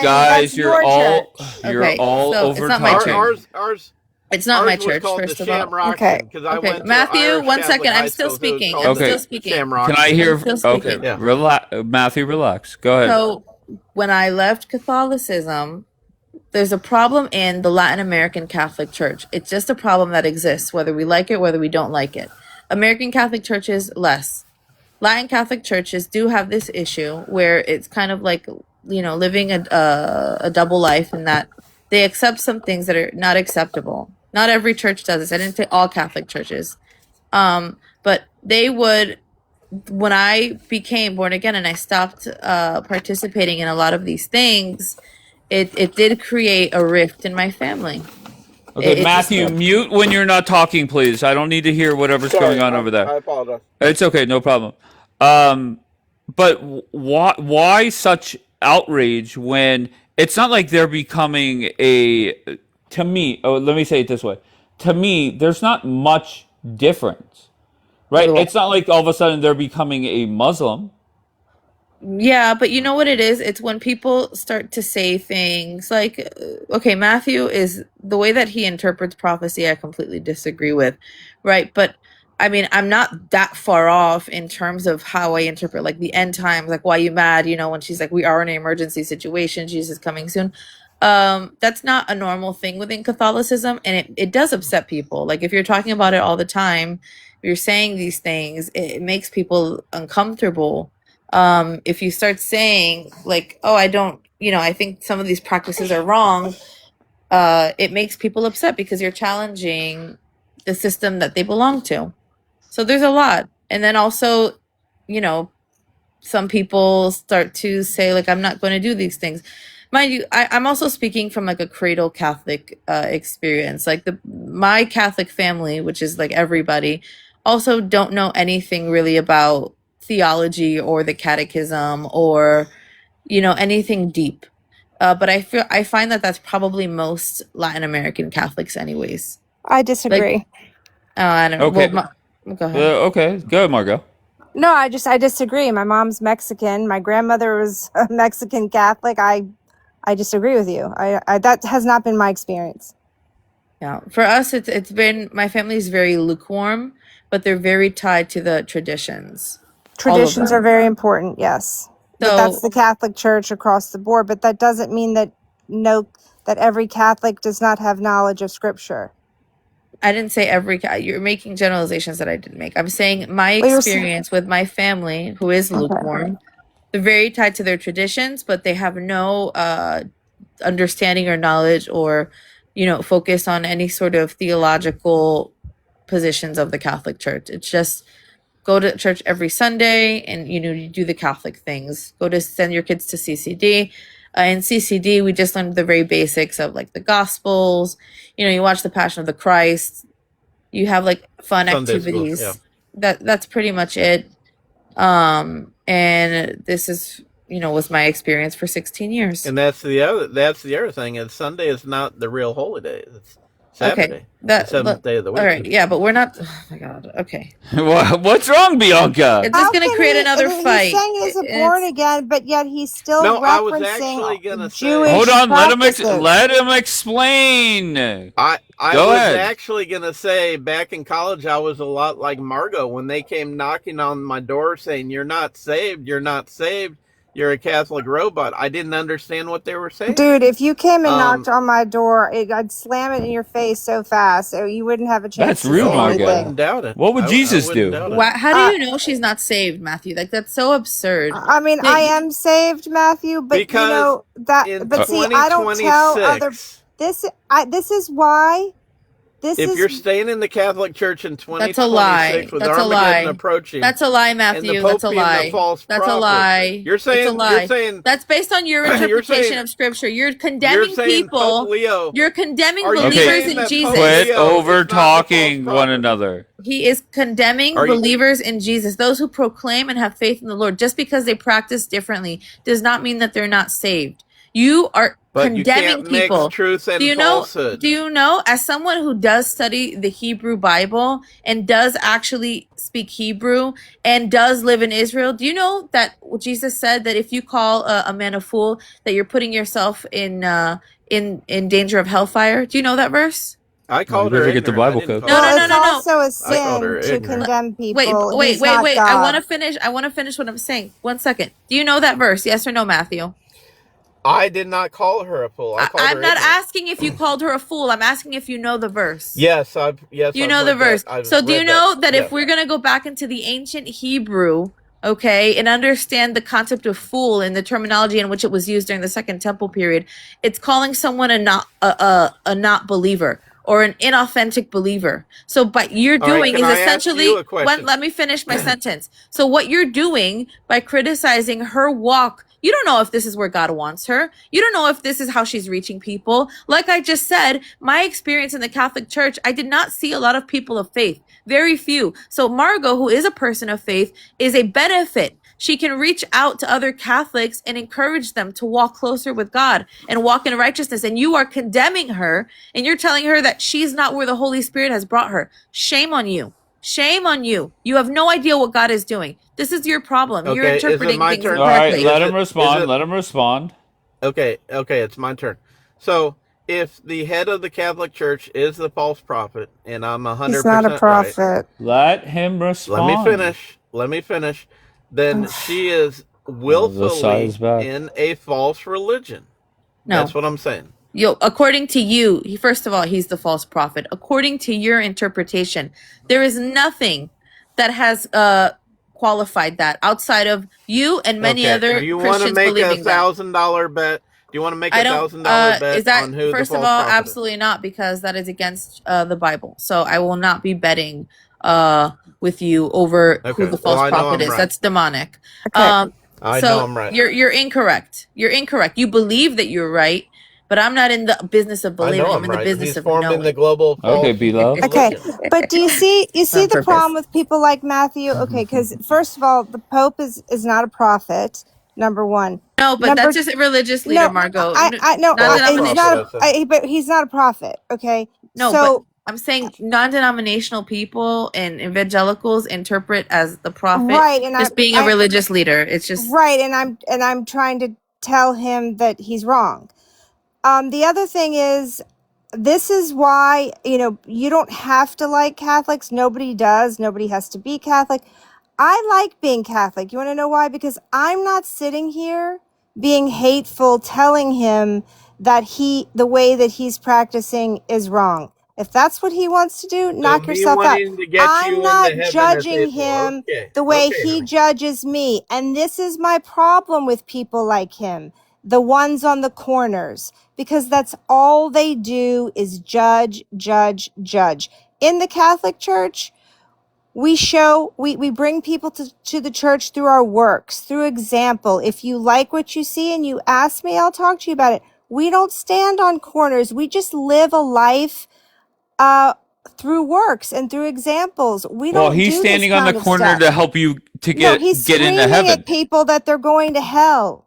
guys. You're all Okay, all so over it's not my talking. church. It's not my church, first of all. Okay. Okay, Matthew, one second. I'm still speaking. I'm still speaking. Can I hear? I'm still speaking. Okay, relax, Matthew. Relax. Go ahead. So when I left Catholicism, there's a problem in the Latin American Catholic Church. It's just a problem that exists, whether we like it, whether we don't like it. American Catholic churches, less. Latin Catholic churches do have this issue where it's kind of like, living a double life in that they accept some things that are not acceptable. Not every church does this. I didn't say all Catholic churches. But they would, when I became born again and I stopped participating in a lot of these things, it did create a rift in my family. Okay, Matthew, mute when you're not talking, please. I don't need to hear whatever's going on over there. I apologize. It's okay, no problem. But why such outrage when it's not like they're becoming to me, let me say it this way. To me, there's not much difference, right? It's not like all of a sudden they're becoming a Muslim. Yeah, but you know what it is? It's when people start to say things like, okay, Matthew is the way that he interprets prophecy, I completely disagree with, right? But I mean, I'm not that far off in terms of how I interpret like the end times, like why you mad, when she's like, we are in an emergency situation, Jesus is coming soon. That's not a normal thing within Catholicism, and it does upset people. Like if you're talking about it all the time, you're saying these things, it makes people uncomfortable. If you start saying like, oh, I think some of these practices are wrong, it makes people upset because you're challenging the system that they belong to. So there's a lot. And then also, some people start to say like, I'm not going to do these things. Mind you, I'm also speaking from like a cradle Catholic experience. Like my Catholic family, which is like everybody, also don't know anything really about theology or the catechism or anything deep, but I find that that's probably most Latin American Catholics anyways. I disagree. I don't know. Okay. Go ahead. Okay, go ahead, Margot. No, I disagree. My mom's Mexican. My grandmother was a Mexican Catholic. I disagree with you. I that has not been my experience. Yeah, for us, it's been, my family is very lukewarm, but they're very tied to the traditions. Traditions are very important, yes. But So that's the Catholic Church across the board. But that doesn't mean that every Catholic does not have knowledge of Scripture. I didn't say you're making generalizations that I didn't make. I'm saying my experience with my family, who is lukewarm, they're very tied to their traditions, but they have no understanding or knowledge or, focus on any sort of theological positions of the Catholic Church. It's just go to church every Sunday and, you do the Catholic things. Send your kids to CCD. In CCD, we just learned the very basics of like the Gospels. You watch the Passion of the Christ. You have like fun Sunday activities. School, yeah. That's pretty much it. And this is, was my experience for 16 years. And that's the other thing is Sunday is not the real holy day. Saturday. That seventh day of the week. All right, yeah, but we're not. Oh my god. Okay. What's wrong, Bianca? It's just gonna create another fight. He's saying he's born again, but yet he's still No, I was referencing actually gonna say. Jewish Hold on, practices. let him explain. I Go was ahead. actually gonna say back in college I was a lot like Margot when they came knocking on my door saying, "You're not saved. You're not saved. You're a Catholic robot." I didn't understand what they were saying. Dude, if you came and knocked on my door, I'd slam it in your face so fast, so you wouldn't have a chance. That's rude, to say Margot. anything. I wouldn't doubt it. What would Jesus do? How do you know she's not saved, Matthew? Like that's so absurd. I mean, I am saved, Matthew, but Because you know that. in But see, I don't tell other. 2026, This is why. if you're staying in the Catholic Church in 2026 That's a lie. with That's a Armageddon lie. approaching, That's a lie, and the Matthew. Pope That's a being the lie. false That's a prophet, lie. You're saying, It's a lie. you're saying that's based on your you're interpretation saying- of Scripture. You're condemning you're saying people. Pope Leo. You're condemning Are you believers saying in that Jesus. Pope Quit Leo over is not the talking false one prophet? another. He is condemning Are you- believers in Jesus. Those who proclaim and have faith in the Lord, just because they practice differently, does not mean that they're not saved. You are But you condemning can't people. mix truth and Do you know? falsehood. Do you know? As someone who does study the Hebrew Bible and does actually speak Hebrew and does live in Israel, do you know that Jesus said that if you call a man a fool, that you're putting yourself in danger of hellfire? Do you know that verse? I called you her never get the ignorant. I Bible didn't code. call her Well, it's also a I called her sin to ignorant. condemn people. Wait, He's not I God. want to finish. I want to finish what I'm saying. 1 second. Do you know that verse? Yes or no, Matthew? I did not call her a fool. I called I'm her not ignorant. asking if you called her a fool. I'm asking if you know the verse. Yes, You I've know the read verse. that. I've So do you read know that Yeah. if we're going to go back into the ancient Hebrew, okay, and understand the concept of fool and the terminology in which it was used during the Second Temple period, it's calling someone a not believer or an inauthentic believer. So what you're All right, doing can is I ask essentially you a question? let me finish my sentence. So what you're doing by criticizing her walk, you don't know if this is where God wants her. You don't know if this is how she's reaching people. Like I just said, my experience in the Catholic Church, I did not see a lot of people of faith. Very few. So Margot, who is a person of faith, is a benefit. She can reach out to other Catholics and encourage them to walk closer with God and walk in righteousness. And you are condemning her and you're telling her that she's not where the Holy Spirit has brought her. Shame on you. Shame on you. You have no idea what God is doing. This is your problem. You're Okay, is it interpreting my things turn? All right, incorrectly. let Is him it- respond. is it- Let him respond. Okay, it's my turn. So, if the head of the Catholic Church is the false prophet, and I'm 100% He's not a right, prophet. Let him respond. let me finish, then she is the willfully size back. in a false religion. No. That's what I'm saying. According to you, first of all, he's the false prophet. According to your interpretation, there is nothing that has qualified that outside of you and many other Do you want to Christians make a believing that. $1,000 bet? Do you want to make I a don't. $1,000 bet Is that on who first the of false all? prophet is? Absolutely not, because that is against the Bible. So I will not be betting with you over who Okay, the false well, I know prophet I'm is. right. That's demonic. Okay. I So know I'm right. You're incorrect. You're incorrect. You believe that you're right, but I'm not in the business of I believing. know I'm I'm in the right. business He's of formed in knowing. the global false Okay, B-Love. Okay, religion. but do you see On the purpose. problem with people like Matthew? Okay, because first of all, the Pope is not a prophet. Number one. No, but Number that's just a religious leader, no, Margot. I know False he's Non-denominational. not. prophet, I said. But he's not a prophet. Okay, No, so but I'm saying non-denominational people and evangelicals interpret as the prophet right, and just being a religious leader. It's just right, and I'm trying to tell him that he's wrong. The other thing is, this is why, you don't have to like Catholics. Nobody does. Nobody has to be Catholic. I like being Catholic. You want to know why? Because I'm not sitting here being hateful, telling him that the way that he's practicing is wrong. If that's what he wants to do, knock me yourself out. wanting to get you I'm into not heaven is judging hateful. him Okay. the way Okay, he honey. judges me. And this is my problem with people like him, the ones on the corners, because that's all they do is judge, judge, judge. In the Catholic Church, we bring people to the church through our works, through example. If you like what you see and you ask me, I'll talk to you about it. We don't stand on corners. We just live a life through works and through examples. We don't. Well, he's do standing this on the kind of corner stuff. to help you to No, he's get into screaming heaven. at people that they're going to hell.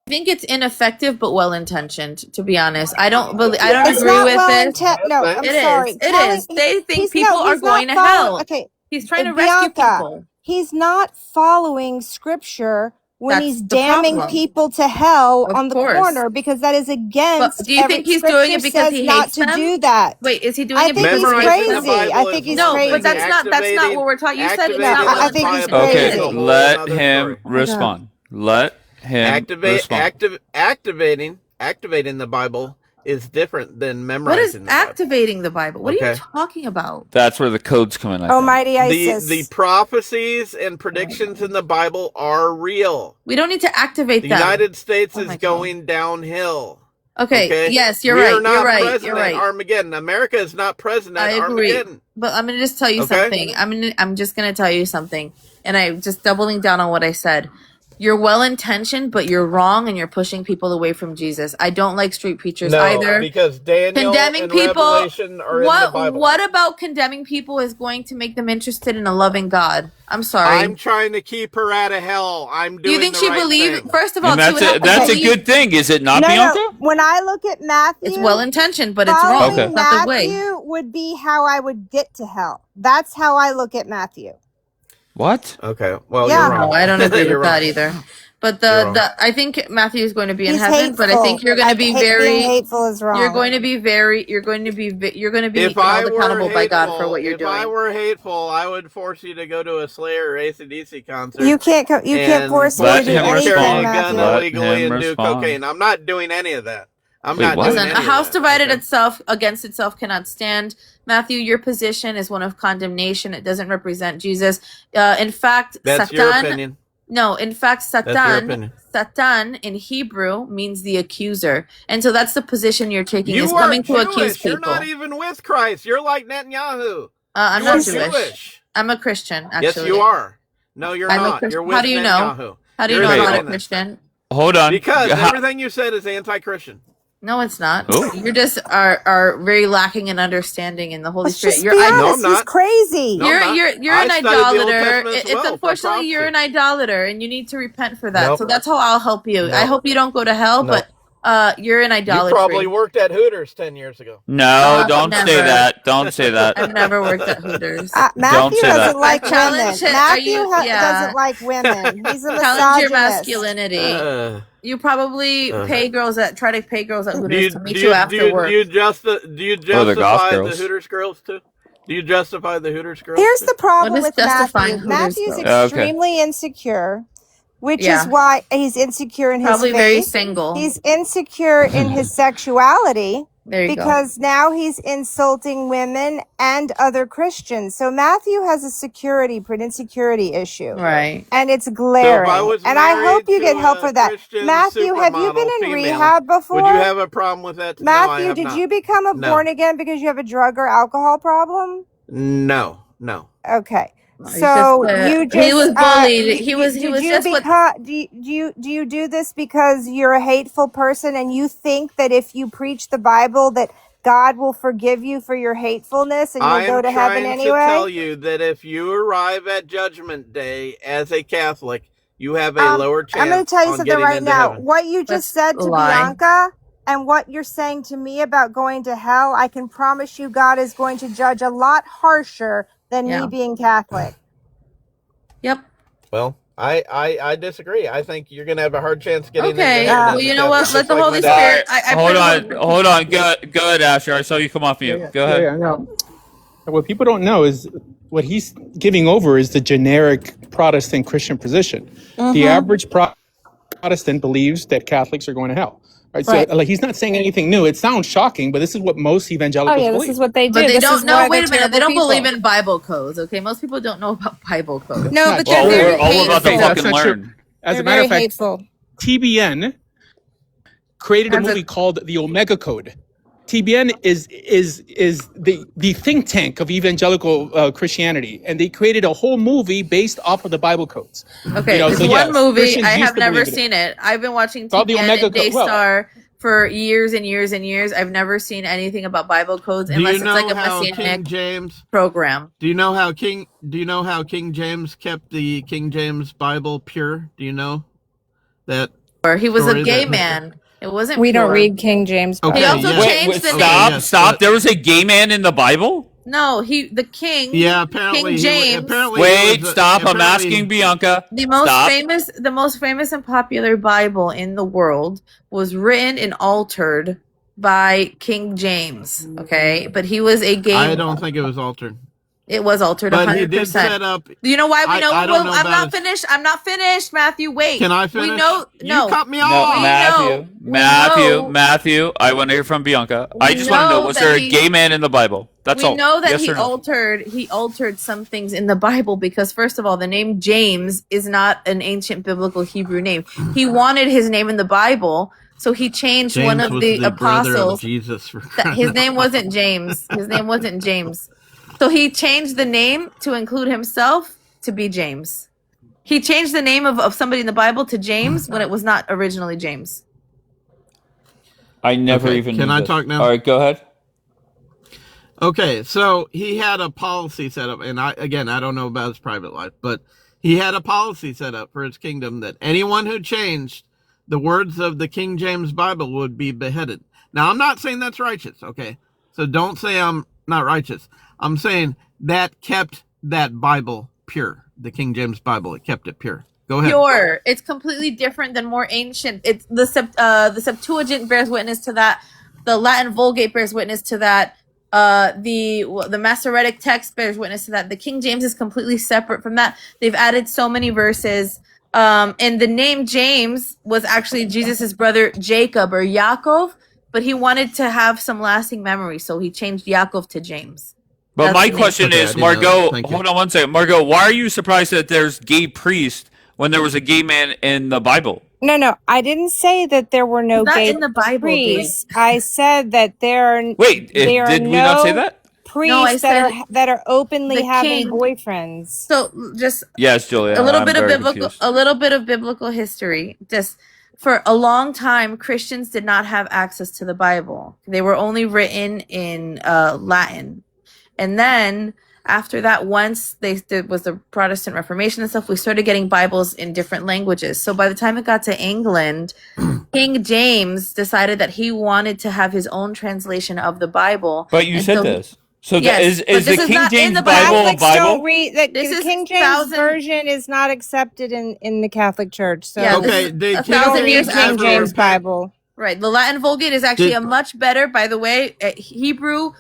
I think it's ineffective but well intentioned. To be honest, I don't agree It's with not this. well no, I'm sorry. It is. They think people are going to not hell. Okay, He's trying to rescue Bianca, people. he's not following scripture when That's he's the damning problem. people to hell Of on the course. corner, because that is against. But do you think he's doing it because he hates not them? to do that. Wait, is he doing I it think because he's he hates crazy. them? I think he's No, crazy. but that's not what we're talking. You said it's not. I think he's Okay, crazy. let him respond. Let him respond. Activating the Bible is different than What is memorizing the Bible. activating the Bible? What are you Okay. talking about? That's where the codes come in. I think. Almighty ISIS. The prophecies and predictions in the Bible are real. We don't need to activate The them. United States Oh is my God. going downhill. Okay. Yes, you're We right. are not You're right. present You're at right. Armageddon. America is not present at I agree. Armageddon. But I'm gonna just tell you Okay. something. I'm just gonna tell you something, and I'm just doubling down on what I said. You're well intentioned, but you're wrong, and you're pushing people away from Jesus. I don't like street preachers either. Because Daniel Condemning and people. Revelation are in the Bible. What about condemning people is going to make them interested in a loving God? I'm sorry. I'm trying to keep her out of hell. I'm doing Do you think the she right believes? thing. First of all, And that's a good thing, is it not, No, Bianca? no. When I look at Matthew, It's well intentioned, but it's wrong. following Okay. It's not the way. Matthew would be how I would get to hell. That's how I look at Matthew. What? Okay. Well, Yeah. you're wrong. No, I don't agree You're with that wrong. either. But You're wrong. I think Matthew is going to be in He's heaven, hateful. but I think you're going to be being very. hateful is wrong. You're going to be If I held were accountable by God for hateful, what you're if I doing. were hateful, I would force you to go to a Slayer or AC/DC concert. You can't and force me to Let do him anything, carry a respond. gun Matthew. Let illegally him and do respond. cocaine. I'm not doing any of that. I'm Wait, not what? doing Listen, any a house of that. divided Okay? itself against itself cannot stand. Matthew, your position is one of condemnation. It doesn't represent Jesus. In fact, That's your opinion. No, in fact, That's your opinion. Satan in Hebrew means the accuser. And so that's the position you're taking, You is are coming to Jewish. accuse You're people. not even with Christ. You're like Netanyahu. I'm You are not Jewish. I'm a Christian, actually. Yes, you are. No, you're I'm a not. Christian. You're with How do you know? Netanyahu. How do you You're know I'm not a saying that. Christian? Hold on. Because How- everything you said is anti-Christian. No, it's not. Oh. You just are very lacking in understanding in the Holy Let's Spirit. just You're be I- honest. No, I'm He's not. crazy. No, I'm not. you're I an studied the Old idolater. Testament as It's well for unfortunately you're an prophecy. idolater, and you need to repent for that. Nope. So that's how I'll help you. I Nope. hope you don't go to hell, Nope. but you're an You idolatry. probably worked at Hooters 10 years ago. No, don't say never. that. Don't say that. I've never worked at Hooters. Matthew say doesn't that. like I women. challenge it. Are Matthew you- yeah. doesn't like women. He's a Challenge your misogynist. masculinity. You probably try to pay girls at Do Hooters you, to meet do you you, after do you, work. do you, justify goth the girls. Hooters girls too? Do you justify the Hooters girls? Here's too? the problem What is with justifying Matthew. Hooters Matthew's girls? Okay. extremely insecure, which Yeah. is why he's insecure in his Probably very faith. single. He's insecure in his sexuality There you go. because now he's insulting women and other Christians. So Matthew has an insecurity issue. Right. And it's glaring. So if I was And I hope you married get to help a for that. Christian Matthew, have you been in supermodel female, rehab before? Would you have a problem with that? No, I Matthew, have did not. you become a No. born again because you have a drug or alcohol problem? No. Okay. He's So just, you just he was bullied. you- He was did you just what do you do this because you're a hateful person and you think that if you preach the Bible that God will forgive you for your hatefulness and I you'll go am to heaven trying anyway? to tell you that if you arrive at Judgment Day as a Catholic, you have a lower chance. I'm going to tell you on something getting right into now. heaven. What you just said to lie. Bianca and what you're saying to me about going to hell, I can promise you God is going to judge a lot harsher than Yeah. me being Catholic. Yep. Well, I disagree. I think you're going to have a hard chance getting into Okay. heaven. Well, as a you know what? Catholic, Let just the like Holy my dad. Spirit. Hold on. Go ahead, Asher. I saw you come off mute. Go ahead. Yeah, no. What people don't know is what he's giving over is the generic Protestant Christian position. The average Protestant believes that Catholics are going to hell. Right? Right. So, like, he's not saying anything new. It sounds shocking, but this is what most evangelicals Oh yeah, believe. this is what they do. But they This don't is know. why Wait they're a minute. They terrible don't believe people. in Bible codes. Okay, most people don't know about Bible codes. No, Not but true. they're very We're all about to hateful. fucking That's not true. learn. As They're a matter very of fact, hateful. TBN created a Has a- movie called The Omega Code. TBN is the think tank of evangelical Christianity, and they created a whole movie based off of the Bible codes. Okay, You know, it's so one yes, movie. Christians I used have to never believe in it. seen it. I've been watching Called the TBN Omega and Code. Well- Daystar for years and years and years. I've never seen anything about Bible codes Do unless you it's know like a how King messianic James? program. Do you know how King James kept the King James Bible pure? Do you know that Or he was a Story gay that- man. It wasn't. We don't pure. read King James. Okay, He also yeah. changed the Stop, name. stop. There was a gay man in the Bible? No, the king. Yeah, apparently. King James. Apparently Wait, stop. I'm asking Bianca. The most Stop. the most famous and popular Bible in the world was written and altered by King James. Okay, but he was a gay. I don't think it was altered. It was altered. But 100%. he did set up. Do you know why we know? I don't know I'm about not his- finished. I'm not finished, Matthew. Wait. Can I finish? We know. No. You cut me No, off. Matthew. I want to hear from Bianca. I just want to know, was there a gay man in the Bible? That's all. We know that Yes or no? he altered some things in the Bible because, first of all, the name James is not an ancient biblical Hebrew name. He wanted his name in the Bible, so he changed James one of was the brother of apostles. Jesus. His name wasn't James. His name wasn't James. So he changed the name to include himself to be James. He changed the name of somebody in the Bible to James when it was not originally James. I never Okay, even can knew I this. talk now? All right, go ahead. Okay, so he had a policy set up, and I don't know about his private life, but he had a policy set up for his kingdom that anyone who changed the words of the King James Bible would be beheaded. Now, I'm not saying that's righteous, okay? So don't say I'm not righteous. I'm saying that kept that Bible pure. The King James Bible, it kept it pure. Go ahead. Pure. It's completely different than more ancient. It's the Septuagint bears witness to that. The Latin Vulgate bears witness to that. The Masoretic text bears witness to that. The King James is completely separate from that. They've added so many verses. And the name James was actually Jesus's brother Jacob or Yaakov, but he wanted to have some lasting memory, so he changed Yaakov to James. But That's my the question Okay, I is, didn't know that. Margot, Thank you. hold on one second. Margot, why are you surprised that there's gay priests when there was a gay man in the Bible? No, I didn't say that there were no It's not gay in the Bible, priests. I said that there are. Wait, there are did we not say no that? priests No, I said that are openly the having king. boyfriends. So just Yes, Julia. a little I'm bit of very biblical confused. a little bit of biblical history. Just for a long time, Christians did not have access to the Bible. They were only written in Latin. And then after that, once there was the Protestant Reformation and stuff, we started getting Bibles in different languages. So by the time it got to England, King James decided that he wanted to have his own translation of the Bible. But you And said so- this. So Yes, is but the this is King not in James the Bible a Catholics don't Bible? read that. This The is King James 1,000 version is not accepted in the Catholic Church. So Yeah, Okay, this is did a King we don't thousand read years James King ever after. James repent? Bible. Right. The Latin Vulgate is actually Did- a much better, by the way, Hebrew,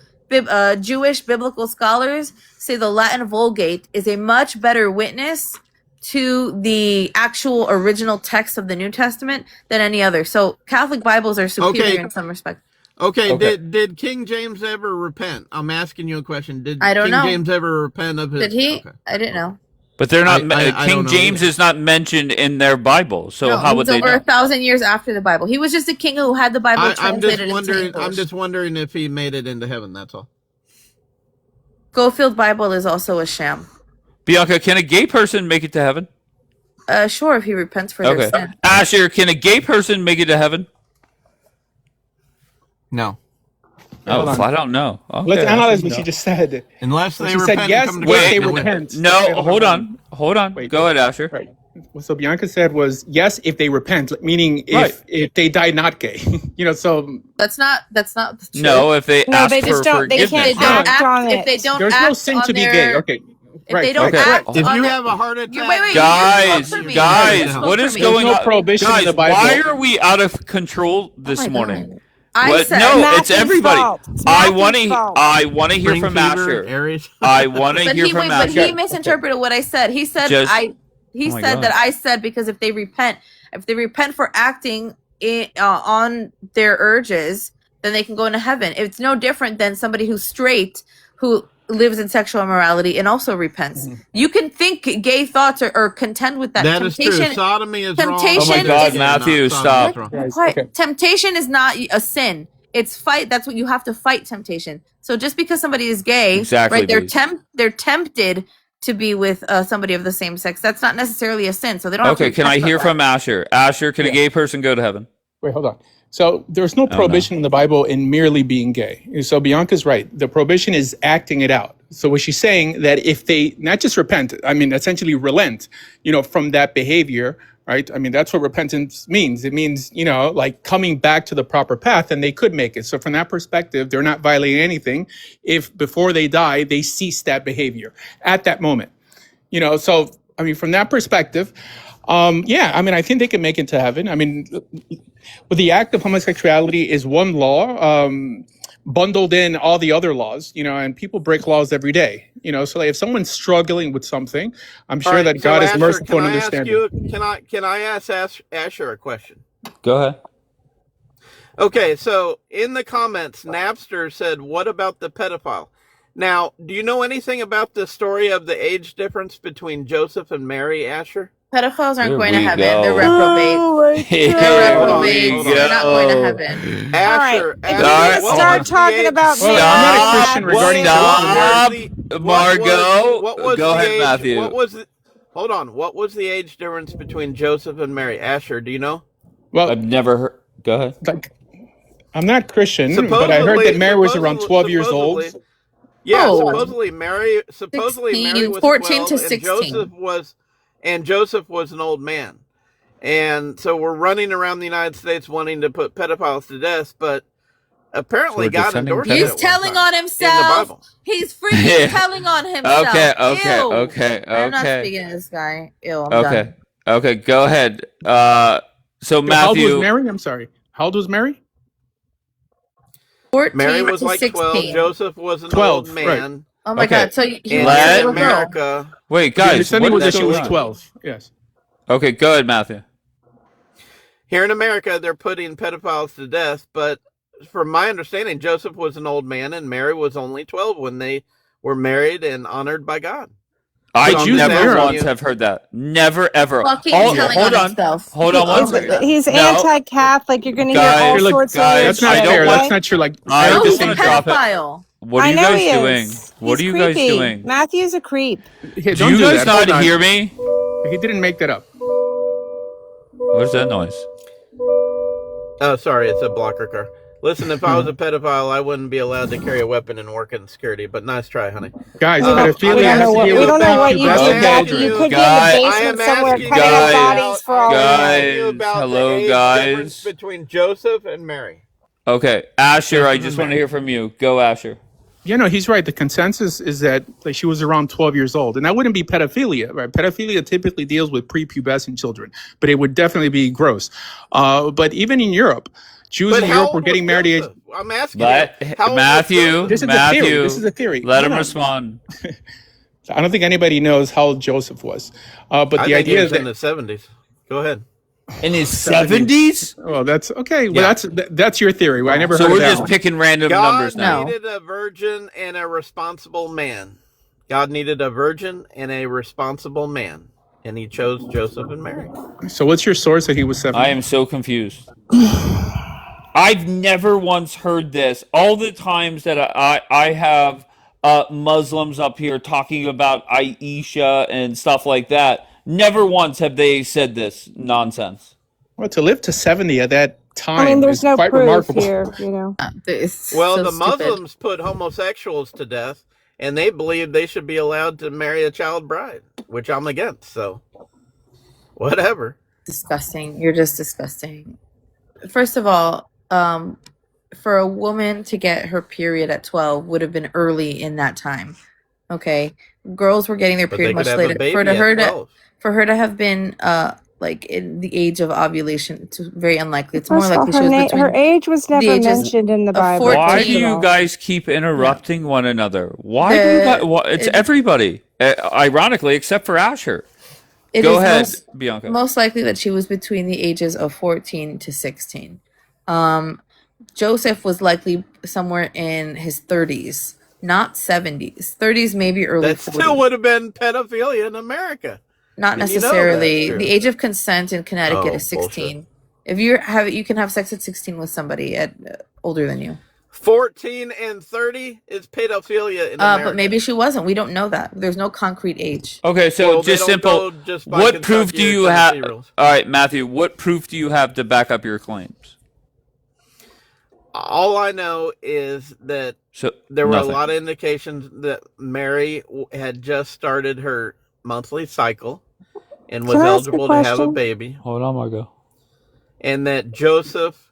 Jewish biblical scholars say the Latin Vulgate is a much better witness to the actual original text of the New Testament than any other. So Catholic Bibles are superior Okay. in some respects. Okay, Okay. did King James ever repent? I'm asking you a question. Did I don't King know. James ever repent of his? Did he? Okay. I didn't know. But they're not. I King don't know James either. is not mentioned in their Bible. So No, how would he's they over know? 1,000 years after the Bible. He was just a king who had the Bible I'm translated just into wondering. English. I'm just wondering if he made it into heaven. That's all. Schofield Bible is also a sham. Bianca, can a gay person make it to heaven? Sure, if he repents for their Okay. sin. Asher, can a gay person make it to heaven? No, Oh, Hold on. flat out no. Okay. Let's analyze what she just said. unless So they she repent. said yes, and come to yes, God. they No, wait. repent. No, Wait, hold on. Wait, Go ahead, Asher. Right. So Bianca said was yes if they repent, meaning if they die not gay. So That's not true. No, if they No, ask they for just don't. They forgiveness. They can't don't act on act, if they it. don't there's act no sin on to be their, gay. Okay. If Right. they don't Okay. act If on you their- have a heart attack, Wait, you Guys, spoke for me. guys, You spoke what for is me. going no on? prohibition in Guys, the Bible. why are we out of control this Oh my morning? God. I What? said No, it's Matthew's everybody. fault. It's I Matthew's want to. fault. I want to hear spring from fever, Asher. Aries. I want to But hear he, from but Asher. he misinterpreted what I said. He said Just- I Oh my said God. that I said because if they repent for acting on their urges, then they can go into heaven. It's no different than somebody who's straight who lives in sexual immorality and also repents. You can think gay thoughts or contend with that. That is true. Sodomy is wrong. temptation Oh my God, is- Matthew, Sodomy stop. is wrong. Guys, Quiet. okay. Temptation is not a sin. It's fight. That's what you have to fight temptation. So just because somebody is gay, Exactly, right? They're Bees. they're tempted to be with somebody of the same sex. That's not necessarily a sin. So they don't. have to Okay, can I repent hear for that. from Asher? Asher, can a gay person go to heaven? Wait, hold on. So there's no prohibition in the Bible in merely being gay. So Bianca's right. The prohibition is acting it out. So what she's saying that if they not just repent, I mean essentially relent, from that behavior, right? I mean, that's what repentance means. It means, like coming back to the proper path, and they could make it. So from that perspective, they're not violating anything if before they die, they cease that behavior at that moment. So, I mean, from that perspective, I think they can make it to heaven. I mean, but the act of homosexuality is one law, bundled in all the other laws, and people break laws every day, so like if someone's struggling with something, I'm sure that God is merciful and understanding. Can I ask Asher a question? Go ahead. Okay, so in the comments, Napster said, "What about the pedophile?" Now, do you know anything about the story of the age difference between Joseph and Mary, Asher? Pedophiles aren't going to heaven. They're reprobate. They're reprobate. They're not going to heaven. Asher, If you're going to start talking about I'm not a Christian regarding Margot. Go ahead, Matthew. Hold on. What was the age difference between Joseph and Mary? Asher, do you know? Well, I've never heard. Go ahead. I'm not Christian, but I heard that Mary was around 12 years old. Yeah, supposedly Mary was 14 12, to 16. and Joseph was an old man. And so we're running around the United States wanting to put pedophiles to death, but apparently God endorsed it. He's telling on himself. He's freaking telling on himself. Okay. I'm not speaking to this guy. Ew, I'm done. Okay, go ahead. So Matthew. How old was Mary? I'm sorry. How old was Mary? 14 Mary was to like 16. 12. Joseph was an 12, old man. right. Oh my God! So he in was America. Wait, The guys. understanding was that she was going on? 12. Yes. Okay, go ahead, Matthew. Here in America, they're putting pedophiles to death, but from my understanding, Joseph was an old man and Mary was only 12 when they were married and honored by God. I So never once have heard that. Never, ever. Fucking Hold telling on. himself. Hold on one second. He's No. anti-Catholic. You're going to hear Guys, all you're like, sorts guys, That's not of fair. shit. That's not true. Like, I No, just he's a want to drop it. pedophile. What are I you know guys he doing? is. What are He's you guys creepy. doing? Matthew's a creep. Hey, Do you guys Hold not on. hear me? He didn't make that up. What's that noise? Oh, sorry, it's a blocker car. Listen, if I was a pedophile, I wouldn't be allowed to carry a weapon and work in security, but nice try, honey. Guys, We pedophilia has to deal we with don't know what you prepubescent did, Matthew. children. You could be in Guys, the basement somewhere asking cutting up guys, bodies for all we know. guys, hello, the age guys. difference between Joseph and Mary. Okay, Asher, I just want to hear from you. Go, Asher. He's right. The consensus is that like she was around 12 years old, and that wouldn't be pedophilia, right? Pedophilia typically deals with prepubescent children, but it would definitely be gross. But even in Europe, Jews in Europe were getting married at age. I'm asking Matthew, This is Matthew, a theory. This is a theory. let Hold him on. respond. I don't think anybody knows how old Joseph was. But I the think idea he is was in that the 70s. Go ahead. In his 70s? well, that's okay. Well, that's your theory. I never So heard we're of that just one. picking random numbers now. God needed a virgin and a responsible man. God needed a virgin and a responsible man. And he chose Joseph and Mary. So what's your source that he was 70? I am so confused. I've never once heard this. All the times that I have Muslims up here talking about Aisha and stuff like that, never once have they said this nonsense. Well, to live to 70 at that time I mean, there's is no quite proof remarkable. here, you know. Well, So the stupid. Muslims put homosexuals to death, and they believe they should be allowed to marry a child bride, which I'm against. So, whatever. Disgusting. You're just disgusting. First of all, for a woman to get her period at 12 would have been early in that time. Okay, girls were getting their But they period could much have a later. baby For at her 12. for her to have been like in the age of ovulation, it's very unlikely. It's more First of all, likely she was between her age was the never ages mentioned in the of Bible. 14. Why first do of you all. guys keep interrupting one another? Why do you guys? It's everybody, ironically, except for Asher. It Go is ahead, most, Bianca. most likely that she was between the ages of 14 to 16. Joseph was likely somewhere in his 30s, not 70s. 30s, maybe early That 40s. still would have been pedophilia in America. Not And you know necessarily. that's true. The age of consent in Connecticut Oh, is 16. If you can have sex at 16 with somebody older than you. 14 and 30 is pedophilia in America. But maybe she wasn't. We don't know that. There's no concrete age. Okay, so Well, they just don't simple. go just by What proof Kentucky do or you have? Tennessee rules. All right, Matthew. What proof do you have to back up your claims? All I know is that So there were nothing. a lot of indications that Mary had just started her monthly cycle, and was Can I ask a eligible to have a question? baby, Hold on, Margo. and that Joseph,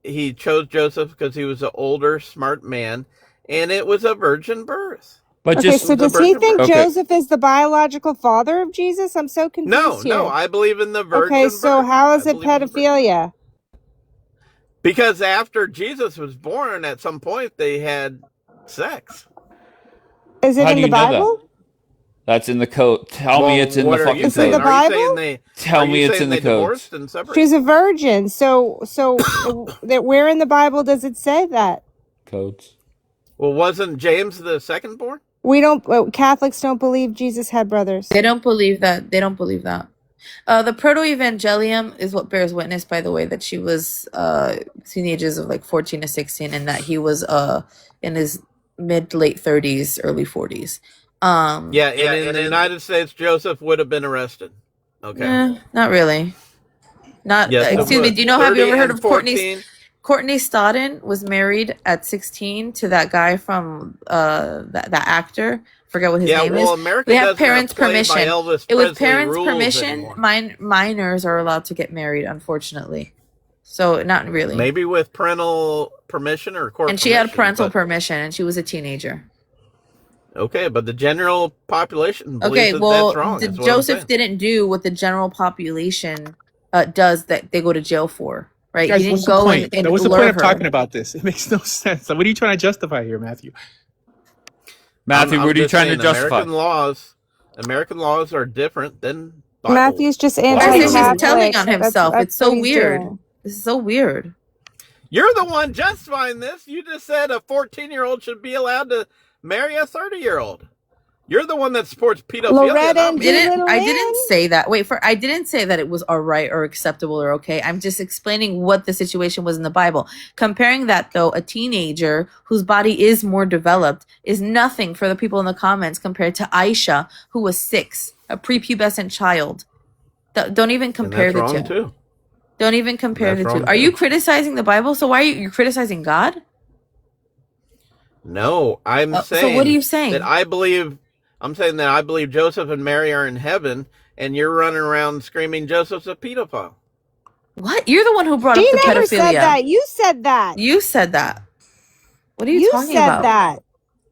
he chose Joseph because he was an older, smart man, and it was a virgin birth. But Okay, just so does he think okay. Joseph is the biological father of Jesus? I'm so confused here. No, I believe in the virgin Okay, so birth. how is I it believe in the virgin- pedophilia? Because after Jesus was born, at some point they had sex. Is it How in do the you know Bible? that? That's in the code. Tell me it's in the What are fucking you It's in saying? the code. Are you saying Bible? they? Tell Are me you it's saying in the they codes. divorced and separated? She's a virgin. So that where in the Bible does it say that? Codes. Well, wasn't James the second born? We don't. Catholics don't believe Jesus had brothers. They don't believe that. They don't believe that. The Proto-Evangelium is what bears witness, by the way, that she was teenagers of like 14 to 16, and that he was in his mid-late 30s, early 40s. Yeah, and in the United States, Joseph would have been arrested. Okay. Not really. Not Yes, it excuse me. would. Do you know? Have you 30 ever heard and of Courtney 14. Courtney Stodden was married at 16 to that guy from that actor. Forget what his name is. America They have doesn't parents' play by permission. Elvis With Presley parents' rules permission, anymore. minors are allowed to get married, unfortunately. So not really. Maybe with parental permission or court And she had permission, parental but- permission, and she was a teenager. Okay, but the general population believes Okay, that well, that's wrong. is what I'm Joseph saying. didn't do what the general population does that they go to jail for, right? Guys, he what's didn't the go point? and What's the lure point of her. talking about this? It makes no sense. What are you trying to justify here, Matthew? Matthew, what are you just trying to saying, justify? American laws are different than Bible. Matthew's just He's anti-Catholic. telling on himself. That's It's so what he's weird. doing. This is so weird. You're the one justifying this. You just said a 14-year-old should be allowed to marry a 30-year-old. You're the one that supports pedophilia. Loretta not and me. I didn't say that. I didn't say that it was all right or acceptable or okay. I'm just explaining what the situation was in the Bible. Comparing that, though, a teenager whose body is more developed is nothing for the people in the comments compared to Aisha, who was 6, a prepubescent child. Don't even compare the two. Too. Don't even compare That's the two. wrong, Are too. you criticizing the Bible? So why are you criticizing God? No, I'm saying. So what are you saying? I'm saying that I believe Joseph and Mary are in heaven, and you're running around screaming Joseph's a pedophile. What? You're the one who brought She up the never pedophilia. said that. You said that. You said that. What are you talking said about? that.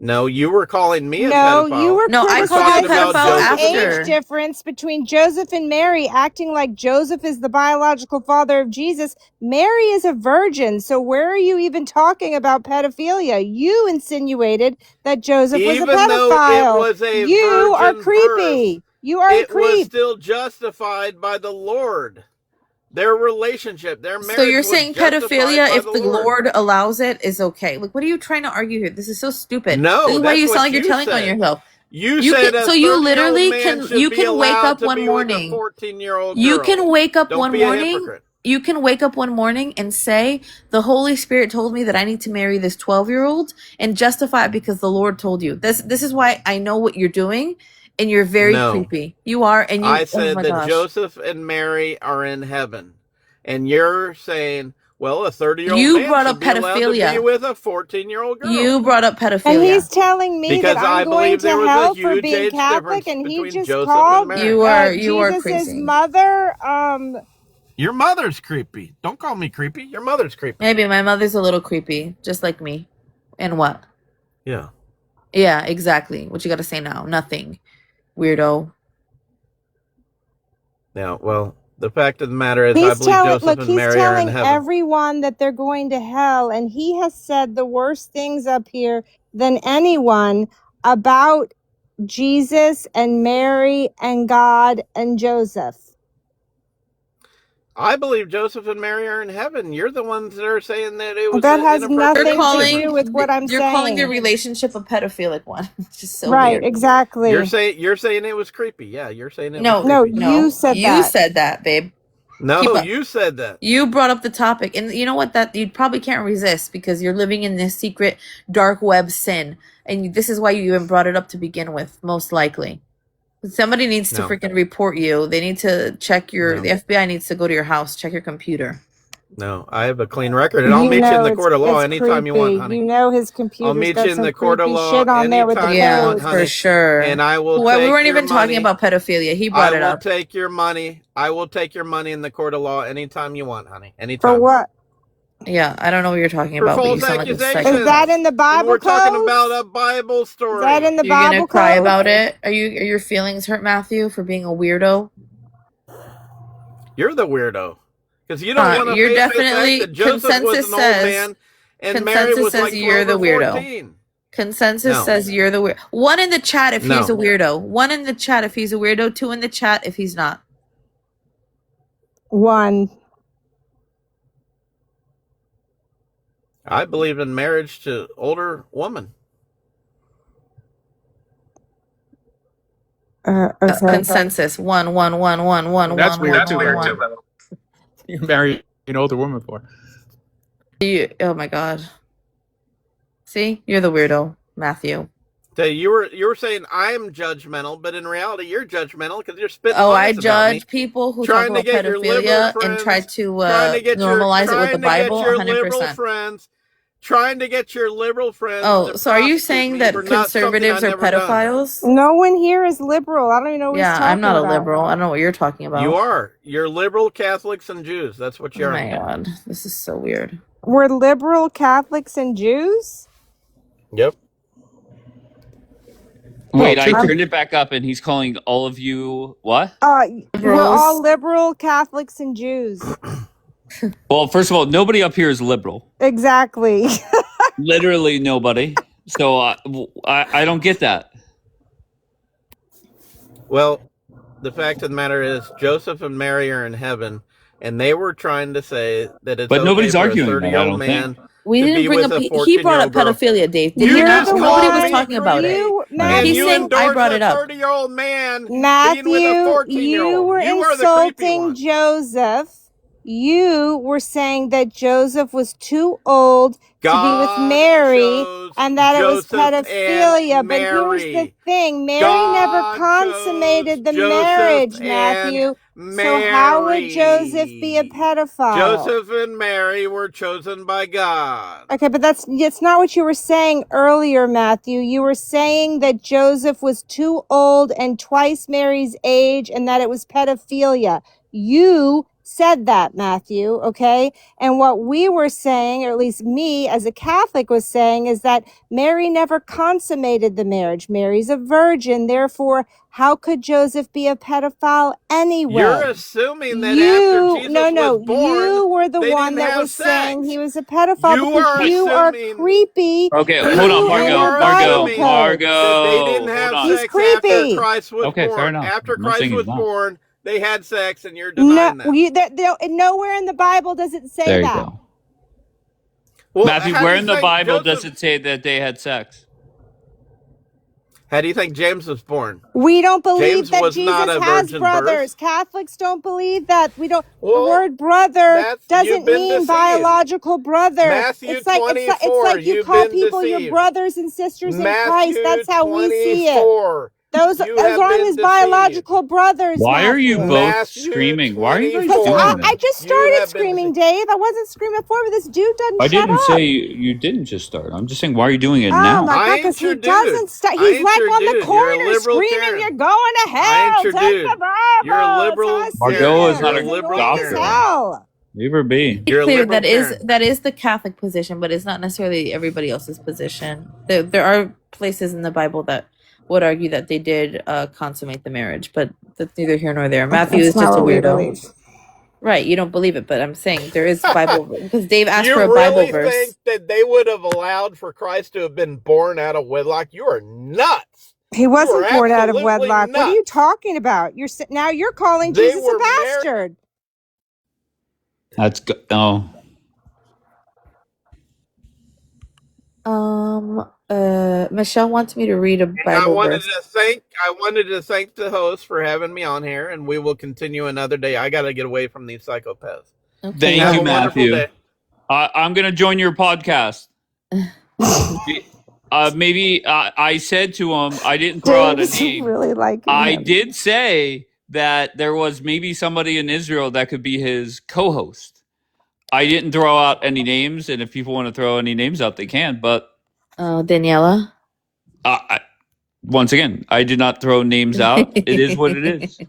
No, you were calling me a No, pedophile. you were No, I called you a criticizing pedophile the after. age difference between Joseph and Mary, acting like Joseph is the biological father of Jesus. Mary is a virgin. So where are you even talking about pedophilia? You insinuated that Joseph was a Even though pedophile. it was a You are virgin creepy. birth, You are a it was creep. still justified by the Lord. Their relationship, their marriage. So you're was saying justified pedophilia, by if the Lord allows it, is okay? Like, what are you trying to argue here? This is so stupid. No, This is why that's you what sound like you're you telling on said. yourself. You said can, a so you 30-year-old literally man can. should You be can wake allowed up to one be with a morning. 14-year-old You girl. can wake up Don't one be a morning. hypocrite. You can wake up one morning and say, the Holy Spirit told me that I need to marry this 12-year-old and justify it because the Lord told you. This is why I know what you're doing, and you're very creepy. You are, and you. I said oh my that gosh. Joseph and Mary are in heaven, and you're saying, well, a 30-year-old You man brought should up be allowed to be pedophilia. with a 14-year-old girl. You brought up pedophilia. And he's telling me Because that I I'm going believe to there was a hell for huge being age Catholic, difference and he between just Joseph called and Mary. You are Jesus's crazy. mother. Your mother's creepy. Don't call me creepy. Your mother's creepy. Maybe my mother's a little creepy, just like me. And what? Yeah. Yeah, exactly. What you got to say now? Nothing. Weirdo. Now, well, the fact of the matter is, I He's believe telling, Joseph look, and he's Mary are in telling heaven. everyone that they're going to hell, and he has said the worst things up here than anyone about Jesus and Mary and God and Joseph. I believe Joseph and Mary are in heaven. You're the ones that are saying that it was That has inappropriate. nothing to do with what I'm You're saying. calling the relationship a pedophilic one. It's just so right, weird. exactly. You're saying it was creepy. Yeah, you're saying it No, was creepy. you said you that. said that, babe. No, you said that. You brought up the topic, and you know what? That you probably can't resist because you're living in this secret dark web sin, and this is why you even brought it up to begin with, most likely. Somebody needs to freaking report you. They need to check your. The FBI needs to go to your house, check your computer. No, I have a clean record, and I'll meet you in the court of law anytime you want, honey. You know his I'll computer's meet got you in some the court of creepy law shit on there with the anytime you want, for honey. sure. And I will Well, we take weren't your even talking money. about pedophilia. He brought it I will up. take your money. I will take your money in the court of law anytime you want, honey. For Anytime. what? Yeah, I don't know what you're talking For about, but you false sound like a accusations. psycho. Is that in the And Bible we're talking codes? about a Bible story. Is that in the You're gonna Bible cry codes? about it? Are your feelings hurt, Matthew, for being a weirdo? You're the weirdo. Because you don't want to You're face the definitely fact that Joseph was an old man and Mary was like 12 you're the or weirdo. 14. Consensus No. says you're the weirdo. One in the chat if No. he's a weirdo. One in the chat if he's a weirdo. Two in the chat if he's not. One. I believe in marriage to older woman. Okay. Consensus. One. That's weird one, too. one, one. You marry an older woman for. Oh my god. See, you're the weirdo, Matthew. So you were saying I'm judgmental, but in reality you're judgmental because you're spitting. Oh, I lies about me. judge people who Trying talk to about get your liberal pedophilia and friends, try to trying to get normalize it with the Bible. Trying to get your liberal 100%. friends. Trying to get your liberal friends. Oh, to so are you prosecute saying me that for not something conservatives I've are never done. pedophiles? No one here is liberal. I don't even know what he's Yeah, talking I'm not a about. liberal. I don't know what you're talking about. You are. You're liberal Catholics and Jews. That's what you Oh are. my god, this is so weird. We're liberal Catholics and Jews? Yep. Wait, I turned it back up, and he's calling all of you what? We're all liberal Catholics and Jews. Well, first of all, nobody up here is liberal. Exactly. Literally nobody. So I don't get that. Well, the fact of the matter is, Joseph and Mary are in heaven, and they were trying to say that it's But okay nobody's for arguing a that, I 30-year-old don't man think. We to didn't be bring with up. a He brought up 14-year-old girl. pedophilia, Dave. You You're not. just Nobody called was me talking about it. and He's you saying I endorse brought a it up. 30-year-old man being with a Matthew, 14-year-old. you were You are the creepy insulting one. Joseph. You were saying that Joseph was too old to be with God Mary chose and that it was Joseph pedophilia. and But here's the Mary. thing. Mary never God consummated the chose marriage, Joseph and Matthew. So how would Joseph be a Mary. pedophile? Joseph and Mary were chosen by God. Okay, but that's not what you were saying earlier, Matthew. You were saying that Joseph was too old and twice Mary's age and that it was pedophilia. You said that, Matthew, okay? And what we were saying, or at least me as a Catholic was saying, is that Mary never consummated the marriage. Mary's a virgin, therefore, how could Joseph be a pedophile anyway? You're assuming that after Jesus was born, you were the they one didn't that have was sex. saying he was a pedophile You because are you are assuming. creepy. Okay, You hold on, and Margot, your Margot, Bible codes. Margot. That they didn't Hold have on. He's sex creepy. after Christ was Okay, born. fair enough. After I'm not Christ saying he's was not. born, they had sex, and you're No, denying that. nowhere in the Bible does it say There you that. go. Well, Matthew, how do where you in the think Bible Joseph- does it say that they had sex? How do you think James was born? We don't believe James that was not Jesus a has virgin brothers. birth. Catholics don't believe that. We don't. Well, the word brother you've doesn't been mean deceived. biological brother. Matthew It's like 24, you you've call been people your deceived. brothers and sisters in Christ. Matthew That's how we see it. 24. Those You have aren't been his deceived. biological brothers. Why are you Matthew. both Matthew screaming? Why are you guys 24. doing that? I just You started have been screaming, Dave. I wasn't screaming before, but this dude doesn't I shut didn't up. say you didn't just start. I'm just saying, why are you doing it Oh now? my I God, ain't because your he dude. doesn't stop. I He's ain't like your on dude. the You're a corner liberal screaming, Karen. "You're going to I ain't hell. your Take dude. the Bible." You're a liberal That's how I see Margot him. is not You're a a He's liberal annoying as doctor. Karen. hell. Leave her be. Be You're a clear, liberal Karen. that is the Catholic position, but it's not necessarily everybody else's position. There are places in the Bible that would argue that they did consummate the marriage, but that's neither here nor there. Matthew That's is not just a what we weirdo. believe. Right, you don't believe it, but I'm saying there is Bible because Dave asked You for a Bible really verse. think that they would have allowed for Christ to have been born out of wedlock? You are nuts. He wasn't are born out of absolutely wedlock. What are you nuts. talking about? Now you're calling They Jesus a were married. bastard. That's good. Oh, Michelle wants me to read a I Bible wanted verse. to thank the host for having me on here, and we will continue another day. I got to get away from these psychopaths. Okay. thank Have you, a wonderful Matthew. day. I'm gonna join your podcast. Maybe I said to him, I didn't throw out a Dave's name. really liking I him. did say that there was maybe somebody in Israel that could be his co-host. I didn't throw out any names, and if people want to throw any names out, they can. But Daniela. Once again, I did not throw names out. It is what it is.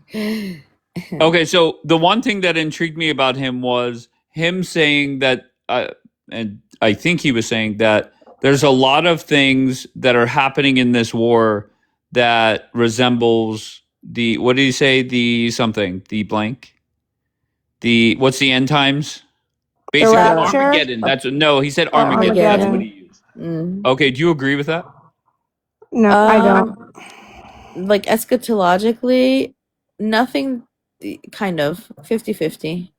Okay, so the one thing that intrigued me about him was him saying that, and I think he was saying that there's a lot of things that are happening in this war that resembles the, what did he say? The something, the blank, what's the end times? Basically, rapture? Armageddon. No, he said Armageddon. That's what he used. Okay, do you agree with that? No, I don't. Like eschatologically, nothing, kind of 50-50.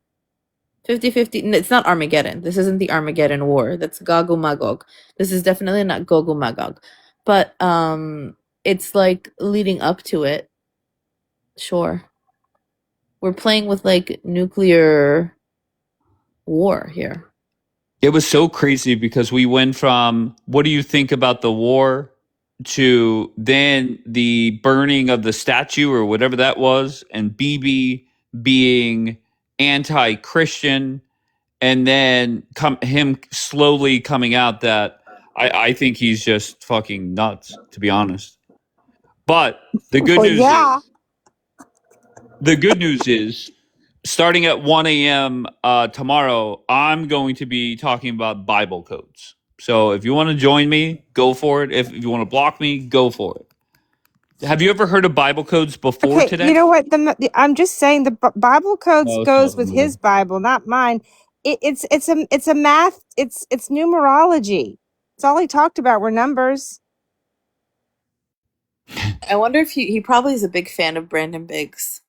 50-50. It's not Armageddon. This isn't the Armageddon war. That's Gog and Magog. This is definitely not Gog and Magog. But it's like leading up to it. Sure. We're playing with like nuclear war here. It was so crazy because we went from what do you think about the war to then the burning of the statue or whatever that was, and BB being anti-Christian, and then him slowly coming out that I think he's just fucking nuts, to be honest. But the good news is starting at 1 a.m. Tomorrow, I'm going to be talking about Bible codes. So if you want to join me, go for it. If you want to block me, go for it. Have you ever heard of Bible codes before today? You know what? I'm just saying the Bible codes goes with his Bible, not mine. It's a math. It's numerology. It's all he talked about were numbers. I wonder if he probably is a big fan of Brandon Biggs.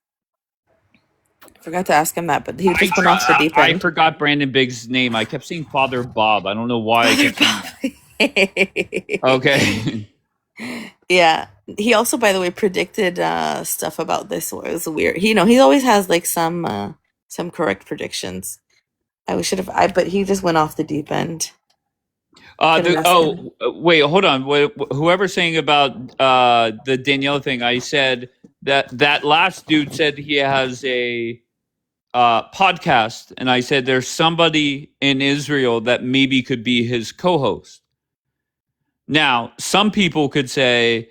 I forgot to ask him that, but he just went off the deep end. I forgot Brandon Biggs' name. I kept saying Father Bob. I don't know why I kept saying that. Okay. Yeah. He also, by the way, predicted stuff about this. It was weird. He always has like some correct predictions. But he just went off the deep end. Wait, hold on. Whoever's saying about the Danielle thing, I said that last dude said he has a podcast, and I said there's somebody in Israel that maybe could be his co-host. Now, some people could say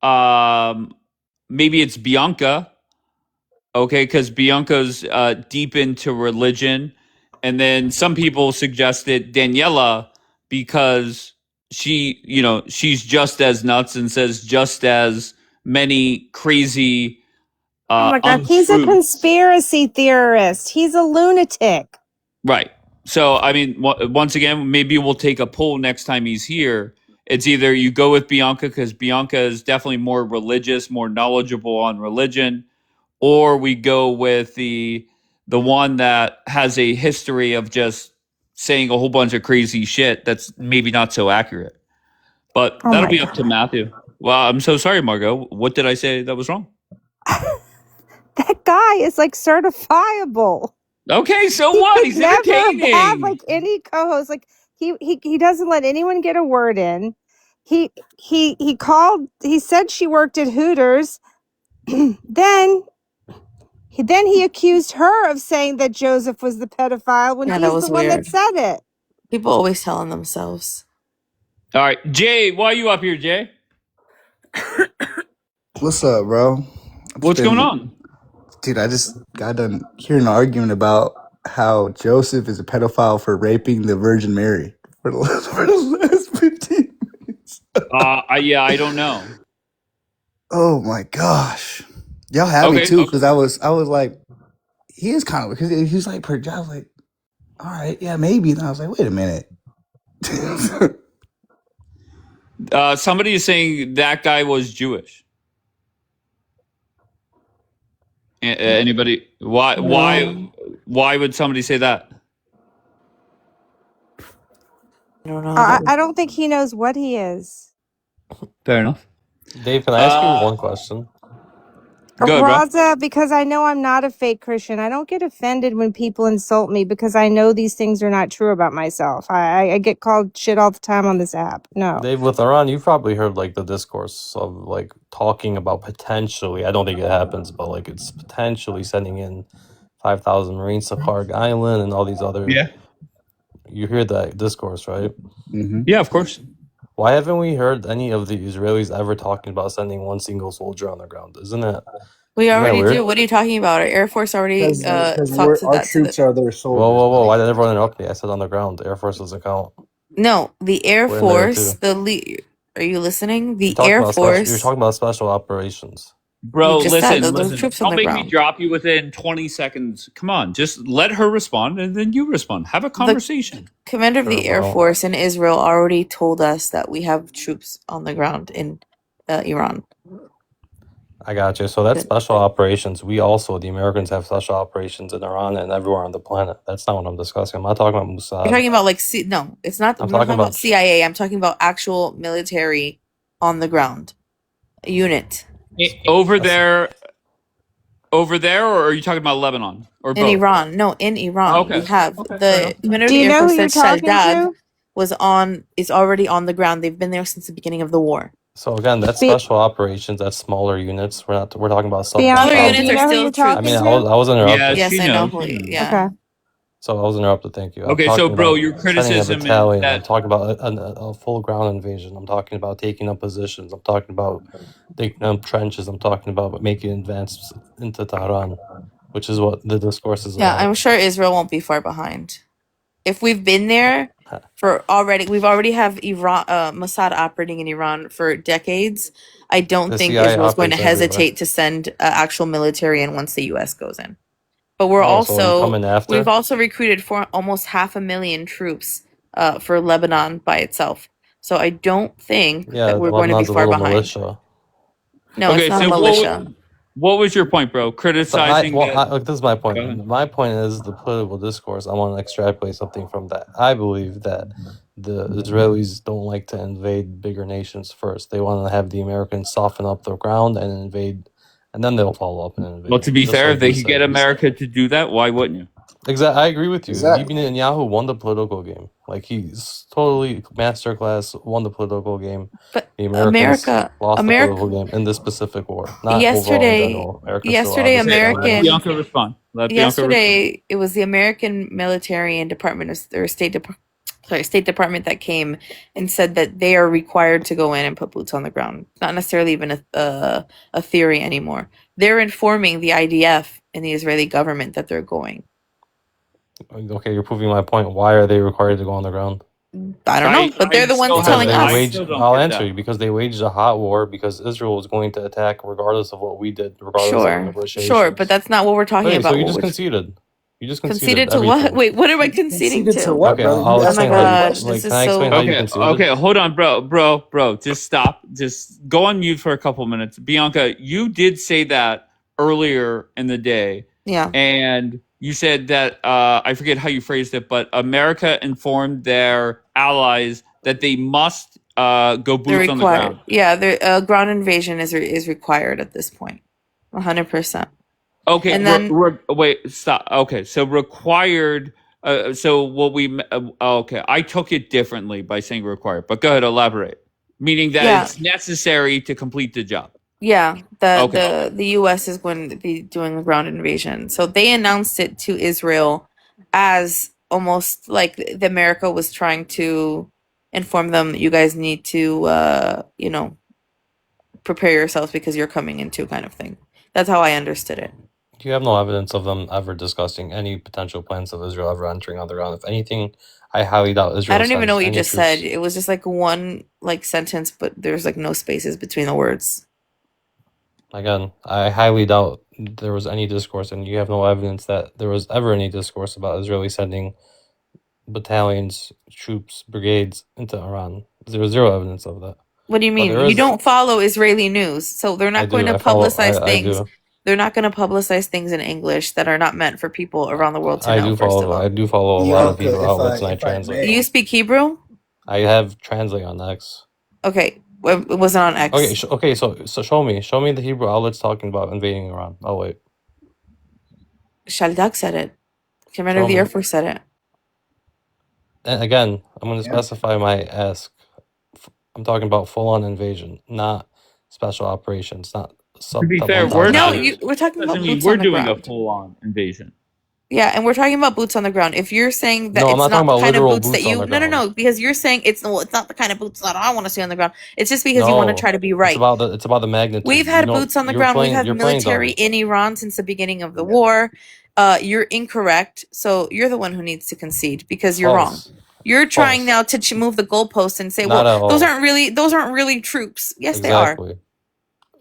maybe it's Bianca, okay, because Bianca's deep into religion, and then some people suggested Daniela because she's just as nuts and says just as many crazy. Oh my God, he's a conspiracy theorist. He's a lunatic. Right. So, I mean, once again, maybe we'll take a poll next time he's here. It's either you go with Bianca because Bianca is definitely more religious, more knowledgeable on religion, or we go with the one that has a history of just saying a whole bunch of crazy shit that's maybe not so accurate. But that'll be up to Matthew. Well, I'm so sorry, Margot. What did I say that was wrong? That guy is like certifiable. Okay, so what? He's entertaining. Never have like any co-host. Like he doesn't let anyone get a word in. He called. He said she worked at Hooters. Then he accused her of saying that Joseph was the pedophile when he's the one that said it. People always telling themselves. All right, Jay, why are you up here, Jay? What's up, bro? What's going on? Dude, I just got done hearing an argument about how Joseph is a pedophile for raping the Virgin Mary for the last 15 minutes. I don't know. Oh my gosh. Y'all had me too, because I was like, he is kind of, because he's like, I was like, all right, yeah, maybe. And I was like, wait a minute. Somebody is saying that guy was Jewish. Anybody? Why would somebody say that? I don't know. I don't think he knows what he is. Fair enough. Dave, can I ask you one question? Go, Raza, because I know I'm not a fake Christian. I don't get offended when people insult me because I know these things are not true about myself. I get called shit all the time on this app. No. Dave, with Iran, you've probably heard like the discourse of like talking about potentially, I don't think it happens, but like it's potentially sending in 5,000 Marines to Clark Island and all these other You hear that discourse, right? Mm-hmm. Yeah, of course. Why haven't we heard any of the Israelis ever talking about sending one single soldier on the ground? Isn't that already weird? do. What are you talking about? Our Air Force already talked to our that. troops are their soldiers. Whoa! Why did everyone interrupt me? I said on the ground. The Air Force doesn't count. No, the Air We're in there Force. too. Are you listening? The You're Air you're Force. talking about special operations. Bro, You just said listen, those listen. troops on Don't the make me ground. drop you within 20 seconds. Come on, just let her respond and then you respond. Have a conversation. Commander of the Air Force in Israel already told us that we have troops on the ground in Iran. I got you. So that's special operations. We also, the Americans, have special operations in Iran and everywhere on the planet. That's not what I'm discussing. I'm not talking about Mossad. You're talking about like no, it's not. I'm not talking about CIA. I'm talking about actual military on the ground unit. Over there, or are you talking about Lebanon or both? In Iran? No, in Iran. Okay. We have the Commander of Do the you Air know Force who you're said talking Shaldag is already on the ground. They've been there since the beginning of the war. So again, that's special operations. That's smaller units. We're talking about sub. Smaller Bianca, units do you are know who still you're troops. talking I mean, to? I was interrupted. Yeah, Yes, she I know. knows. Yeah. Okay. So I was interrupted. Thank you. I'm Okay, so talking bro, about your sending a criticism is battalion. I'm that talking about a full ground invasion. I'm talking about taking up positions. I'm talking about taking up trenches. I'm talking about making advances into Tehran, which is what the discourse is Yeah, about. I'm sure Israel won't be far behind. If we've been there we've already have Iran, Mossad operating in Iran for decades. I don't The think CIA Israel's going to operates everywhere. hesitate to send actual military in once the U.S. goes in. But we're So you coming after? we've also recruited for almost 500,000 troops for Lebanon by itself. So I don't think that we're going to be Lebanon's a far little behind. militia. No, Okay, it's not so a militia. what was your point, bro? Criticizing This is my Go ahead. point. My point is the political discourse. I want to extrapolate something from that. I believe that the Israelis don't like to invade bigger nations first. They want to have the Americans soften up the ground and invade, and then they'll follow up and invade. Well, to be Just fair, like if they you could said. get America to do that, why wouldn't you? Exactly, I agree with you. Exactly. Bibi Netanyahu won the political game. Like he's totally masterclass, won the political game. But The Americans lost the America, political game in this specific war, not overall in yesterday, general. America yesterday, still obviously won. Let Bianca respond. yesterday it was the American military and Department of or State Department that came and said that they are required to go in and put boots on the ground. Not necessarily even a theory anymore. They're informing the IDF and the Israeli government that they're going. Okay, you're proving my point. Why are they required to go on the ground? I don't know, but they're the ones telling us. I'll answer you because they waged a hot war because Israel was going to attack regardless of what we did, regardless of negotiations. Sure, but that's not what we're talking about. So you just conceded. You just conceded to everything. what? Wait, what am I conceding to? Okay, I'll explain how you, this is can I explain how you conceded? Okay, hold on, bro. Just stop. Just go on mute for a couple minutes. Bianca, you did say that earlier in the day. Yeah. And you said that, I forget how you phrased it, but America informed their allies that they must go boots on the ground. Yeah, the ground invasion is required at this point. 100%. Okay, and then wait, stop. Okay, so required. So what we? Okay, I took it differently by saying required, but go ahead, elaborate. Meaning that it's necessary to complete the job. Yeah, the U.S. is going to be doing the ground invasion. So they announced it to Israel as almost like the America was trying to inform them that you guys need to, prepare yourselves because you're coming into kind of thing. That's how I understood it. You have no evidence of them ever discussing any potential plans of Israel ever entering on the ground. If anything, I highly doubt Israel. I don't even know what you just said. It was just like one sentence, but there's like no spaces between the words. Again, I highly doubt there was any discourse, and you have no evidence that there was ever any discourse about Israeli sending battalions, troops, brigades into Iran. There was zero evidence of that. What do you mean? You don't follow Israeli news, so they're not going to publicize things. They're not going to publicize things in English that are not meant for people around the world to know. I do follow a lot of Hebrew outlets, and I translate. Do you speak Hebrew? I have Translate on X. Okay, it wasn't on X. Okay. So show me the Hebrew outlets talking about invading Iran. Oh wait. Shaldag said it. Commander of the Air Force said it. And again, I'm going to specify my ask. I'm talking about full-on invasion, not special operations, not. To be fair, we're talking about boots on the ground. We're doing a full-on invasion. Yeah, and we're talking about boots on the ground. If you're saying that No, I'm it's not not talking the about kind of literal boots that boots on you the no, ground. because you're saying it's not the kind of boots that I want to see on the ground. It's just because you want to No, try to be it's right. about the magnitude. We've You had know, boots on the ground. We've had you're playing military dumb. in Iran since the beginning of the war. You're incorrect. So you're the one who needs to concede because you're wrong. False. You're trying False. now to move the goalposts and say, Not at well, those all. aren't really troops. Yes, they are. Exactly.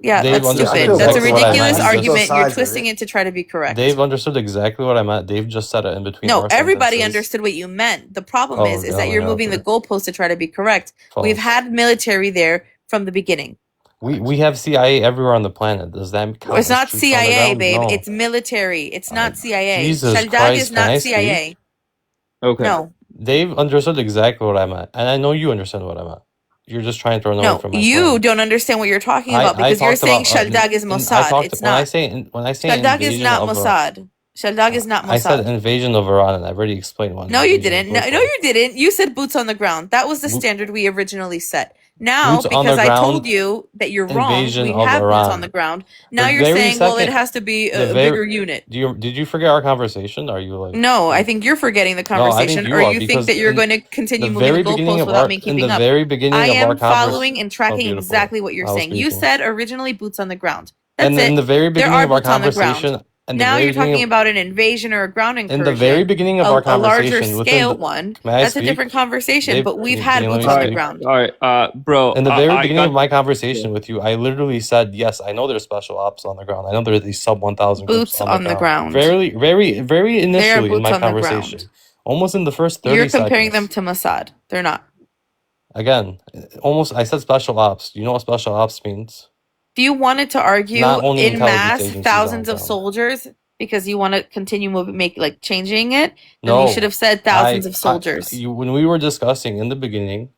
Yeah, Dave that's understood stupid. That's a exactly what I meant. ridiculous He just- argument. You're twisting it to try to be correct. Dave understood exactly what I meant. Dave just said it in between No, our everybody sentences. understood what you meant. The problem Oh, is that God, you're yeah, moving the okay. goalposts to try to be correct. We've False. had military there from the beginning. We have CIA everywhere on the planet. Does that count? It's as not troops on the CIA, ground? babe. No. It's military. It's not CIA. Jesus Shaldag Christ, is can not I CIA. speak? Okay. No, Dave understood exactly what I meant, and I know you understand what I meant. You're just trying to run away no, from my you point. don't understand what you're talking about because you're talked saying about, Shaldag is Mossad. It's when I not. say Shaldag is invasion not of Mossad. Shaldag is not I said Mossad. invasion of Iran, and I've already explained what. No, you invasion didn't. of No, you didn't. You said boots on the ground. That was the standard we originally set. Now, Boots on the because I told ground, you that you're wrong, invasion we of have boots Iran. on the ground. Now The you're very saying, well, it second- has to be the a very- bigger unit. Did you forget our conversation? Are you like? No, I think you're forgetting the No, I think conversation, you or are, you think because that you're in going to continue the moving the very beginning goalposts of without our- me in keeping the up. very beginning I of our am following convers- and tracking beautiful. exactly what you're I was saying. You speaking. said originally boots on the ground. That's And it. in the very There beginning are of our boots on the ground. conversation, and the Now very you're talking beginning of- about an invasion or a ground incursion. in the very beginning of our a larger conversation, within scale the- one. May I That's a speak? different conversation. Dave, but we've can had you let boots me on the speak? ground. All right, bro. In the very I beginning got- of my conversation with you, I literally said, yes, I know there's special ops on the ground. I know there's these sub 1,000 Boots groups on the ground. ground. Very initially in boots my on the conversation. ground. Almost in the first 30 You're comparing seconds. them to Mossad. They're not. Again, almost I said special ops. Do you know what special ops means? If you wanted to argue Not only in intelligence mass agencies thousands on of ground. soldiers because you want to continue changing it, then No. you should have said thousands of soldiers. When we were discussing in the beginning,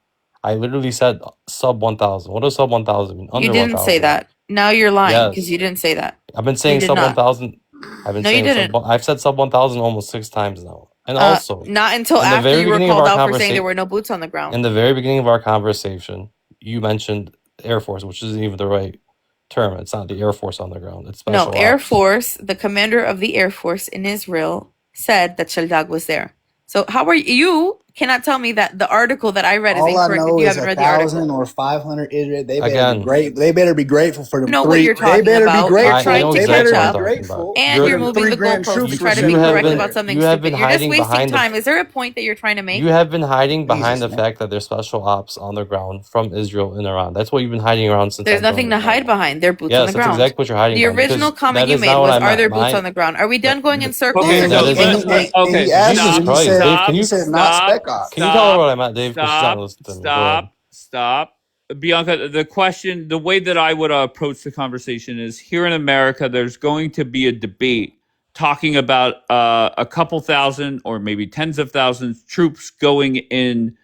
I literally said sub 1,000. What does sub 1,000 mean? Under You didn't 1,000. say that. Now you're lying Yes. because you didn't say that. I've been saying did sub not. 1,000. I've been No, you saying didn't. I've said sub 1,000 almost 6 times now. And also, not until in the after very you were beginning of called our out for saying there conversa- were no boots on the ground. in the very beginning of our conversation, you mentioned Air Force, which isn't even the right term. It's not the Air Force on the ground. It's special No, Air ops. Force, the commander of the Air Force in Israel said that Shaldag was there. So how are you cannot tell me that the article that I read is All I incorrect know if you is haven't read 1,000 the article. or 500 Israel. They better Again. be great. They better be grateful for them Know three. what you're talking they better about. be You're grateful. I trying know to they exactly better catch what I'm up. be talking grateful. about. And for you're them moving the 3 grand goalposts troops to try to for be You have correct been- about something you have stupid. been You're just hiding wasting behind the- time. Is there a point that you're trying to make? You have been hiding behind Jesus, the man. fact that there's special ops on the ground from Israel and Iran. That's what you've been hiding around since. There's I've nothing to joined. hide behind. They're boots Yes, on the that's ground. exactly what you're hiding The behind, original because comment that you is made not what was, I "Are there meant. boots on the ground?" Are we done going in circles? Okay, or so do you let's- think- okay, He asked stop, you, Jesus Christ, he said, Dave, can he you said not spec ops. Can you tell her what I meant, Dave? 'Cause she's not listening to me. Go ahead. Stop. Bianca, the way that I would approach the conversation is here in America, there's going to be a debate talking about a couple thousand or maybe tens of thousands troops going in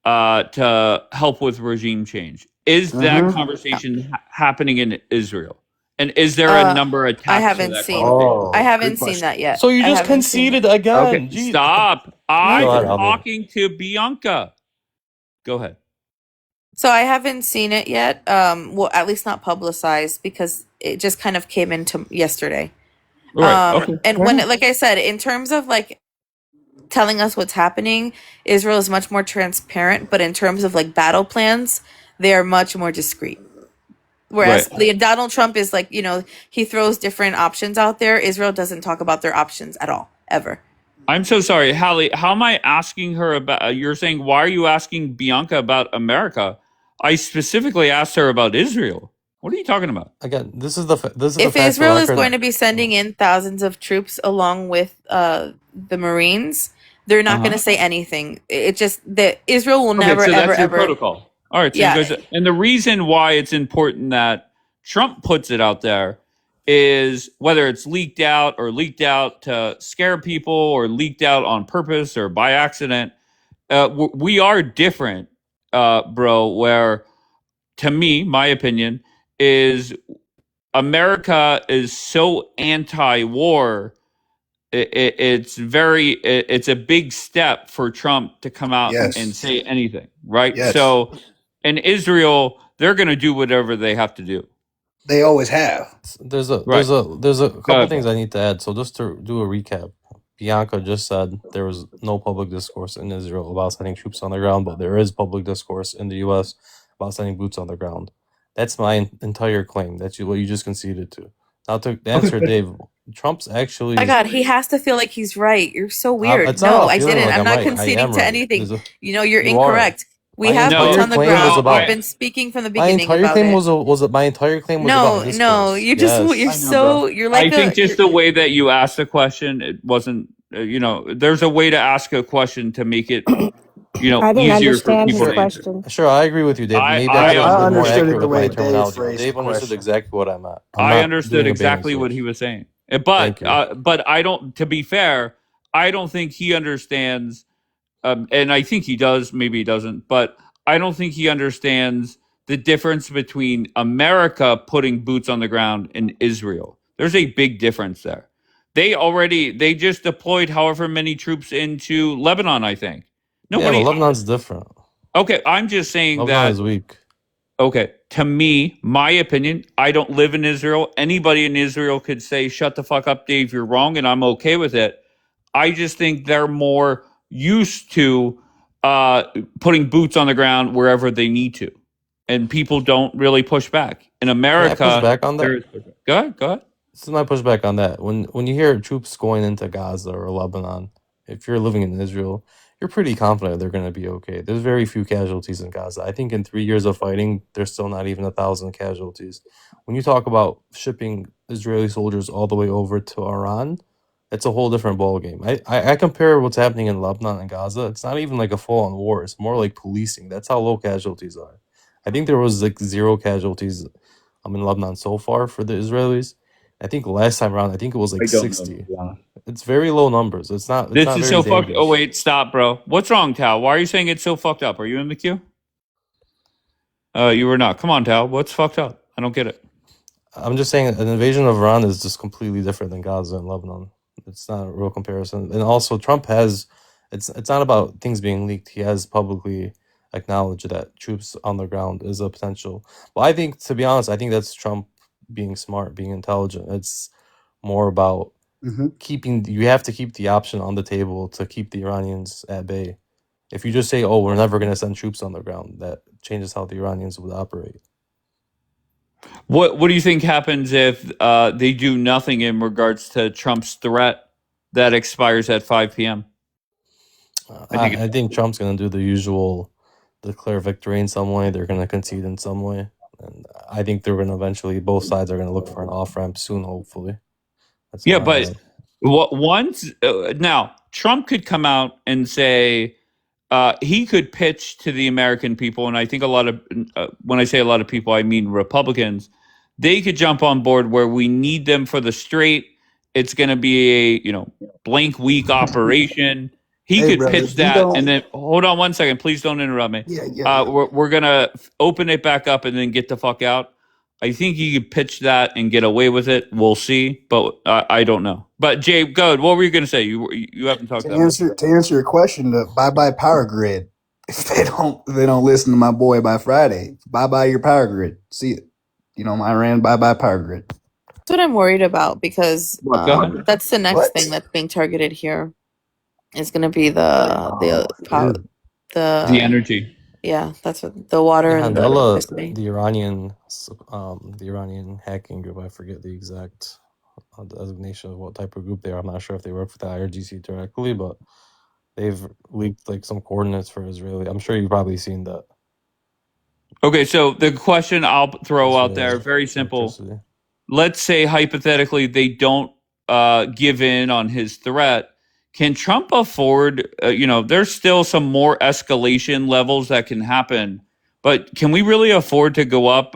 to help with regime change. Is that conversation happening in Israel? And is there a number attached I to haven't that seen. conversation? I haven't seen that yet. So you I just haven't seen conceded it. again. Okay, Jeez. stop. I'm Go ahead, Alvin. talking to Bianca. Go ahead. So I haven't seen it yet. Well, at least not publicized because it just kind of came into yesterday. All right. Okay. And when, like I said, in terms of like telling us what's happening, Israel is much more transparent. But in terms of like battle plans, they are much more discreet. Whereas Donald Trump is like, he throws different options out there. Israel doesn't talk about their options at all, ever. I'm so sorry, Hallie. How am I asking her about? You're saying, why are you asking Bianca about America? I specifically asked her about Israel. What are you talking about? Again, this is the If Israel is going to be sending in thousands of troops along with the Marines, they're not going to say anything. It just that Israel will never, so ever, that's your ever. protocol. All right. So Yeah. you guys, and the reason why it's important that Trump puts it out there is whether it's leaked out to scare people or leaked out on purpose or by accident. We are different, bro, where to me, my opinion is America is so anti-war. It's a big step for Trump to come out Yes. and say anything, right? Yes. So in Israel, they're going to do whatever they have to do. They always have. There's a couple things I need to add. So just to do a recap, Bianca just said there was no public discourse in Israel about sending troops on the ground, but there is public discourse in the U.S. about sending boots on the ground. That's my entire claim. That's what you just conceded to. Now to answer Dave, Trump's actually. My God, he has to feel like he's right. You're so weird. It's not No, about I feeling didn't. like I'm I'm not right. I conceding am to right. anything. There's a- You know, you're You are. incorrect. We My have boots entire on the claim was ground. about- I've been speaking from the My beginning entire about claim it. was my entire claim was about discourse. No, you just Yes. you're I know, so bro. you're like I think just you're- the way that you asked the question, it wasn't. There's a way to ask a question to make it, I didn't easier for understand people his to answer. question. Sure, I agree with you, Dave. I- Maybe I I should have been more understood it accurate the with my way Dave terminology. phrased Dave the understood question. exactly what I meant. I'm I not understood doing a bait and exactly what switch. he was saying. Thank you. But I don't. To be fair, I don't think he understands. And I think he does. Maybe he doesn't. But I don't think he understands the difference between America putting boots on the ground and Israel. There's a big difference there. They just deployed however many troops into Lebanon, I think. Yeah, but Lebanon's different. Okay, I'm just saying Lebanon that. is weak. Okay, to me, my opinion, I don't live in Israel. Anybody in Israel could say, shut the fuck up, Dave, you're wrong, and I'm okay with it. I just think they're more used to putting boots on the ground wherever they need to. And people don't really push back. In America, Can I push back on that? there is pushback. Go ahead. This is my pushback on that. When you hear troops going into Gaza or Lebanon, if you're living in Israel, you're pretty confident they're going to be okay. There's very few casualties in Gaza. I think in 3 years of fighting, there's still not even 1,000 casualties. When you talk about shipping Israeli soldiers all the way over to Iran, it's a whole different ballgame. I compare what's happening in Lebanon and Gaza. It's not even like a full-on war. It's more like policing. That's how low casualties are. I think there was like 0 casualties in Lebanon so far for the Israelis. I think last time around, it was like 60. It's very low numbers. It's not. It's This not is very so fucked. dangerous. Oh, wait, stop, bro. What's wrong, Tal? Why are you saying it's so fucked up? Are you in the queue? You were not. Come on, Tal. What's fucked up? I don't get it. I'm just saying an invasion of Iran is just completely different than Gaza and Lebanon. It's not a real comparison. And also, Trump has. It's not about things being leaked. He has publicly acknowledged that troops on the ground is a potential. Well, I think, to be honest, I think that's Trump being smart, being intelligent. It's more about keeping. You have to keep the option on the table to keep the Iranians at bay. If you just say, "Oh, we're never going to send troops on the ground," that changes how the Iranians would operate. What do you think happens if they do nothing in regards to Trump's threat that expires at 5 p.m.? I think Trump's going to do the usual, declare victory in some way. They're going to concede in some way. And I think they're going to eventually, both sides are going to look for an off-ramp soon, hopefully. That's Yeah, all I but have. once now Trump could come out and say he could pitch to the American people, and I think a lot of when I say a lot of people, I mean Republicans. They could jump on board where we need them for the straight. It's going to be a blank week operation. He Hey, could brother, pitch you that, don't- and then hold on one second, please don't interrupt me. Yeah. We're gonna open it back up and then get the fuck out. I think he could pitch that and get away with it. We'll see, but I don't know. But Jay, go ahead. What were you going to say? You haven't talked To about answer your question, bye power grid. If they don't listen to my boy by Friday, bye your power grid. See it. Iran, bye power grid. That's what I'm worried about because Go ahead. that's the next What? thing that's being targeted here. Is going to be the energy. Yeah, that's what the water and the electricity. The Iranian hacking group, I forget the exact designation of what type of group they are. I'm not sure if they work for the IRGC directly, but they've leaked like some coordinates for Israeli. I'm sure you've probably seen that. Okay, so the question I'll throw out there, very simple. Let's say hypothetically they don't give in on his threat. Can Trump afford, there's still some more escalation levels that can happen, but can we really afford to go up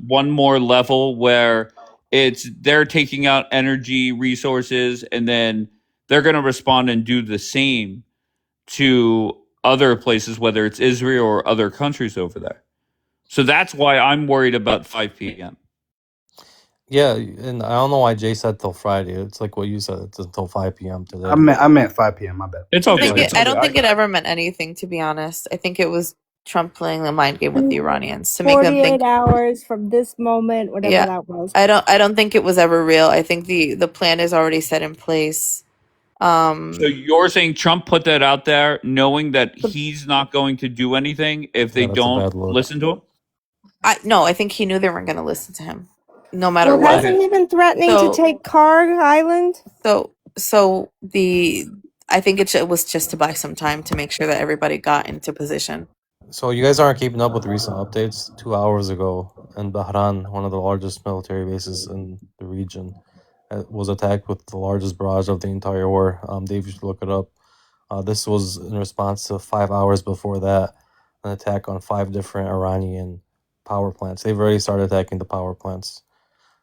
one more level where they're taking out energy resources and then they're going to respond and do the same to other places, whether it's Israel or other countries over there? So that's why I'm worried about 5 p.m. Yeah, and I don't know why Jay said till Friday. It's like what you said. It's until 5 p.m. today. I meant 5 p.m. My bad. It's okay. I don't think it ever meant anything, to be honest. I think it was Trump playing the mind game with the Iranians to make them 48 think. hours from this moment, whatever Yeah, that was. I don't think it was ever real. I think the plan is already set in place. So you're saying Trump put that out there knowing that he's not going to do anything if they Yeah, that's a don't bad look. listen to him? No, I think he knew they weren't going to listen to him, no matter Well, what. hasn't he been threatening to So, take Carg Island? I think it was just to buy some time to make sure that everybody got into position. So you guys aren't keeping up with recent updates. 2 hours ago, in Bahrain, one of the largest military bases in the region, was attacked with the largest barrage of the entire war. Dave, you should look it up. This was in response to 5 hours before that, an attack on 5 different Iranian power plants. They've already started attacking the power plants.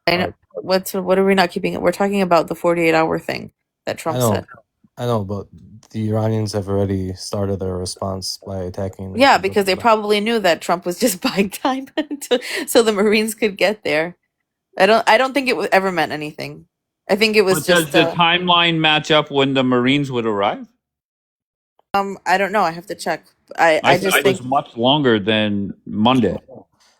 I know. What are we not keeping it? We're talking about the 48-hour thing that Trump said. I know, but the Iranians have already started their response by attacking. Yeah, because they probably knew that Trump was just buying time so the Marines could get there. I don't think it ever meant anything. I think it was Does the timeline match up when the Marines would arrive? I don't know. I have to check. I just think it was much longer than Monday.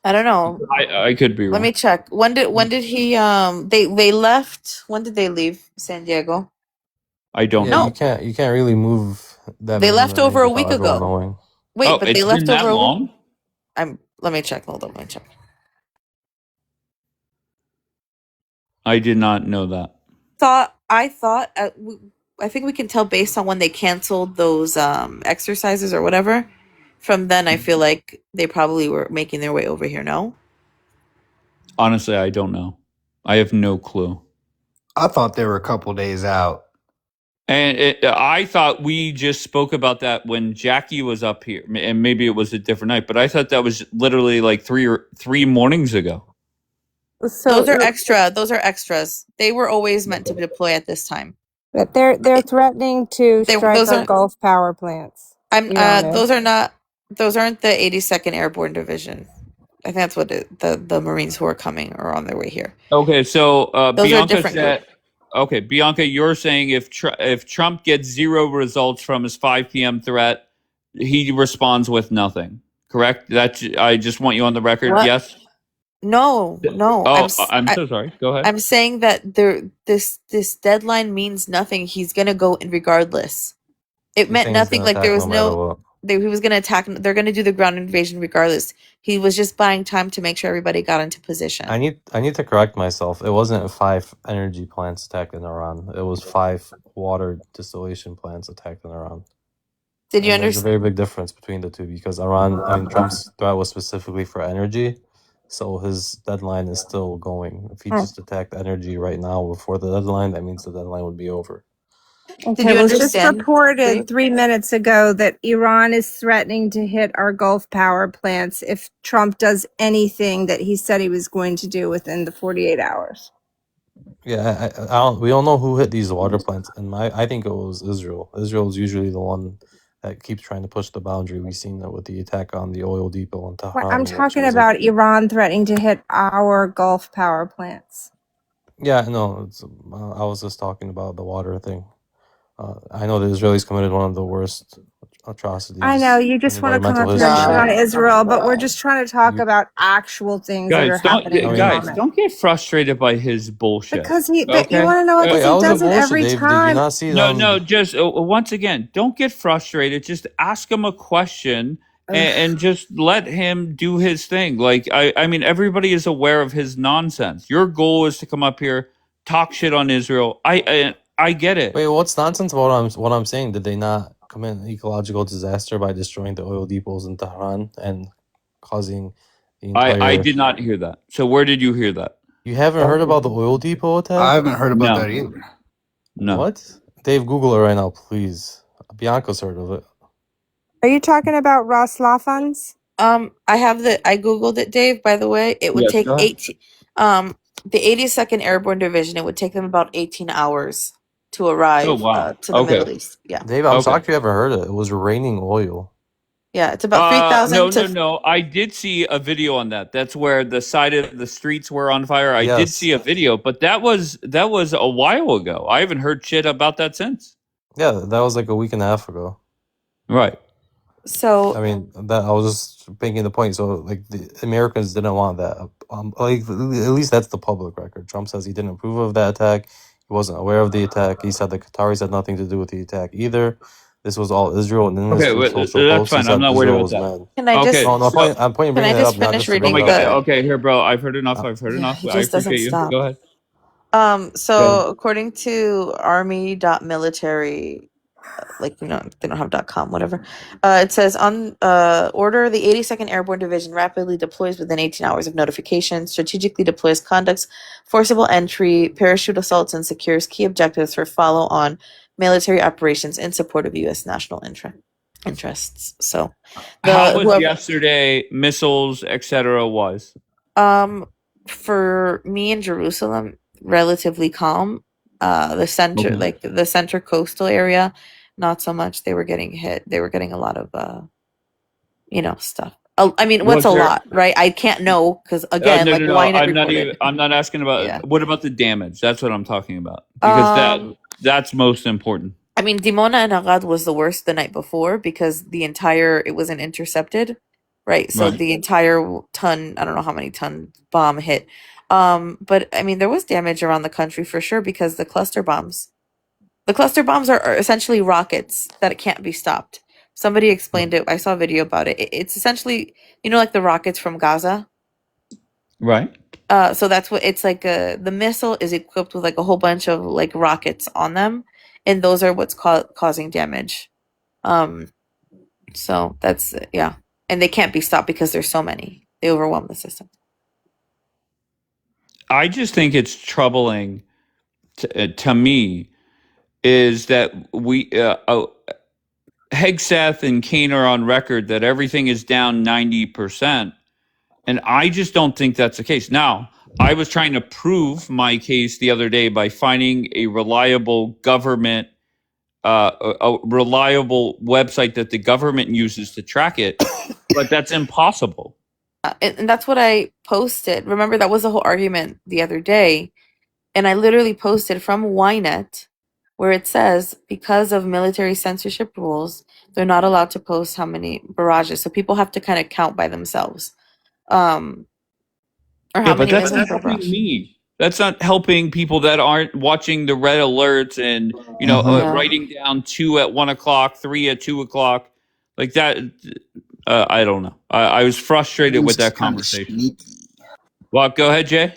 I don't know. I could be wrong. Let me check. When did he they left? When did they leave San Diego? I don't know. You can't really move that. They many left over a without week everyone ago. knowing. Wait, but they left been over that a long? Let me check. Hold on, let me check. I did not know that. I think we can tell based on when they canceled those exercises or whatever. From then, I feel like they probably were making their way over here. No, honestly, I don't know. I have no clue. I thought they were a couple days out. And I thought we just spoke about that when Jackie was up here, and maybe it was a different night. But I thought that was literally like three mornings ago. So those are extra. Those are extras. They were always meant to deploy at this time. But they're threatening to strike our Gulf power plants. Those aren't the 82nd Airborne Division. I think that's what the Marines who are coming are on their way here. Okay, so those Bianca are different said. Okay, Bianca, you're saying if Trump gets 0 results from his 5 p.m. threat, he responds with nothing. Correct? I just want you on the record. What? Yes. No. Oh, I'm so sorry. Go ahead. I'm saying that this deadline means nothing. He's gonna go in regardless. It meant nothing. Like there was he was gonna attack. They're gonna do the ground invasion regardless. He was just buying time to make sure everybody got into position. I need to correct myself. It wasn't 5 energy plants attacked in Iran. It was 5 water distillation plants attacked in Iran. Did you understand? There's a very big difference between the two because Trump's threat was specifically for energy, so his deadline is still going. If he just attacked energy right now before the deadline, that means the deadline would be over. Okay, it was just reported 3 minutes ago that Iran is threatening to hit our Gulf power plants if Trump does anything that he said he was going to do within the 48 hours. Yeah, we don't know who hit these water plants, and I think it was Israel. Israel is usually the one that keeps trying to push the boundary. We've seen that with the attack on the oil depot in Tehran. I'm talking about Iran threatening to hit our Gulf power plants. Yeah, no, I was just talking about the water thing. I know the Israelis committed one of the worst atrocities. I know you just want to come up here and shit on Israel, but we're just trying to talk about actual things that are happening. Guys, don't get frustrated by his bullshit. Because you want to know what he does it every time. Did you not see no, just once again, don't get frustrated. Just ask him a question and just let him do his thing. Like I mean, everybody is aware of his nonsense. Your goal is to come up here, talk shit on Israel. I get it. Wait, what's nonsense about what I'm saying? Did they not commit an ecological disaster by destroying the oil depots in Tehran and causing the entire... I did not hear that. So where did you hear that? You haven't heard about the oil depot attack? I haven't heard about that either. No. What? Dave, Google it right now, please. Bianca's heard of it. Are you talking about Ras Lafans? I Googled it, Dave, by the way. It would take 18 the 82nd Airborne Division, it would take them about 18 hours to arrive to the Middle East. Yeah. Dave, I'm shocked you haven't heard it. It was raining oil. Yeah, it's about 3,000 No. I did see a video on that. That's where the side of the streets were on fire. I did see a video, but that was a while ago. I haven't heard shit about that since. Yeah, that was like a week and a half ago. Right. So I mean, I was just making the point. So, like, the Americans didn't want that. Like, at least that's the public record. Trump says he didn't approve of that attack. He wasn't aware of the attack. He said the Qataris had nothing to do with the attack either. This was all Israel, and in his Okay, social that's posts, he fine. I'm said not worried Israel about was that. mad. Can I just Okay, No, so I'm can bringing I it up just not finish just to bring reading it up. the? okay, here, bro. I've heard enough. Yeah, I've heard enough. he I just doesn't appreciate you. stop. Go ahead. Go So ahead. according to army.military, like they don't have .com, whatever. It says on order, the 82nd Airborne Division rapidly deploys within 18 hours of notification, strategically deploys, conducts forcible entry, parachute assaults, and secures key objectives for follow-on military operations in support of U.S. national interests. So, How was whoever yesterday? Missiles, etc. Was for me in Jerusalem, relatively calm. The center, okay. like the center coastal area, not so much. They were getting hit. They were getting a lot of stuff. I mean, what's Was a there? lot, right? I can't know because again, No, like no, no. why not I'm not report even. it? I'm not asking about. Yeah. What about the damage? That's what I'm talking about because that's most important. I mean, Dimona and Arad was the worst the night before because it wasn't intercepted, right? So Right. the entire ton, I don't know how many ton bomb hit. But I mean, there was damage around the country for sure because the cluster bombs are essentially rockets that can't be stopped. Somebody explained it. I saw a video about it. It's essentially, like the rockets from Gaza. Right. So that's what it's like. The missile is equipped with like a whole bunch of like rockets on them, and those are what's causing damage. So that's yeah, and they can't be stopped because there's so many. They overwhelm the system. I just think it's troubling to me is that we Hegseth and Kane are on record that everything is down 90%. And I just don't think that's the case. Now, I was trying to prove my case the other day by finding a reliable government, a reliable website that the government uses to track it, but that's impossible. And that's what I posted. Remember, that was the whole argument the other day. And I literally posted from Ynet where it says because of military censorship rules, they're not allowed to post how many barrages. So people have to kind of count by themselves. Or how But many that's not missiles per helping barrage. me. That's not helping people that aren't watching the red alerts and Yeah. writing down 2 at 1 o'clock, 3 at 2 o'clock, like that. I don't know. I was frustrated with that conversation. Sneaky. Well, go ahead, Jay.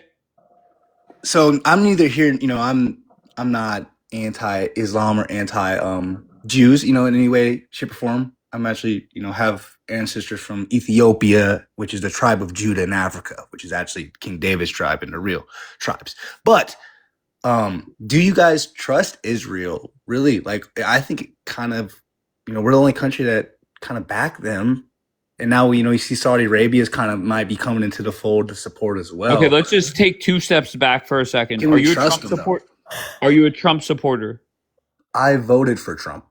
So I'm neither here. I'm not anti-Islam or anti-Jews. In any way, shape, or form. I'm actually have ancestors from Ethiopia, which is the tribe of Judah in Africa, which is actually King David's tribe and the real tribes. But do you guys trust Israel? Really? Like, I think it kind of, we're the only country that kind of back them. And now, you see Saudi Arabia's kind of might be coming into the fold to support as well. Okay, let's just take 2 steps back for a second. Can Are we you a trust Trump them, support? Are you a Trump supporter? I voted for Trump.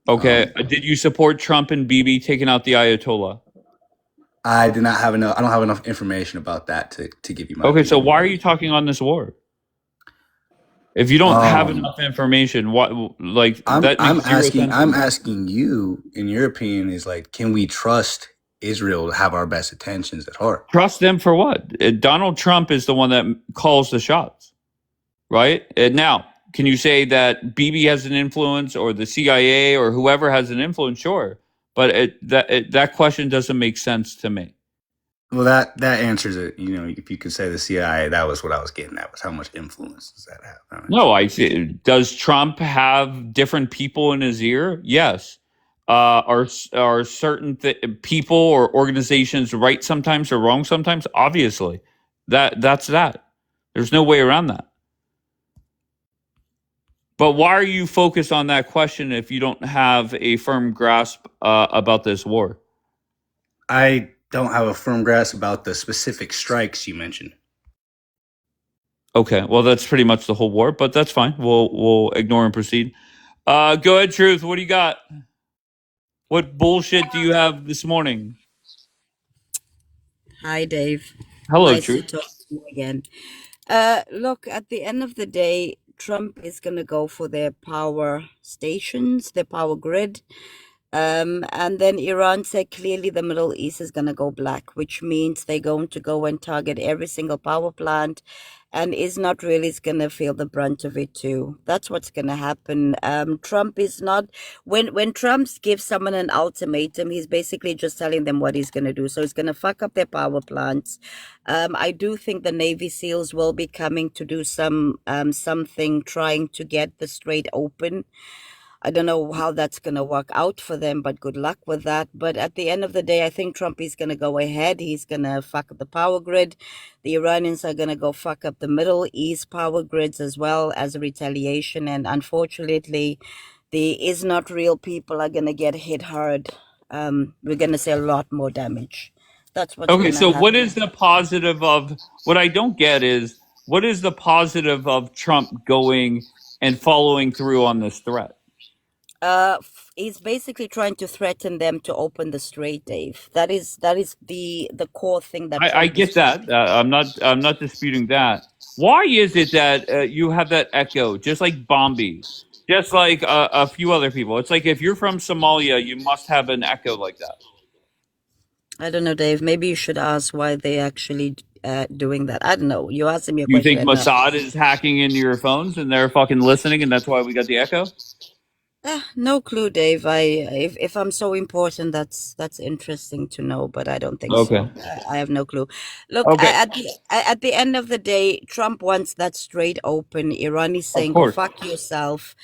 Okay. Did you support Trump and Bibi taking out the Ayatollah? I did not have enough. I don't have enough information about that to give you my Okay, so opinion. why are you talking on this war? If you don't have enough information, what like that I'm makes zero sense. I'm asking you, in your opinion, is like, can we trust Israel to have our best intentions at heart? Trust them for what? Donald Trump is the one that calls the shots, right? Now, can you say that Bibi has an influence or the CIA or whoever has an influence? Sure, but that question doesn't make sense to me. Well, that answers it. If you could say the CIA, that was what I was getting at. Was how much influence does that have? No, does Trump have different people in his ear? Yes. Are certain people or organizations right sometimes or wrong sometimes? Obviously, that's that. There's no way around that. But why are you focused on that question if you don't have a firm grasp about this war? I don't have a firm grasp about the specific strikes you mentioned. Okay, well, that's pretty much the whole war, but that's fine. We'll ignore and proceed. Go ahead, Truth. What do you got? What bullshit do you have this morning? Hi, Dave. Hello, nice Truth. to talk to you again. Look, at the end of the day, Trump is going to go for their power stations, their power grid. And then Iran said clearly the Middle East is going to go black, which means they're going to go and target every single power plant, and is not really going to feel the brunt of it too. That's what's going to happen. Trump is not, when Trump gives someone an ultimatum, he's basically just telling them what he's going to do. So he's going to fuck up their power plants. I do think the Navy SEALs will be coming to do something trying to get the strait open. I don't know how that's going to work out for them, but good luck with that. But at the end of the day, I think Trump is going to go ahead. He's going to fuck up the power grid. The Iranians are going to go fuck up the Middle East power grids as well as a retaliation. And unfortunately, the is not real people are going to get hit hard. We're going to see a lot more damage. That's what's Okay, going to so happen. what is the positive of what I don't get is what is the positive of Trump going and following through on this threat? He's basically trying to threaten them to open the strait, Dave. That is the core thing that I Trump get is that. I'm not disputing that. Why is it that you have that echo, just like Bombi, just like a few other people? It's like if you're from Somalia, you must have an echo like that. I don't know, Dave. Maybe you should ask why they actually doing that. I don't know. You asked me a You question. think Mossad is hacking into your phones and they're fucking listening, and that's why we got the echo? No clue, Dave. If I'm so important, that's interesting to know, but I don't think Okay. so. I have no clue. Look, Okay. at the end of the day, Trump wants that straight open. Iran is saying, "Go course. fuck yourself."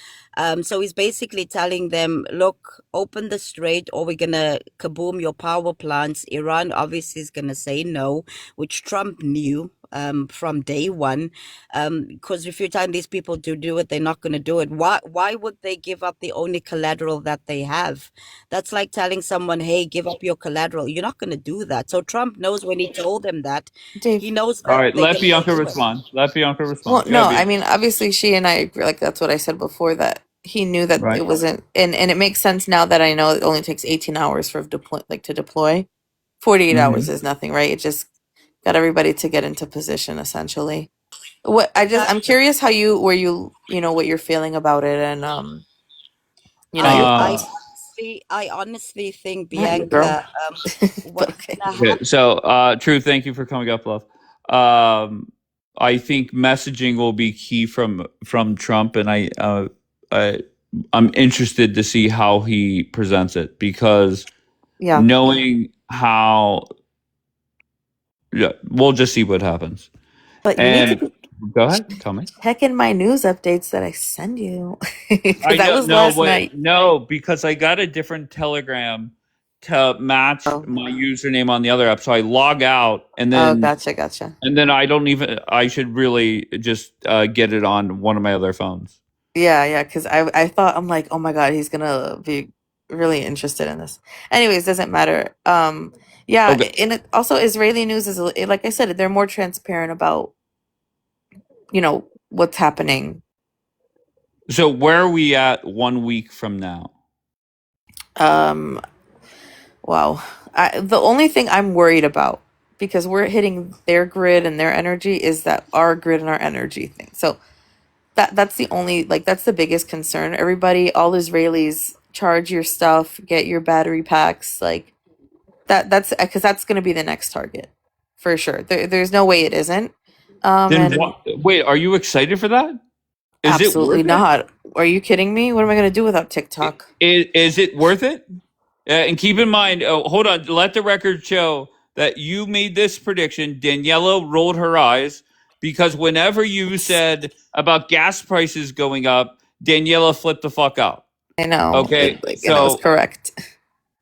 So he's basically telling them, "Look, open the strait, or we're gonna kaboom your power plants." Iran obviously is gonna say no, which Trump knew from day one. Because if you're telling these people to do it, they're not going to do it. Why would they give up the only collateral that they have? That's like telling someone, hey, give up your collateral. You're not going to do that. So Trump knows when he told them that, Dave. he knows that All right, they're let going to Bianca do it. respond. Let Bianca respond. Well, Go no, ahead, I Bianca. mean, obviously, she and I agree. Like that's what I said before. That he knew that Right. it wasn't, and it makes sense now that I know it only takes 18 hours for to deploy. 48 hours is nothing, right? It just got everybody to get into position, essentially. I'm curious how what you're feeling about it, and your I honestly think, Not you, girl. Bianca, what's Okay. gonna happen? Okay, so True, thank you for coming up, love. I think messaging will be key from Trump, and I'm interested to see how he presents it because Yeah. knowing how, yeah, we'll just see what happens. But you need to Go ahead, tell me. checking my news updates that I send you. Because that was no, last wait, night. no, because I got a different Telegram to match my username on the other app. So I log out and then Gotcha. and then I should really just get it on one of my other phones. Yeah, because I thought, I'm like, oh my God, he's gonna be really interested in this. Anyways, doesn't matter. Yeah, Okay. and it, also Israeli news is like I said, they're more transparent about what's happening. So where are we at 1 week from now? Wow. The only thing I'm worried about, because we're hitting their grid and their energy, is that our grid and our energy thing. So that's the only, like, that's the biggest concern. Everybody, all Israelis, charge your stuff, get your battery packs, like that's because that's going to be the next target for sure. There's no way it isn't. Wait, are you excited for that? Is Absolutely it worth not. Are you kidding me? What am I going to do without TikTok? Is it worth it? And keep in mind, hold on, let the record show that you made this prediction. Daniela rolled her eyes because whenever you said about gas prices going up, Daniela flipped the fuck out. I know. Okay, and that was correct.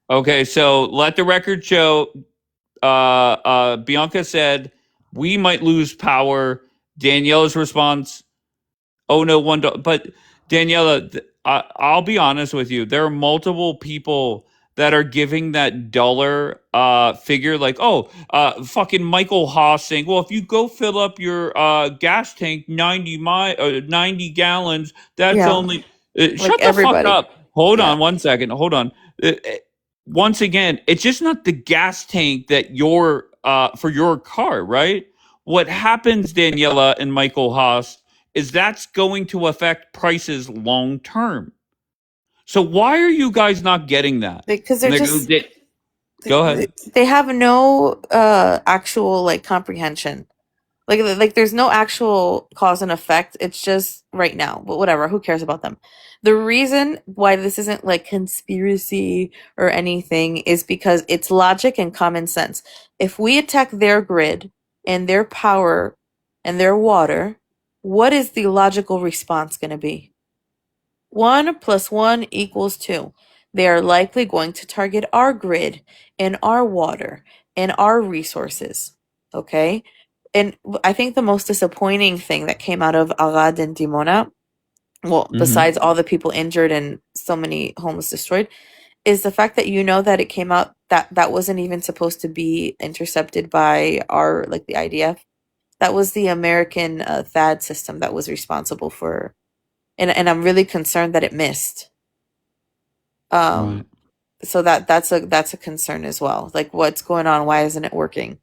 Okay, so let the record show. Bianca said we might lose power. Daniela's response, "Oh no, $1." But Daniela, I'll be honest with you. There are multiple people that are giving that dollar figure, like, fucking Michael Haas saying, well, if you go fill up your gas tank 90 gallons, that's only shut the fuck up. Hold on 1 second. Hold on. Once again, it's just not the gas tank that you're for your car, right? What happens, Daniela and Michael Haas, is that's going to affect prices long term. So why are you guys not getting that? Because they're just go ahead. They have no actual like comprehension. Like there's no actual cause and effect. It's just right now. But whatever, who cares about them? The reason why this isn't like conspiracy or anything is because it's logic and common sense. If we attack their grid and their power and their water, what is the logical response going to be? 1 + 1 = 2. They are likely going to target our grid and our water and our resources. Okay? And I think the most disappointing thing that came out of Arad and Dimona, well, besides all the people injured and so many homes destroyed, is the fact that that it came out that wasn't even supposed to be intercepted by our, like, the IDF. That was the American THAAD system that was responsible for, and I'm really concerned that it missed. Right. So that's a concern as well. Like, what's going on? Why isn't it working?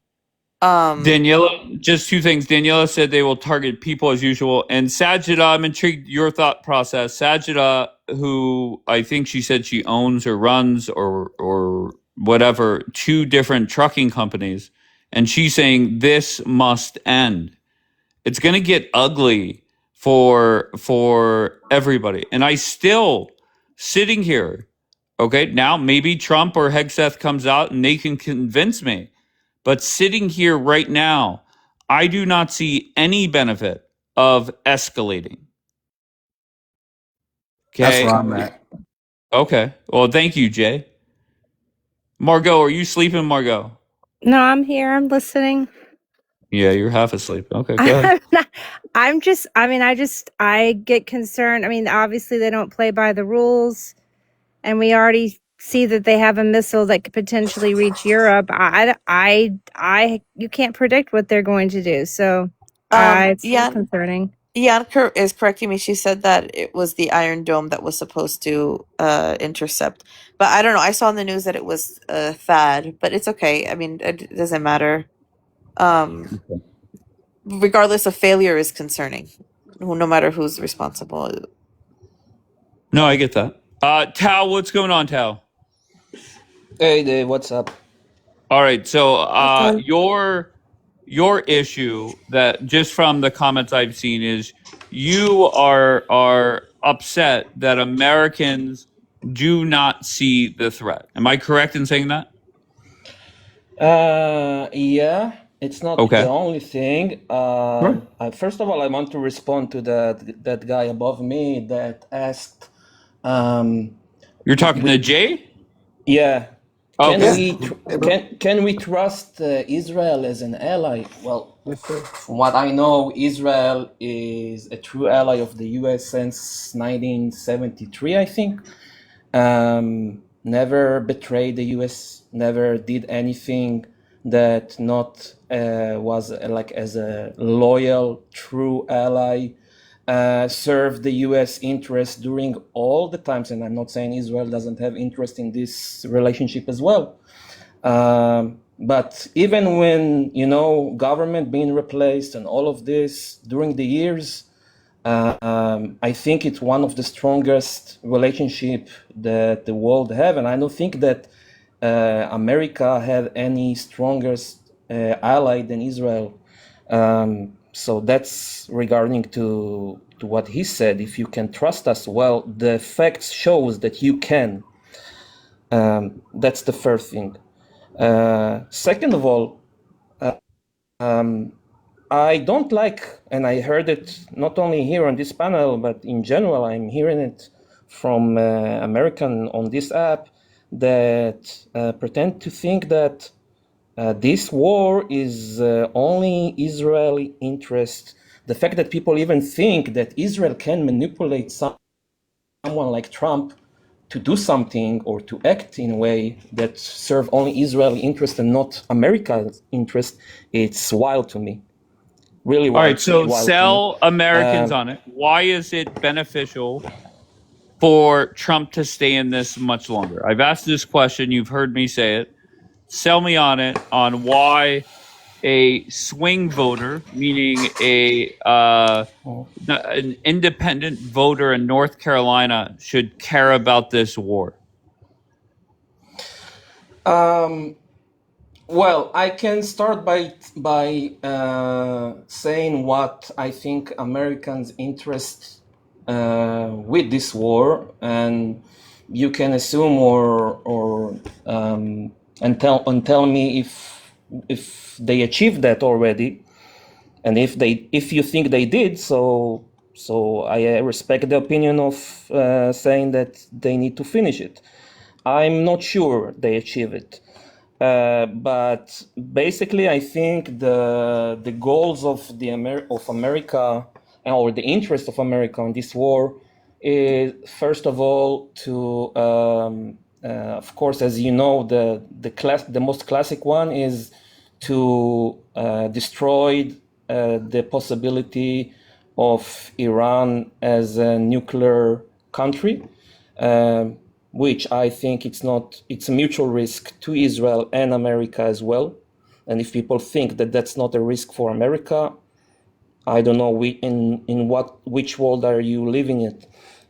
Daniela, just two things. Daniela said they will target people as usual. And Sajida, I'm intrigued your thought process. Sajida, who I think she said she owns or runs or whatever, 2 different trucking companies. And she's saying this must end. It's going to get ugly for everybody. And I still sitting here, okay, now maybe Trump or Hegseth comes out and they can convince me. But sitting here right now, I do not see any benefit of escalating. Okay? That's where I'm at. Okay. Well, thank you, Jay. Margot, are you sleeping, Margot? No, I'm here. I'm listening. Yeah, you're half asleep. Okay, go ahead. I get concerned. I mean, obviously they don't play by the rules, and we already see that they have a missile that could potentially reach Europe. You can't predict what they're going to do. So, it's concerning. Jan is correcting me. She said that it was the Iron Dome that was supposed to intercept. But I don't know. I saw in the news that it was THAAD, but it's okay. I mean, it doesn't matter. Regardless of failure is concerning, no matter who's responsible. No, I get that. Tao, what's going on, Tao? Hey, Dave, what's up? All right, so your issue that just from the comments I've seen is you are upset that Americans do not see the threat. Am I correct in saying that? Yeah, it's not Okay. the only thing. First of all, I want to respond to that guy above me that asked. You're talking to Jay? Yeah. Okay. Can we trust Israel as an ally? Well, from what I know, Israel is a true ally of the U.S. since 1973, I think. Never betrayed the U.S., never did anything that not was like as a loyal, true ally, served the U.S. interest during all the times. And I'm not saying Israel doesn't have interest in this relationship as well. But even when, government being replaced and all of this during the years, I think it's one of the strongest relationship that the world have, and I don't think that America had any strongest ally than Israel. So that's regarding to what he said. If you can trust us, well, the facts shows that you can. That's the first thing. Second of all, I don't like, and I heard it not only here on this panel, but in general, I'm hearing it from American on this app that pretend to think that this war is only Israeli interest. The fact that people even think that Israel can manipulate someone like Trump to do something or to act in a way that serve only Israeli interest and not America's interest, it's wild to me. Really wild. All right, so sell Americans on it. Why is it beneficial for Trump to stay in this much longer? I've asked this question. You've heard me say it. Sell me on it, on why a swing voter, meaning an independent voter in North Carolina, should care about this war? Well, I can start by saying what I think Americans' interest with this war, and you can assume and tell me if they achieved that already, and if you think they did. So I respect the opinion of saying that they need to finish it. I'm not sure they achieve it. But basically, I think the goals of of America, or the interest of America in this war, is first of all to, of course, as you know, the most classic one is to destroy the possibility of Iran as a nuclear country. Which I think it's a mutual risk to Israel and America as well. And if people think that that's not a risk for America, I don't know which world are you living in.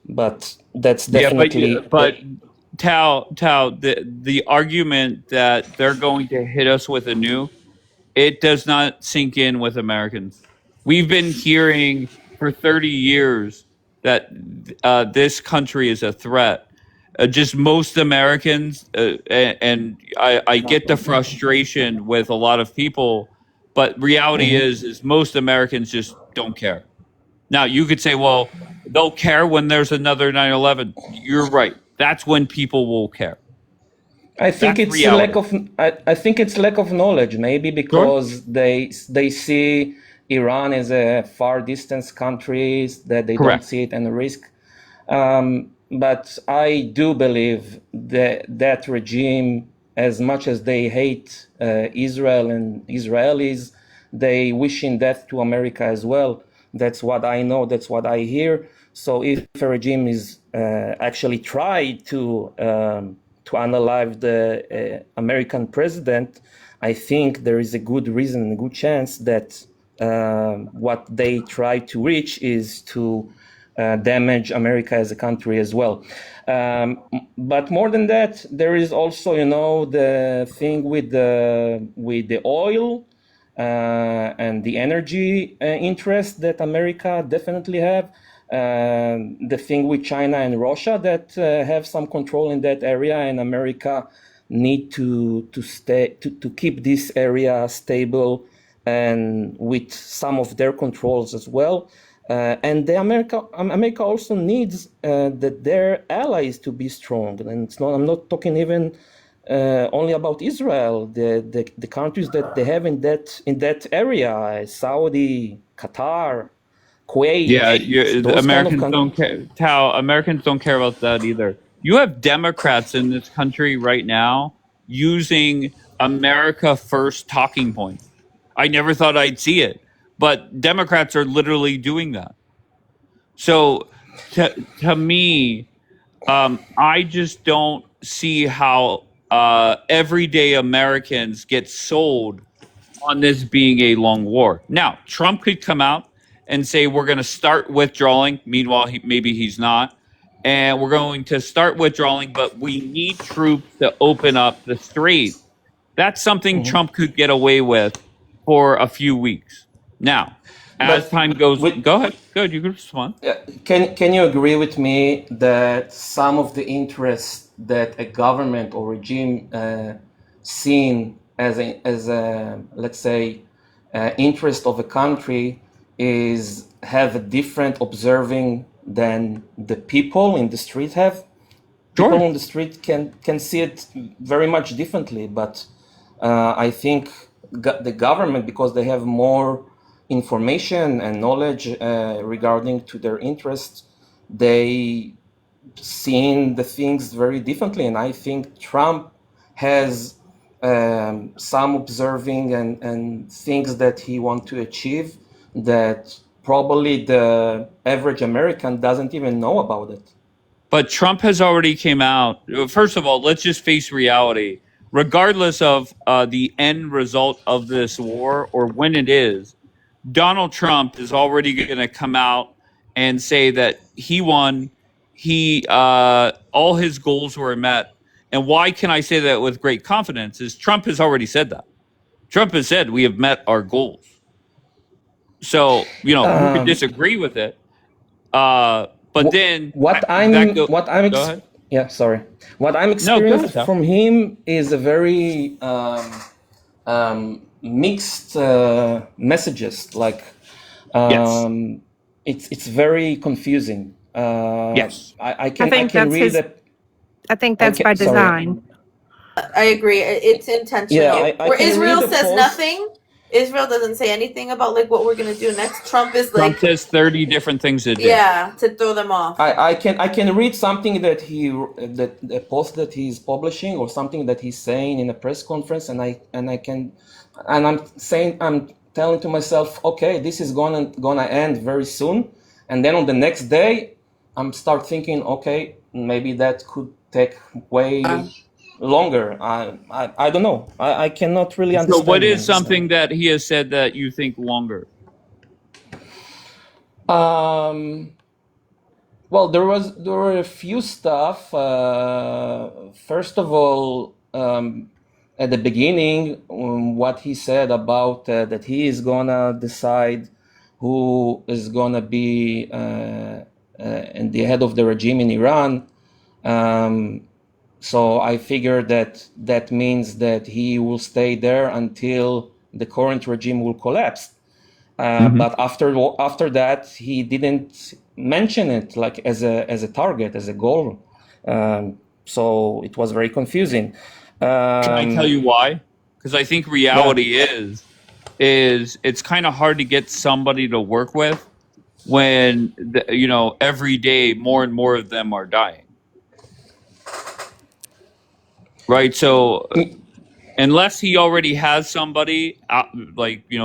But that's definitely. Yeah, but Tao, the argument that they're going to hit us with a nuke, it does not sink in with Americans. We've been hearing for 30 years that this country is a threat. Just most Americans, and I get the frustration with a lot of people, but reality is most Americans just don't care. Now, you could say, well, they'll care when there's another 9/11. You're right. That's when people will care. I think it's lack of knowledge, maybe because they see Iran as a far distance country, that they don't see it as a risk. But I do believe that regime, as much as they hate Israel and Israelis, they wish in death to America as well. That's what I know. That's what I hear. So if a regime is actually tried to unalive the American president, I think there is a good reason, a good chance that what they try to reach is to damage America as a country as well. But more than that, there is also, the thing with the oil and the energy interest that America definitely have. The thing with China and Russia that have some control in that area, and America need to keep this area stable and with some of their controls as well. And America also needs their allies to be strong, and I'm not talking even only about Israel. The countries that they have in that area, Saudi, Qatar, Kuwait. Yeah, Americans don't care. Tao, Americans don't care about that either. You have Democrats in this country right now using America first talking points. I never thought I'd see it, but Democrats are literally doing that. So, to me, I just don't see how everyday Americans get sold on this being a long war. Now, Trump could come out and say we're going to start withdrawing. Meanwhile, maybe he's not. And we're going to start withdrawing, but we need troops to open up the strait. That's something Trump could get away with for a few weeks. Now, as time goes, go ahead. Good, you can respond. Can you agree with me that some of the interests that a government or regime seen as a let's say interest of a country is have a different observing than the people in the street have? People on the street can see it very much differently, but I think the government, because they have more information and knowledge regarding to their interests, they seen the things very differently. And I think Trump has some observing and things that he wants to achieve that probably the average American doesn't even know about it. But Trump has already came out. First of all, let's just face reality. regardless of the end result of this war or when it is, Donald Trump is already going to come out and say that he won. He all his goals were met. And why can I say that with great confidence? Is Trump has already said that. Trump has said we have met our goals. So you could disagree with it, but then what I'm go ahead. Yeah, sorry. What I'm experiencing from him is a very mixed messages. Like, it's very confusing. Yes, I can read that. I think that's by design. I agree. It's intentional. Yeah, I Where can Israel read the says post. nothing, Israel doesn't say anything about like what we're gonna do next. Trump is like, Trump says 30 different things a day. yeah, to throw them off. I can read something that a post that he's publishing or something that he's saying in a press conference, and I'm telling to myself, okay, this is gonna end very soon, and then on the next day, I'm start thinking, okay, maybe that could take way longer. I don't know. I cannot really understand. So what is something that he has said that you think longer? Well, there were a few stuff. First of all, at the beginning, what he said about that he is gonna decide who is gonna be in the head of the regime in Iran. So I figure that means that he will stay there until the current regime will collapse. But after that, he didn't mention it like as a target, as a goal. So it was very confusing. Can I tell you why? Because I think reality is it's kind of hard to get somebody to work with when every day more and more of them are dying. Right, so unless he already has somebody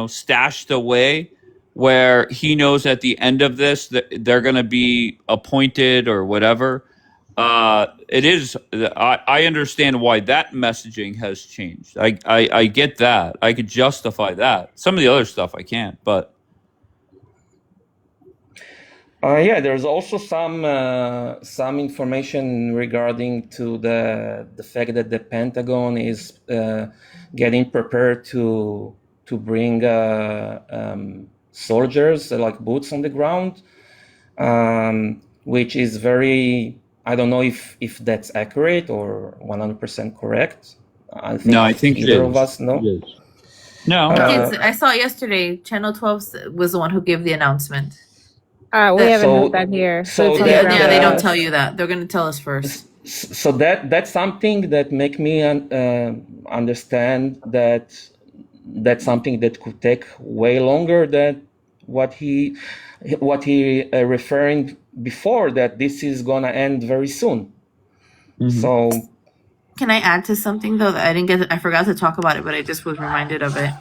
stashed away where he knows at the end of this that they're going to be appointed or whatever, it is. I understand why that messaging has changed. I get that. I could justify that. Some of the other stuff I can't, but. Yeah, there's also some information regarding to the fact that the Pentagon is getting prepared to bring soldiers like boots on the ground, which is very. I don't know if that's accurate or 100% correct. I think either of us know. No, I saw it yesterday. Channel 12 was the one who gave the announcement. We haven't heard that here. They don't tell you that. They're going to tell us first. So that's something that make me understand that that's something that could take way longer than what he referring before, that this is gonna end very soon. So can I add to something though that I forgot to talk about it, but I just was reminded of it.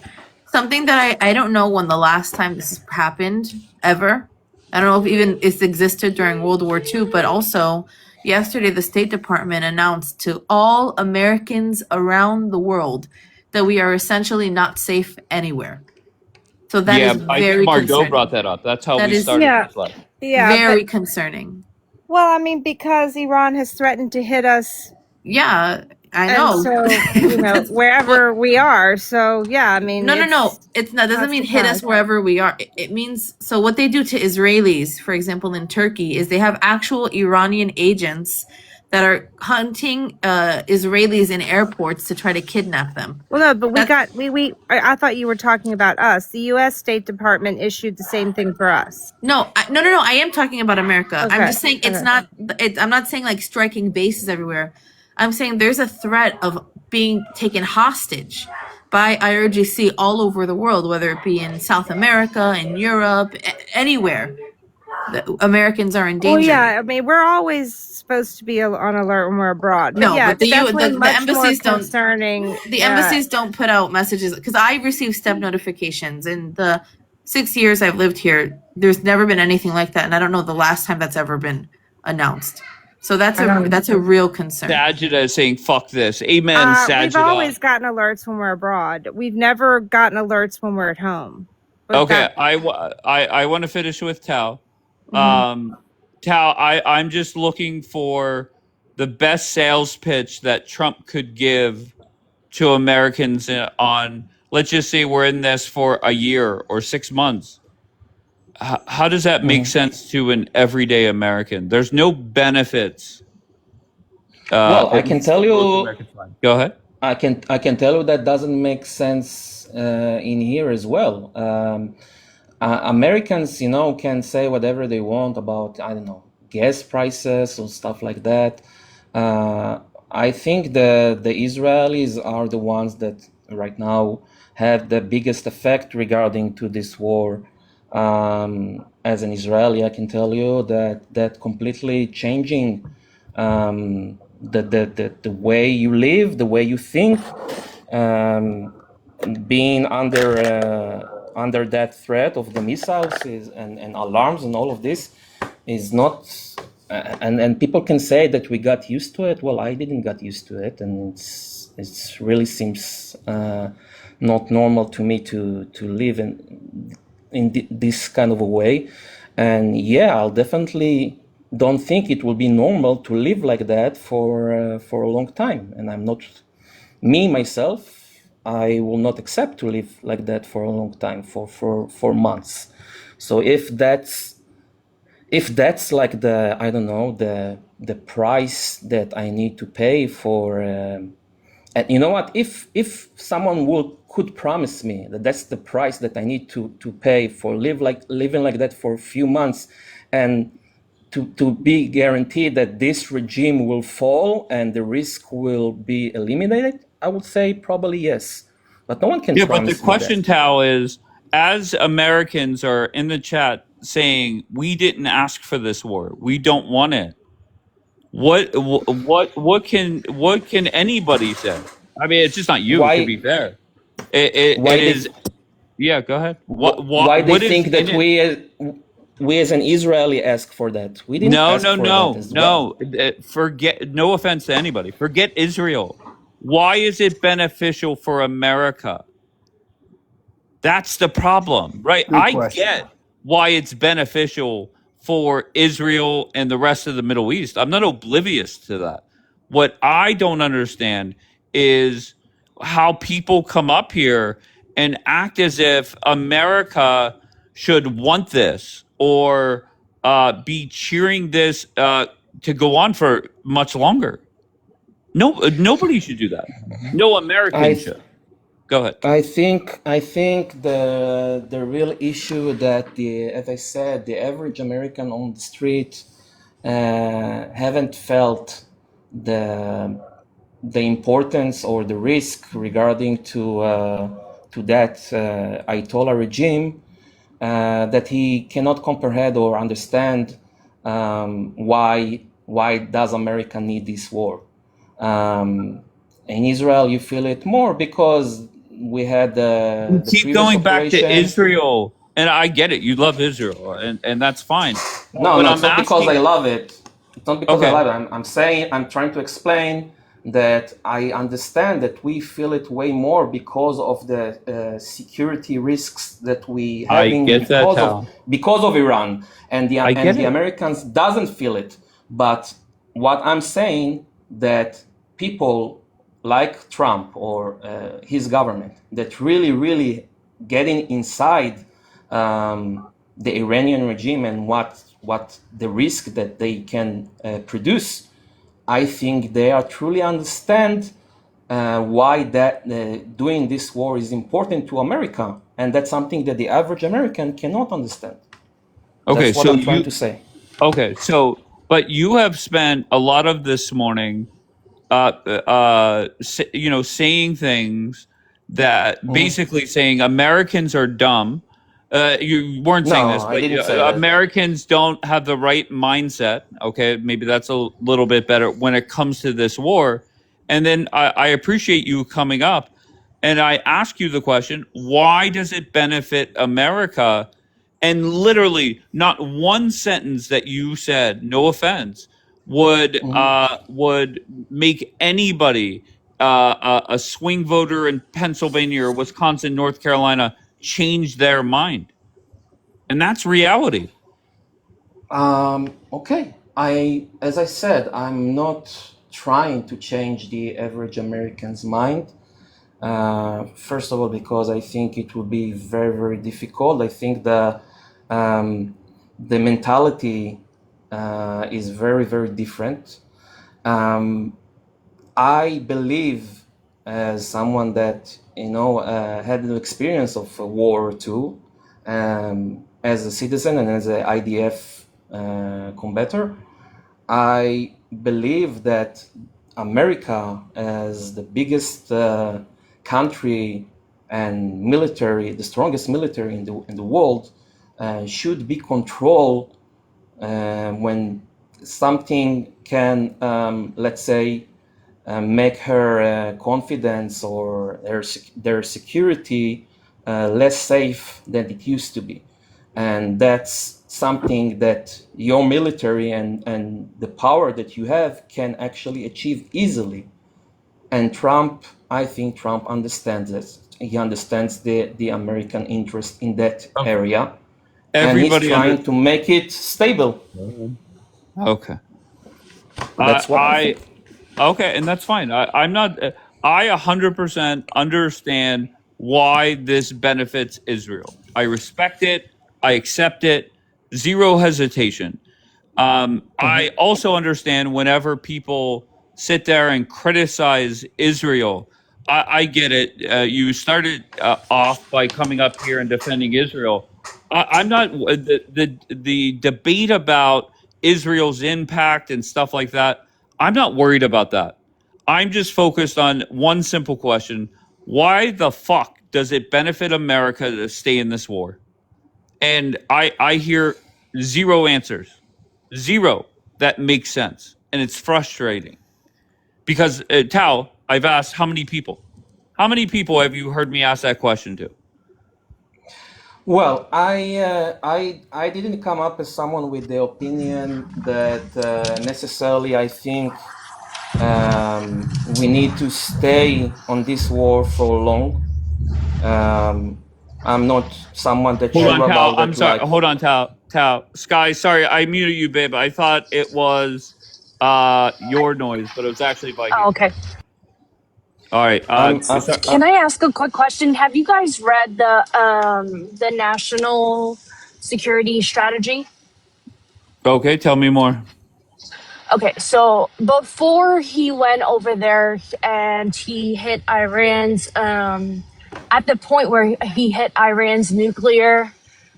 Something that I don't know when the last time this happened ever. I don't know if even it's existed during World War II, but also yesterday the State Department announced to all Americans around the world that we are essentially not safe anywhere. So that is very Margot concerning. brought that up. That's how we started this life. Yeah, very concerning. Well, I mean, because Iran has threatened to hit us. Yeah, I know. And so, wherever we are. So, yeah, I mean. No. It's not. Doesn't mean hit us wherever we are. It means, so what they do to Israelis, for example, in Turkey, is they have actual Iranian agents that are hunting Israelis in airports to try to kidnap them. Well, no, but I thought you were talking about us. The U.S. State Department issued the same thing for us. No. I am talking about America. Okay. I'm just saying I'm not saying like striking bases everywhere. I'm saying there's a threat of being taken hostage by IRGC all over the world, whether it be in South America, in Europe, anywhere. The Americans are in danger. Well, yeah, I mean, we're always supposed to be on alert when we're abroad. No, yeah, but the embassies don't. Concerning, the embassies don't put out messages, because I receive step notifications in the 6 years I've lived here. There's never been anything like that, and I don't know the last time that's ever been announced. So that's a real concern. Sajida is saying, fuck this. Amen, Sajida. We've always gotten alerts when we're abroad. We've never gotten alerts when we're at home. But Okay, I want to finish with Tao. Tao, I'm just looking for the best sales pitch that Trump could give to Americans on, let's just say we're in this for a year or 6 months. How does that make sense to an everyday American? There's no benefits. Well, I can tell you. Go ahead. I can tell you that doesn't make sense in here as well. Americans, can say whatever they want about, I don't know, gas prices or stuff like that. I think the Israelis are the ones that right now have the biggest effect regarding to this war. As an Israeli, I can tell you that completely changing the way you live, the way you think, being under that threat of the missiles and alarms and all of this is not. And people can say that we got used to it. Well, I didn't get used to it, and it really seems not normal to me to live in this kind of a way. And yeah, I'll definitely don't think it will be normal to live like that for a long time. And I'm not, myself, I will not accept to live like that for a long time, for months. So if that's like the, I don't know, the price that I need to pay for, and you know what, if someone could promise me that that's the price that I need to pay for living like that for a few months, and to be guaranteed that this regime will fall and the risk will be eliminated, I would say probably yes. But no one can promise me that. But the question, Tao, is, as Americans are in the chat saying, we didn't ask for this war, we don't want it, what can anybody say? I mean, it's just not you, to be fair. It is. Yeah, go ahead. Why they think that we as an Israeli ask for that? We didn't ask for that as well. Forget. No offense to anybody. Forget Israel. Why is it beneficial for America? That's the problem, right? I get why it's beneficial for Israel and the rest of the Middle East. I'm not oblivious to that. What I don't understand is how people come up here and act as if America should want this or be cheering this to go on for much longer. No, nobody should do that. No American should. Go ahead. I think the real issue that as I said, the average American on the street haven't felt the importance or the risk regarding to that Ayatollah regime, that he cannot comprehend or understand why does America need this war. In Israel, you feel it more because we had the keep going back to Israel, and I get it. You love Israel, and that's fine. No, it's not because I love it. It's not because I love it. I'm trying to explain that I understand that we feel it way more because of the security risks that we having because of Iran, and the Americans doesn't feel it. But what I'm saying that people like Trump or his government that really getting inside the Iranian regime and what the risk that they can produce, I think they are truly understand why that doing this war is important to America, and that's something that the average American cannot understand. Okay, that's what I'm trying to say. Okay, but you have spent a lot of this morning saying things that basically saying Americans are dumb. You weren't saying this, but Americans don't have the right mindset. Okay, maybe that's a little bit better when it comes to this war. And then I appreciate you coming up, and I ask you the question, why does it benefit America? And literally not one sentence that you said, no offense, would make anybody a swing voter in Pennsylvania or Wisconsin, North Carolina change their mind, and that's reality. Okay. As I said, I'm not trying to change the average American's mind. First of all, because I think it will be very, very difficult. I think the mentality is very, very different. I believe, as someone that had an experience of World War II, as a citizen and as an IDF combatant, I believe that America, as the biggest country and military, the strongest military in the world, should be controlled when something can, let's say, make her confidence or their security less safe than it used to be. And that's something that your military and the power that you have can actually achieve easily. And Trump, I think Trump understands this. He understands the American interest in that area. And he's trying to make it stable. Okay. That's what I think. Okay, and that's fine. I'm not. I 100% understand why this benefits Israel. I respect it. I accept it. Zero hesitation. I also understand whenever people sit there and criticize Israel. I get it. You started off by coming up here and defending Israel. I'm not the debate about Israel's impact and stuff like that. I'm not worried about that. I'm just focused on one simple question: why the fuck does it benefit America to stay in this war? And I hear zero answers. Zero that makes sense. And it's frustrating. Because, Tao, I've asked how many people? How many people have you heard me ask that question to? Well, I didn't come up as someone with the opinion that necessarily I think we need to stay on this war for long. I'm not someone that Hold sure on, Tao. about I'm that. sorry. Like, Hold on, Tao. Tao. Sky, sorry, I muted you, babe. I thought it was your noise, but it was actually by Oh, okay. All right. Can I ask a quick question? Have you guys read the national security strategy? Okay, tell me more. Okay, so before he went over there and he hit Iran's, at the point where he hit Iran's nuclear,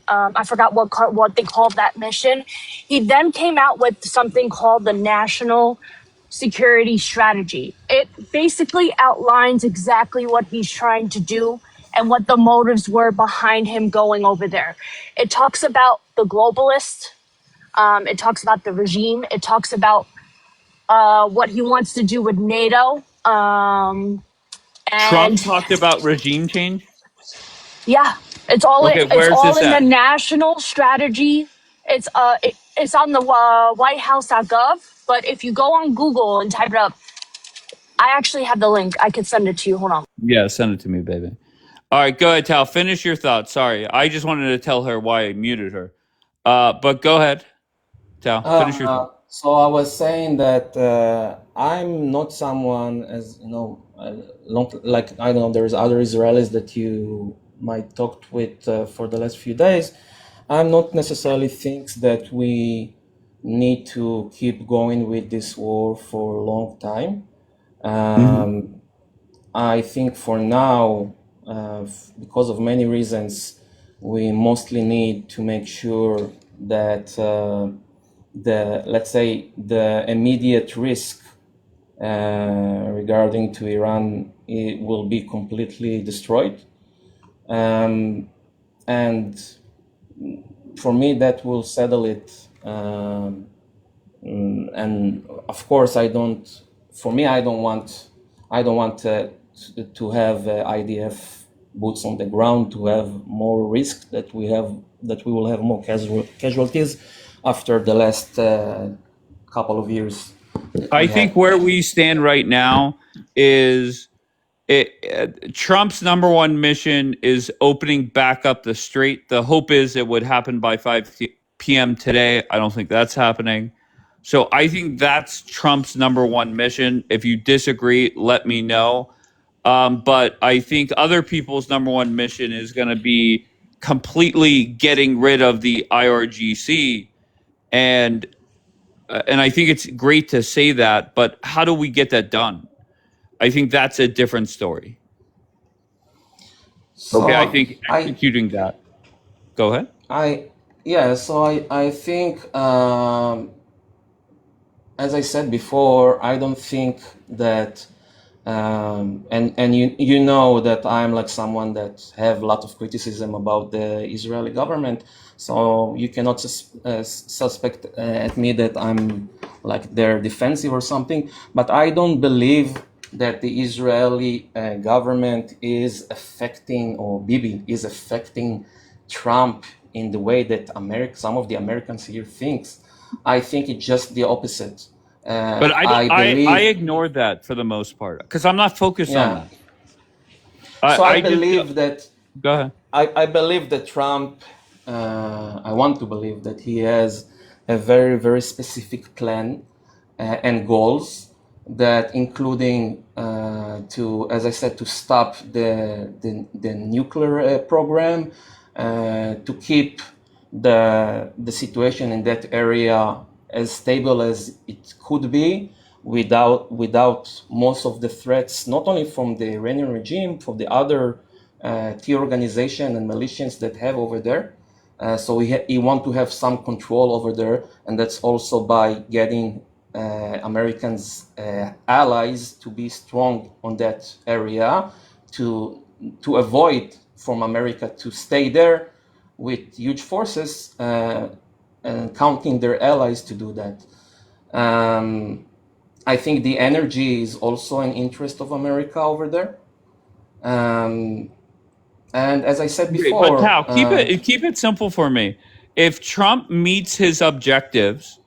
I forgot what they called that mission. He then came out with something called the National Security Strategy. It basically outlines exactly what he's trying to do and what the motives were behind him going over there. It talks about the globalists. It talks about the regime. It talks about what he wants to do with NATO. Trump And talked about regime change? yeah, it's all Okay, it's where's all this in the at? national strategy. It's on the whitehouse.gov. But if you go on Google and type it up, I actually have the link. I could send it to you. Hold on. Yeah, send it to me, baby. All right, go ahead, Tal. Finish your thoughts. Sorry, I just wanted to tell her why I muted her. But go ahead, Tal. Finish your thoughts. so I was saying that I'm not someone, as you know, like I don't know, there's other Israelis that you might talk with for the last few days. I'm not necessarily thinks that we need to keep going with this war for a long time. I think for now, because of many reasons, we mostly need to make sure that let's say the immediate risk regarding to Iran, it will be completely destroyed. And for me, that will settle it. And of course, I don't want to have IDF boots on the ground, to have more risk that we will have more casualties after the last couple of years. I think where we stand right now is Trump's number one mission is opening back up the strait. The hope is it would happen by 5 p.m. today. I don't think that's happening. So I think that's Trump's number one mission. If you disagree, let me know. But I think other people's number one mission is going to be completely getting rid of the IRGC. And I think it's great to say that, but how do we get that done? I think that's a different story. So Okay, I think executing that. Go ahead. I think, as I said before, I don't think that, and you know that I'm like someone that have a lot of criticism about the Israeli government, so you cannot suspect at me that I'm like they're defensive or something, but I don't believe that the Israeli government is affecting, or Bibi is affecting Trump in the way that some of the Americans here thinks. I think it's just the opposite. But I ignored that for the most part because I'm not focused on that. So I believe that. Go ahead. I believe that Trump. I want to believe that he has a very, very specific plan and goals that, including as I said, to stop the nuclear program, to keep the situation in that area as stable as it could be, without most of the threats, not only from the Iranian regime, from the other key organization and militias that have over there. So he want to have some control over there, and that's also by getting Americans allies to be strong on that area, to avoid from America to stay there with huge forces and counting their allies to do that. I think the energy is also an interest of America over there. And as I said before, but Tal, keep it simple for me. If Trump meets his objectives,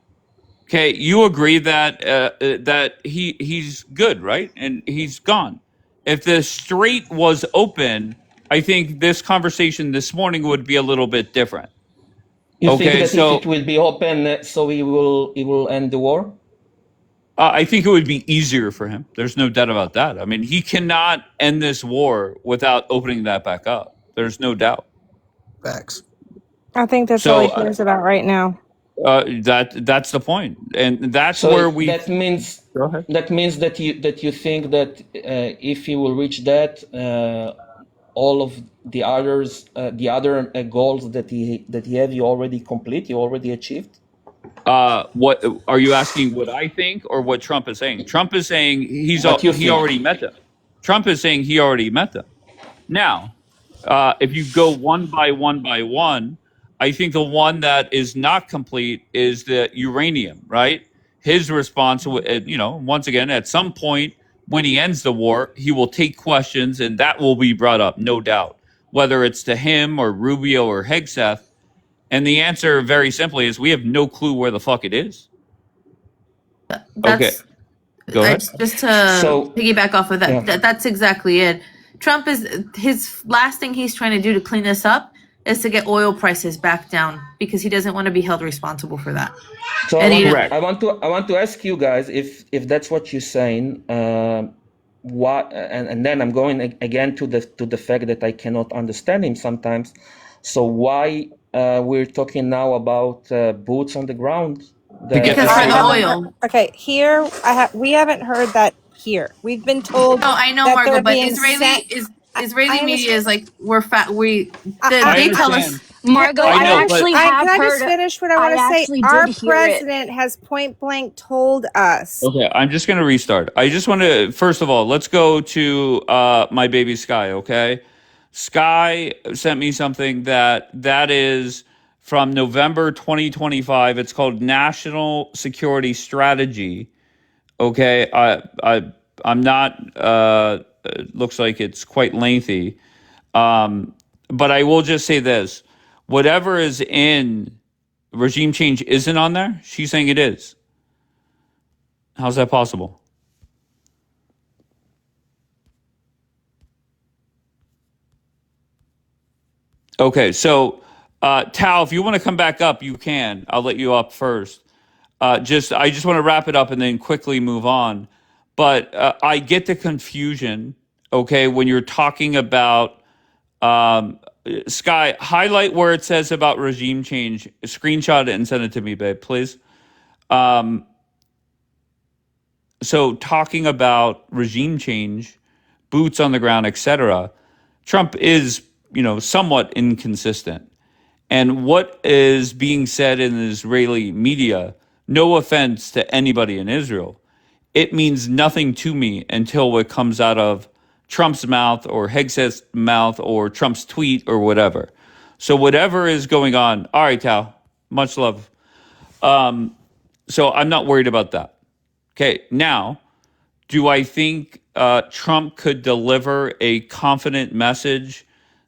okay, you agree that that he's good, right? And he's gone. If the strait was open, I think this conversation this morning would be a little bit different. You think that if it will be open, so he will end the war? I think it would be easier for him. There's no doubt about that. I mean, he cannot end this war without opening that back up. There's no doubt. Facts. I think that's all he cares about right now. That's the point, and that's so where we. That means. Go ahead. That means that you think that if he will reach that, all of the others, the other goals that he have, you already complete, you already achieved. What are you asking? What I think, or what Trump is saying? Trump is saying he already met them. Trump is saying he already met them. Now, if you go one by one, I think the one that is not complete is the uranium. Right? His response, once again, at some point when he ends the war, he will take questions, and that will be brought up, no doubt, whether it's to him or Rubio or Hegseth. And the answer, very simply, is we have no clue where the fuck it is. Okay, go ahead. Just to piggyback off of that, that's exactly it. Trump his last thing he's trying to do to clean this up is to get oil prices back down, because he doesn't want to be held responsible for that. So I want to ask you guys if that's what you're saying. What and then I'm going again to the fact that I cannot understand him sometimes. So why we're talking now about boots on the ground? Because for the oil. Okay, here we haven't heard that here. We've been told. No, I know, Margot, but Israeli media is like they tell us. Margot, can I just finish what I want to say? Our president has point blank told us. Okay, I'm just going to restart. I just want to, first of all, let's go to my baby Sky, okay? Sky sent me something that is from November 2025. It's called National Security Strategy. Okay, I'm not. Looks like it's quite lengthy, but I will just say this: whatever is in regime change isn't on there. She's saying it is. How's that possible? Okay, so Tal, if you want to come back up, you can. I'll let you up first. I just want to wrap it up and then quickly move on. But I get the confusion. Okay, when you're talking about Sky, highlight where it says about regime change. Screenshot it and send it to me, babe, please. So talking about regime change, boots on the ground, etc. Trump is, somewhat inconsistent. And what is being said in the Israeli media, no offense to anybody in Israel, it means nothing to me until it comes out of Trump's mouth or Hegseth's mouth or Trump's tweet or whatever. So whatever is going on, all right, Tal, much love. So I'm not worried about that. Okay, now, do I think Trump could deliver a confident message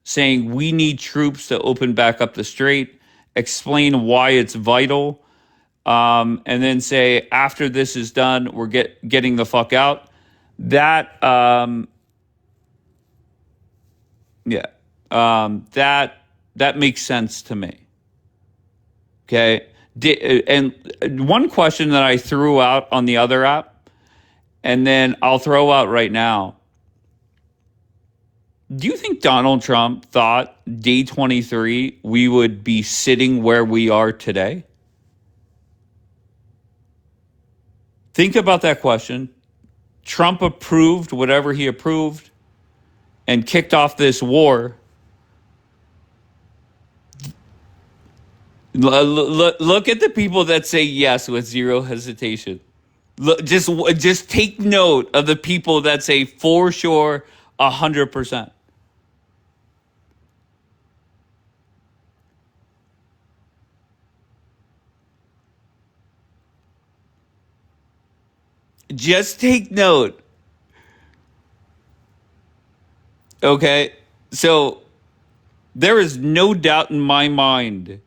saying we need troops to open back up the strait, explain why it's vital, and then say after this is done, we're getting the fuck out? That that makes sense to me. Okay, and one question that I threw out on the other app, and then I'll throw out right now. Do you think Donald Trump thought day 23 we would be sitting where we are today? Think about that question. Trump approved whatever he approved and kicked off this war. Look at the people that say yes with zero hesitation. Look, just take note of the people that say for sure 100%. Just take note. Okay, so there is no doubt in my mind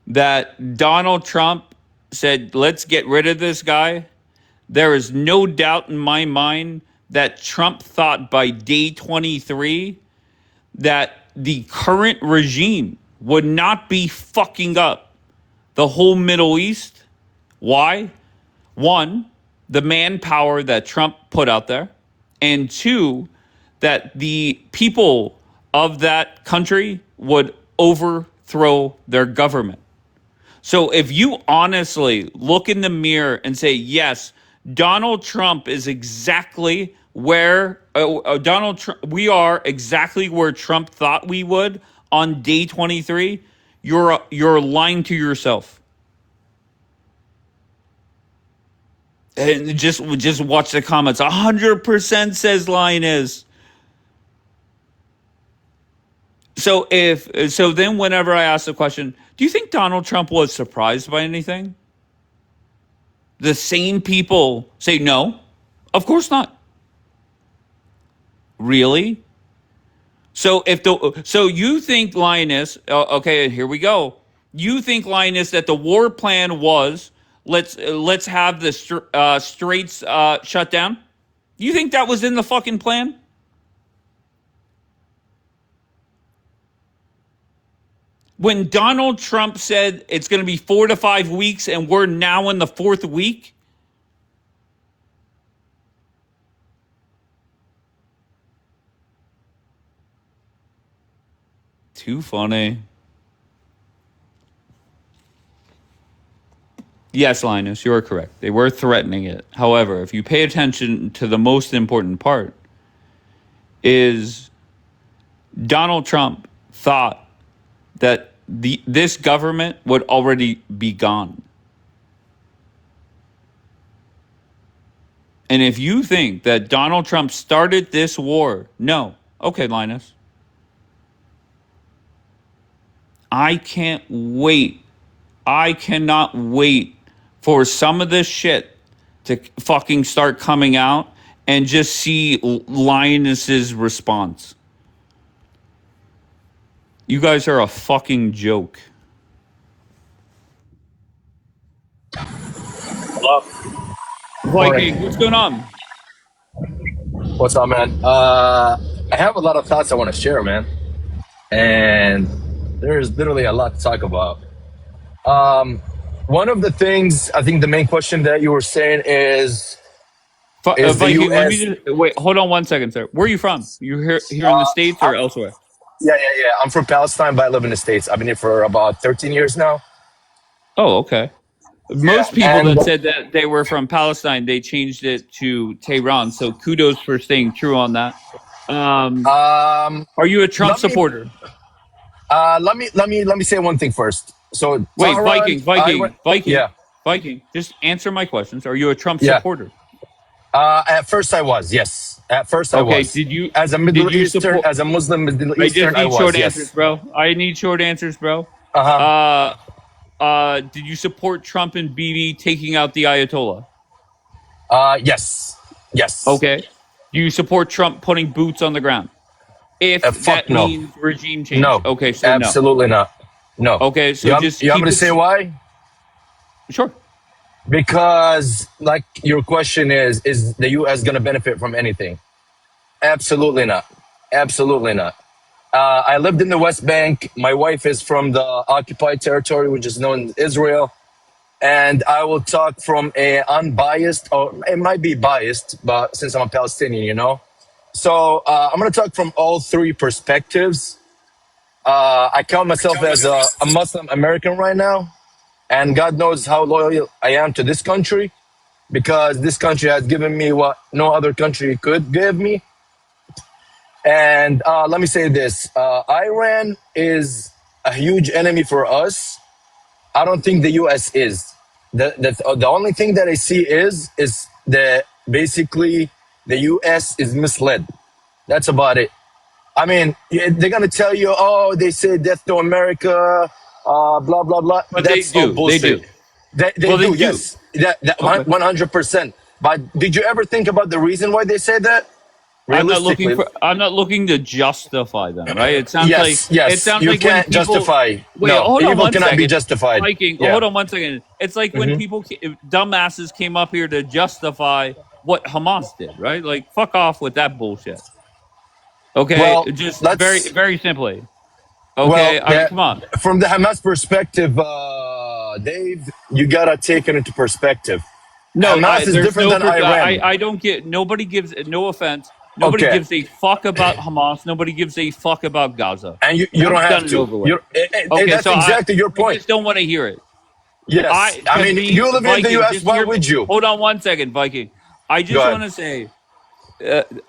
that Donald Trump said, let's get rid of this guy. There is no doubt in my mind that Trump thought by day 23 that the current regime would not be fucking up the whole Middle East. Why? One, the manpower that Trump put out there. And two, that the people of that country would overthrow their government. So if you honestly look in the mirror and say, yes, Donald Trump is exactly where we are exactly where Trump thought we would on day 23, you're lying to yourself. And just watch the comments. 100% says Linus. So then whenever I ask the question, do you think Donald Trump was surprised by anything? The same people say no. Of course not. Really? So you think, Linus, okay, here we go. You think, Linus, that the war plan was let's have the straits shut down? You think that was in the fucking plan? When Donald Trump said it's going to be 4 to 5 weeks and we're now in the fourth week? Too funny. Yes, Linus, you are correct. They were threatening it. However, if you pay attention to the most important part, is Donald Trump thought that this government would already be gone. And if you think that Donald Trump started this war, no. Okay, Linus. I can't wait. I cannot wait for some of this shit to fucking start coming out and just see Linus's response. You guys are a fucking joke. Well, Viking, what's going on? What's up, man? I have a lot of thoughts I want to share, man. And there's literally a lot to talk about. One of the things, I think the main question that you were saying is the Viking, let U.S. me just wait. Hold on 1 second, sir. Where are you from? You here in the States or elsewhere? Yeah. I'm from Palestine, but I live in the States. I've been here for about 13 years now. Oh, okay. Most people and that said that they were from Palestine, they changed it to Tehran. So kudos for staying true on that. Are you a Trump supporter? Let me say one thing first. So Wait, Tehran, Viking. Just answer my questions. Are you a Trump Yeah. supporter? At first I was, yes. At first I Okay, was. did you as a Middle Eastern, support? as a Muslim Middle I just Eastern, I need was, short yes. answers, bro. I need short answers, bro. Did you support Trump and Bibi taking out the Ayatollah? Yes. Okay. Do you support Trump putting boots on the ground? If that no. means regime change. No. Okay, so no. Absolutely not. No. Okay, so you just you want keep me to it say why? Sure. Because, like, your question is the U.S. going to benefit from anything? Absolutely not. Absolutely not. I lived in the West Bank. My wife is from the occupied territory, which is known as Israel. And I will talk from a unbiased, or it might be biased, but since I'm a Palestinian, you know. So I'm going to talk from all three perspectives. I count myself as a Muslim American right now. And God knows how loyal I am to this country, because this country has given me what no other country could give me. And let me say this. Iran is a huge enemy for us. I don't think the U.S. is. The only thing that I see is that basically the U.S. is misled. That's about it. I mean, they're going to tell you, oh, they say death to America, blah, blah, blah. But That's they all do. bullshit. They do, yes. That Okay. 100%. But did you ever think about the reason why they say that? I'm not Realistically. looking to justify them, right? It sounds Yes. like You when can't people justify. wait, No, hold on evil 1 cannot be second. justified. Viking, Yeah. hold on 1 second. It's like when people dumbasses came up here to justify what Hamas did, right? Like fuck off with that bullshit. Okay, Well, just very let's. very simply. Well, Okay, I mean, come on. from the Hamas perspective, Dave, you gotta take it into perspective. No, Hamas is there's different than Iran. I don't get. Nobody gives. No offense. Nobody Okay. gives a fuck about Hamas. Nobody gives a fuck about Gaza. And you That's don't have done and to. over with. That's so exactly your I point. just don't want to hear it. Yes. I To mean, me, you live in the Viking, U.S. just Why hear me. would you? Hold on 1 second, Viking. I Go just ahead. want to say,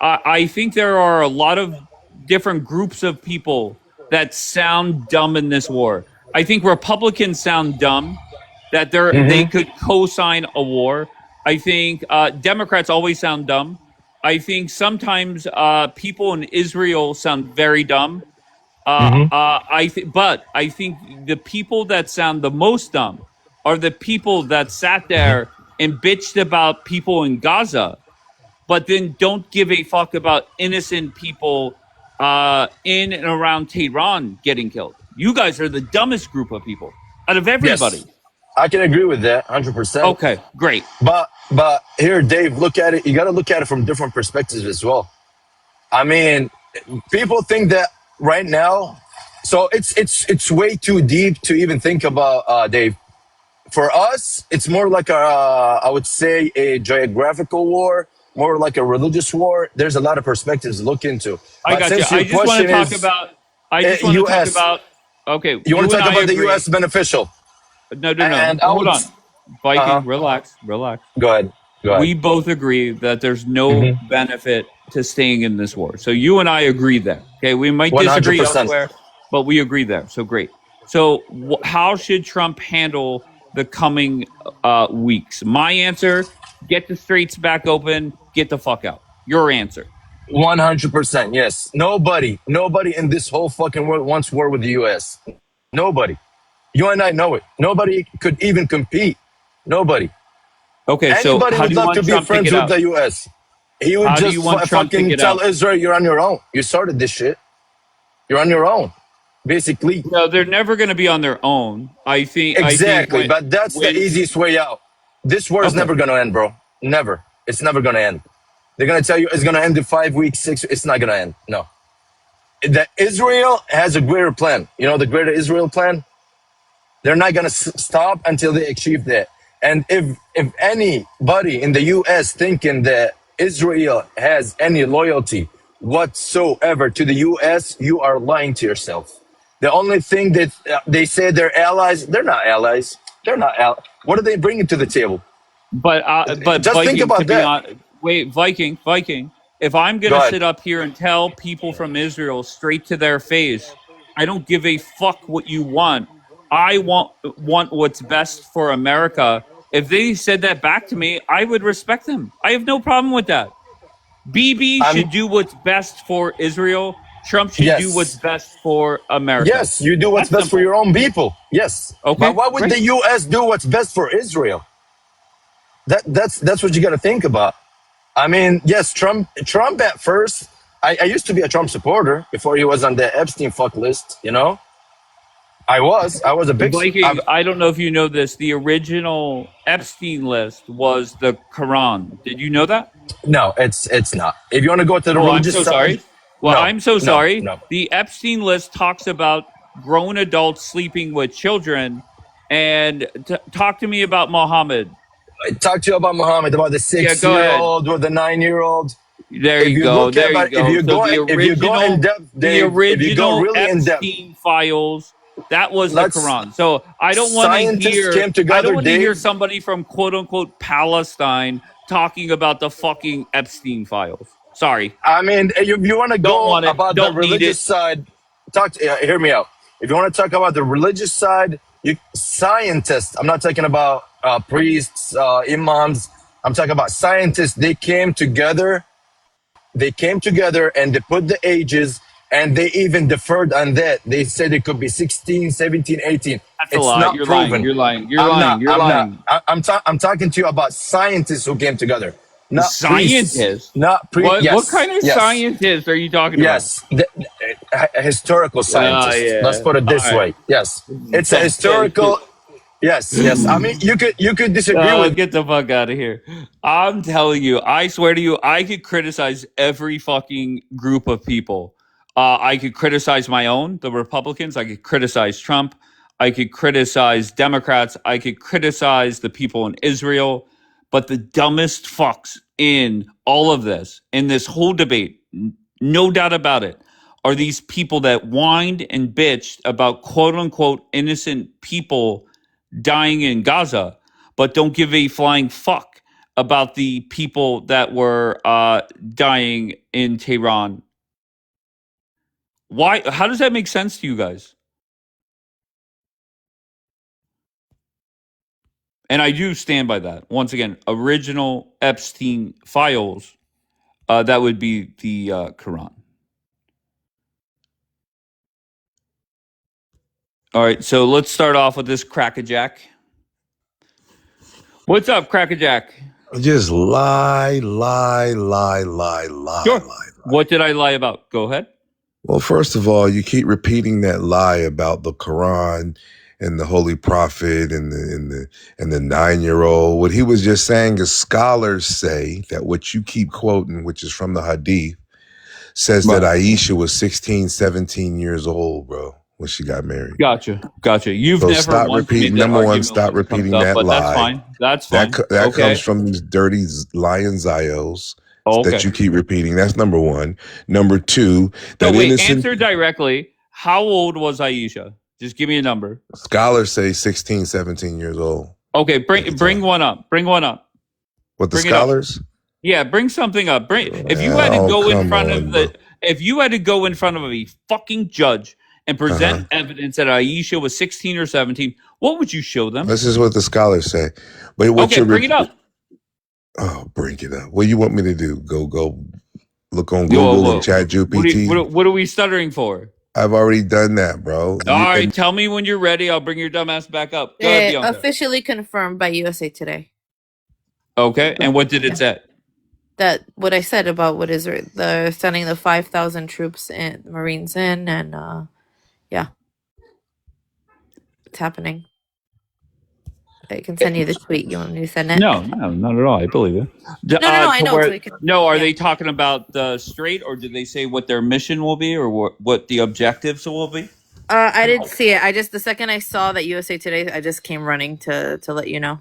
I think there are a lot of different groups of people that sound dumb in this war. I think Republicans sound dumb that they could co-sign a war. I think Democrats always sound dumb. I think sometimes people in Israel sound very dumb. But I think the people that sound the most dumb are the people that sat there and bitched about people in Gaza, but then don't give a fuck about innocent people in and around Tehran getting killed. You guys are the dumbest group of people out of everybody. Yes. I can agree with that 100%. Okay, great. But here, Dave, look at it. You got to look at it from different perspectives as well. I mean, people think that right now. So it's way too deep to even think about, Dave. For us, it's more like I would say a geographical war, more like a religious war. There's a lot of perspectives to look into. I But got you. since your I just want question to talk is about. I just want to talk U.S., about. Okay, you want you to and talk I about the agree. U.S. beneficial. No. And I Hold would. on, Viking. Relax. Go ahead. We both agree that there's no benefit to staying in this war. So you and I agree there. Okay, we might disagree 100%. elsewhere, but we agree there. So great. So how should Trump handle the coming weeks? My answer: get the streets back open, get the fuck out. Your answer: 100%. Yes. Nobody in this whole fucking world wants war with the U.S. Nobody. You and I know it. Nobody could even compete. Nobody. Okay, so Anybody how do would you love want to be Trump to friends get with out? the U.S. He would How do just you want Trump to fucking get tell out? Israel, you're on your own. You started this shit. You're on your own, basically. No, they're never going to be on their own. I think Exactly, I think but that's the easiest way out. This war is never going to end, bro. Never. It's never going to end. They're going to tell you it's going to end in 5 weeks, 6. It's not going to end. No. That Israel has a greater plan. You know the greater Israel plan? They're not going to stop until they achieve that. And if anybody in the U.S. thinking that Israel has any loyalty whatsoever to the U.S., you are lying to yourself. The only thing that they say they're allies, they're not allies. They're not allies. What are they bringing to the table? But Just think Viking, to about be that. on, wait, Viking. If I'm Go gonna ahead. sit up here and tell people from Israel straight to their face, I don't give a fuck what you want. I want what's best for America. If they said that back to me, I would respect them. I have no problem with that. BB should do what's best for Israel. Trump should do what's Yes. best for America. Yes, you do what's That's best for simple. your own people. Yes. But Okay, why would the great. U.S. do what's best for Israel? That's what you got to think about. I mean, yes, Trump at first, I used to be a Trump supporter before he was on the Epstein fuck list, you know? I was a big, Viking, I don't know if you know this. The original Epstein list was the Quran. Did you know that? no, it's not. If you want to go to the Oh, I'm religious so side, sorry. Well, no, I'm so no, sorry. no. The Epstein list talks about grown adults sleeping with children. And talk to me about Muhammad. I talked to you about Muhammad, about the Yeah, six go year ahead. old or the 9-year-old. There If you you go. look at There you about, go. So if you go in depth, the Dave, if you go original really in depth, Epstein files, that was the let's Quran. So I don't want to scientists hear came together, Dave. somebody from quote unquote Palestine talking about the fucking Epstein files. Sorry. I mean, if you want to Don't go want it. about the Don't need religious it. side, hear me out. If you want to talk about the religious side, scientists. I'm not talking about priests, imams. I'm talking about scientists. They came together. They came together and they put the ages and they even deferred on that. They said it could be 16, 17, 18. That's a It's lie. not You're lying. proven. You're lying. You're I'm not. lying. You're I'm not. lying. I'm talking to you about scientists who came together, not priests, Scientist. not pre. What Yes, kind of yes, scientist are you talking about? yes. Historical Oh scientists. Let's yeah. put it All this right. way. Yes, it's a historical. Yes, yes. I mean, you could disagree with. Get the fuck out of here. I'm telling you, I swear to you, I could criticize every fucking group of people. I could criticize my own, the Republicans. I could criticize Trump. I could criticize Democrats. I could criticize the people in Israel. But the dumbest fucks in all of this, in this whole debate, no doubt about it, are these people that whined and bitched about quote unquote innocent people dying in Gaza, but don't give a flying fuck about the people that were dying in Tehran. Why? How does that make sense to you guys? And I do stand by that. Once again, original Epstein files. That would be the Quran. All right, so let's start off with this Crackerjack. What's up, Crackerjack? Just lie, lie, lie, lie, lie, Sure. lie. What did I lie about? Go ahead. Well, first of all, you keep repeating that lie about the Quran and the Holy Prophet and the 9-year-old. What he was just saying is scholars say that what you keep quoting, which is from the Hadith, says that Aisha was 16, 17 years old, bro, when she got married. Gotcha. You've So never stop once repeating. made that Number one, argument stop when it comes repeating up, that but that's lie. fine. That's fine. That Okay. comes from these dirty lying Zios Oh, that okay. you keep repeating. That's number one. Number two, So that wait, innocent answer directly. How old was Aisha? Just give me a number. scholars say 16, 17 years old. Okay, bring one up. Bring one up. What, the Bring it up. scholars? Yeah, bring something up. If you had to Oh, go in come front on, of bro. if you had to go in front of a fucking judge and present evidence that Aisha was 16 or 17, what would you show them? This is what the scholars say. But what Okay, bring it up. Oh, bring it up. What do you want me to do? Go look on Google and chat GPT? What are we stuttering for? I've already done that, bro. All right, tell me when you're ready. I'll bring your dumbass back up. Go ahead, Bianca. Officially confirmed by USA Today. Okay, and what did it say? That what I said about what is the sending the 5,000 troops and Marines in, and yeah, it's happening. I can send you the tweet. You want me to send it? No, not at all. I believe it. No, I To know. So where, we can. no, are Yeah. they talking about the strait, or did they say what their mission will be, or what the objectives will be? I didn't see it. The second I saw that USA Today, I just came running to let you know.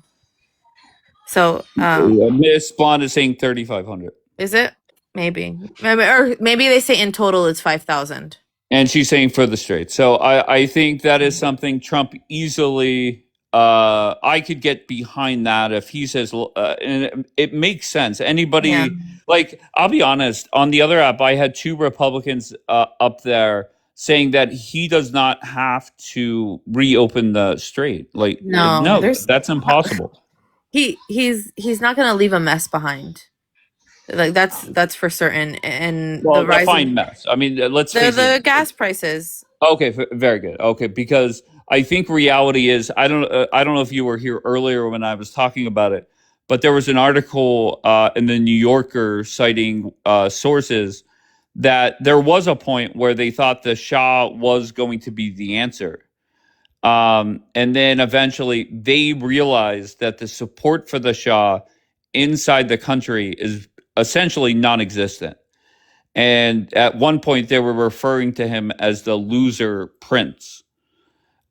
So, Miss Blonde is saying 3,500, is it? Maybe, or maybe they say in total it's 5,000. and she's saying for the strait. So I think that is something Trump easily. I could get behind that if he says, and it makes sense. Anybody Yeah. like, I'll be honest. On the other app, I had 2 Republicans up there saying that he does not have to reopen the strait. Like, No, there's that's impossible. he's not going to leave a mess behind. Like that's for certain. And Well, the rising define mess. I mean, let's face the it. gas prices. Okay, very good. Okay, because I think reality is I don't know if you were here earlier when I was talking about it, but there was an article in the New Yorker citing sources that there was a point where they thought the Shah was going to be the answer. And then eventually they realized that the support for the Shah inside the country is essentially non-existent. And at one point, they were referring to him as the loser prince.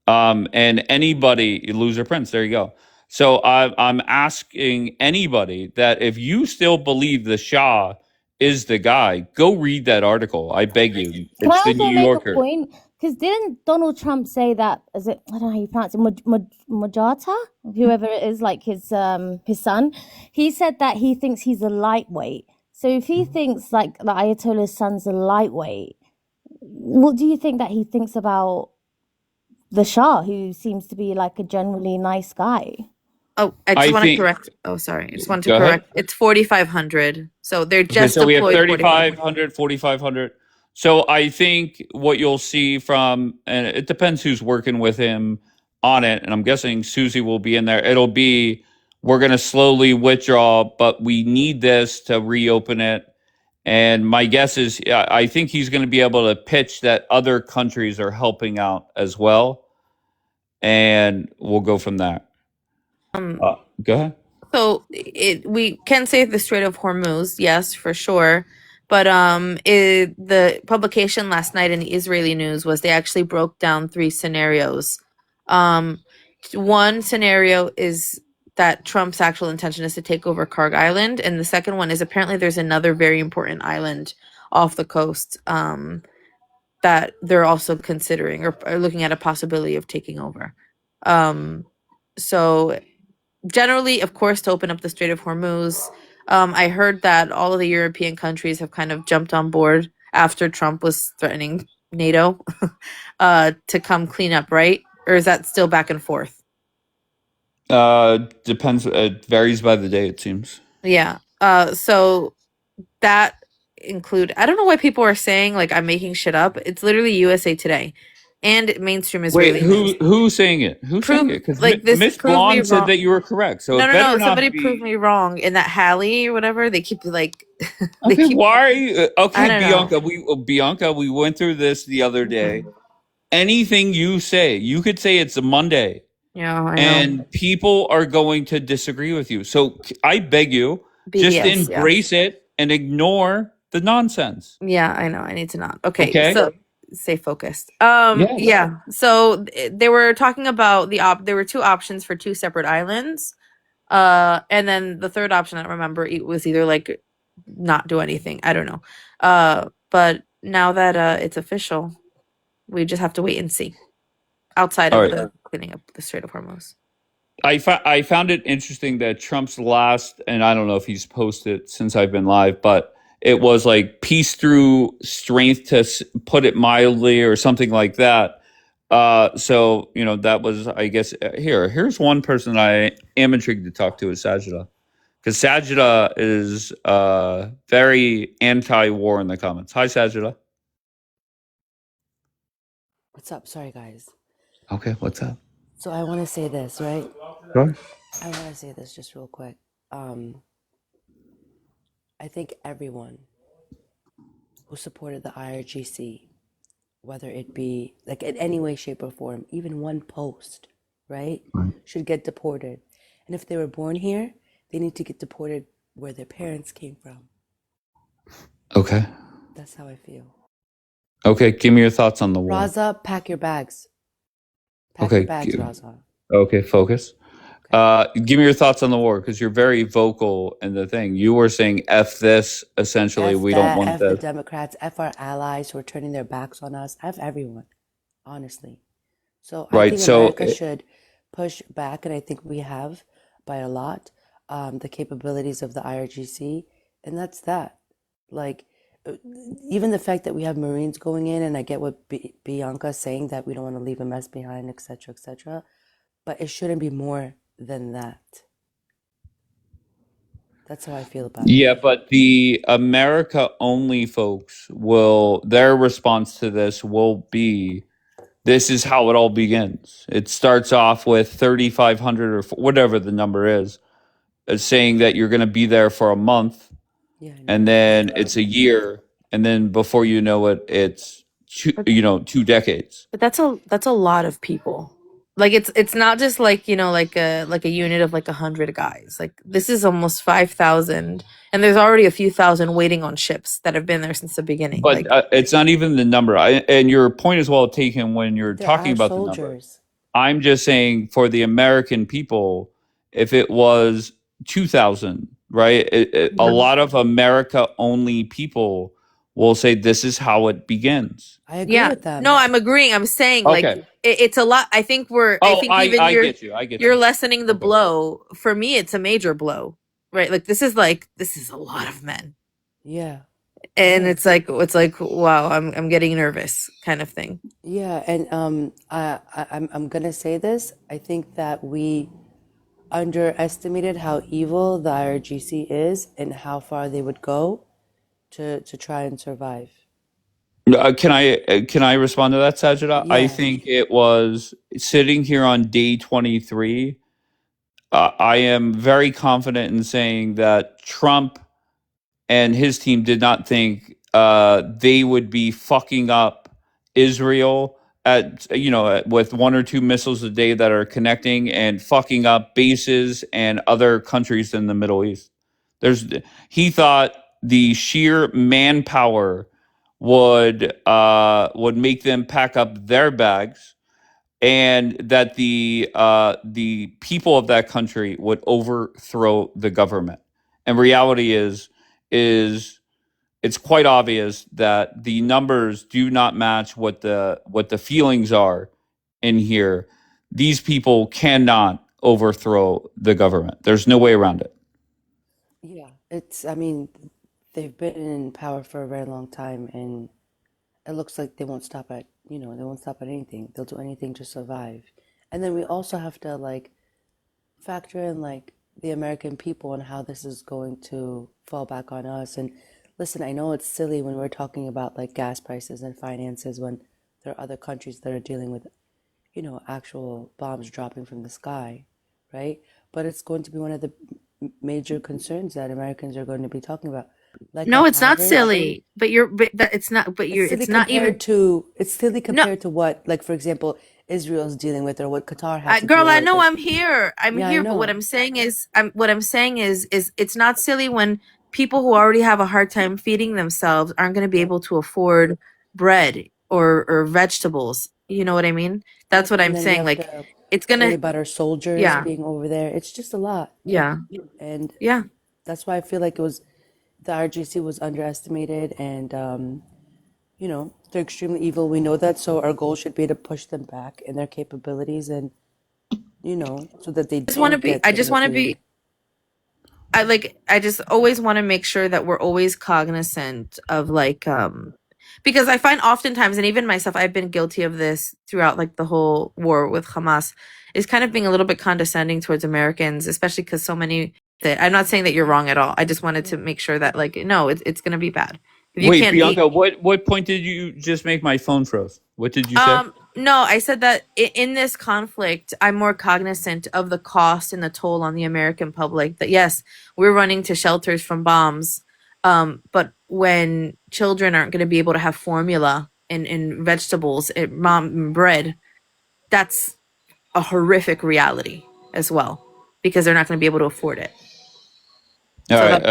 And anybody, loser prince, there you go. So I'm asking anybody that if you still believe the Shah is the guy, go read that article. I beg you. Can I It's the also New make Yorker. a point? Because didn't Donald Trump say that? Is it? I don't know how you pronounce it. Mojata, whoever it is, like his son. He said that he thinks he's a lightweight. So if he thinks like the Ayatollah's son's a lightweight, what do you think that he thinks about the Shah, who seems to be like a generally nice guy? Oh, I just want to correct. Oh, sorry. I just want to correct. It's 4,500. So they're just so we have deployed 3,500, 4,500. So I think what you'll see from, and it depends who's working with him on it, and I'm guessing Susie will be in there. It'll be, we're going to slowly withdraw, but we need this to reopen it. And my guess is, I think he's going to be able to pitch that other countries are helping out as well. And we'll go from there. Go ahead. So we can say the Strait of Hormuz, yes, for sure. But the publication last night in the Israeli news was they actually broke down 3 scenarios. One scenario is that Trump's actual intention is to take over Karg Island, and the second one is apparently there's another very important island off the coast that they're also considering or looking at a possibility of taking over. So generally, of course, to open up the Strait of Hormuz. I heard that all of the European countries have kind of jumped on board after Trump was threatening NATO to come clean up, right? Or is that still back and forth? Depends. It varies by the day, it seems. Yeah. So that include, I don't know why people are saying like I'm making shit up. It's literally USA Today and mainstream Israeli. Wait, who's saying it? Who's saying it? Because like Miss Blonde said that you were correct. So no. Somebody proved me wrong. In that Hallie or whatever, they keep like. Okay, why are you? Okay, Bianca, we went through this the other day. Anything you say, you could say it's a Monday. Yeah, I know. And people are going to disagree with you. So I beg you, just embrace it and ignore the nonsense. Yeah, I know. I need to not. Okay. So stay focused. Yeah. So they were talking about there were 2 options for 2 separate islands. And then the third option, I don't remember, it was either like not do anything. I don't know. But now that it's official, we just have to wait and see. Outside of the cleaning up the Strait of Hormuz. I found it interesting that Trump's last, and I don't know if he's posted since I've been live, but it was like peace through strength, to put it mildly, or something like that. So, that was, I guess, here's one person I am intrigued to talk to is Sajida. Because Sajida is very anti-war in the comments. Hi, Sajida. What's up? Sorry, guys. Okay, what's up? So I want to say this, right? Sure. I want to say this just real quick. I think everyone who supported the IRGC, whether it be like in any way, shape, or form, even one post, right, should get deported. And if they were born here, they need to get deported where their parents came from. Okay. That's how I feel. Okay, give me your thoughts on the war. Raza, pack your bags. Pack your bags, Raza. Okay, focus. Give me your thoughts on the war, because you're very vocal in the thing. You were saying F this, essentially, F we that, don't want F this. the Democrats, F our allies who are turning their backs on us, F everyone, honestly. So I Right, think so America should push back, and I think we have by a lot, the capabilities of the IRGC, and that's that. Like, even the fact that we have Marines going in, and I get what Bianca's saying, that we don't want to leave a mess behind, etc., but it shouldn't be more than that. That's how I feel about it. Yeah, but the America only folks their response to this will be, this is how it all begins. It starts off with 3,500 or whatever the number is, saying that you're going to be there for a month, and then it's a year, and then before you know it, it's 2 decades. But that's a lot of people. Like it's not just like, like a unit of like 100 guys. Like this is almost 5,000, and there's already a few thousand waiting on ships that have been there since the beginning. But it's not even the number. And your point is well taken when you're They're talking our about the number. soldiers. I'm just saying, for the American people, if it was 2,000, right? A lot of America only people will say this is how it begins. I agree with them. No, I'm agreeing. I'm saying like Okay. it's a lot. I think I get you. you're lessening the blow. For me, it's a major blow, right? Like this is a lot of men. Yeah. And it's like wow, I'm getting nervous kind of thing. Yeah, and I'm gonna say this. I think that we underestimated how evil the IRGC is and how far they would go to try and survive. Can I respond to that, Sajida? I think it was sitting here on day 23. I am very confident in saying that Trump and his team did not think they would be fucking up Israel with 1 or 2 missiles a day that are connecting, and fucking up bases and other countries in the Middle East. He thought the sheer manpower would make them pack up their bags, and that the people of that country would overthrow the government. And reality is it's quite obvious that the numbers do not match what the feelings are in here. These people cannot overthrow the government. There's no way around it. Yeah, they've been in power for a very long time, and it looks like they won't stop at anything. They'll do anything to survive. And then we also have to factor in the American people and how this is going to fall back on us. And listen, I know it's silly when we're talking about gas prices and finances when there are other countries that are dealing with, actual bombs dropping from the sky, right? But it's going to be one of the major concerns that Americans are going to be talking about. No, it's not silly. It's silly compared to what, for example, Israel's dealing with, or what Qatar has to girl, deal I with. know I'm here. Yeah, I here, but know. what I'm saying is it's not silly when people who already have a hard time feeding themselves aren't going to be able to afford bread or vegetables. You know what I mean? That's what I'm saying. It's going to worry about our soldiers being over there. It's just a lot. Yeah. And yeah, that's why I feel like the RGC was underestimated, and they're extremely evil. We know that, so our goal should be to push them back in their capabilities, and so that they I just always want to make sure that we're always cognizant of because I find oftentimes, and even myself, I've been guilty of this throughout the whole war with Hamas, is kind of being a little bit condescending towards Americans, especially because so many. I'm not saying that you're wrong at all. I just wanted to make sure that no, it's going to be bad. Wait, Bianca, what point did you just make? My phone froze. What did you say? No, I said that in this conflict, I'm more cognizant of the cost and the toll on the American public. That yes, we're running to shelters from bombs, but when children aren't going to be able to have formula and vegetables and bread, that's a horrific reality as well. because they're not going to be able to afford it. All right.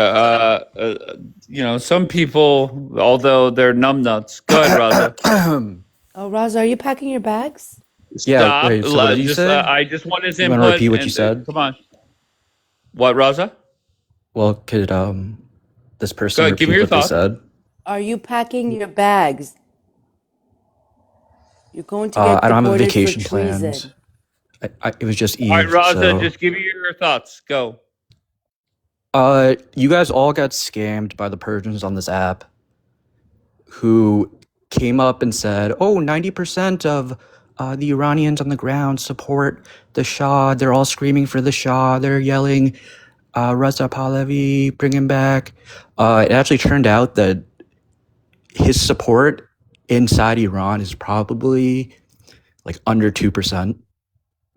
Some people, although they're numbnuts. Go ahead, Raza. Oh, Raza, are you packing your bags? Yeah, Stop. wait, so what did you say? I just want his You want to input. repeat what you said? Come on. What, Raza? Well, could this Go person ahead, give me repeat your what they thoughts. said? Are you packing your bags? You're going to I get don't have a deported for vacation treason. planned. It was just All right, Eve, Raza, so just give me your thoughts. Go. you guys all got scammed by the Persians on this app who came up and said, oh, 90% of the Iranians on the ground support the Shah. They're all screaming for the Shah. They're yelling, Reza Pahlavi, bring him back. It actually turned out that his support inside Iran is probably like under 2%.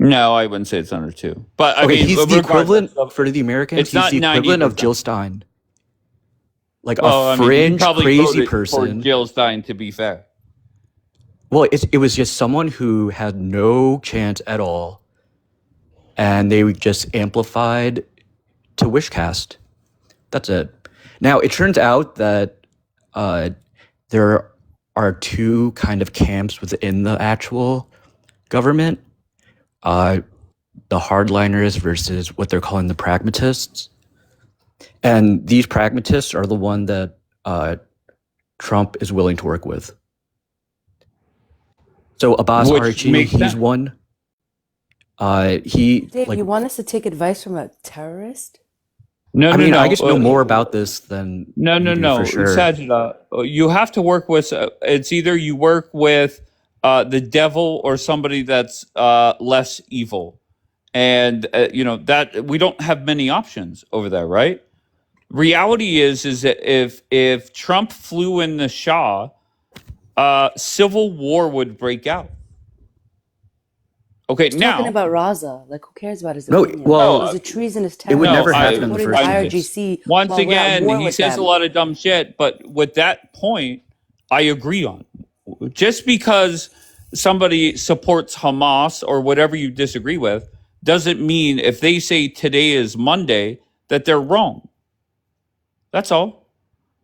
No, I wouldn't say it's under 2. But I Okay, mean, he's the equivalent regardless of, for the Americans. it's He's not the equivalent of 90%. Jill Stein, like Well, a I mean, you fringe, probably crazy voted for person. Jill Stein, to be fair. Well, it was just someone who had no chance at all, and they just amplified to wishcast. That's it. Now, it turns out that there are two kind of camps within the actual government. The hardliners versus what they're calling the pragmatists. And these pragmatists are the one that Trump is willing to work with. So Abbas Which Araghchi, makes he's sense. one. Dave, you want us to take advice from a terrorist? No, I mean, no. I guess know more about this than No. you do for sure. Sajida, you have to work with, it's either you work with the devil or somebody that's less evil. And, that we don't have many options over there, right? Reality is that if Trump flew in the Shah, civil war would break out. Okay, He's talking now. about Raza. Like, who cares about his No, opinion? well, It was a treasonous it would terrorist. never happen in the Supporting first the place. IRGC Once while we're at again, war he with says them. a lot of dumb shit, but with that point, I agree on. Just because somebody supports Hamas or whatever you disagree with doesn't mean if they say today is Monday that they're wrong. That's all.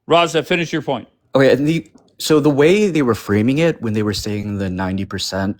Raza, finish your point. Okay, and so the way they were framing it when they were saying the 90%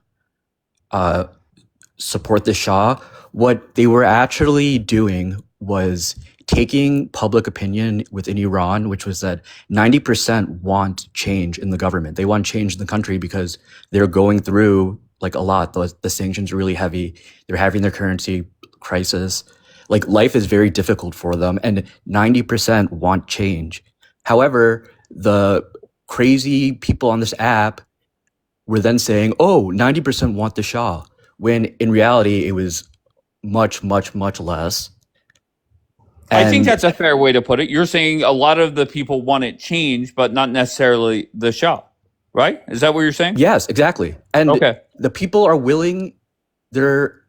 support the Shah, what they were actually doing was taking public opinion within Iran, which was that 90% want change in the government. They want change in the country because they're going through like a lot. The sanctions are really heavy. They're having their currency crisis. Like life is very difficult for them, and 90% want change. However, the crazy people on this app were then saying, oh, 90% want the Shah, when in reality, it was much, much, much less. I think that's a fair way to put it. You're saying a lot of the people want it changed, but not necessarily the Shah, right? Is that what you're saying? Yes, exactly. And the people are willing, they're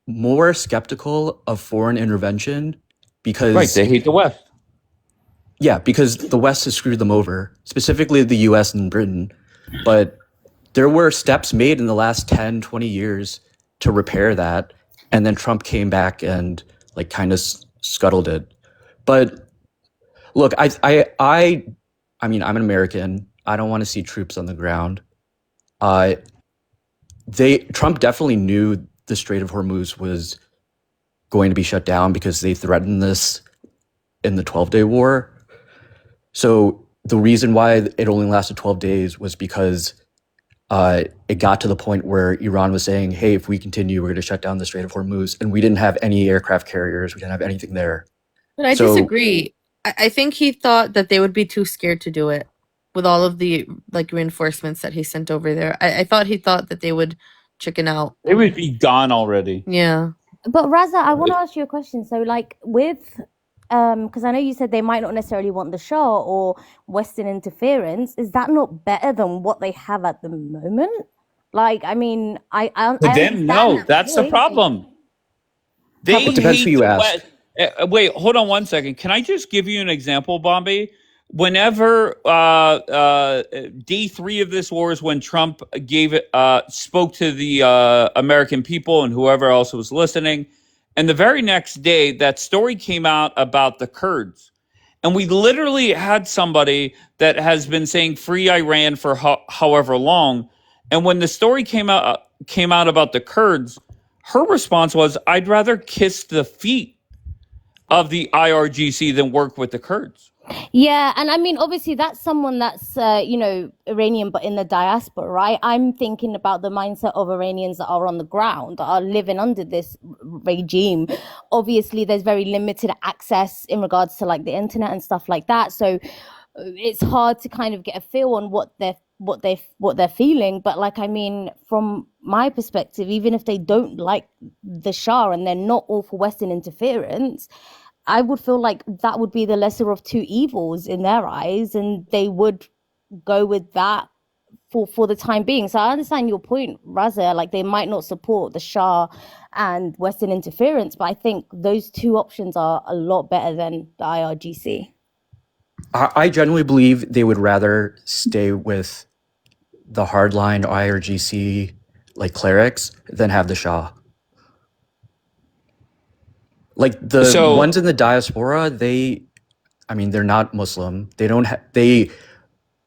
more skeptical of foreign intervention because... Right, they hate the West. Yeah, because the West has screwed them over, specifically the US and Britain. But there were steps made in the last 10, 20 years to repair that. And then Trump came back and like kind of scuttled it. But look, I mean, I'm an American. I don't want to see troops on the ground. Trump definitely knew the Strait of Hormuz was going to be shut down because they threatened this in the 12-day war. So the reason why it only lasted 12 days was because it got to the point where Iran was saying, hey, if we continue, we're going to shut down the Strait of Hormuz. And we didn't have any aircraft carriers. We didn't have anything there. But I disagree. I think he thought that they would be too scared to do it with all of the like reinforcements that he sent over there. I thought he thought that they would chicken out. They would be gone already. Yeah. But Raza, I want to ask you a question. So like with because I know you said they might not necessarily want the Shah or Western interference. Is that not better than what they have at the moment? Like, I mean, I To them, no, that's the problem. They It depends hate who you the ask. West. Wait, hold on one second. Can I just give you an example, Bombay? Whenever day 3 of this war is when Trump spoke to the American people and whoever else was listening, And the very next day, that story came out about the Kurds. And we literally had somebody that has been saying free Iran for however long. And when the story came out about the Kurds, her response was, I'd rather kiss the feet of the IRGC than work with the Kurds. Yeah, and I mean, obviously, that's someone that's, Iranian, but in the diaspora, right? I'm thinking about the mindset of Iranians that are on the ground, that are living under this regime. Obviously, there's very limited access in regards to like the internet and stuff like that. So it's hard to kind of get a feel on what they're feeling. But like, I mean, from my perspective, even if they don't like the Shah and they're not all for Western interference, I would feel like that would be the lesser of two evils in their eyes, and they would go with that for the time being. So I understand your point, Raza, like they might not support the Shah and Western interference, but I think those two options are a lot better than the IRGC. I genuinely believe they would rather stay with the hardline IRGC like clerics than have the Shah. Like the ones in the diaspora, they're not Muslim. They're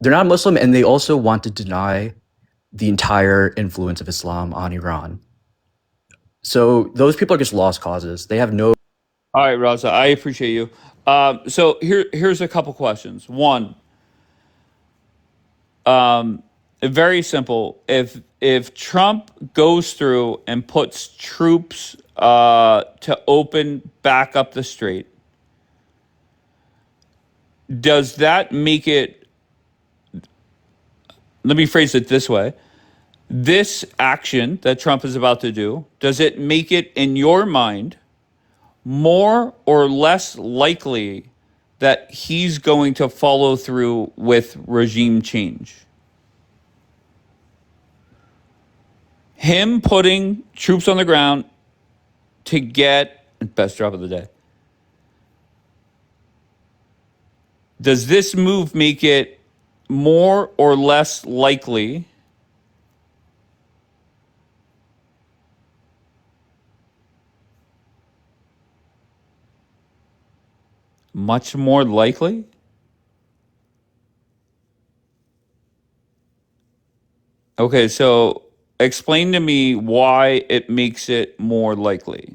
not Muslim, and they also want to deny the entire influence of Islam on Iran. So those people are just lost causes. They have no. All right, Raza, I appreciate you. So here's a couple questions. One, very simple. If Trump goes through and puts troops to open back up the strait, does that make it? Let me phrase it this way. This action that Trump is about to do, does it make it, in your mind, more or less likely that he's going to follow through with regime change? Him putting troops on the ground to get best drop of the day. Does this move make it more or less likely much more likely? Okay, so explain to me why it makes it more likely.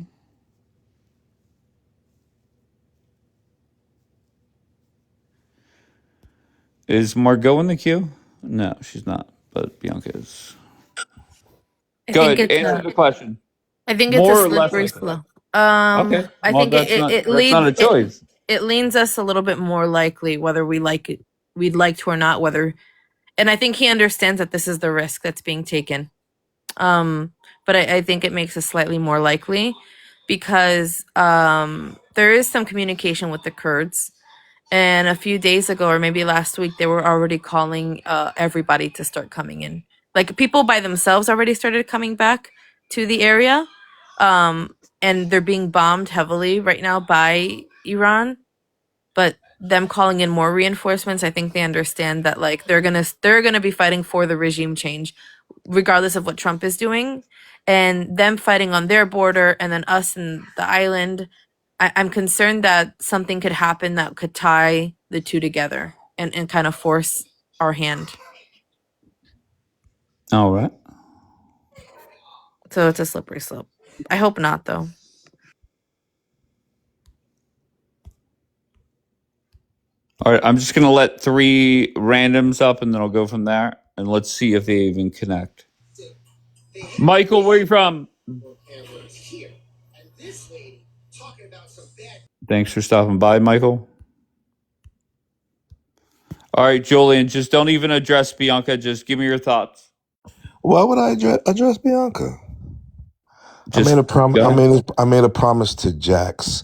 Is Margot in the queue? No, she's not, but Bianca is. Go ahead, answer the question. I think it's More a or less slippery likely. slope. Okay, I well, think that's not a choice. it leans us a little bit more likely whether we'd like to or not, and I think he understands that this is the risk that's being taken. But I think it makes us slightly more likely because there is some communication with the Kurds. And a few days ago, or maybe last week, they were already calling everybody to start coming in. Like people by themselves already started coming back to the area. And they're being bombed heavily right now by Iran. But them calling in more reinforcements, I think they understand that like they're gonna be fighting for the regime change, regardless of what Trump is doing. And them fighting on their border and then us in the island. I'm concerned that something could happen that could tie the two together and kind of force our hand. All right. So it's a slippery slope. I hope not, though. All right, I'm just going to let 3 randoms up, and then I'll go from there, and let's see if they even connect. Michael, where are you from? Thanks for stopping by, Michael. All right, Julian, just don't even address Bianca. Just give me your thoughts. Why would I address Bianca? I Just made a promise. go ahead. I made a promise to Jax.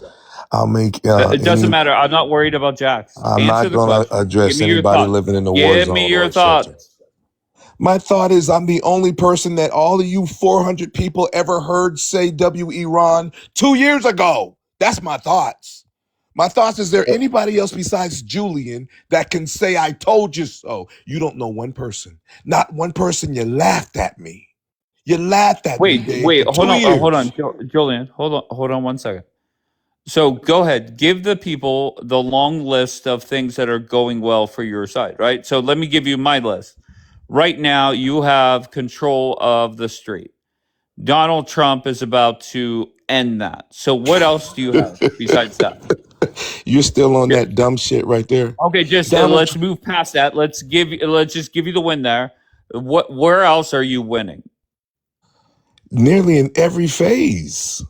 I'll make. It doesn't matter. I'm not worried about Jax. I'm Answer not the going to question. address Give me your anybody thoughts. living in the war Give zone me or your a shelter. thoughts. My thought is I'm the only person that all of you 400 people ever heard say W Iran 2 years ago. That's my thoughts. My thoughts, is there anybody else besides Julian that can say I told you so? You don't know one person. Not one person. You laughed at me. You laughed at me, Dave, for 2 years. Julian, hold on 1 second. So go ahead, give the people the long list of things that are going well for your side, right? So let me give you my list. Right now, you have control of the street. Donald Trump is about to end that. So what else do you have besides that? You're still on that dumb shit right there. Okay, just let's move past that. Let's just give you the win there. Where else are you winning? Nearly in every phase.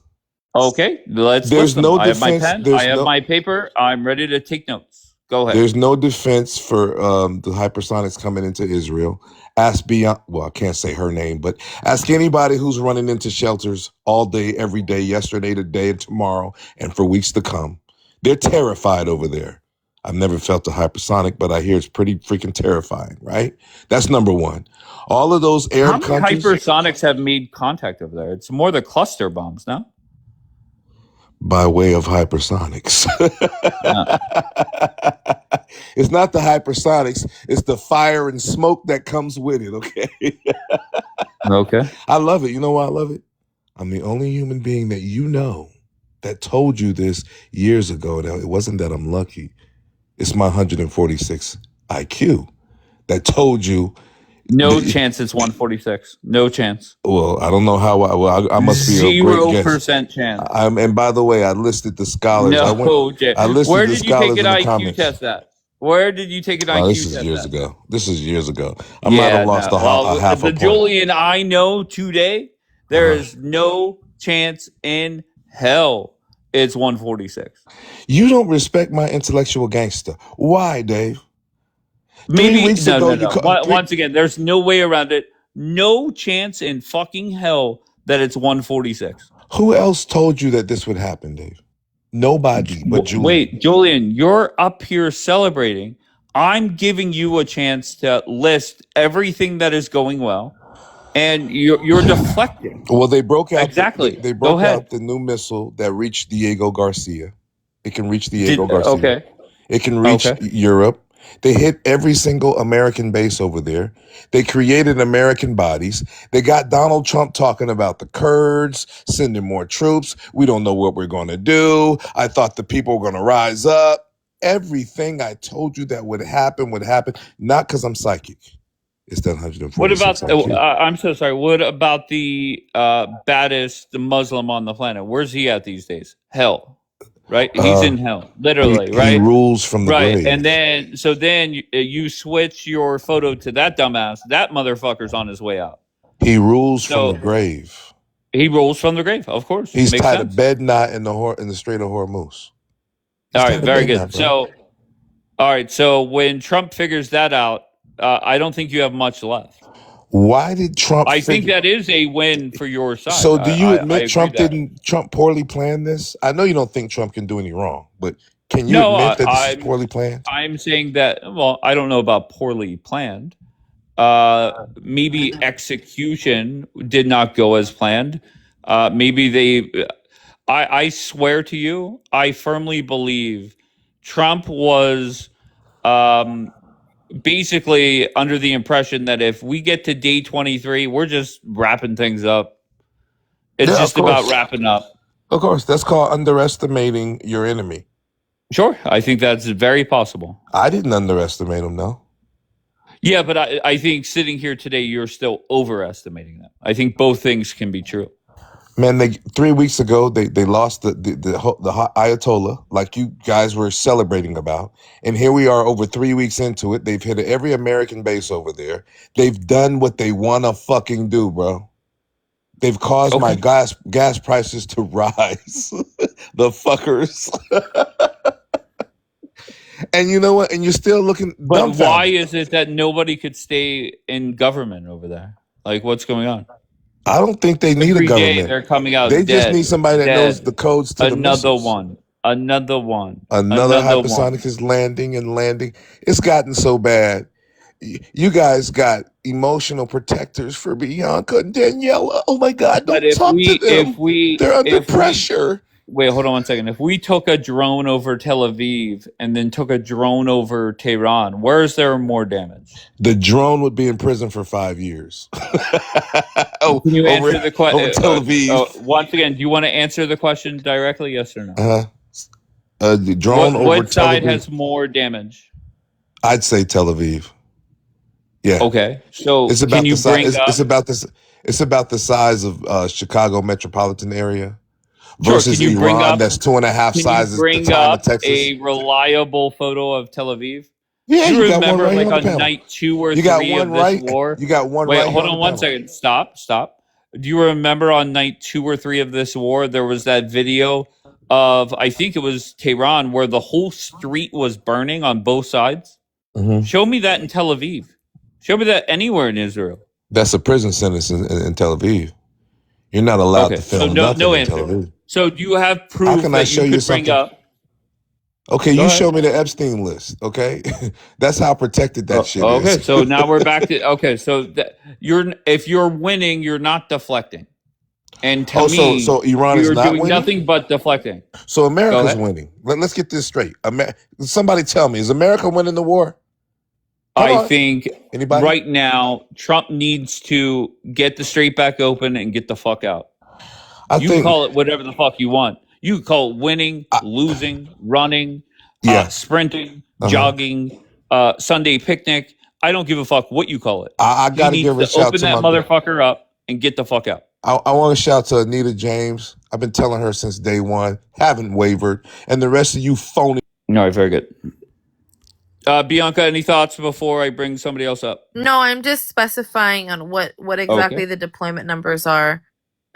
Okay, let's list them. I have my pen. I have my paper. I'm ready to take notes. Go ahead. There's no defense for the hypersonics coming into Israel. Ask Beyond. Well, I can't say her name, but ask anybody who's running into shelters all day, every day, yesterday, today, and tomorrow, and for weeks to come. They're terrified over there. I've never felt a hypersonic, but I hear it's pretty freaking terrifying, right? That's number one. All of those Arab countries. How many countries hypersonics have made contact over there? It's more the cluster bombs, no? by way of hypersonics. It's not the hypersonics, it's the fire and smoke that comes with it, okay? Okay. I love it. You know why I love it? I'm the only human being that you know that told you this years ago. Now, it wasn't that I'm lucky. It's my 146 IQ that told you. No chance it's 146. No chance. Well, I don't know how. I must be a great guess. 0% chance. And by the way, I listed the scholars. No, I listed where the did you take scholars an in the IQ comments. test at? Where did you take an IQ This test is years at? ago. This is years ago. I might have lost a half a the point. Julian I know today, there is no chance in hell it's 146. You don't respect my intellectual gangster. Why, Dave? Maybe 3 weeks no. ago, Once again, there's no way around it. No chance in fucking hell that it's 146. Who else told you that this would happen, Dave? Nobody but Julian. Wait, Julian, you're up here celebrating. I'm giving you a chance to list everything that is going well, and you're deflecting. Well, they broke out exactly. They broke out the new missile that reached Diego Garcia. It can reach Diego Garcia. Okay. It can reach Europe. They hit every single American base over there. They created American bodies. They got Donald Trump talking about the Kurds, sending more troops. We don't know what we're going to do. I thought the people were going to rise up. Everything I told you that would happen, not because I'm psychic. It's that 146 What about, IQ. I'm so sorry, what about the baddest Muslim on the planet? Where's he at these days? Hell. Right, he's in hell, literally. He right, rules from the grave. And then you switch your photo to that dumbass. That motherfucker's on his way out. He rules from the grave. He rules from the grave, of course. He's Makes tied sense. a bed knot in the Strait of Hormuz. All right, very good. So when Trump figures that out, I don't think you have much left. Why did Trump? I think that is a win for your side. So do you admit Trump Trump poorly planned this? I know you don't think Trump can do any wrong, but can you admit that this is poorly planned? I'm saying that, well, I don't know about poorly planned. Maybe execution did not go as planned. I swear to you, I firmly believe Trump was basically under the impression that if we get to day 23, we're just wrapping things up. It's just about wrapping up. Of course, that's called underestimating your enemy. Sure, I think that's very possible. I didn't underestimate him, though. Yeah, but I think sitting here today, you're still overestimating them. I think both things can be true. Man, 3 weeks ago they lost the Ayatollah, like you guys were celebrating about, and here we are over 3 weeks into it. They've hit every American base over there. They've done what they want to fucking do, bro. They've caused my gas prices to rise. The fuckers. And you know what? And you're still looking. But why is it that nobody could stay in government over there? Like, what's going on? I don't think they need a government. Day they're coming out. They just dead, need somebody that knows the codes to the missiles. Another one. Another hypersonic is landing and landing. It's gotten so bad. You guys got emotional protectors for Bianca and Daniela. Oh my God! Don't talk to them. They're under pressure. wait, hold on one second. If we took a drone over Tel Aviv and then took a drone over Tehran, where is there more damage? The drone would be in prison for 5 years. Can you answer the question? Over Tel Aviv. Once again, do you want to answer the question directly? Yes or no? The drone over what Tel side Aviv. has more damage? I'd say Tel Aviv. Yeah. Okay. So it's about can you the size. bring up? It's about the size of Chicago metropolitan area Sure. versus Can you bring Iran. up? That's 2.5 sizes the Bring time up of Texas. a reliable photo of Tel Aviv? Yeah, you got one remember right like on the on panel. night 2 or 3 You got one of this right. war? You got one Wait, right. hold here on the one panel. second. Stop. Do you remember on night 2 or 3 of this war, there was that video of, I think it was Tehran, where the whole street was burning on both sides? Mm-hmm. Show me that in Tel Aviv. Show me that anywhere in Israel. That's a prison sentence in Tel Aviv. You're not allowed to film so nothing no in Tel answer. Aviv. So do you have proof How can I that show you you could bring something? up? Okay, Go you ahead. show me the Epstein list. Okay, that's how protected that shit Okay, is. so now we're back to so if you're winning, you're not deflecting, and to me, so Iran is you're not doing winning? nothing but deflecting. So America's ahead. winning. Let's get this straight. Somebody tell me, is America winning the war? I think Anybody? right now Trump needs to get the strait back open and get the fuck out. You think- call it whatever the fuck you want. You can call it winning, losing, running, sprinting, jogging, Sunday picnic. I don't give a fuck what you call it. I got to He give a needs to shout open to that my. motherfucker up and get the fuck out. I want to shout to Anita James. I've been telling her since day one, haven't wavered, and the rest of you phony. All right, very good. Bianca, any thoughts before I bring somebody else up? No, I'm just specifying on what exactly the deployment numbers are.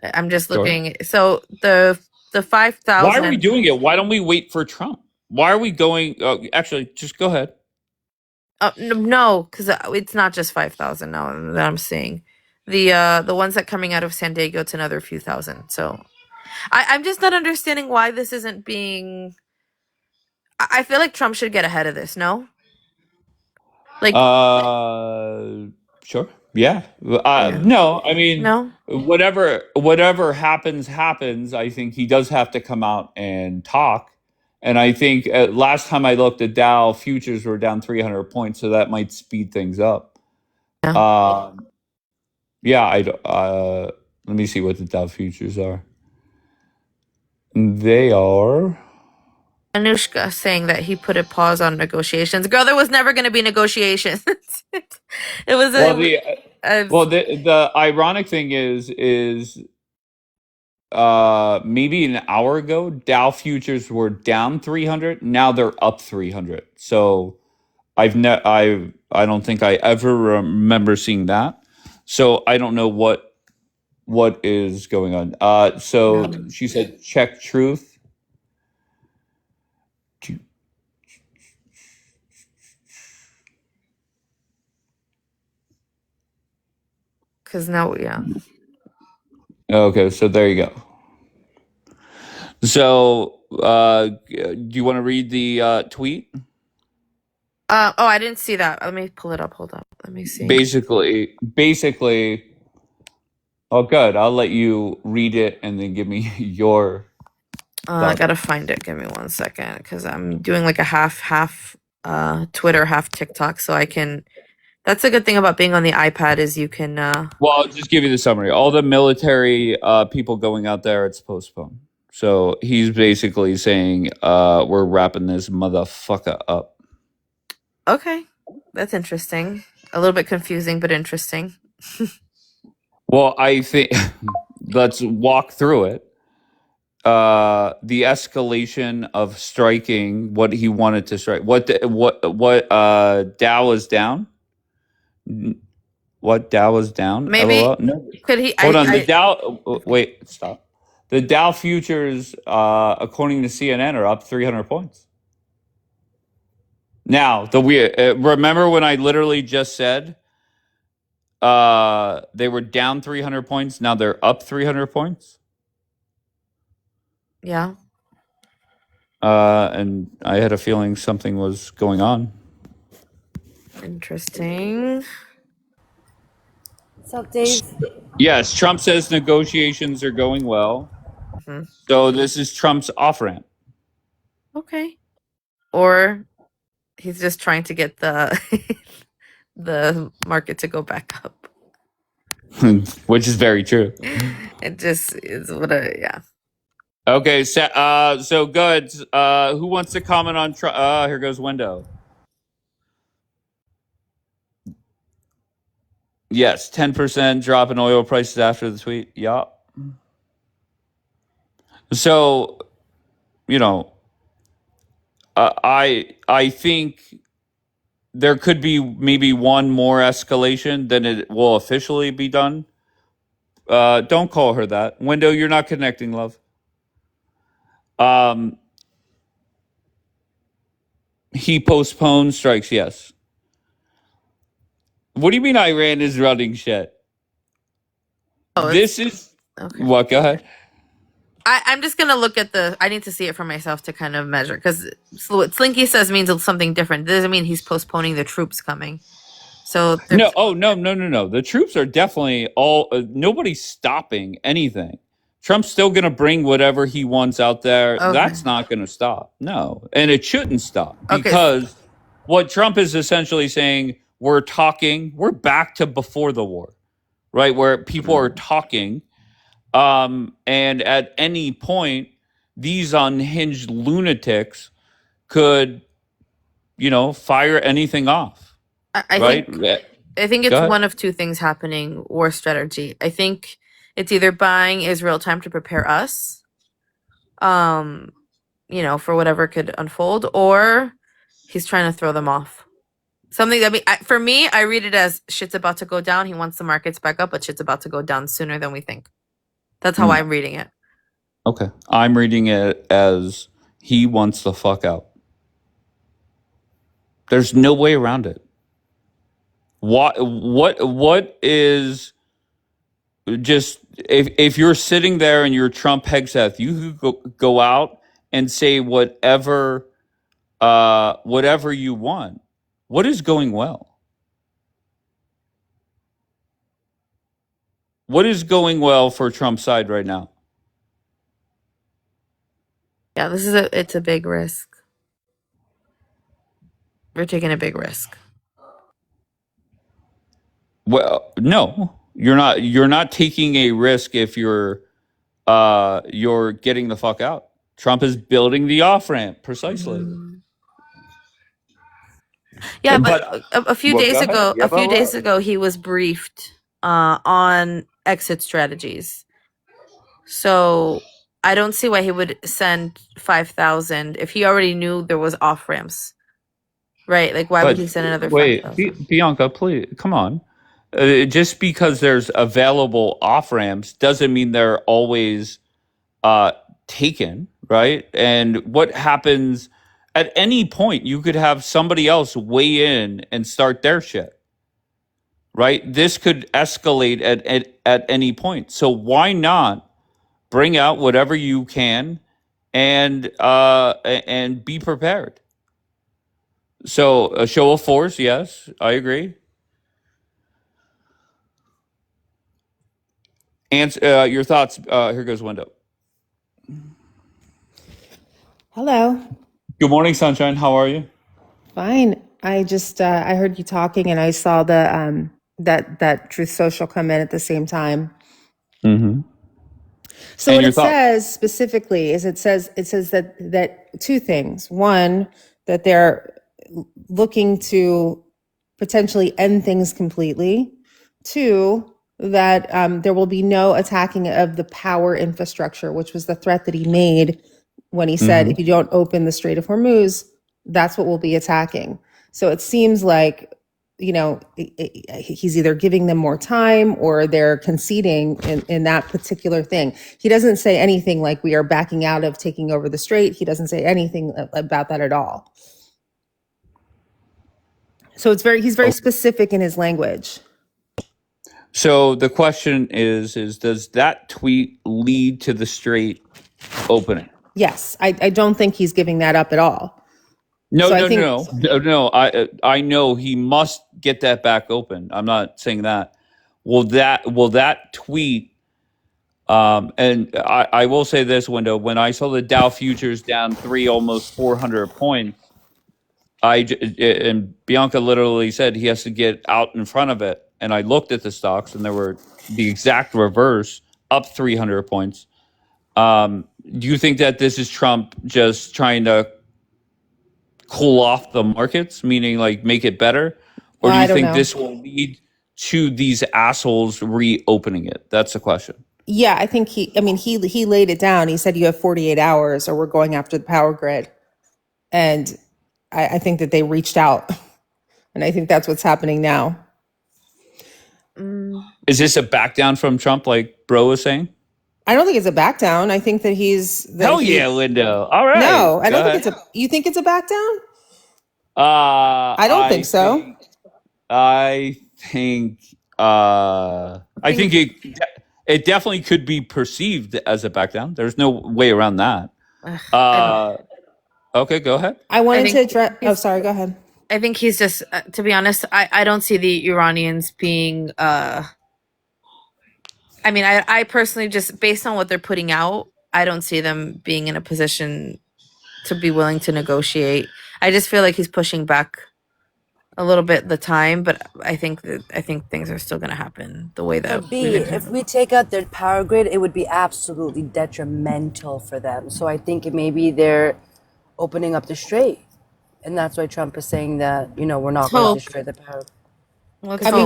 I'm just looking. So the 5,000. Why are we doing it? Why don't we wait for Trump? Why are we going? Actually, just go ahead. No, because it's not just 5,000 now that I'm seeing. The ones that coming out of San Diego, it's another few thousand. So I'm just not understanding why this isn't being. I feel like Trump should get ahead of this. No. Like. Sure. Yeah. No, I mean, No. Whatever happens. I think he does have to come out and talk. And I think last time I looked, the Dow futures were down 300 points, so that might speed things up. Yeah. Let me see what the Dow futures are. They are. Anushka saying that he put a pause on negotiations. Girl, there was never going to be negotiations. It was the ironic thing is maybe an hour ago Dow futures were down 300. Now they're up 300. So I don't think I ever remember seeing that. So I don't know what is going on. So she said check truth. Because now, yeah. Okay, so there you go. So, do you want to read the tweet? I didn't see that. Let me pull it up. Hold on. Let me see. Basically. Oh, good. I'll let you read it and then give me your. I gotta find it. Give me 1 second, because I'm doing like a half Twitter, half TikTok, so I can. That's a good thing about being on the iPad is you can. Well, I'll just give you the summary. All the military people going out there, it's postponed. So he's basically saying we're wrapping this motherfucker up. Okay, that's interesting. A little bit confusing, but interesting. Well, I think let's walk through it. The escalation of striking what he wanted to strike. What Dow is down? What Dow was down? Maybe LOL? No. could he? Hold on. The Dow. Wait. Stop. The Dow futures, according to CNN, are up 300 points. Now, remember when I literally just said they were down 300 points? Now they're up 300 points. Yeah. And I had a feeling something was going on. Interesting. So, Dave. Yes, Trump says negotiations are going well. Mm-hmm. So this is Trump's off ramp. Okay. Or he's just trying to get the the market to go back up. Which is very true. It just is yeah. Okay, so good. Who wants to comment on Trump? Here goes Window. Yes, 10% drop in oil prices after the tweet. Yup. So, you know, I think there could be maybe one more escalation than it will officially be done. Don't call her that. Window, you're not connecting, love. He postponed strikes, yes. What do you mean Iran is running shit? This is okay. What? Go ahead. I'm just gonna look at I need to see it for myself to kind of measure, because what Slinky says means something different. It doesn't mean he's postponing the troops coming. So no. The troops are definitely all. Nobody's stopping anything. Trump's still going to bring whatever he wants out there. Okay. That's not going to stop. No, and it shouldn't stop, because what Trump is essentially saying, we're back to before the war, right? Where people are talking, and at any point, these unhinged lunatics could, fire anything off. I think it's one of two things happening. War strategy. I think it's either buying Israel time to prepare us, for whatever could unfold, or he's trying to throw them off. Something that for me, I read it as shit's about to go down. He wants the markets back up, but shit's about to go down sooner than we think. That's how I'm reading it. Okay, I'm reading it as he wants the fuck out. There's no way around it. What is just if you're sitting there and you're Trump Hegseth, you could go out and say whatever you want. What is going well? What is going well for Trump's side right now? Yeah, it's a big risk. We're taking a big risk. Well, no, you're not. You're not taking a risk if you're getting the fuck out. Trump is building the off ramp precisely. Yeah, but a few days ago, he was briefed on exit strategies. So I don't see why he would send 5,000 if he already knew there was off ramps, right? Like, why would he send another 5,000? Bianca, please, come on. Just because there's available off ramps doesn't mean they're always taken, right? And what happens at any point? You could have somebody else weigh in and start their shit, right? This could escalate at any point. So why not bring out whatever you can and be prepared? So a show of force, yes, I agree. Answer your thoughts. Here goes Window. Hello. Good morning, Sunshine. How are you? Fine. I just I heard you talking, and I saw the that Truth Social come in at the same time. Mm-hmm. So what it says specifically is it says that two things. One, that they're looking to potentially end things completely. Two, that there will be no attacking of the power infrastructure, which was the threat that he made when he said, if you don't open the Strait of Hormuz, that's what we'll be attacking. So it seems like, he's either giving them more time or they're conceding in that particular thing. He doesn't say anything like we are backing out of taking over the Strait. He doesn't say anything about that at all. So he's very specific in his language. So the question is does that tweet lead to the Strait opening? Yes, I don't think he's giving that up at all. No. I know he must get that back open. I'm not saying that. Will that tweet And I will say this, Window, when I saw the Dow futures down almost 400 points, and Bianca literally said he has to get out in front of it. And I looked at the stocks, and they were the exact reverse, up 300 points. Do you think that this is Trump just trying to cool off the markets, meaning like make it better? Or do you think this will lead to these assholes reopening it? That's the question. Yeah, I think he laid it down. He said you have 48 hours or we're going after the power grid. And I think that they reached out. And I think that's what's happening now. Is this a back down from Trump, like Bro was saying? I don't think it's a back down. I think that Hell yeah, Window. All right. No, I don't think it's you think it's a back down? I don't think so. I think it definitely could be perceived as a back down. There's no way around that. Okay, go ahead. I wanted to address. Oh, sorry. Go ahead. I think he's just, to be honest, I don't see the Iranians being. I personally, just based on what they're putting out, I don't see them being in a position to be willing to negotiate. I just feel like he's pushing back a little bit the time, but I think things are still going to happen the way that if we take out their power grid, it would be absolutely detrimental for them. So I think maybe they're opening up the strait, and that's why Trump is saying that we're not going to destroy the power.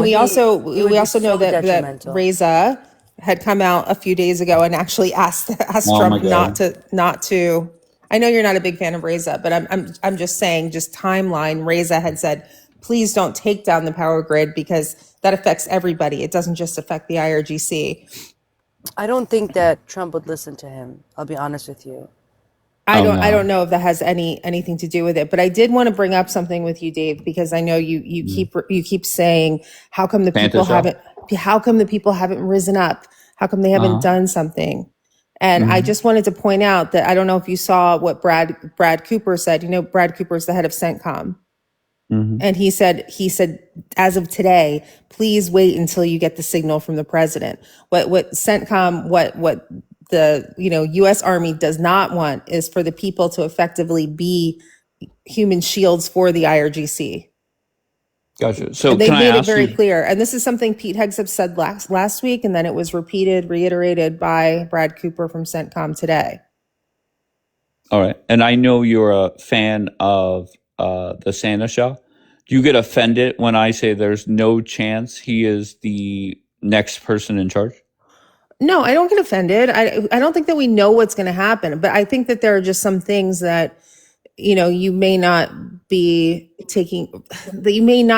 We also know that Reza had come out a few days ago and actually asked Trump not to. I know you're not a big fan of Reza, but I'm just saying, just timeline. Reza had said, please don't take down the power grid because that affects everybody. It doesn't just affect the IRGC. I don't think that Trump would listen to him. I'll be honest with you. I don't know if that has anything to do with it, but I did want to bring up something with you, Dave, because I know you keep saying, how come the people haven't risen up? How come they haven't done something? And I just wanted to point out that I don't know if you saw what Brad Cooper said. Brad Cooper is the head of CENTCOM. And he said, as of today, please wait until you get the signal from the president. What CENTCOM, what the U.S. Army does not want is for the people to effectively be human shields for the IRGC. Gotcha. So they made it very clear, and this is something Pete Hegseth said last week, and then it was reiterated by Brad Cooper from CENTCOM today. All right, and I know you're a fan of the Santa Show. Do you get offended when I say there's no chance he is the next person in charge? No, I don't get offended. I don't think that we know what's going to happen, but I think that there are just some things that you may not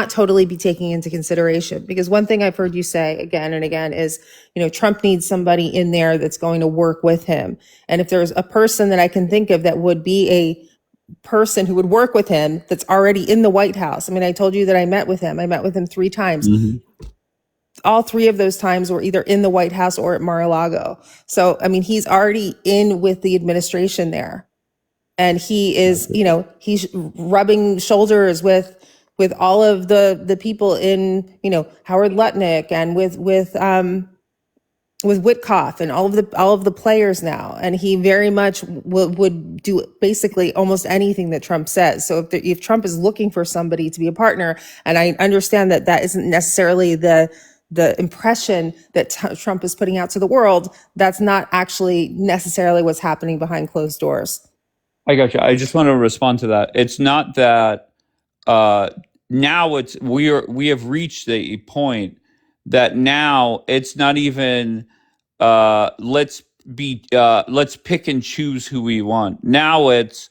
totally be taking into consideration. Because one thing I've heard you say again and again is, Trump needs somebody in there that's going to work with him. And if there's a person that I can think of that would be a person who would work with him that's already in the White House. I told you that I met with him 3 times. All 3 of those times were either in the White House or at Mar-a-Lago. So, he's already in with the administration there. And he is, he's rubbing shoulders with all of the people in, Howard Lutnick and with Witkoff and all of the players now. And he very much would do basically almost anything that Trump says. So if Trump is looking for somebody to be a partner, and I understand that isn't necessarily the impression that Trump is putting out to the world, that's not actually necessarily what's happening behind closed doors. I got you. I just want to respond to that. It's not that now we have reached a point that now it's not even let's pick and choose who we want. Now it's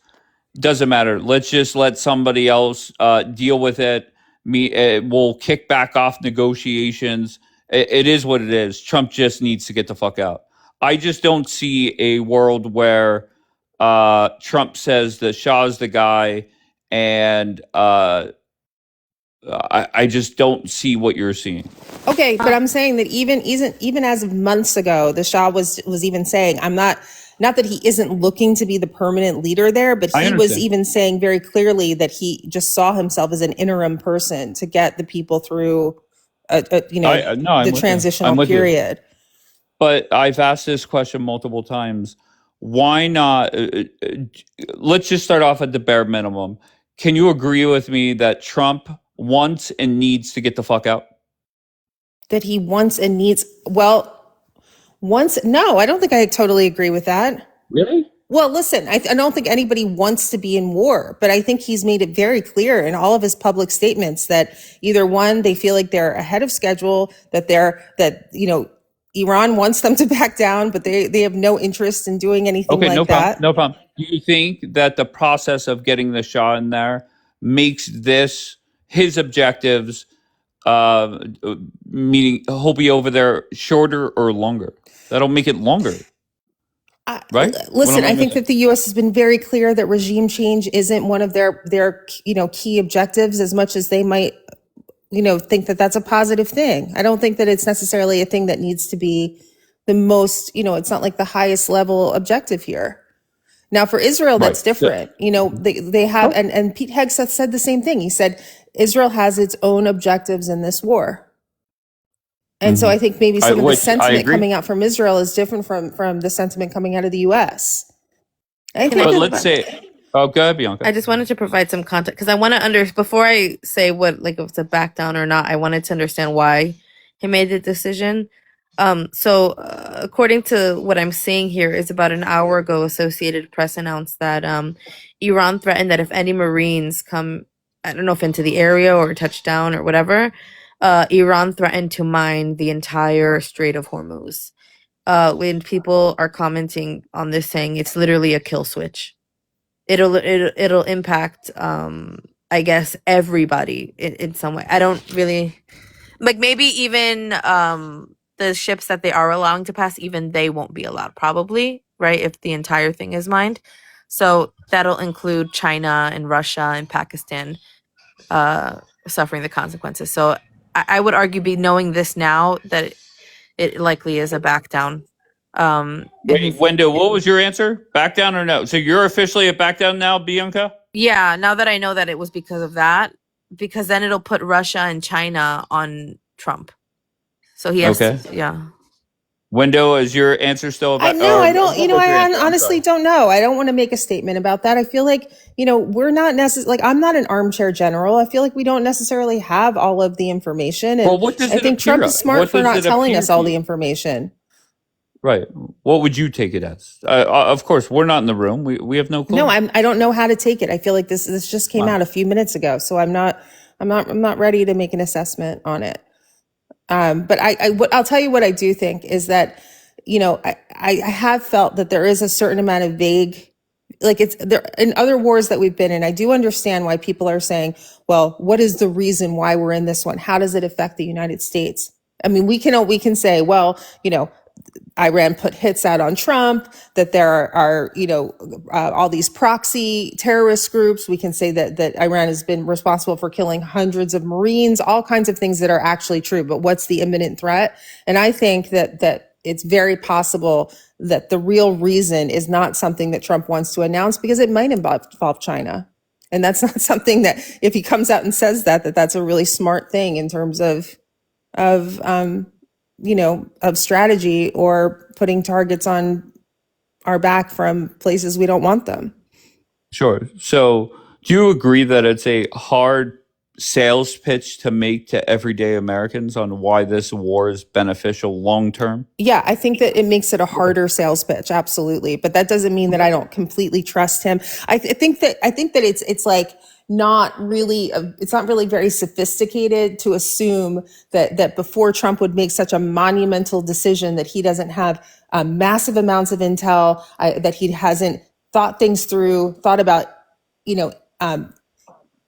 doesn't matter. Let's just let somebody else deal with it. We'll kick back off negotiations. It is what it is. Trump just needs to get the fuck out. I just don't see a world where Trump says the Shah's the guy, and I just don't see what you're seeing. Okay, but I'm saying that even as of months ago, the Shah was even saying, I'm not that he isn't looking to be the permanent leader there, but he was even saying very clearly that he just saw himself as an interim person to get the people through the transitional period. but I've asked this question multiple times. Why not? Let's just start off at the bare minimum. Can you agree with me that Trump wants and needs to get the fuck out? That he wants and needs, no, I don't think I totally agree with that. Really? Well, listen, I don't think anybody wants to be in war, but I think he's made it very clear in all of his public statements that either one, they feel like they're ahead of schedule, that Iran wants them to back down, but they have no interest in doing anything like that. No problem. Do you think that the process of getting the Shah in there makes his objectives, meaning he'll be over there shorter or longer? That'll make it longer. Right? Listen, I think that the U.S. has been very clear that regime change isn't one of their key objectives, as much as they might think that that's a positive thing. I don't think that it's necessarily a thing that needs to be the most, it's not like the highest level objective here. Now for Israel, that's different. They have, and Pete Hegseth said the same thing. He said Israel has its own objectives in this war. And so I think maybe some of the sentiment coming out from Israel is different from the sentiment coming out of the U.S. But let's say, go ahead, Bianca. I just wanted to provide some context because I want to before I say if it's a back down or not, I wanted to understand why he made the decision. According to what I'm seeing here, is about an hour ago, Associated Press announced that Iran threatened that if any Marines come, I don't know if into the area or touch down or whatever, Iran threatened to mine the entire Strait of Hormuz. When people are commenting on this, saying it's literally a kill switch. It'll impact, I guess, everybody in some way. I don't really maybe even the ships that they are allowing to pass, even they won't be allowed, probably, right? If the entire thing is mined. So that'll include China and Russia and Pakistan suffering the consequences. So I would argue, knowing this now, that it likely is a back down. Wait, Wendell, what was your answer? Back down or no? So you're officially a back down now, Bianca? Yeah, now that I know that it was because of that, because then it'll put Russia and China on Trump. So he has yeah. Wendell, is your answer still about? I honestly don't know. I don't want to make a statement about that. I feel like, we're not necessarily, I'm not an armchair general. I feel like we don't necessarily have all of the information. And I think Trump is smart for not telling us all the information. Right. What would you take it as? Of course, we're not in the room. We have no clue. No, I don't know how to take it. I feel like this just came out a few minutes ago, so I'm not ready to make an assessment on it. But I'll tell you what I do think is that, I have felt that there is a certain amount of vague, it's there in other wars that we've been in. I do understand why people are saying, well, what is the reason why we're in this one? How does it affect the United States? I mean, we can say, well, Iran put hits out on Trump, that there are, all these proxy terrorist groups. We can say that Iran has been responsible for killing hundreds of Marines, all kinds of things that are actually true. But what's the imminent threat? And I think that it's very possible that the real reason is not something that Trump wants to announce, because it might involve China. And that's not something that, if he comes out and says that's a really smart thing in terms of strategy or putting targets on our back from places we don't want them. Sure. So do you agree that it's a hard sales pitch to make to everyday Americans on why this war is beneficial long term? Yeah, I think that it makes it a harder sales pitch. Absolutely. But that doesn't mean that I don't completely trust him. I think that it's like, it's not really very sophisticated to assume that before Trump would make such a monumental decision that he doesn't have massive amounts of intel, that he hasn't thought things through, thought about,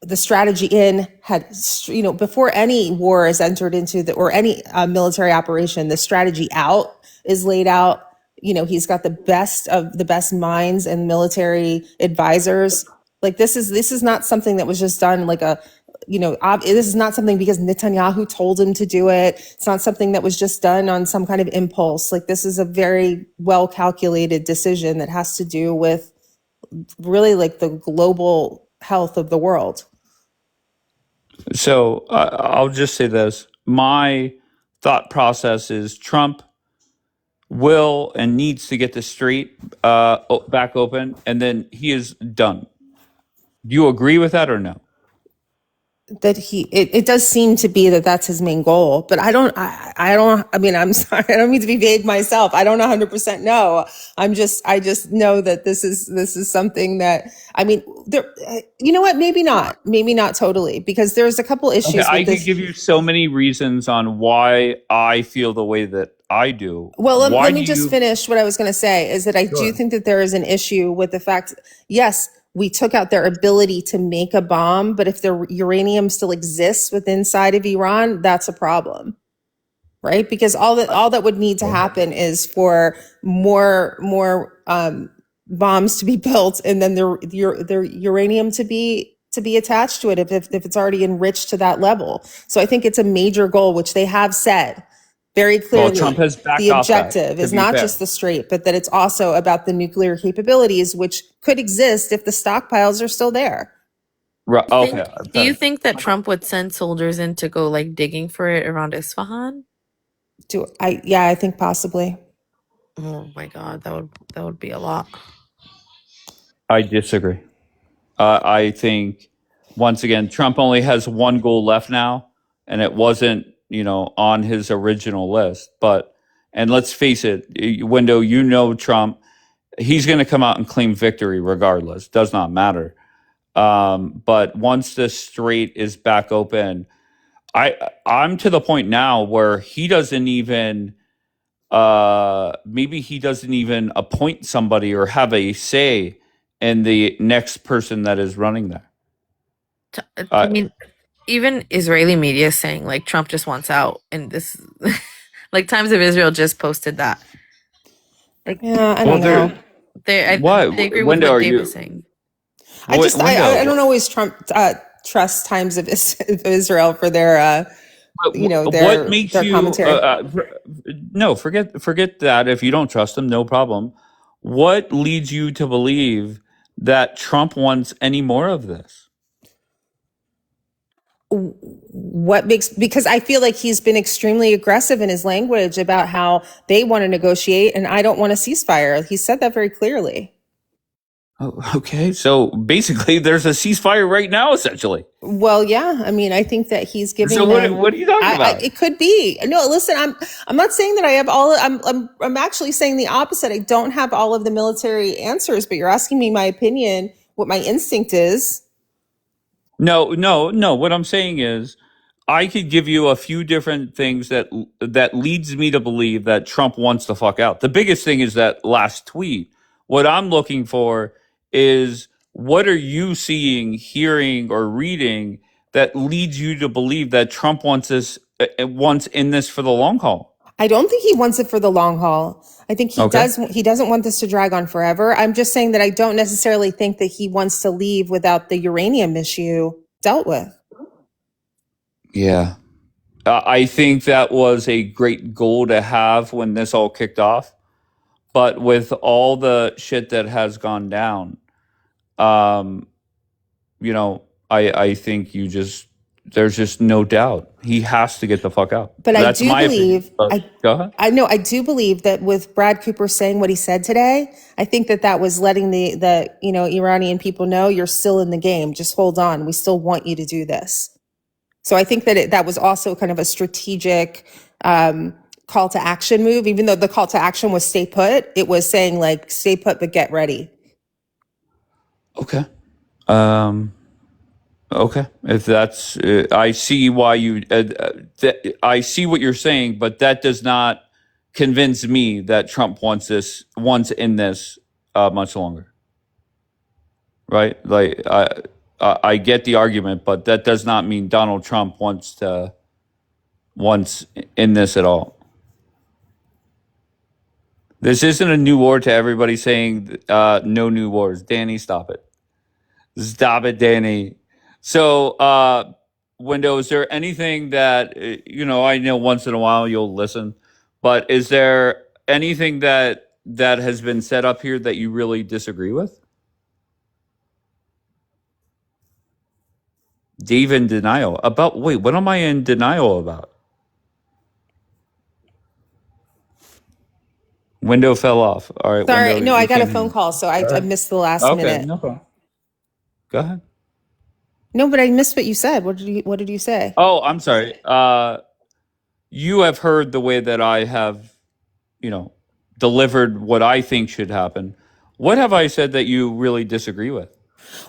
the strategy before any war is entered into or any military operation, the strategy out is laid out. He's got the best of the best minds and military advisors. Like this is not something that was just done this is not something because Netanyahu told him to do it. It's not something that was just done on some kind of impulse. Like this is a very well calculated decision that has to do with really the global health of the world. So I'll just say this. My thought process is Trump will and needs to get the strait back open, and then he is done. Do you agree with that or no? That it does seem to be that that's his main goal, but I mean, I'm sorry, I don't mean to be vague myself. I don't 100% know. I just know that this is something that, I mean, there, you know what, maybe not totally, because there's a couple issues with I this. could give you so many reasons on why I feel the way that I do. Well, let me just finish what I was going to say, is that I do think that there is an issue with the fact, yes, we took out their ability to make a bomb, but if the uranium still exists within inside of Iran, that's a problem, right? Because all that would need to happen is for more bombs to be built, and then their uranium to be attached to it if it's already enriched to that level. So I think it's a major goal, which they have said very clearly. Well, Trump has backed the off that, objective to is be not fair. just the strait, but that it's also about the nuclear capabilities, which could exist if the stockpiles are still there. Right. Okay. Do you think that Trump would send soldiers in to go like digging for it around Isfahan? Yeah, I think possibly. Oh my God, that would be a lot. I disagree. I think, once again, Trump only has one goal left now, and it wasn't, on his original list. And let's face it, Wendo, Trump, he's going to come out and claim victory regardless. Does not matter. But once the strait is back open, I'm to the point now where he doesn't even, maybe he doesn't even appoint somebody or have a say in the next person that is running there. I mean, even Israeli media is saying like Trump just wants out, and this, like Times of Israel just posted that. Like, yeah, I don't know. They agree with what Dave was saying. I don't always trust Times of Israel for their what makes their commentary. No, forget that. If you don't trust them, no problem. What leads you to believe that Trump wants any more of this? Because I feel like he's been extremely aggressive in his language about how they want to negotiate and I don't want a ceasefire. He said that very clearly. Oh, okay. So basically there's a ceasefire right now, essentially. Well, yeah. I mean, I think that he's giving. So what are you talking about? It could be. No, listen, I'm not saying that I have all, I'm actually saying the opposite. I don't have all of the military answers, but you're asking me my opinion, what my instinct is. No. What I'm saying is, I could give you a few different things that leads me to believe that Trump wants to fuck out. The biggest thing is that last tweet. What I'm looking for is, what are you seeing, hearing, or reading that leads you to believe that Trump wants in this for the long haul? I don't think he wants it for the long haul. I think he does. He doesn't want this to drag on forever. I'm just saying that I don't necessarily think that he wants to leave without the uranium issue dealt with. Yeah. I think that was a great goal to have when this all kicked off. But with all the shit that has gone down, I think there's just no doubt he has to get the fuck out. But that's my opinion. Go ahead. I do believe that with Brad Cooper saying what he said today, I think that was letting the Iranian people know you're still in the game. Just hold on. We still want you to do this. So I think that that was also kind of a strategic call to action move. Even though the call to action was stay put, it was saying like stay put but get ready. Okay. Okay. If that's, I see why I see what you're saying, but that does not convince me that Trump wants in this much longer. Right? Like, I get the argument, but that does not mean Donald Trump wants in this at all. This isn't a new war to everybody saying no new wars. Danny, stop it. Stop it, Danny. So, Wendo, is there anything that, I know once in a while you'll listen, but is there anything that has been set up here that you really disagree with? Dave in denial. Wait, what am I in denial about? Window fell off. All right. Sorry, Window, no, I you got a can hear phone me. call, so I missed the last Okay, minute. no problem. Go ahead. No, but I missed what you said. What did you say? Oh, I'm sorry. You have heard the way that I have, delivered what I think should happen. What have I said that you really disagree with?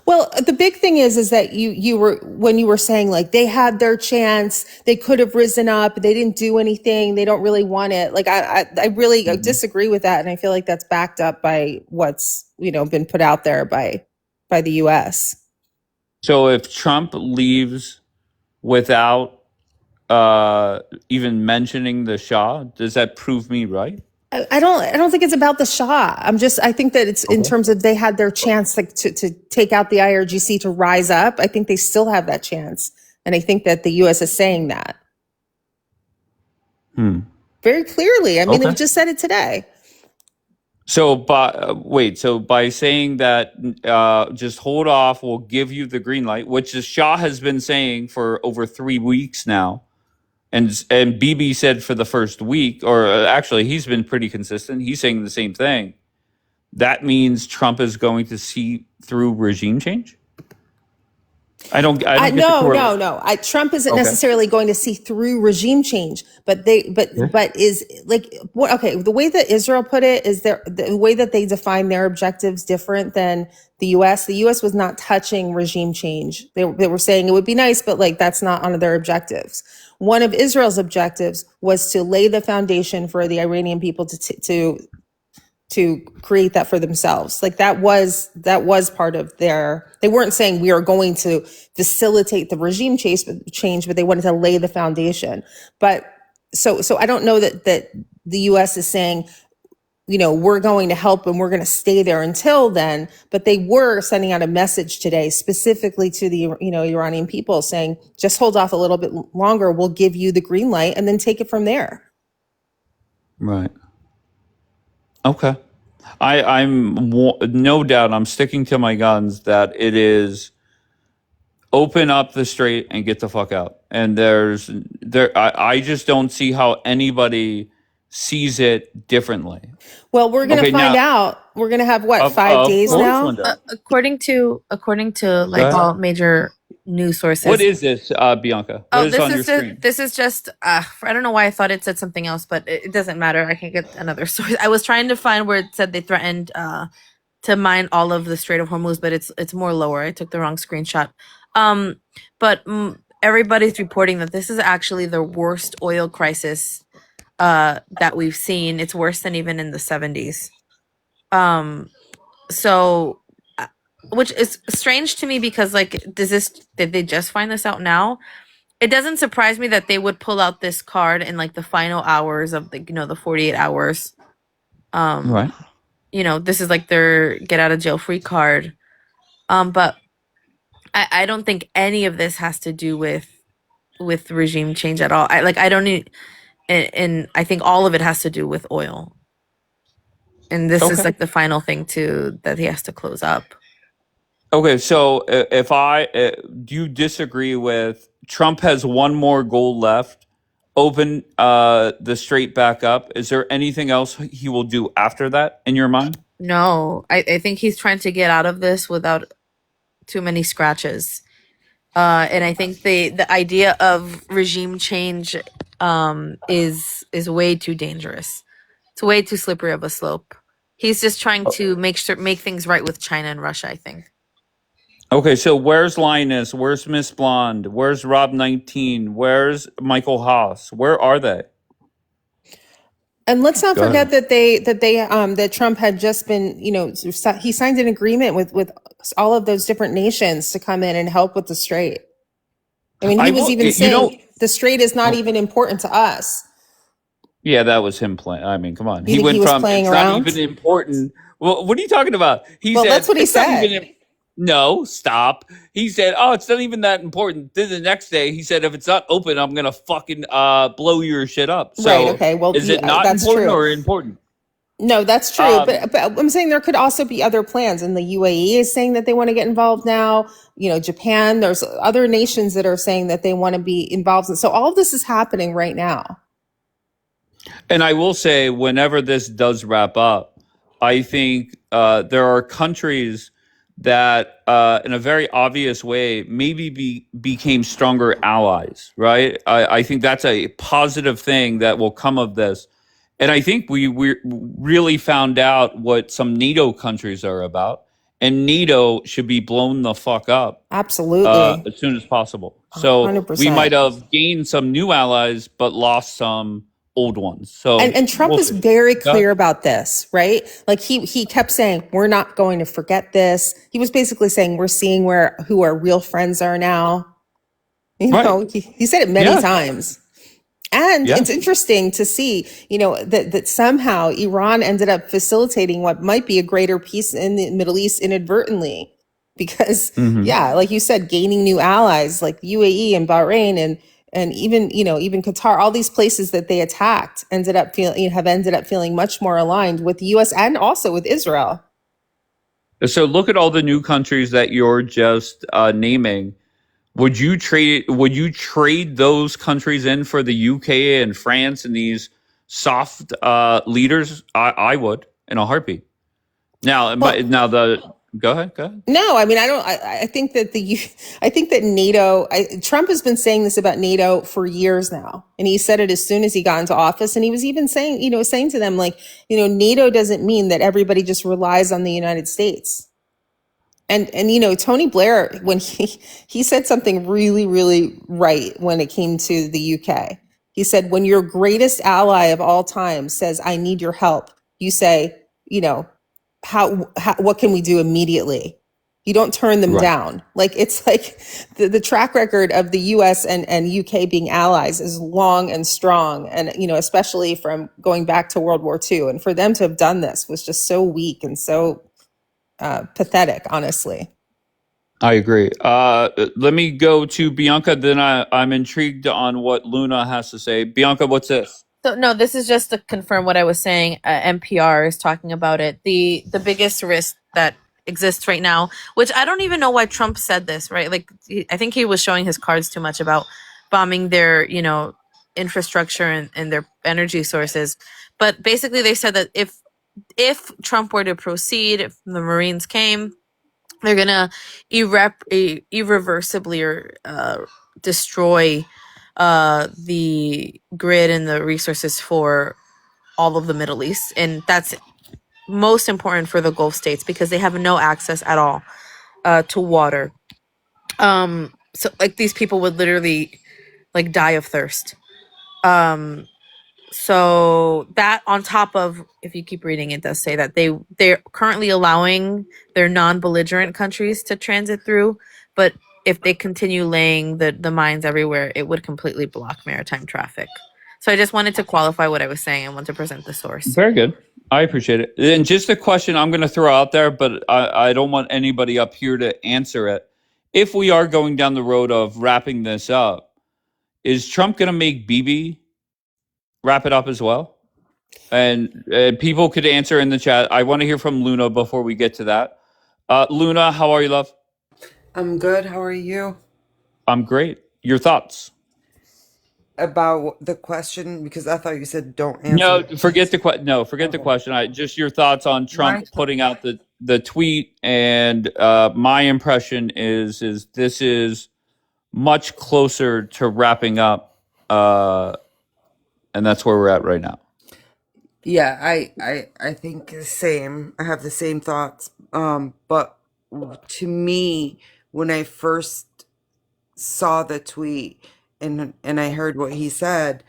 Well, the big thing is that you were, when you were saying like they had their chance, they could have risen up, they didn't do anything, they don't really want it. Like I really disagree with that, and I feel like that's backed up by what's been put out there by the U.S. So if Trump leaves without even mentioning the Shah, does that prove me right? I don't think it's about the Shah. I think that it's in terms of they had their chance to take out the IRGC, to rise up. I think they still have that chance. And I think that the U.S. is saying that very clearly. I mean, they just said it today. So by saying that, just hold off, we'll give you the green light, which the Shah has been saying for over 3 weeks now. And Bibi said for the first week, or actually he's been pretty consistent. He's saying the same thing. That means Trump is going to see through regime change? No. Trump isn't necessarily going to see through regime change, but is like what? Okay, the way that Israel put it is the way that they define their objectives different than the U.S. The U.S. was not touching regime change. They were saying it would be nice, but like that's not on their objectives. One of Israel's objectives was to lay the foundation for the Iranian people to create that for themselves. Like that was part of their, they weren't saying we are going to facilitate the regime change, but they wanted to lay the foundation. But so I don't know that the US is saying, we're going to help and we're going to stay there until then, but they were sending out a message today specifically to the, Iranian people saying, just hold off a little bit longer. We'll give you the green light and then take it from there. Right. Okay. I'm no doubt, I'm sticking to my guns that it is open up the strait and get the fuck out. And I just don't see how anybody sees it differently. Well, we're going to find out. We're going to have 5 days now? According to like all major news sources. What is this, Bianca? What is on your screen? This is just, I don't know why I thought it said something else, but it doesn't matter. I can get another source. I was trying to find where it said they threatened to mine all of the Strait of Hormuz, but it's more lower. I took the wrong screenshot. But everybody's reporting that this is actually the worst oil crisis that we've seen. It's worse than even in the 70s. So, which is strange to me because did they just find this out now? It doesn't surprise me that they would pull out this card in like the final hours of the 48 hours. Right. This is like their get out of jail free card. But I don't think any of this has to do with regime change at all. I don't need, and I think all of it has to do with oil. And this is like the final thing that he has to close up. Okay, so do you disagree with Trump has one more goal left, open the strait back up? Is there anything else he will do after that in your mind? No, I think he's trying to get out of this without too many scratches. And I think the idea of regime change is way too dangerous. It's way too slippery of a slope. He's just trying to make things right with China and Russia, I think. Okay, so where's Linus? Where's Miss Blonde? Where's Rob 19? Where's Michael Haas? Where are they? And let's not forget that Trump had just been, he signed an agreement with all of those different nations to come in and help with the strait. I mean, he was even saying the strait is not even important to us. Yeah, that was him playing. I mean, come on. He went from playing around? Not even important. Well, what are you talking about? He said that's what he said. No, stop. He said, "Oh, it's not even that important." Then the next day, he said, "If it's not open, I'm gonna fucking blow your shit up." So, right? Okay. Well, is it not important or important? No, that's true. But I'm saying there could also be other plans, and the UAE is saying that they want to get involved now. Japan. There's other nations that are saying that they want to be involved. So all of this is happening right now. And I will say, whenever this does wrap up, I think there are countries that, in a very obvious way, maybe became stronger allies, right? I think that's a positive thing that will come of this. And I think we really found out what some NATO countries are about. And NATO should be blown the fuck up Absolutely. as soon as possible. So 100%. we might have gained some new allies, but lost some old ones. So And Trump we'll was see. very clear about this, right? Like he kept saying, we're not going to forget this. He was basically saying, we're seeing who our real friends are now. You know, he said it many times. And it's interesting to see, you know, that somehow Iran ended up facilitating what might be a greater peace in the Middle East inadvertently. Because, like you said, gaining new allies like UAE and Bahrain and even, you know, even Qatar, all these places that they attacked have ended up feeling much more aligned with the U.S. and also with Israel. So look at all the new countries that you're just naming. Would you trade those countries in for the UK and France and these soft leaders? I would in a heartbeat. Now, go ahead. No, I mean, I think that NATO, Trump has been saying this about NATO for years now. And he said it as soon as he got into office. And he was even saying to them, like, you know, NATO doesn't mean that everybody just relies on the United States. And you know, Tony Blair, when he said something really, really right when it came to the UK. He said, when your greatest ally of all time says, I need your help, you say, you know, what can we do immediately? You don't turn them down. Like, it's like the track record of the US and UK being allies is long and strong. And, you know, especially from going back to World War II. And for them to have done this was just so weak and so pathetic, honestly. I agree. Let me go to Bianca. Then I'm intrigued on what Luna has to say. Bianca, what's this? So no, this is just to confirm what I was saying. NPR is talking about it. The biggest risk that exists right now, which I don't even know why Trump said this, right? Like, I think he was showing his cards too much about bombing their, you know, infrastructure and their energy sources. But basically, they said that if Trump were to proceed, if the Marines came, they're gonna irreversibly destroy the grid and the resources for all of the Middle East. And that's most important for the Gulf states because they have no access at all to water. So like these people would literally like die of thirst. So that on top of, if you keep reading, it does say that they're currently allowing their non-belligerent countries to transit through, but if they continue laying the mines everywhere, it would completely block maritime traffic. So I just wanted to qualify what I was saying and want to present the source. Very good. I appreciate it. And just a question I'm going to throw out there, but I don't want anybody up here to answer it. If we are going down the road of wrapping this up, is Trump going to make Bibi wrap it up as well? And people could answer in the chat. I want to hear from Luna before we get to that. Luna, how are you, love? I'm good. How are you? I'm great. Your thoughts? About the question, because I thought you said don't answer. No, forget the question. Just your thoughts on Trump putting out the tweet, and my impression is this is much closer to wrapping up, and that's where we're at right now. Yeah, I think the same. I have the same thoughts. But to me, when I first saw the tweet and I heard what he said,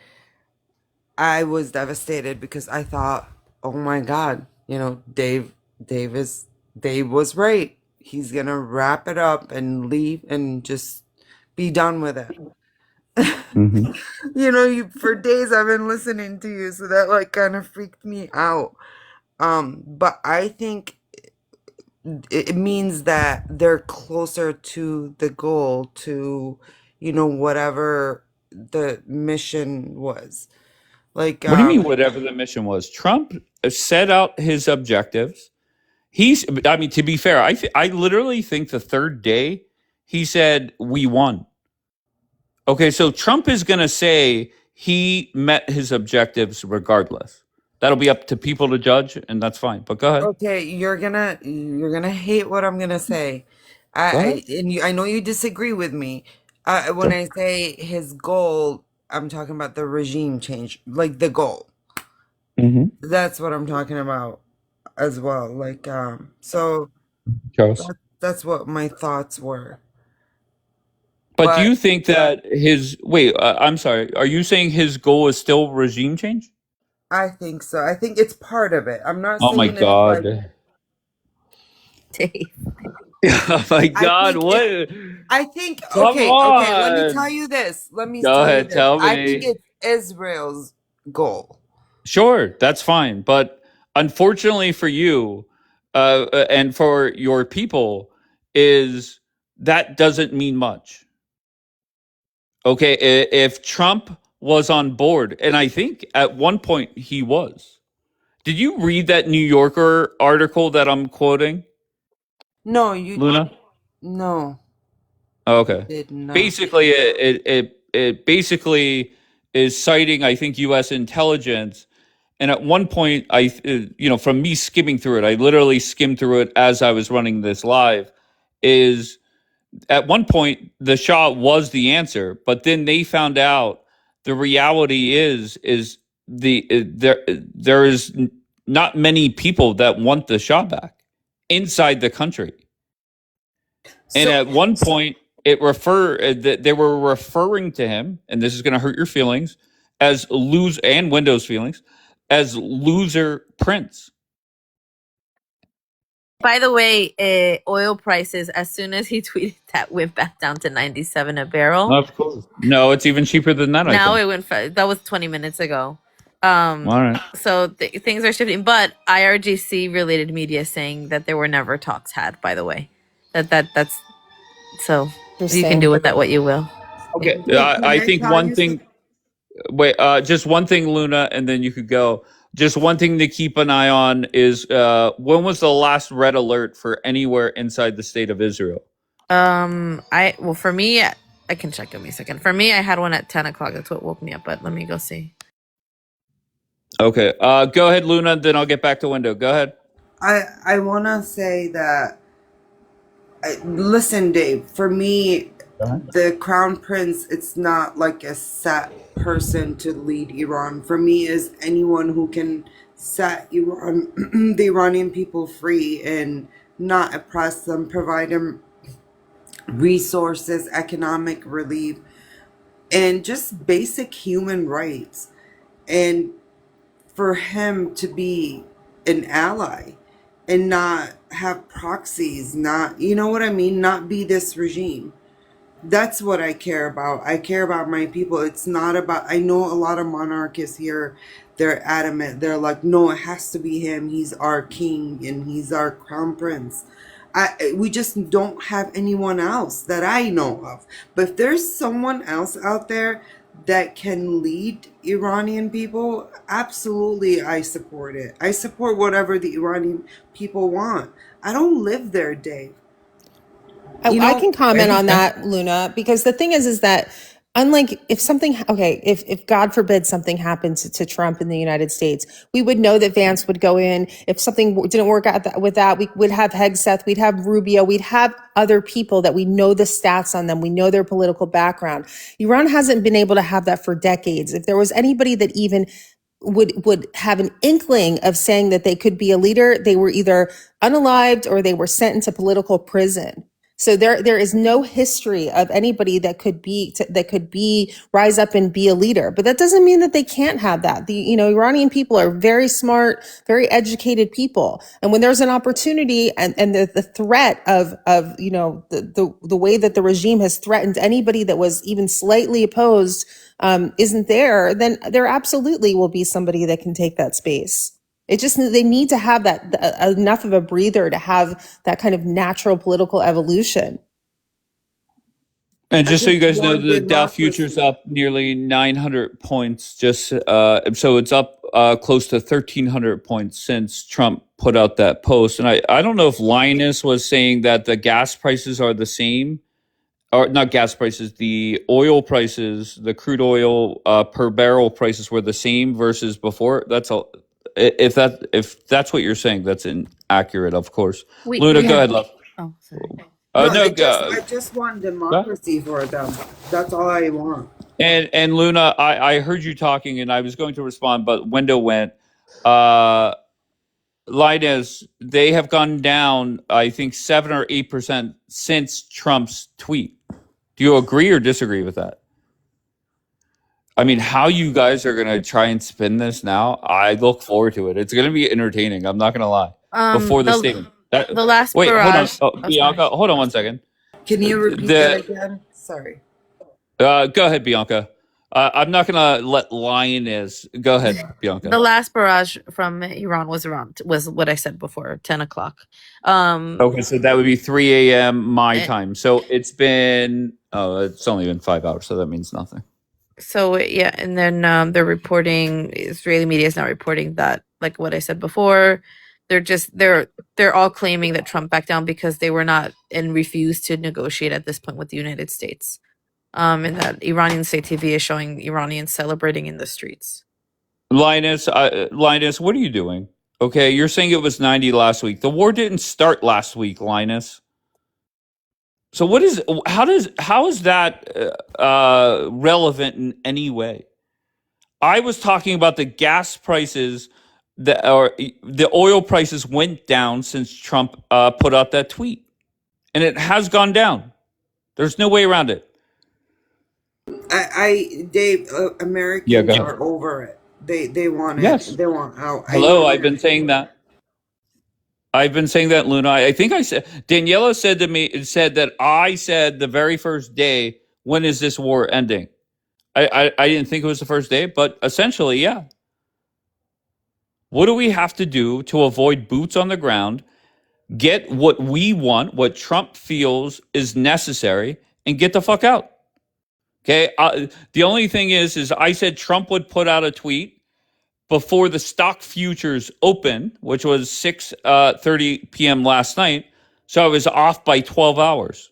I was devastated because I thought, oh my God, you know, Dave was right. He's gonna wrap it up and leave and just be done with it. Mm-hmm. You know, for days I've been listening to you, so that like kind of freaked me out. But I think it means that they're closer to the goal, to, you know, whatever the mission was. Like, What do you mean, whatever the mission was? Trump set out his objectives. To be fair, I literally think the third day he said, we won. Okay, so Trump is going to say he met his objectives regardless. That'll be up to people to judge, and that's fine. But go ahead. Okay, you're gonna hate what I'm gonna say. I know you disagree with me. When I say his goal, I'm talking about the regime change, like the goal. That's what I'm talking about as well. Like, so Charles. that's what my thoughts were. But do you think that I'm sorry, are you saying his goal is still regime change? I think so. I think it's part of it. I'm not Oh my saying it's like God. Oh my God, what? I think Come okay, let me tell on. you this. Let me Go tell you ahead, this. tell I think me. it's Israel's goal. Sure, that's fine. But unfortunately for you, and for your people, is that doesn't mean much. Okay, if Trump was on board, and I think at one point he was. Did you read that New Yorker article that I'm quoting, No, you Luna? no. Okay. Did not. Basically, it basically is citing, I think, U.S. intelligence. And at one point, from me skimming through it, I literally skimmed through it as I was running this live. Is at one point the Shah was the answer, but then they found out the reality is there is not many people that want the Shah back inside the country. And at one point, they were referring to him, and this is going to hurt your feelings, as Windows feelings, as loser Prince. By the way, oil prices, as soon as he tweeted that, went back down to 97 a barrel. Of course. No, it's even cheaper than that. Now I it went. That was 20 minutes ago. All right. So things are shifting, but IRGC related media saying that there were never talks had. By the way, that's so you can do with that what you will. Okay. I think one thing. Wait, just one thing, Luna, and then you could go. Just one thing to keep an eye on is when was the last red alert for anywhere inside the state of Israel? For me, I can check. Give me a second. For me, I had one at 10 o'clock. That's what woke me up. But let me go see. Okay. Go ahead, Luna. Then I'll get back to window. Go ahead. I want to say that. Listen, Dave. For me, the crown prince, it's not like a set person to lead Iran. For me, is anyone who can set Iran, the Iranian people free and not oppress them, provide them resources, economic relief, and just basic human rights. And for him to be an ally and not have proxies, not, you know what I mean? Not be this regime. That's what I care about. I care about my people. It's not about, I know a lot of monarchists here, they're adamant. They're like, no, it has to be him. He's our king and he's our crown prince. We just don't have anyone else that I know of. But if there's someone else out there that can lead Iranian people, absolutely I support it. I support whatever the Iranian people want. I don't live there, Dave. I can comment on that, Luna, because the thing is that unlike if God forbid something happened to Trump in the United States, we would know that Vance would go in. If something didn't work out with that, we would have Hegseth, we'd have Rubio, we'd have other people that we know the stats on them. We know their political background. Iran hasn't been able to have that for decades. If there was anybody that even would have an inkling of saying that they could be a leader, they were either unalived or they were sent into political prison. So there is no history of anybody that could rise up and be a leader. But that doesn't mean that they can't have that. The Iranian people are very smart, very educated people. And when there's an opportunity and the threat of the way that the regime has threatened anybody that was even slightly opposed isn't there, then there absolutely will be somebody that can take that space. They need to have that enough of a breather to have that kind of natural political evolution. And just so you guys know, the Dow futures up nearly 900 points. So it's up close to 1,300 points since Trump put out that post. And I don't know if Linus was saying that the gas prices are the same or not gas prices, the oil prices, the crude oil per barrel prices were the same versus before. That's all. If that's what you're saying, that's inaccurate, of course. Luna, go ahead, love. Oh, sorry. No, No, I just want democracy for them. That's all I want. and Luna, I heard you talking, and I was going to respond, but window went. Linus, they have gone down, I think 7 or 8% since Trump's tweet. Do you agree or disagree with that? I mean, how you guys are going to try and spin this now, I look forward to it. It's going to be entertaining. I'm not going to lie. Before the statement. The last wait, barrage. hold on. Bianca, hold on one second. Can you repeat that again? Sorry. Go ahead, Bianca. I'm not going to let Lioness. Go ahead, Bianca. The last barrage from Iran was what I said before, 10 o'clock. Okay, so that would be 3 a.m. my time. So it's only been 5 hours, so that means nothing. So yeah, and then they're reporting, Israeli media is now reporting that, like what I said before, they're all claiming that Trump backed down because they were not and refused to negotiate at this point with the United States. And that Iranian state TV is showing Iranians celebrating in the streets. Linus, what are you doing? Okay, you're saying it was 90 last week. The war didn't start last week, Linus. So how is that relevant in any way? I was talking about the gas prices or the oil prices went down since Trump put out that tweet, and it has gone down. There's no way around it. Dave, Americans are over it. They want it. Yes. They want out. Hello, I've been saying that. Luna. I think I said, Daniela said that I said the very first day, when is this war ending? I didn't think it was the first day, but essentially, yeah. What do we have to do to avoid boots on the ground, get what we want, what Trump feels is necessary, and get the fuck out? Okay. The only thing is I said Trump would put out a tweet before the stock futures open, which was 6:30 p.m. last night. So I was off by 12 hours.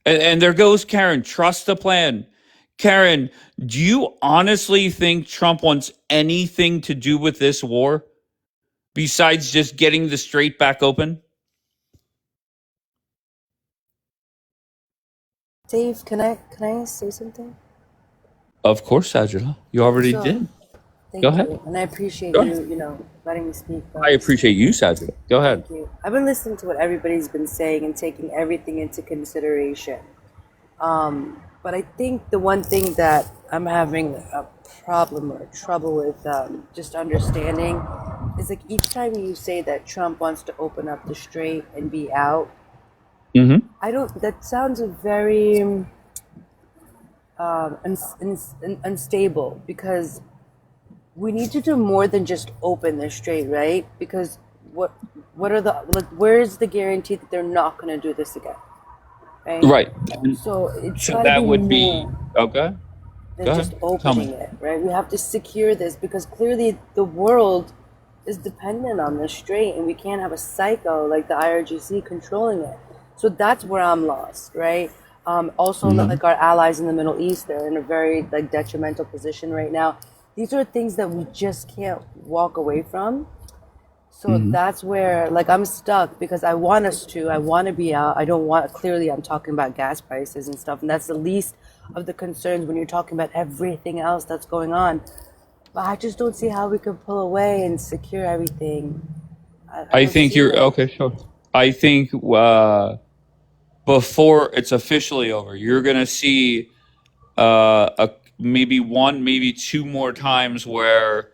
And there goes Karen. Trust the plan. Karen, do you honestly think Trump wants anything to do with this war besides just getting the strait back open? Dave, can I say something? Of course, Sajila. You already did. Go ahead. You. And I appreciate you, letting me speak. I appreciate you, Sajila. Go ahead. Thank you. I've been listening to what everybody's been saying and taking everything into consideration. But I think the one thing that I'm having a problem or trouble with just understanding is like each time you say that Trump wants to open up the strait and be out, that sounds very unstable, because we need to do more than just open the strait, right? Because what are where is the guarantee that they're not going to do this again? Right. So it's that would be okay. Than just opening it, right? We have to secure this because clearly the world is dependent on this strait, and we can't have a psycho like the IRGC controlling it. So that's where I'm lost, right? Also, like our allies in the Middle East, they're in a very detrimental position right now. These are things that we just can't walk away from. So that's where I'm stuck, because I want to be out. I don't want, clearly I'm talking about gas prices and stuff, and that's the least of the concerns when you're talking about everything else that's going on. But I just don't see how we could pull away and secure everything. I think you're okay. Sure. I think before it's officially over, you're going to see maybe one, maybe two more times where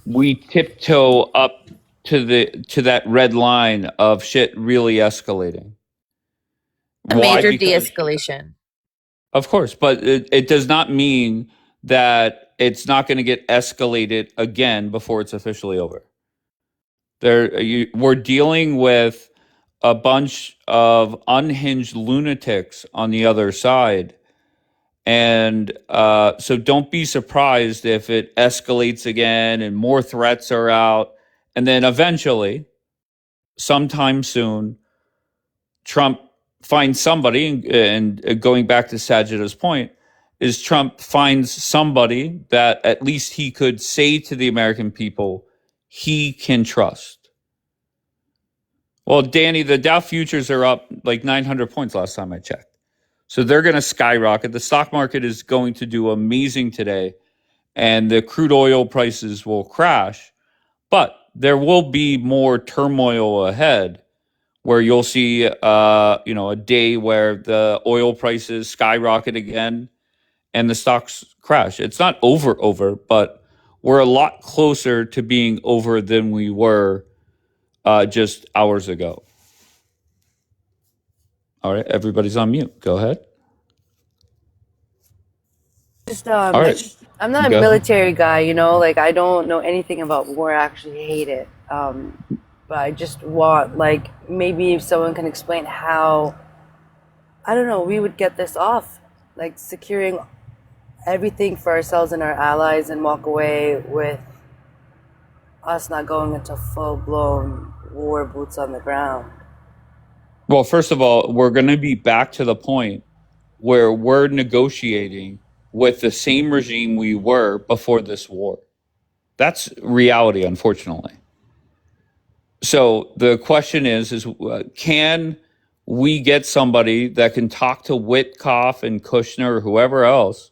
we tiptoe up to that red line of shit really escalating. A major de-escalation. Of course, but it does not mean that it's not going to get escalated again before it's officially over. We're dealing with a bunch of unhinged lunatics on the other side. And so don't be surprised if it escalates again and more threats are out. And then eventually, sometime soon, Trump finds somebody, and going back to Sajid's point, is Trump finds somebody that at least he could say to the American people he can trust. Well, Danny, the Dow futures are up like 900 points last time I checked. So they're going to skyrocket. The stock market is going to do amazing today, and the crude oil prices will crash. But there will be more turmoil ahead, where you'll see, a day where the oil prices skyrocket again and the stocks crash. It's not over, but we're a lot closer to being over than we were just hours ago. All right, everybody's on mute. Go ahead. Just All right. I'm not a Go. military guy, like I don't know anything about war. I actually hate it. But I just want, like, maybe if someone can explain how, I don't know, we would get this off, like securing everything for ourselves and our allies and walk away with us not going into full-blown war, boots on the ground. Well, first of all, we're going to be back to the point where we're negotiating with the same regime we were before this war. That's reality, unfortunately. So the question is can we get somebody that can talk to Witkoff and Kushner or whoever else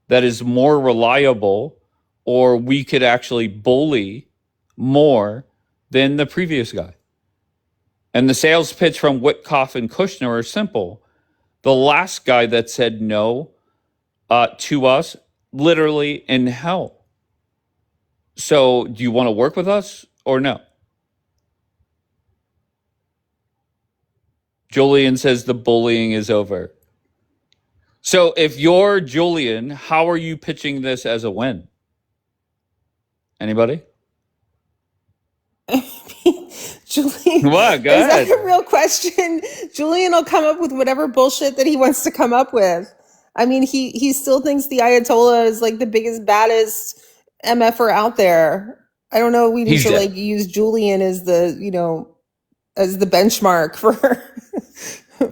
that is more reliable, or we could actually bully more than the previous guy? And the sales pitch from Witkoff and Kushner are simple. The last guy that said no to us, literally in hell. So do you want to work with us or no? Julian says the bullying is over. So if you're Julian, how are you pitching this as a win? Anybody? Julian, What? Go is ahead. that a real question? Julian will come up with whatever bullshit that he wants to come up with. I mean, he still thinks the Ayatollah is like the biggest, baddest MFer out there. I don't know. We need He's to dead. like use Julian as the, as the benchmark for.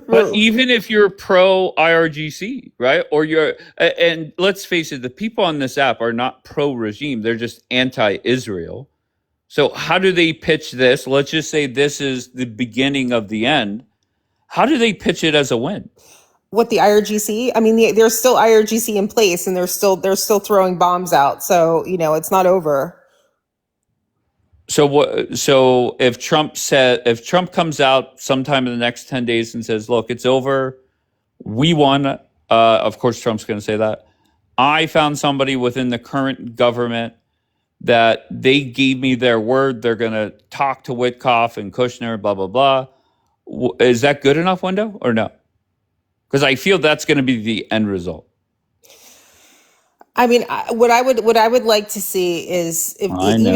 But even if you're pro IRGC, right? Or you're, and let's face it, the people on this app are not pro regime. They're just anti-Israel. So how do they pitch this? Let's just say this is the beginning of the end. How do they pitch it as a win? What, the IRGC? I mean, there's still IRGC in place, and they're still throwing bombs out. So it's not over. So what? So if Trump comes out sometime in the next 10 days and says, "Look, it's over, we won," of course Trump's going to say that. I found somebody within the current government that they gave me their word. They're going to talk to Witkoff and Kushner, blah blah blah. Is that good enough, Wendo, or no? Because I feel that's going to be the end result. I mean, what I would like to see is even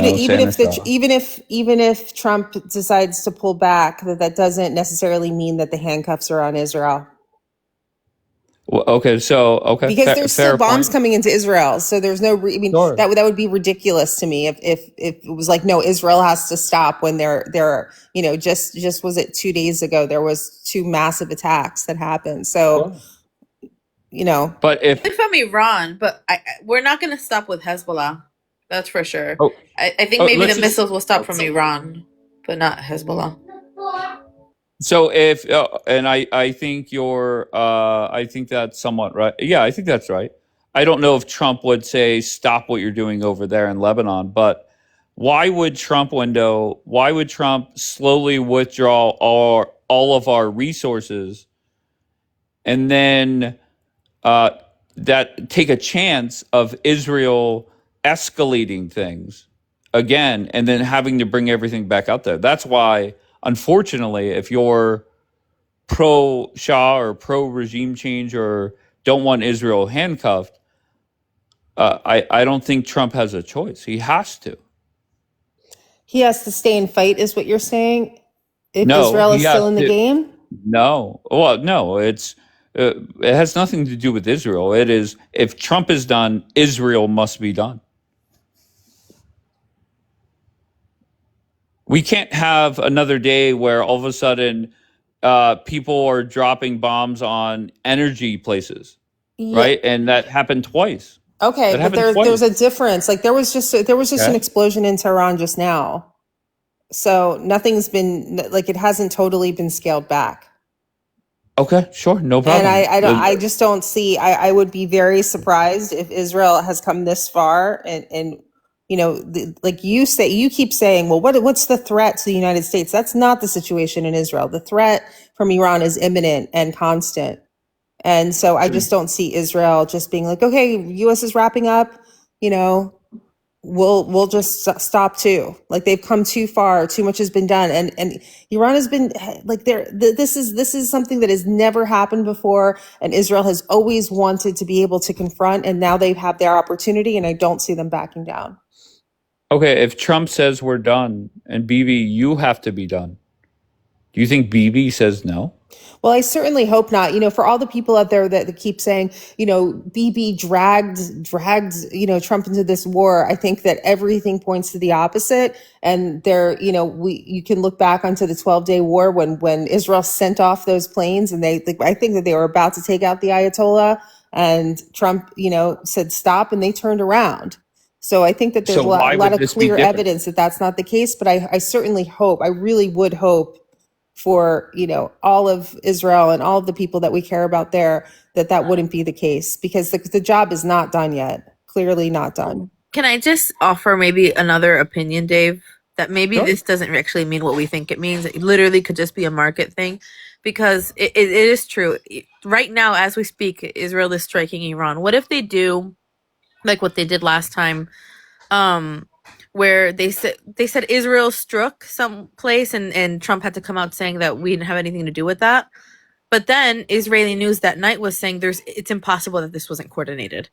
if Trump decides to pull back, that doesn't necessarily mean that the handcuffs are on Israel. Well, okay, because there's still bombs coming into Israel, so there's no. Sure. that would be ridiculous to me if it was like, no, Israel has to stop when they're just was it 2 days ago there was 2 massive attacks that happened. So. Sure. But if from Iran, but we're not going to stop with Hezbollah. That's for sure. Oh. I think maybe the missiles will stop from Iran, but not Hezbollah. So if and I think I think that's somewhat right. Yeah, I think that's right. I don't know if Trump would say stop what you're doing over there in Lebanon, but why would Trump slowly withdraw all of our resources and then that take a chance of Israel escalating things again and then having to bring everything back out there? That's why, unfortunately, if you're pro Shah or pro regime change or don't want Israel handcuffed, I don't think Trump has a choice. He has to. He has to stay and fight, is what you're saying? If No, Israel is he still has in the to- game? No. Well, no, it has nothing to do with Israel. It is, if Trump is done, Israel must be done. We can't have another day where all of a sudden people are dropping bombs on energy places, Yeah. right? And that happened twice. Okay, That but happened there's a twice. difference. Like there was just an Okay. explosion in Tehran just now. So nothing's been like it hasn't totally been scaled back. Okay, sure, no And problem. I just don't see. I would be very surprised if Israel has come this far, and you know, like you say, you keep saying, well, what's the threat to the United States? That's not the situation in Israel. The threat from Iran is imminent and constant. And so I just don't see Israel just being like, okay, US is wrapping up, you know, we'll just stop too. Like they've come too far, too much has been done. And Iran has been like this is something that has never happened before. And Israel has always wanted to be able to confront, and now they have their opportunity, and I don't see them backing down. Okay, if Trump says we're done and Bibi, you have to be done, do you think Bibi says no? Well, I certainly hope not. You know, for all the people out there that keep saying, you know, Bibi dragged, you know, Trump into this war, I think that everything points to the opposite. And there, you know, you can look back onto the 12-day war when Israel sent off those planes, and I think that they were about to take out the Ayatollah, and Trump, you know, said stop, and they turned around. So I think that there's So why a lot would of this be clear different? evidence that that's not the case. But I certainly hope, I really would hope for, you know, all of Israel and all of the people that we care about there, that wouldn't be the case, because the job is not done yet. Clearly not done. Can I just offer maybe another opinion, Dave? That maybe Sure. this doesn't actually mean what we think it means. It literally could just be a market thing, because it is true. Right now, as we speak, Israel is striking Iran. What if they do like what they did last time? Where they said Israel struck some place, and Trump had to come out saying that we didn't have anything to do with that. But then Israeli news that night was saying it's impossible that this wasn't coordinated.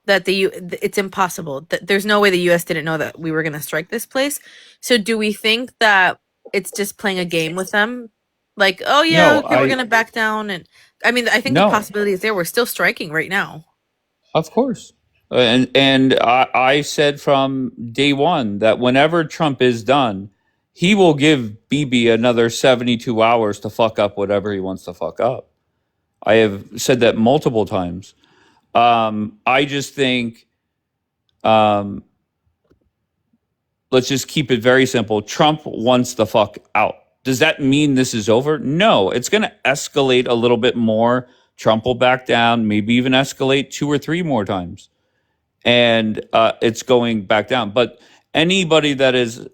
That it's impossible. That there's no way the US didn't know that we were going to strike this place. So do we think that it's just playing a game with them? Like, oh yeah, No, okay, we're going to back down. And I mean, I think the no, possibility is there. We're still striking right now. of course. And I said from day one that whenever Trump is done, he will give Bibi another 72 hours to fuck up whatever he wants to fuck up. I have said that multiple times. I just think, let's just keep it very simple. Trump wants the fuck out. Does that mean this is over? No, it's going to escalate a little bit more. Trump will back down, maybe even escalate 2 or 3 more times. And it's going back down. But anybody that is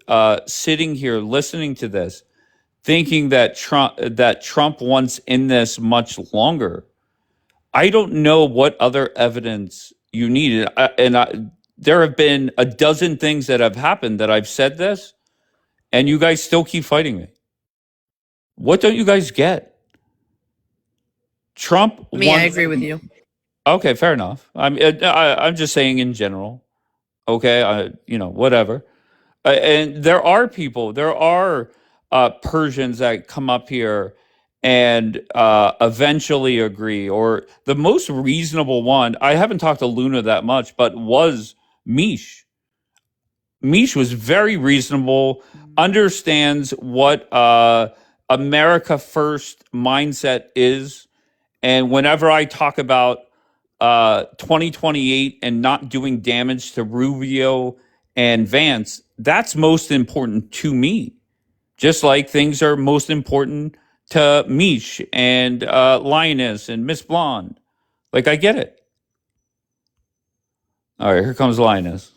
sitting here listening to this, thinking that Trump wants in this much longer, I don't know what other evidence you need. There have been a dozen things that have happened that I've said this, and you guys still keep fighting me. What don't you guys get? Trump Me, I wants. agree with you. Okay, fair enough. I'm just saying in general. Okay, you know, whatever. And there are Persians that come up here and eventually agree. Or the most reasonable one, I haven't talked to Luna that much, but was Mish. Mish was very reasonable, understands what America first mindset is. And whenever I talk about 2028 and not doing damage to Rubio and Vance, that's most important to me. Just like things are most important to Mish and Linus and Miss Blonde. Like, I get it. All right, here comes Linus.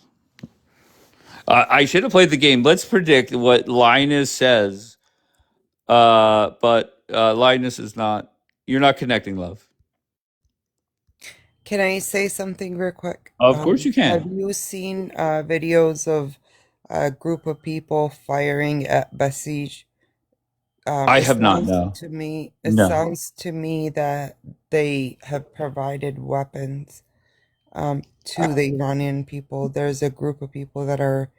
I should have played the game. Let's predict what Linus says. But Linus is not. You're not connecting, love. Can I say something real quick? Of course you can. Have you seen videos of a group of people firing at Basij? I have not, no. It No. sounds to me that they have provided weapons to the Iranian people. There's a group of people that are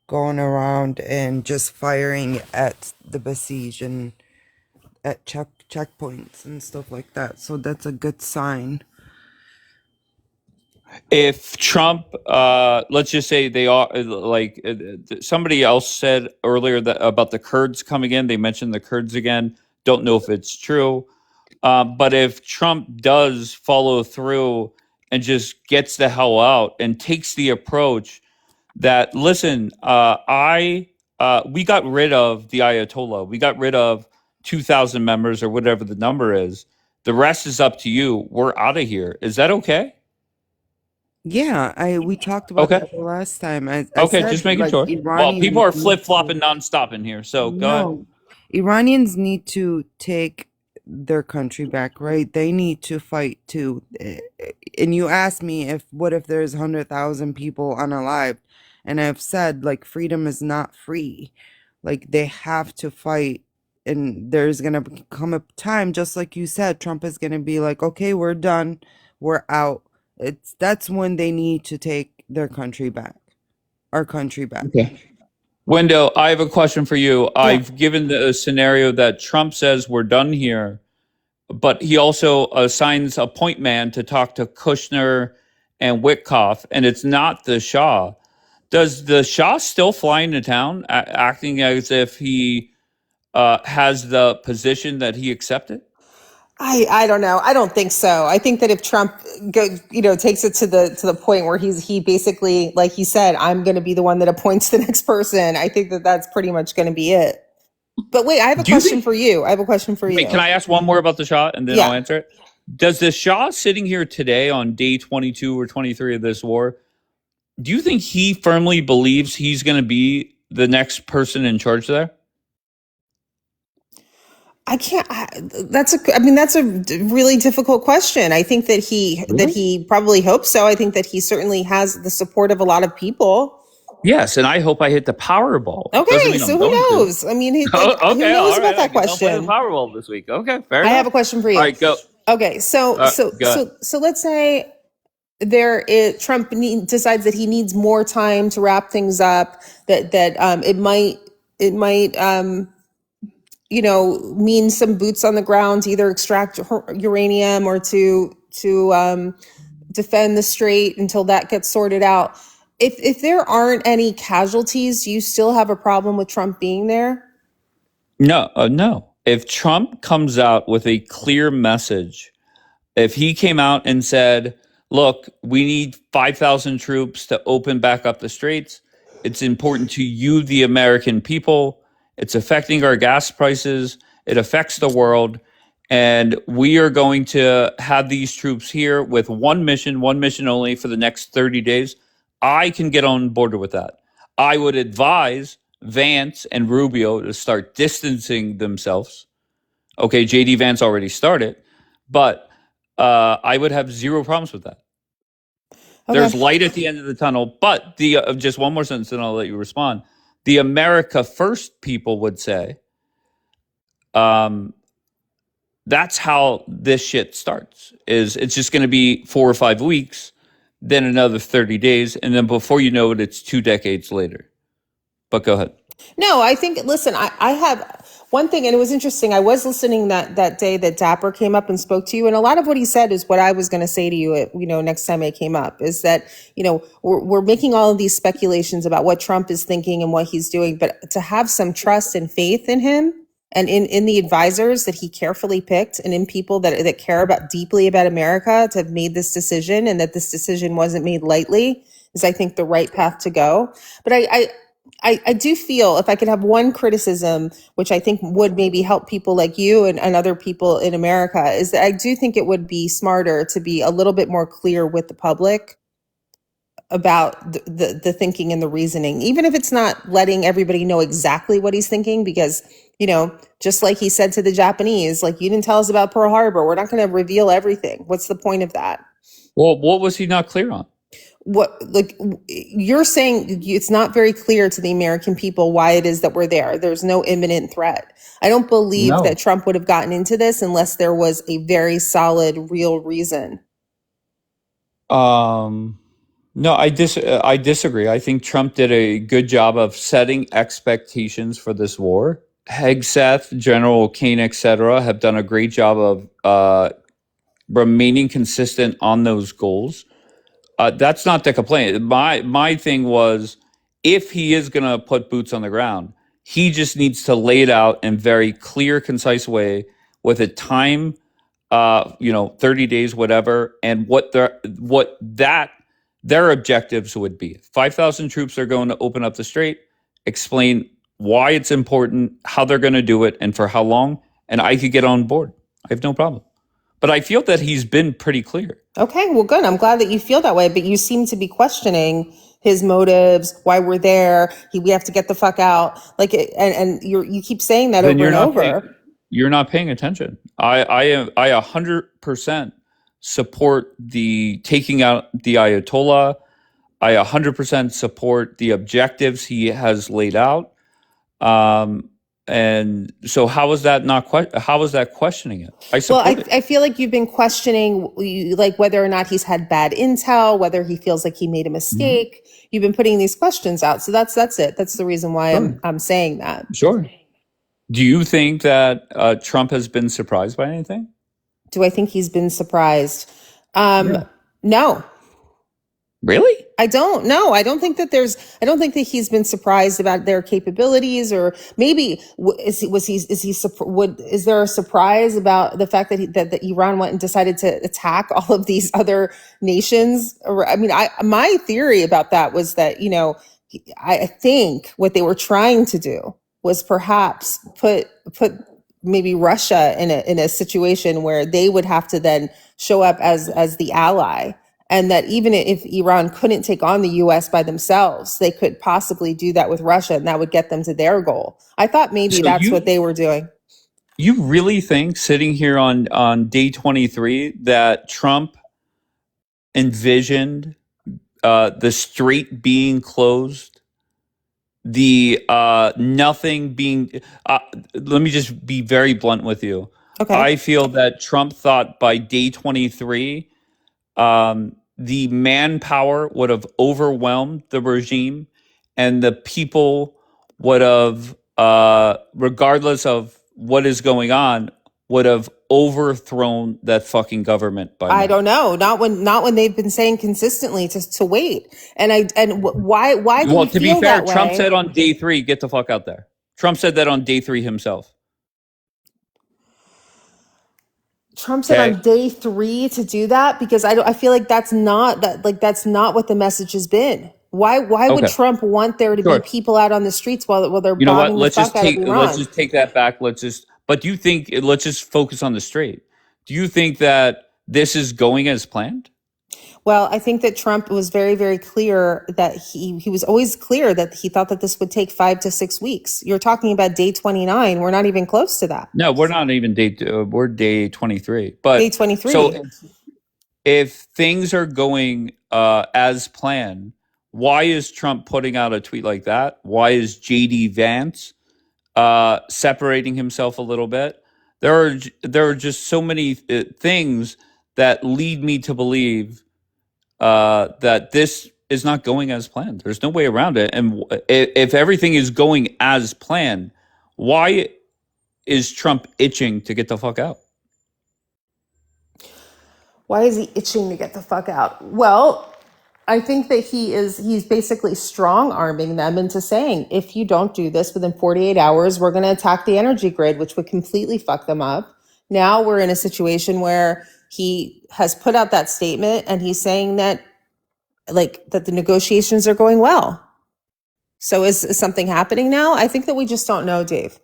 going around and just firing at the Basij and at checkpoints and stuff like that. So that's a good sign. If Trump, let's just say they are somebody else said earlier that about the Kurds coming in, they mentioned the Kurds again. Don't know if it's true. But if Trump does follow through and just gets the hell out and takes the approach that, listen, we got rid of the Ayatollah. We got rid of 2,000 members or whatever the number is. The rest is up to you. We're out of here. Is that okay? Yeah, we talked about Okay. that the last time. I Okay, said just making like sure. Well, people Iranians are need flip flopping to, nonstop in here. So go ahead. no, Iranians need to take their country back, right? They need to fight too. And you asked me what if there's 100,000 people unalived, and I've said like freedom is not free. Like they have to fight, and there's gonna come a time, just like you said, Trump is gonna be like, okay, we're done, we're out. That's when they need to take their country back, our country back. Okay. Wendell, I have a question for you. I've given the scenario that Trump says we're done here, but he also assigns a point man to talk to Kushner and Witkoff, and it's not the Shah. Does the Shah still fly into town, acting as if he has the position that he accepted? I don't know. I don't think so. I think that if Trump takes it to the point where he basically, like he said, I'm going to be the one that appoints the next person. I think that that's pretty much going to be it. But wait, I have a question for you. Wait, can I ask one more about the Shah and then Yeah. I'll answer it? Does the Shah sitting here today on day 22 or 23 of this war, do you think he firmly believes he's going to be the next person in charge there? That's a really difficult question. I think that he probably hopes so. I think that he certainly has the support of a lot of people. Yes, and I hope I hit the Powerball. Okay, so who knows? I mean, who knows about that question? The Powerball this week. Okay, fair enough. I have a question for you. All right, go. Okay, so let's say Trump decides that he needs more time to wrap things up. That it might mean some boots on the ground to either extract uranium or to defend the strait until that gets sorted out. If there aren't any casualties, do you still have a problem with Trump being there? No, no. If Trump comes out with a clear message, if he came out and said, look, we need 5,000 troops to open back up the straits. It's important to you, the American people. It's affecting our gas prices. It affects the world. And we are going to have these troops here with one mission only for the next 30 days. I can get on board with that. I would advise Vance and Rubio to start distancing themselves. Okay, JD Vance already started, but I would have zero problems with that. Okay. There's light at the end of the tunnel, but just one more sentence and I'll let you respond. The America First people would say, that's how this shit starts. It's just going to be 4 or 5 weeks, then another 30 days, and then before you know it, it's 2 decades later. But go ahead. No, I think, listen, I have one thing, and it was interesting. I was listening that day that Dapper came up and spoke to you, and a lot of what he said is what I was going to say to you, next time I came up, is that, we're making all of these speculations about what Trump is thinking and what he's doing, but to have some trust and faith in him and in the advisors that he carefully picked and in people that care deeply about America to have made this decision, and that this decision wasn't made lightly, is I think the right path to go. But I do feel, if I could have one criticism, which I think would maybe help people like you and other people in America, is that I do think it would be smarter to be a little bit more clear with the public about the thinking and the reasoning, even if it's not letting everybody know exactly what he's thinking, because, just like he said to the Japanese, like, you didn't tell us about Pearl Harbor. We're not going to reveal everything. What's the point of that? Well, what was he not clear on? You're saying it's not very clear to the American people why it is that we're there. There's no imminent threat. I don't believe that Trump would have gotten into this unless there was a very solid, real reason. No, I disagree. I think Trump did a good job of setting expectations for this war. Hegseth, General Kane, etc., have done a great job of remaining consistent on those goals. That's not the complaint. My thing was, if he is going to put boots on the ground, He just needs to lay it out in very clear, concise way with a time, 30 days, whatever, and what their objectives would be. 5,000 troops are going to open up the strait, explain why it's important, how they're going to do it, and for how long, and I could get on board. I have no problem. But I feel that he's been pretty clear. Okay, well, good. I'm glad that you feel that way, but you seem to be questioning his motives, why we're there. We have to get the fuck out. And you keep saying that Then over and over. You're not paying attention. I 100% support the taking out the Ayatollah. I 100% support the objectives he has laid out. And so how is that questioning it? I support it. I feel like you've been questioning whether or not he's had bad intel, whether he feels like he made a mistake. Mm-hmm. You've been putting these questions out. So that's it. That's the reason why I'm saying that. Sure. Do you think that Trump has been surprised by anything? Do I think he's been surprised? No. Really? I don't know. I don't think that he's been surprised about their capabilities, or maybe is there a surprise about the fact that Iran went and decided to attack all of these other nations? I mean, my theory about that was that, I think what they were trying to do was perhaps put maybe Russia in a situation where they would have to then show up as the ally. And that even if Iran couldn't take on the U.S. by themselves, they could possibly do that with Russia, and that would get them to their goal. I thought maybe that's what they were doing. You really think, sitting here on day 23, that Trump envisioned the strait being closed, the nothing being... let me just be very blunt with you. Okay. I feel that Trump thought by day 23... the manpower would have overwhelmed the regime, and the people would have, regardless of what is going on, would have overthrown that fucking government by now. I don't know. Not when they've been saying consistently to wait. And why do you feel that way? Well, to be fair, Trump said on day 3, get the fuck out there. Trump said that on day 3 himself. Trump said on day 3 to do that, because I feel like that's not what the message has been. Why would Trump want there to be people out on the streets while they're bombing the fuck out of Iran? Let's just take that back. But do you think, let's just focus on the strait. Do you think that this is going as planned? Well, I think that Trump was very, very clear that he was always clear that he thought that this would take 5 to 6 weeks. You're talking about day 29. We're not even close to that. No, we're not even we're day 23. But day 23. So if things are going as planned, why is Trump putting out a tweet like that? Why is JD Vance separating himself a little bit? There are just so many things that lead me to believe that this is not going as planned. There's no way around it. And if everything is going as planned, why is Trump itching to get the fuck out? Why is he itching to get the fuck out? Well, I think that he's basically strong-arming them into saying, if you don't do this within 48 hours, we're going to attack the energy grid, which would completely fuck them up. Now we're in a situation where he has put out that statement, and he's saying that the negotiations are going well. So is something happening now? I think that we just don't know, Dave.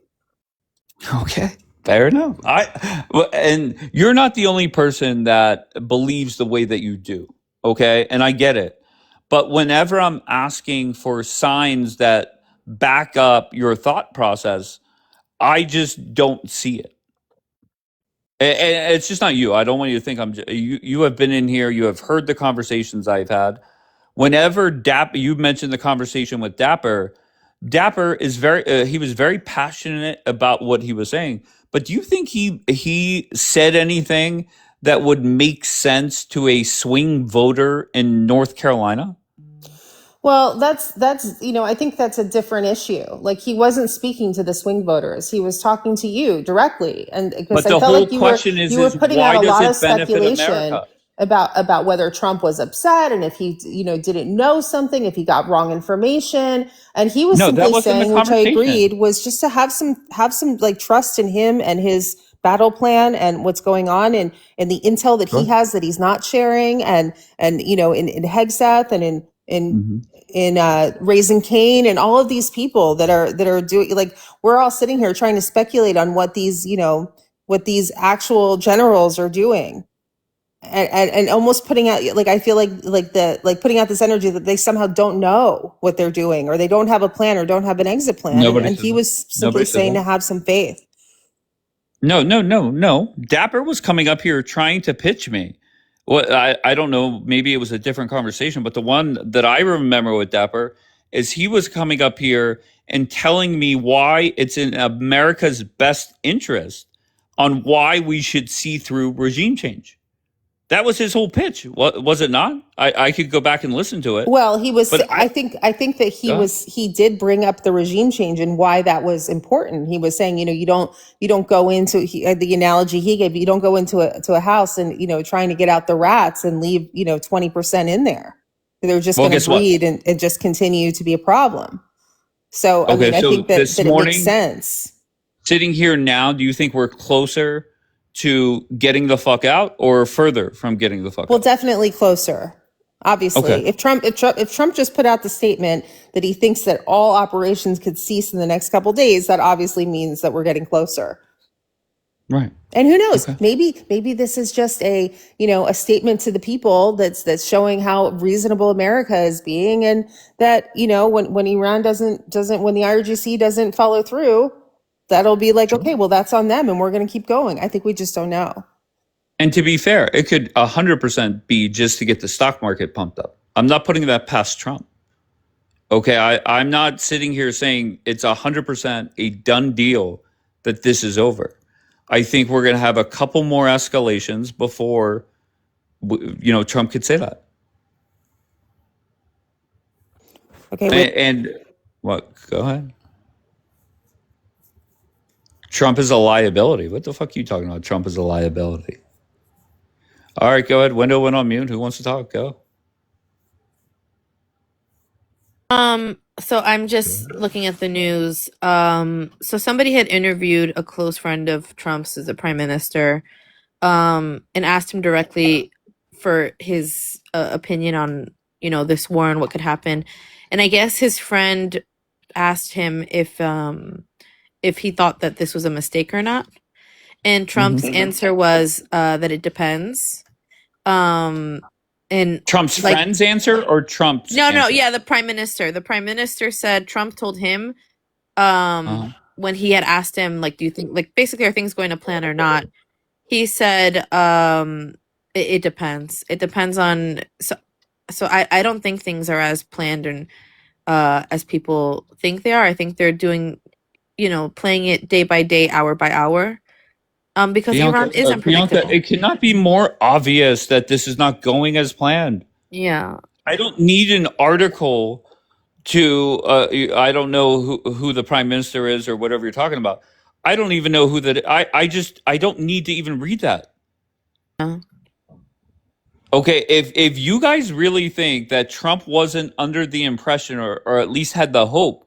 Okay, fair enough. And you're not the only person that believes the way that you do. Okay, and I get it. But whenever I'm asking for signs that back up your thought process, I just don't see it. And it's just not you. I don't want you to think you have been in here. You have heard the conversations I've had. Whenever Dapper, you mentioned the conversation with Dapper. Dapper is he was very passionate about what he was saying. But do you think he said anything that would make sense to a swing voter in North Carolina? Well, that's I think that's a different issue. Like, he wasn't speaking to the swing voters; he was talking to you directly. And because but the whole question is, why does it benefit America? about whether Trump was upset and if he, didn't know something, if he got wrong information. And he was No, that simply wasn't the saying, which I agreed, conversation. was just to have some like trust in him and his battle plan and what's going on and the intel that he has that he's not sharing and in Hegseth and in Raising Cane and all of these people that are doing, like, we're all sitting here trying to speculate on what these actual generals are doing. And almost putting out, like, I feel like putting out this energy that they somehow don't know what they're doing, or they don't have a plan, or don't have an exit plan. And he was simply saying to have some faith. No. Dapper was coming up here trying to pitch me. Well, I don't know, maybe it was a different conversation, but the one that I remember with Dapper is he was coming up here and telling me why it's in America's best interest on why we should see through regime change. That was his whole pitch. Was it not? I could go back and listen to it. Well, he was. But I think that he did bring up the regime change and why that was important. He was saying, you don't go into the analogy he gave. You don't go into a house and trying to get out the rats and leave 20% in there. They're just going to breed and just continue to be a problem. So I think that it makes sense. Sitting here now, do you think we're closer to getting the fuck out or further from getting the fuck out? Well, definitely closer. Obviously, okay. if Trump just put out the statement that he thinks that all operations could cease in the next couple of days, that obviously means that we're getting closer. Right. And who knows? Okay. Maybe this is just a statement to the people that's showing how reasonable America is being, and that when Iran doesn't when the IRGC doesn't follow through, that'll be like, okay, well, that's on them and we're going to keep going. I think we just don't know. And to be fair, it could 100% be just to get the stock market pumped up. I'm not putting that past Trump. Okay, I'm not sitting here saying it's 100% a done deal that this is over. I think we're going to have a couple more escalations before, Trump could say that. Okay. And what? Go ahead. Trump is a liability. What the fuck are you talking about? Trump is a liability. All right, go ahead. Window went on mute. Who wants to talk? Go. So I'm just looking at the news. So somebody had interviewed a close friend of Trump's as a prime minister, and asked him directly for his opinion on, this war and what could happen. And I guess his friend asked him if he thought that this was a mistake or not. And Trump's answer was that it depends. And Trump's friend's answer or Trump's answer? Yeah, the prime minister. The prime minister said Trump told him when he had asked him, like, do you think, like, basically, are things going to plan or not? He said it depends. It depends on so I don't think things are as planned and as people think they are. I think they're doing, playing it day by day, hour by hour. Because Iran is unpredictable. Bianca, it cannot be more obvious that this is not going as planned. Yeah. I don't need an article to, I don't know who the prime minister is or whatever you're talking about. I don't even know who that, I don't need to even read that. Okay, if you guys really think that Trump wasn't under the impression or at least had the hope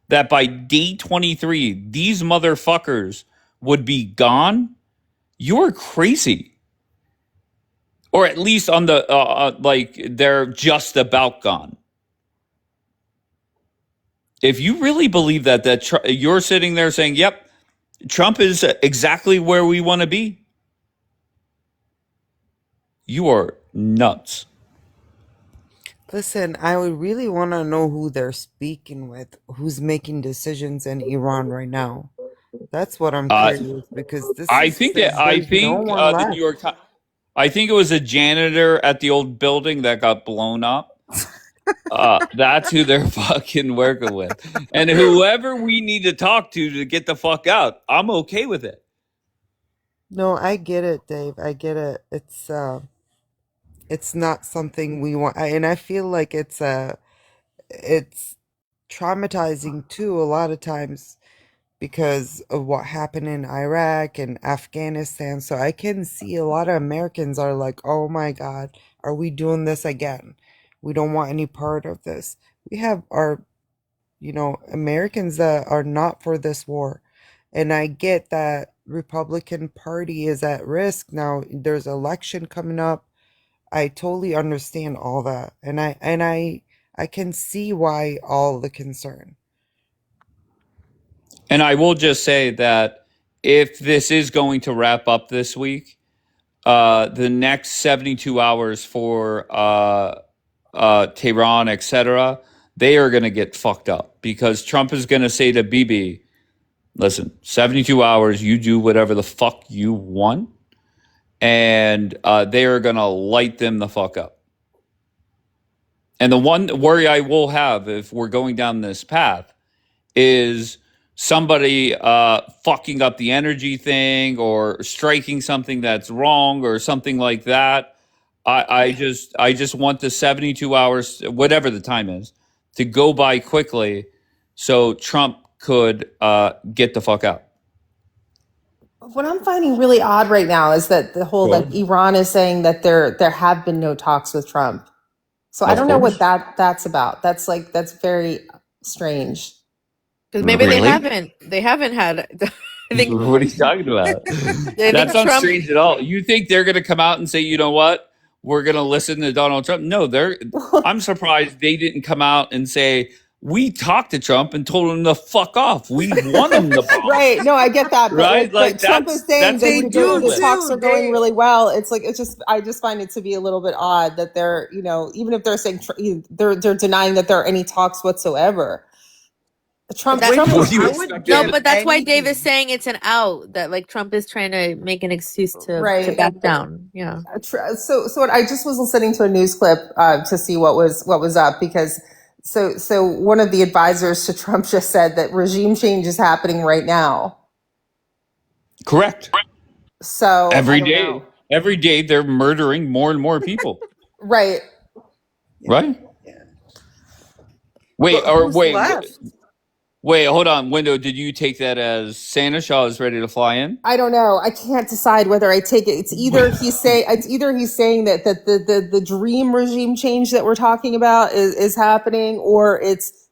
that by day 23, these motherfuckers would be gone, you're crazy. Or at least on the, like, they're just about gone. If you really believe that you're sitting there saying, yep, Trump is exactly where we want to be, you are nuts. Listen, I would really want to know who they're speaking with, who's making decisions in Iran right now. That's what I'm curious, because this I think the New York Times, I think it was a janitor at the old building that got blown up. That's who they're fucking working with. And whoever we need to talk to get the fuck out, I'm okay with it. No, I get it, Dave. I get it. It's not something we want, and I feel like it's traumatizing too a lot of times, because of what happened in Iraq and Afghanistan. So I can see a lot of Americans are like, oh my God, are we doing this again? We don't want any part of this. We have our, Americans that are not for this war. And I get that Republican Party is at risk now. There's election coming up. I totally understand all that. And I can see why all the concern. And I will just say that if this is going to wrap up this week, the next 72 hours for Tehran, etc., they are going to get fucked up because Trump is going to say to Bibi, listen, 72 hours, you do whatever the fuck you want, and they are going to light them the fuck up. And the one worry I will have if we're going down this path is somebody fucking up the energy thing or striking something that's wrong or something like that. I just want the 72 hours, whatever the time is, to go by quickly so Trump could get the fuck out. What I'm finding really odd right now is that the whole like Iran is saying that there have been no talks with Trump. So I don't know what that's about. That's very strange. Because maybe they haven't had. I think, what are you talking about? That's not strange at all. You think they're going to come out and say, you know what, we're going to listen to Donald Trump? No, I'm surprised they didn't come out and say, we talked to Trump and told him to fuck off. We want him to fuck Right. No, I get that. Right? But Trump is saying that the talks are going really well. I just find it to be a little bit odd that they're, even if they're saying they're denying that there are any talks whatsoever. No, but that's why Dave is saying it's an out, that like Trump is trying to make an excuse to back down. Yeah. So I just was listening to a news clip to see what was up because so one of the advisors to Trump just said that regime change is happening right now. Correct. So every day they're murdering more and more people. Right. Right. Wait, hold on. Window, did you take that as Santa Shaw is ready to fly in? I don't know. I can't decide whether I take it. It's either he's saying that the dream regime change that we're talking about is happening, or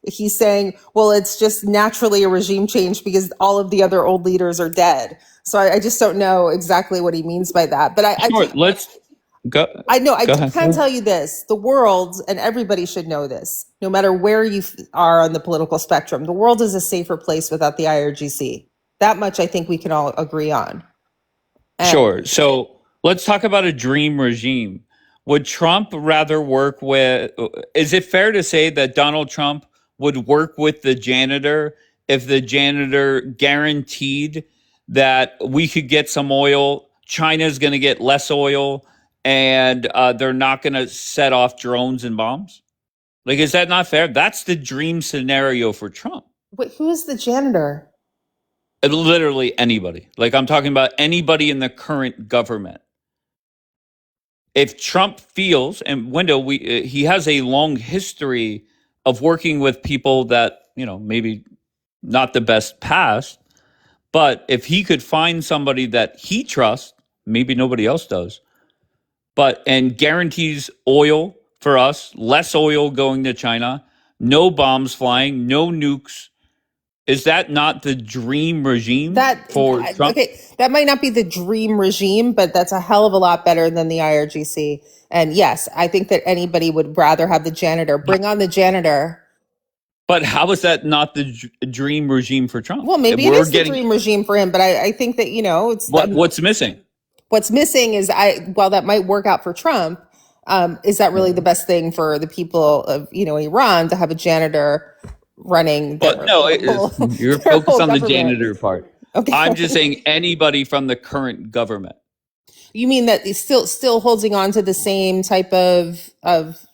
he's saying, well, it's just naturally a regime change because all of the other old leaders are dead. So I just don't know exactly what he means by that. But let's go. I know. I can tell you this. The world, and everybody should know this, no matter where you are on the political spectrum, the world is a safer place without the IRGC. That much I think we can all agree on. Sure. So let's talk about a dream regime. Would Trump rather work with, is it fair to say that Donald Trump would work with the janitor if the janitor guaranteed that we could get some oil, China's going to get less oil, and they're not going to set off drones and bombs? Like, is that not fair? That's the dream scenario for Trump. Wait, who is the janitor? Literally anybody. Like, I'm talking about anybody in the current government. If Trump feels, and Window, he has a long history of working with people that, maybe not the best past, but if he could find somebody that he trusts, maybe nobody else does, and guarantees oil for us, less oil going to China, no bombs flying, no nukes. Is that not the dream regime for Trump? Okay, that might not be the dream regime, but that's a hell of a lot better than the IRGC. And yes, I think that anybody would rather have the janitor. Bring on the janitor. But how is that not the dream regime for Trump? Well, maybe it is the dream regime for him, but I think that, it's... What's missing? What's missing is, while that might work out for Trump, is that really the best thing for the people of, Iran to have a janitor running? But no, you're focused on the janitor part. Okay. I'm just saying anybody from the current government. You mean that he's still holding on to the same type of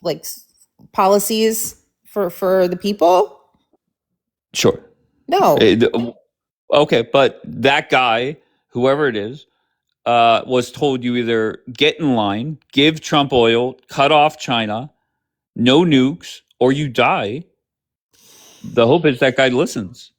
like policies for the people? Sure. No. Okay, but that guy, whoever it is, was told you either get in line, give Trump oil, cut off China, no nukes, or you die. The hope is that guy listens.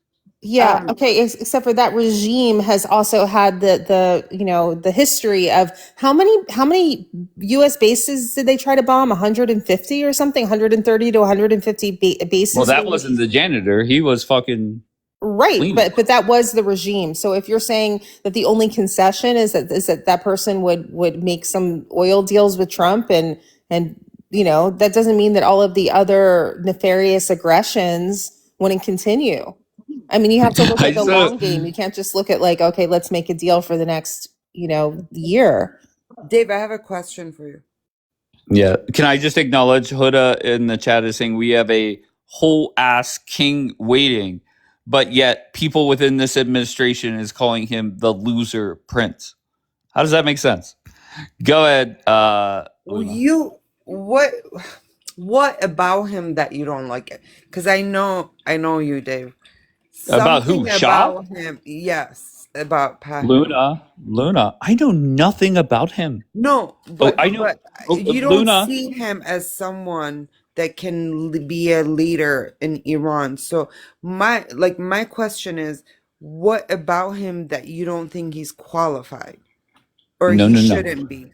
Yeah. Okay. Except for that regime has also had the history of how many U.S. bases did they try to bomb? 150 or something, 130 to 150 bases. Well, that wasn't the janitor. He was fucking right. cleaning. But that was the regime. So if you're saying that the only concession is that person would make some oil deals with Trump and that doesn't mean that all of the other nefarious aggressions wouldn't continue. I mean, you have to look at the long game. You can't just look at like, okay, let's make a deal for the next, year. Dave, I have a question for you. Yeah. Can I just acknowledge Huda in the chat is saying we have a whole ass king waiting, but yet people within this administration is calling him the loser prince. How does that make sense? Go ahead. What about him that you don't like it? Because I know you, Dave. About who? Shah? About him, yes. About Pat. Luna. I know nothing about him. No, but I know. You don't see him as someone that can be a leader in Iran. So my question is, what about him that you don't think he's qualified, or he shouldn't be?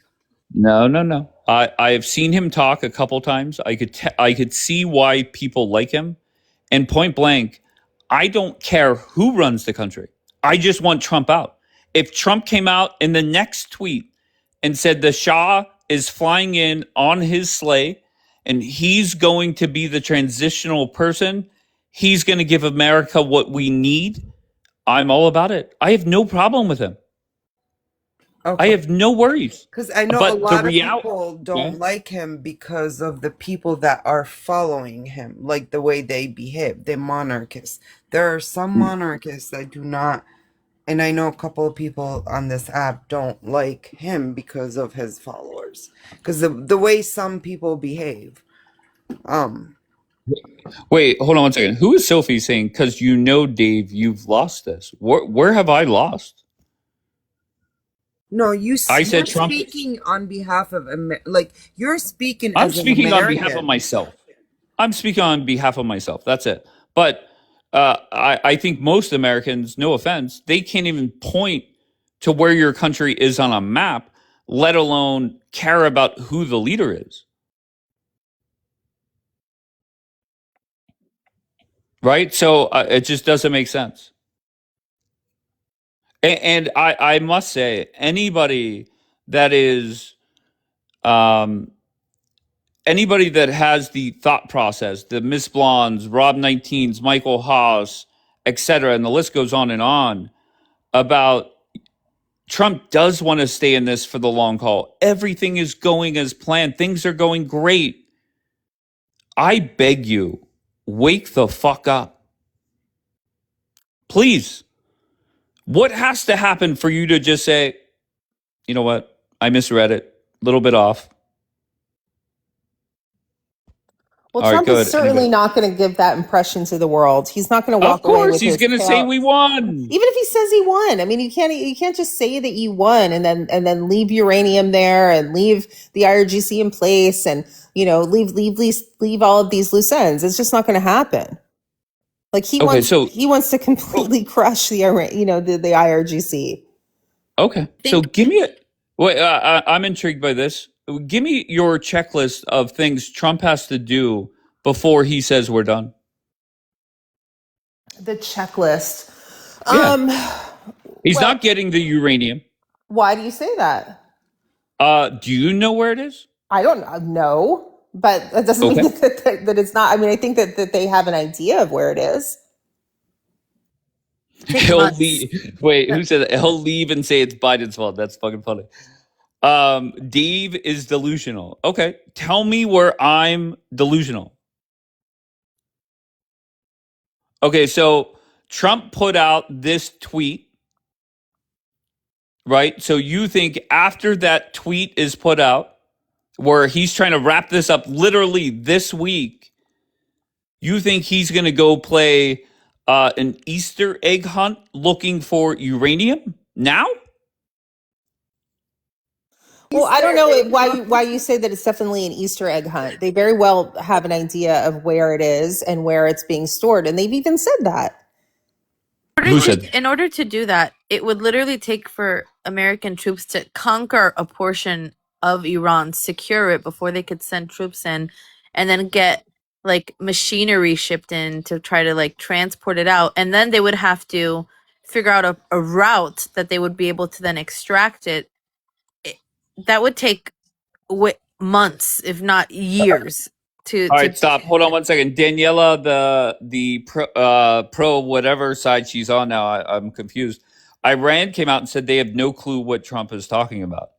No. I have seen him talk a couple times. I could see why people like him. And point blank, I don't care who runs the country. I just want Trump out. If Trump came out in the next tweet and said the Shah is flying in on his sleigh and he's going to be the transitional person, he's going to give America what we need, I'm all about it. I have no problem with him. Okay. I have no worries. Because I know a lot of people don't like him because of the people that are following him, like the way they behave. They're monarchists. There are some monarchists that do not, and I know a couple of people on this app don't like him because of his followers. Because the way some people behave. Wait, hold on one second. Who is Sophie saying? Because Dave, you've lost this. Where have I lost? No, you're speaking on behalf of you're speaking. I'm speaking on behalf of myself. I'm speaking on behalf of myself. That's it. But I think most Americans, no offense, they can't even point to where your country is on a map, let alone care about who the leader is. Right? So it just doesn't make sense. And I must say, anybody that is, anybody that has the thought process, the Miss Blondes, Rob 19s, Michael Haas, etc., and the list goes on about Trump does want to stay in this for the long haul. Everything is going as planned. Things are going great. I beg you, wake the fuck up. Please. What has to happen for you to just say, you know what? I misread it. A little bit off. Well, Trump is certainly not going to give that impression to the world. He's not going to walk away with his. Of course, he's going to say we won. Even if he says he won, I mean, you can't just say that you won and then leave uranium there and leave the IRGC in place and leave all of these loose ends. It's just not going to happen. Like he wants to completely crush the IRGC. Okay, so give me I'm intrigued by this. Give me your checklist of things Trump has to do before he says we're done. The checklist. Yeah. He's not getting the uranium. Why do you say that? Do you know where it is? I don't know. But that doesn't mean that it's not. I mean, I think that they have an idea of where it is. He'll leave. Wait, who said that? He'll leave and say it's Biden's fault. That's fucking funny. Dave is delusional. Okay, tell me where I'm delusional. Okay, so Trump put out this tweet, right? So you think after that tweet is put out, where he's trying to wrap this up literally this week, you think he's going to go play an Easter egg hunt looking for uranium now? Well, I don't know why you say that it's definitely an Easter egg hunt. They very well have an idea of where it is and where it's being stored. And they've even said that. In order to do that, it would literally take for American troops to conquer a portion of Iran, secure it before they could send troops in, and then get like machinery shipped in to try to like transport it out. And then they would have to figure out a route that they would be able to then extract it. That would take months, if not years. All right, stop. Hold on one second. Daniela, the pro whatever side she's on now, I'm confused. Iran came out and said they have no clue what Trump is talking about.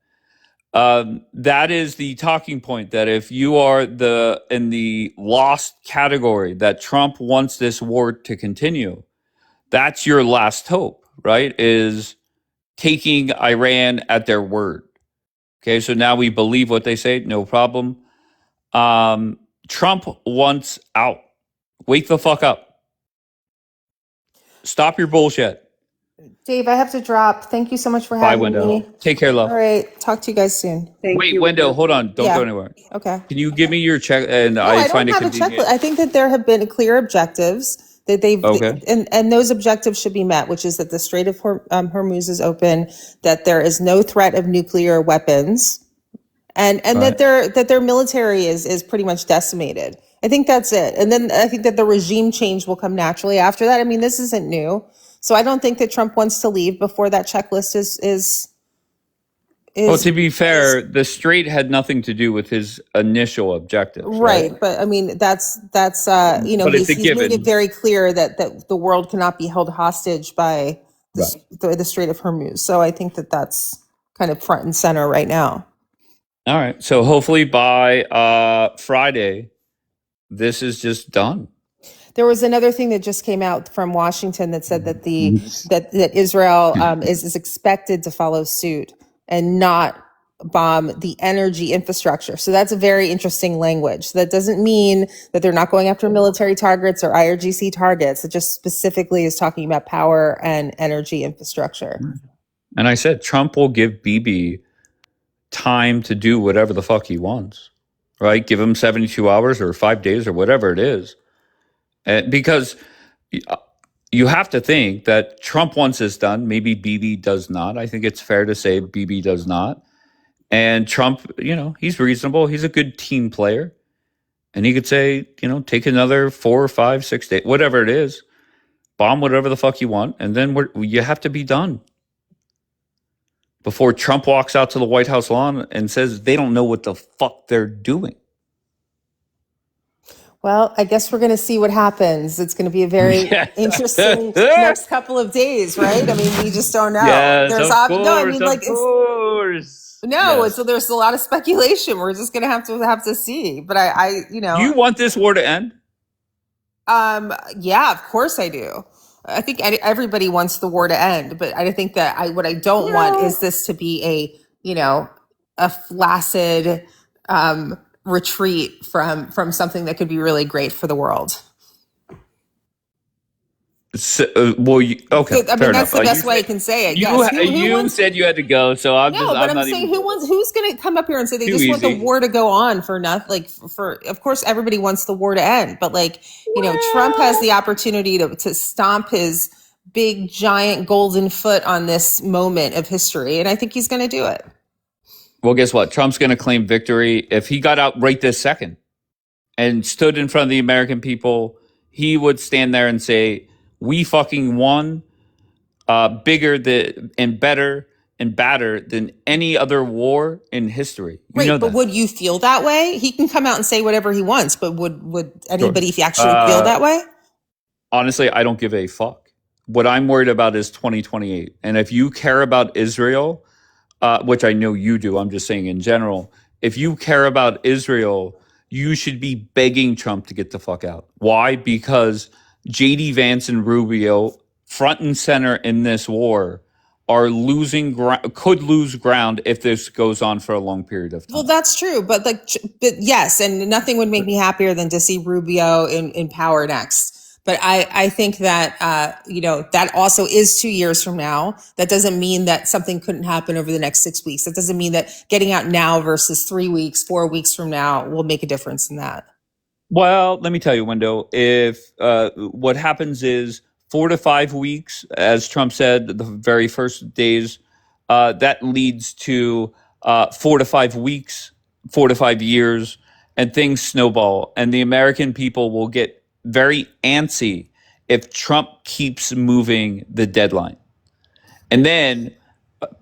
That is the talking point, that if you are in the lost category, that Trump wants this war to continue, that's your last hope, right? Is taking Iran at their word. Okay, so now we believe what they say, no problem. Trump wants out. Wake the fuck up. Stop your bullshit. Dave, I have to drop. Thank you so much for having me. Take care, love. All right. Talk to you guys soon. Wait, Wendell, hold on. Don't go anywhere. Okay. Can you give me your check? And No, I I find don't it have a convenient. checklist. I think that there have been clear objectives that they've, Okay. and those objectives should be met, which is that the Strait of Hormuz is open, that there is no threat of nuclear weapons, and Right. that their military is pretty much decimated. I think that's it. And then I think that the regime change will come naturally after that. I mean, this isn't new. So I don't think that Trump wants to leave before that checklist is Well, to be fair, the Strait had nothing to do with his initial objectives. right. But I mean, that's you know, But it's he's a made given. it very clear that the world cannot be held hostage by the Strait of Hormuz. So I think that that's kind of front and center right now. All right. So hopefully by Friday, this is just done. There was another thing that just came out from Washington that said that that Israel is expected to follow suit and not bomb the energy infrastructure. So that's a very interesting language. That doesn't mean that they're not going after military targets or IRGC targets. It just specifically is talking about power and energy infrastructure. And I said Trump will give Bibi time to do whatever the fuck he wants, right? Give him 72 hours or 5 days or whatever it is. Because you have to think that Trump wants this done. Maybe Bibi does not. I think it's fair to say Bibi does not. And Trump, you know, he's reasonable. He's a good team player. And he could say, you know, take another 4 or 5, 6 days, whatever it is, bomb whatever the fuck you want. And then you have to be done before Trump walks out to the White House lawn and says they don't know what the fuck they're doing. Well, I guess we're going to see what happens. It's going to be a very interesting next couple of days, right? I mean, we just don't know. Yes, There's of course, no, I mean, like, yes. so there's a lot of speculation. We're just going to have to see. But I, you know, Do you want this war to end? yeah, of course I do. I think everybody wants the war to end, but I think that what I don't want is this to be a flaccid retreat from something that could be really great for the world. So, okay. I mean, that's the best way I can say it. You said you had to go, so I'm saying who's going to come up here and say they just want the war to go on for nothing? Like, of course, everybody wants the war to end, but Trump has the opportunity to stomp his big, giant golden foot on this moment of history, and I think he's going to do it. Well, guess what? Trump's going to claim victory. If he got out right this second and stood in front of the American people, he would stand there and say, we fucking won, bigger and better and badder than any other war in history. But would you feel that way? He can come out and say whatever he wants, but would anybody actually feel that way? Honestly, I don't give a fuck. What I'm worried about is 2028. And if you care about Israel, which I know you do, I'm just saying in general, if you care about Israel, you should be begging Trump to get the fuck out. Why? Because JD Vance and Rubio, front and center in this war, are could lose ground if this goes on for a long period of time. Well, that's true, but yes, and nothing would make me happier than to see Rubio in power next. But I think that that also is 2 years from now. That doesn't mean that something couldn't happen over the next 6 weeks. That doesn't mean that getting out now versus 3 weeks, 4 weeks from now will make a difference in that. Well, let me tell you, Wendell, if what happens is 4 to 5 weeks, as Trump said, the very first days, that leads to 4 to 5 weeks, 4 to 5 years, and things snowball. And the American people will get very antsy if Trump keeps moving the deadline. And then,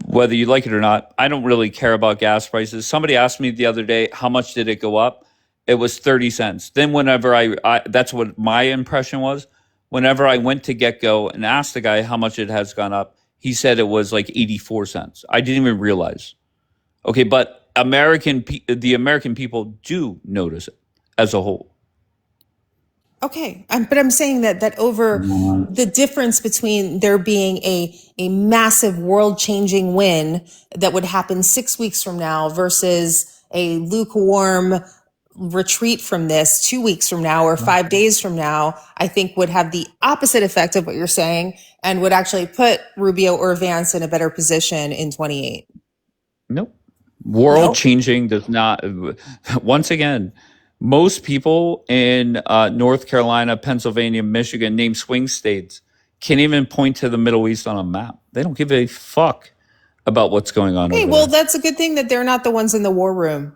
whether you like it or not, I don't really care about gas prices. Somebody asked me the other day, how much did it go up? It was 30 cents. Then whenever I that's what my impression was. Whenever I went to GetGo and asked the guy how much it has gone up, he said it was like 84 cents. I didn't even realize. Okay, but the American people do notice it as a whole. Okay, but I'm saying that over the difference between there being a massive world-changing win that would happen 6 weeks from now versus a lukewarm retreat from this 2 weeks from now or 5 days from now, I think would have the opposite effect of what you're saying and would actually put Rubio or Vance in a better position in 28. Nope. World changing does not. Once again, most people in North Carolina, Pennsylvania, Michigan, named swing states, can't even point to the Middle East on a map. They don't give a fuck about what's going on Hey, over well, there. that's a good thing that they're not the ones in the war room.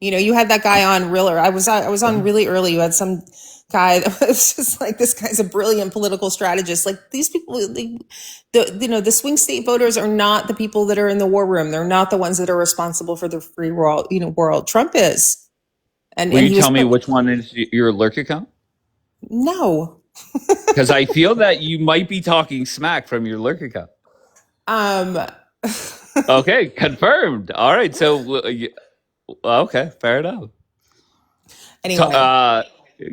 You know, you had that guy on real. I was on really early. You had some guy that was just like, this guy's a brilliant political strategist. Like these people, the swing state voters are not the people that are in the war room. They're not the ones that are responsible for the free world. World. Trump is. And Will you tell me which one is your lurk account? No. Because I feel that you might be talking smack from your lurk account. Okay, confirmed. All right, so okay, fair enough. Anyway,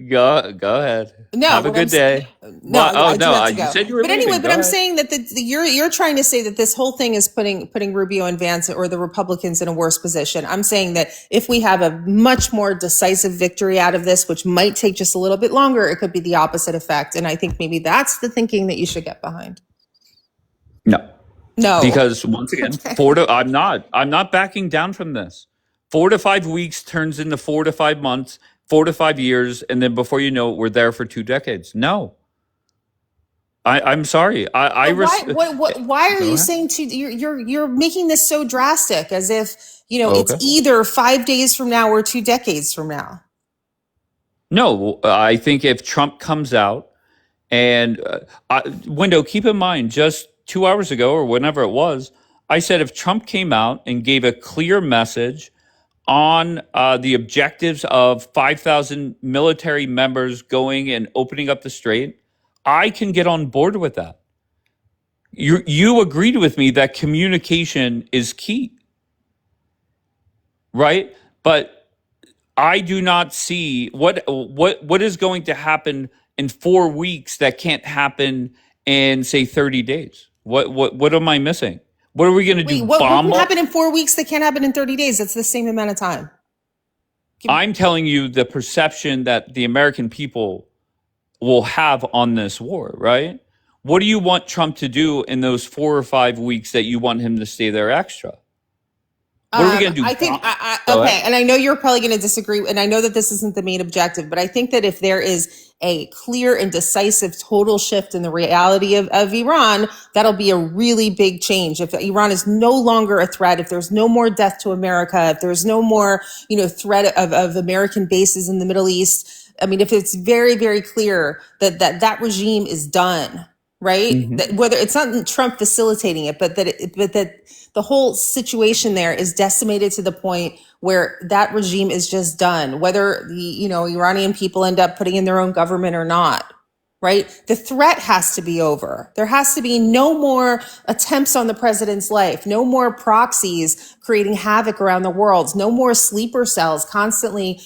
go ahead. No, have a good day. No, I do have to go. You said you were but leaving. anyway, Go I'm ahead. saying that you're trying to say that this whole thing is putting Rubio and Vance or the Republicans in a worse position. I'm saying that if we have a much more decisive victory out of this, which might take just a little bit longer, it could be the opposite effect. And I think maybe that's the thinking that you should get behind. No, because once again, I'm not backing down from this. 4 to 5 weeks turns into 4 to 5 months, 4 to 5 years, and then before you know it, we're there for 2 decades. No, I'm sorry. Why are you saying you're making this so drastic as if it's either 5 days from now or 2 decades from now? No, I think if Trump comes out and Window, keep in mind, just 2 hours ago or whenever it was, I said if Trump came out and gave a clear message on the objectives of 5,000 military members going and opening up the strait, I can get on board with that. You agreed with me that communication is key, right? But I do not see what is going to happen in 4 weeks that can't happen in, say, 30 days. What am I missing? What are we going to do? What can happen in 4 weeks that can't happen in 30 days? That's the same amount of time. I'm telling you the perception that the American people will have on this war, right? What do you want Trump to do in those 4 or 5 weeks that you want him to stay there extra? What are we going to do? I think, okay, and I know you're probably going to disagree, and I know that this isn't the main objective, but I think that if there is a clear and decisive total shift in the reality of Iran, that'll be a really big change. If Iran is no longer a threat, if there's no more death to America, if there's no more, threat of American bases in the Middle East, I mean, if it's very, very clear that regime is done, right? Mm-hmm. That whether it's not Trump facilitating it, but that the whole situation there is decimated to the point where that regime is just done, whether the Iranian people end up putting in their own government or not, right? The threat has to be over. There has to be no more attempts on the president's life, no more proxies creating havoc around the world, no more sleeper cells constantly,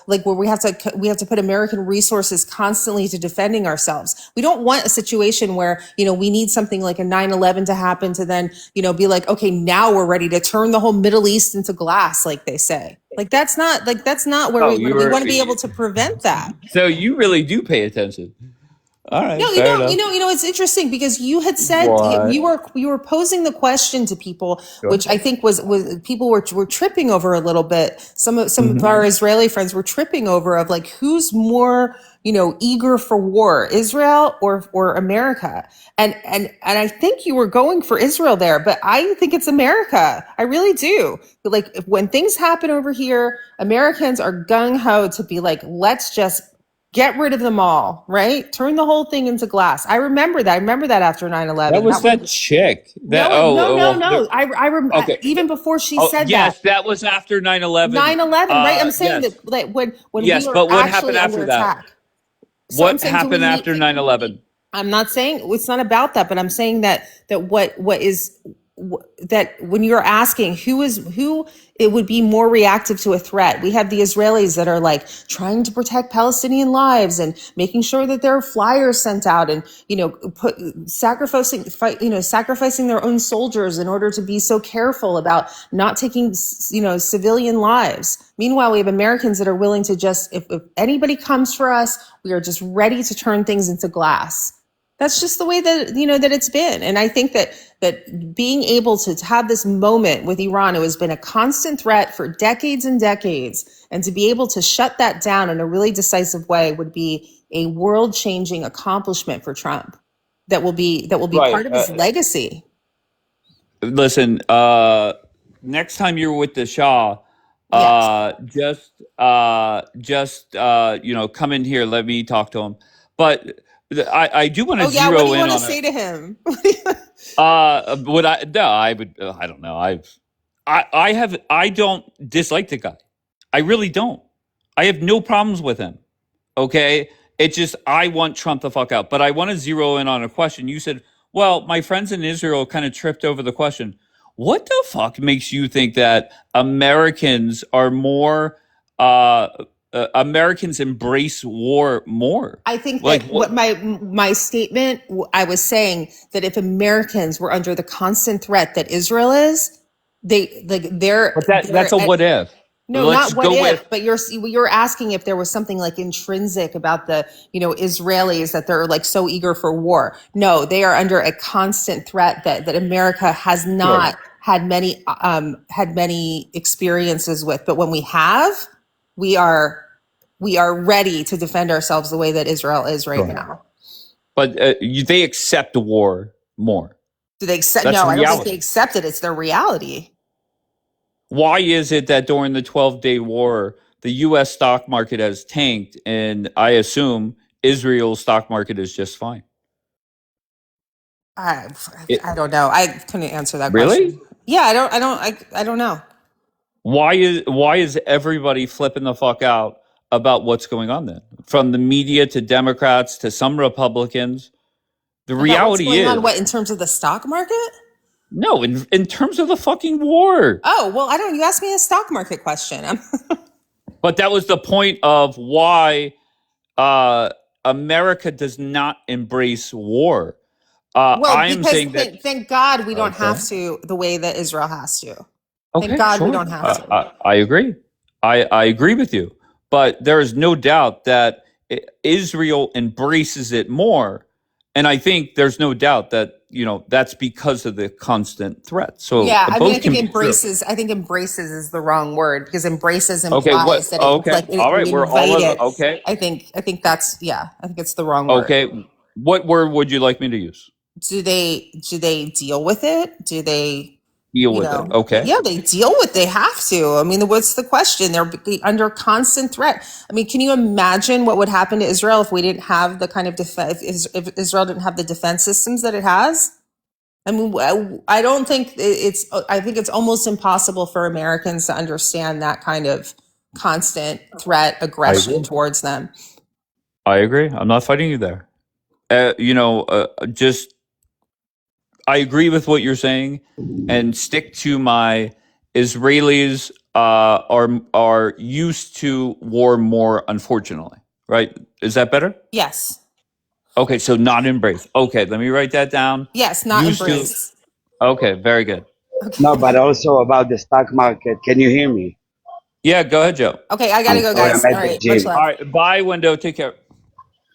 like where we have to put American resources constantly to defending ourselves. We don't want a situation where, we need something like a 9/11 to happen to then, be like, okay, now we're ready to turn the whole Middle East into glass, like they say. That's not where we want to be able to prevent that. So you really do pay attention. All right, No, fair enough. it's interesting because you had said What? you were posing the question to people, Sure. which I think was people were tripping over a little bit. Some of our Israeli friends were tripping over of like who's more eager for war, Israel or America, and I think you were going for Israel there, but I think it's America. I really do. Like when things happen over here, Americans are gung ho to be like, let's just get rid of them all, right? Turn the whole thing into glass. I remember that. I remember that after 9/11. That was that chick. No. I remember Okay. even before she said yes, that. that was after 9/11. 9/11, right? I'm saying yes. that when Yes, we were but what actually happened after under that? attack. So I'm What saying, happened after 9/11? I'm not saying it's not about that, but I'm saying that that when you're asking who it would be more reactive to a threat, we have the Israelis that are like trying to protect Palestinian lives and making sure that there are flyers sent out and sacrificing their own soldiers in order to be so careful about not taking civilian lives. Meanwhile, we have Americans that are willing to just if anybody comes for us, we are just ready to turn things into glass. That's just the way that that it's been. And I think that being able to have this moment with Iran, who has been a constant threat for decades and decades, and to be able to shut that down in a really decisive way would be a world-changing accomplishment for Trump. That will be Right. part of his legacy. Listen, next time you're with the Shah, just come in here. Let me talk to him. But I do want to zero in on. What do you want to say to him? Would I? No, I would. I don't know. I don't dislike the guy. I really don't. I have no problems with him. Okay, it's just I want Trump the fuck out. But I want to zero in on a question. You said, well, my friends in Israel kind of tripped over the question. What the fuck makes you think that Americans are more? Americans embrace war more. I think that what my statement, I was saying that if Americans were under the constant threat that Israel is, that's a what if. No, not what if, but you're asking if there was something like intrinsic about the Israelis that they're like so eager for war. No, they are under a constant threat that America has not had many experiences with. But when we have, we are ready to defend ourselves the way that Israel is right now. But they accept war more. Do they accept? No, I don't think they accept it. It's their reality. Why is it that during the 12-day war, the U.S. stock market has tanked, and I assume Israel's stock market is just fine? I don't know. I couldn't answer that really? question. Yeah, I don't know. Why is everybody flipping the fuck out about what's going on then? From the media to Democrats to some Republicans, the reality what's going on, what in terms of the stock market? No, in terms of the fucking war. Oh, well, you asked me a stock market question. But that was the point of why America does not embrace war. I am saying that. Thank God we don't have to the way that Israel has to. Okay, thank God we don't have to. I agree. I agree with you. But there is no doubt that Israel embraces it more. And I think there's no doubt that, that's because of the constant threat. So yeah, I think embraces is the wrong word because embraces implies that all right, we're all okay. I think that's I think it's the wrong word. Okay. What word would you like me to use? Do they deal with it? Do they deal with it? Okay. Yeah, they deal with. They have to. I mean, what's the question? They're under constant threat. I mean, can you imagine what would happen to Israel if we didn't have the kind of if Israel didn't have the defense systems that it has? I mean, I don't think it's. I think it's almost impossible for Americans to understand that kind of constant threat, aggression towards them. I agree. I'm not fighting you there. I agree with what you're saying, and stick to my Israelis are used to war more, unfortunately. Right? Is that better? Yes. Okay, so not embrace. Okay, let me write that down. Yes, not embrace. Okay, very good. Okay. No, but also about the stock market. Can you hear me? Yeah, go ahead, Joe. Okay, I gotta go, guys. All right, All right, bye, Wendo. Take care.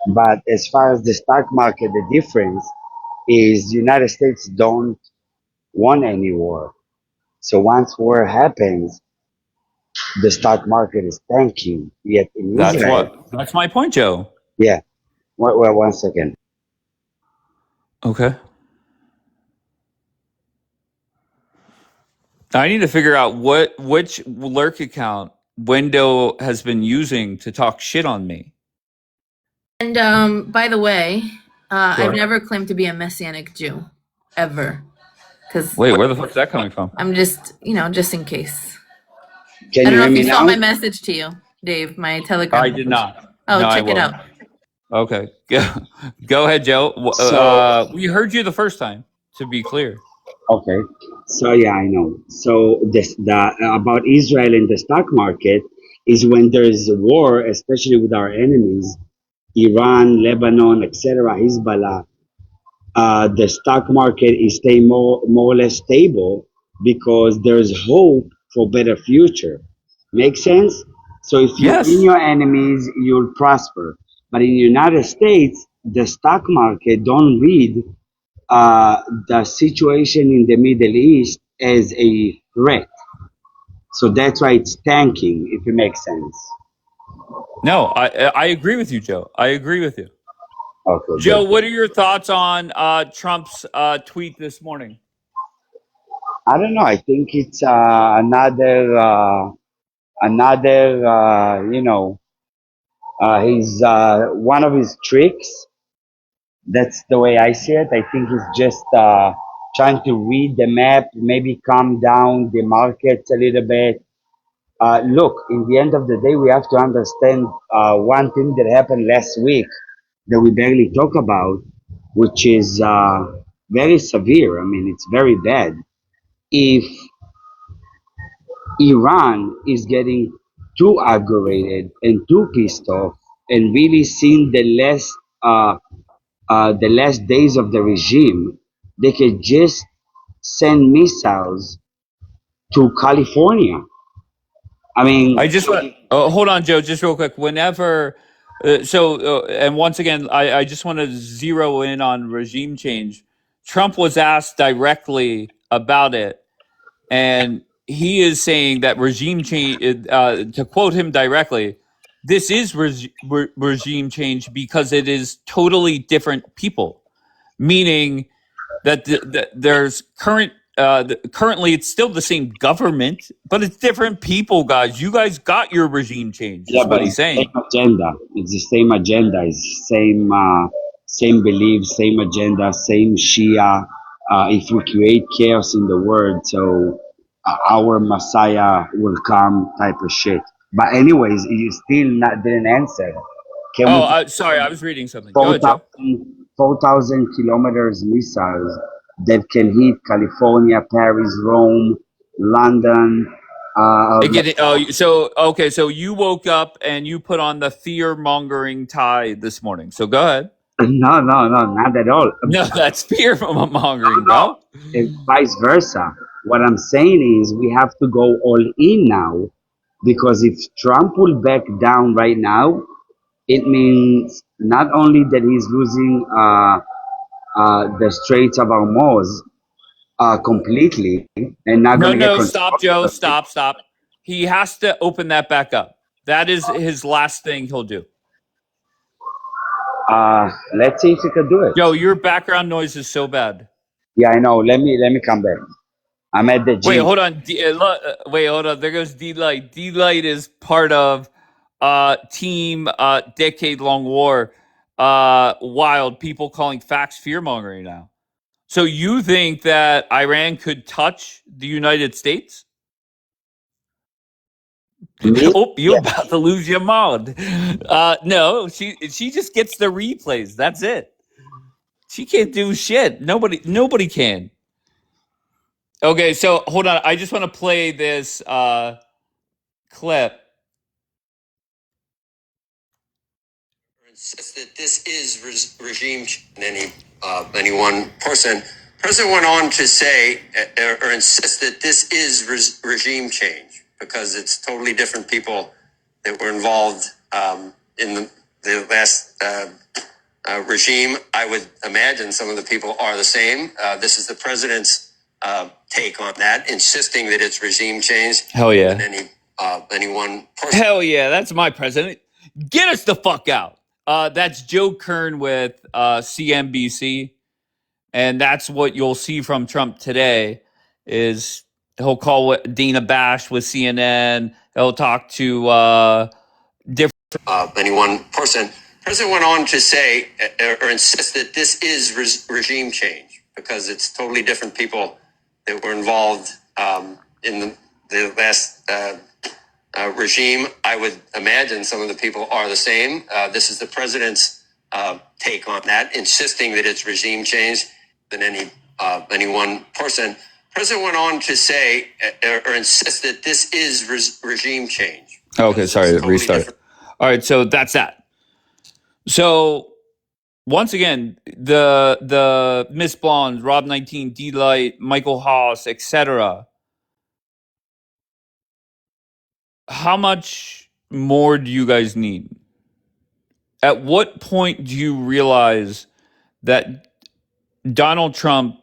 But as far as the stock market, the difference is United States don't want any war. So once war happens, the stock market is tanking. Yet in Israel, That's my point, Joe. yeah. Well, 1 second. Okay. I need to figure out which lurk account Window has been using to talk shit on me. And by the way, Sure. I've never claimed to be a Messianic Jew, ever. Because Wait, where the fuck's that coming from? I'm just, just in case. Can I don't you know hear if me you saw now? my message to you, Dave, my Telegram. I did not. Oh, No, I check it will. out. Okay. Go ahead, Joe. So We heard you the first time, to be clear. okay. So yeah, I know. So the about Israel and the stock market is when there is a war, especially with our enemies, Iran, Lebanon, etc., Hezbollah. The stock market is staying more or less stable because there's hope for better future. Make sense? So if you win Yes. your enemies, you'll prosper. But in the United States, the stock market don't read the situation in the Middle East as a threat. So that's why it's tanking, if it makes sense. No, I agree with you, Joe. I agree with you. Okay, Joe, good. what are your thoughts on Trump's tweet this morning? I don't know. I think it's another, he's one of his tricks. That's the way I see it. I think he's just trying to read the map, maybe calm down the markets a little bit. Look, in the end of the day, we have to understand one thing that happened last week that we barely talk about, which is very severe. I mean, it's very bad. If Iran is getting too aggravated and too pissed off and really seeing the last days of the regime, they could just send missiles to California. I mean, I just want. Hold on, Joe, just real quick. Whenever, and once again, I just want to zero in on regime change. Trump was asked directly about it, and he is saying that regime change. To quote him directly, this is regime change because it is totally different people, meaning that there's currently it's still the same government, but it's different people, guys. You guys got your regime change, yeah, is but what it's he's the saying. same agenda. It's the same agenda. It's same beliefs, same agenda, same Shia. If we create chaos in the world, so our Messiah will come, type of shit. But anyways, you still not didn't answer. Can we Sorry, I was reading something. Go ahead, Joe. 4,000 kilometers missiles that can hit California, Paris, Rome, London? So you woke up and you put on the fear mongering tie this morning. So go ahead. No, not at all. No, that's fear mongering, No, bro. it's vice versa. What I'm saying is we have to go all in now because if Trump will back down right now, it means not only that he's losing the Straits of Hormuz completely and not going to get No, control stop, Joe. of it. Stop. He has to open that back up. That is his last thing he'll do. Let's see if he can do it. Joe, your background noise is so bad. Yeah, I know. Let me come back. I'm at the Wait, gym. hold on. Wait, hold on. There goes D-Light. D-Light is part of team decade long war. Wild people calling facts fear mongering now. So you think that Iran could touch the United States? Me? Oh, you're Yeah. about to lose your mind. No, she just gets the replays. That's it. She can't do shit. Nobody can. Okay, so hold on. I just want to play this clip. Insists that this is regime and any one person. President went on to say or insist that this is regime change because it's totally different people that were involved in the last regime. I would imagine some of the people are the same. This is the president's take on that, insisting that it's regime change. Hell yeah. Than any one person. Hell yeah, that's my president. Get us the fuck out. That's Joe Kern with CNBC. And that's what you'll see from Trump today is he'll call Dana Bash with CNN. He'll talk to different any one person. President went on to say or insist that this is regime change because it's totally different people that were involved in the last regime. I would imagine some of the people are the same. This is the president's take on that, insisting that it's regime change than any one person. President went on to say or insist that this is regime change. Okay, sorry, totally restart. Different. All right, so that's that. So once again, the Miss Blonde, Rob 19, D Light, Michael Haas, etc. How much more do you guys need? At what point do you realize that Donald Trump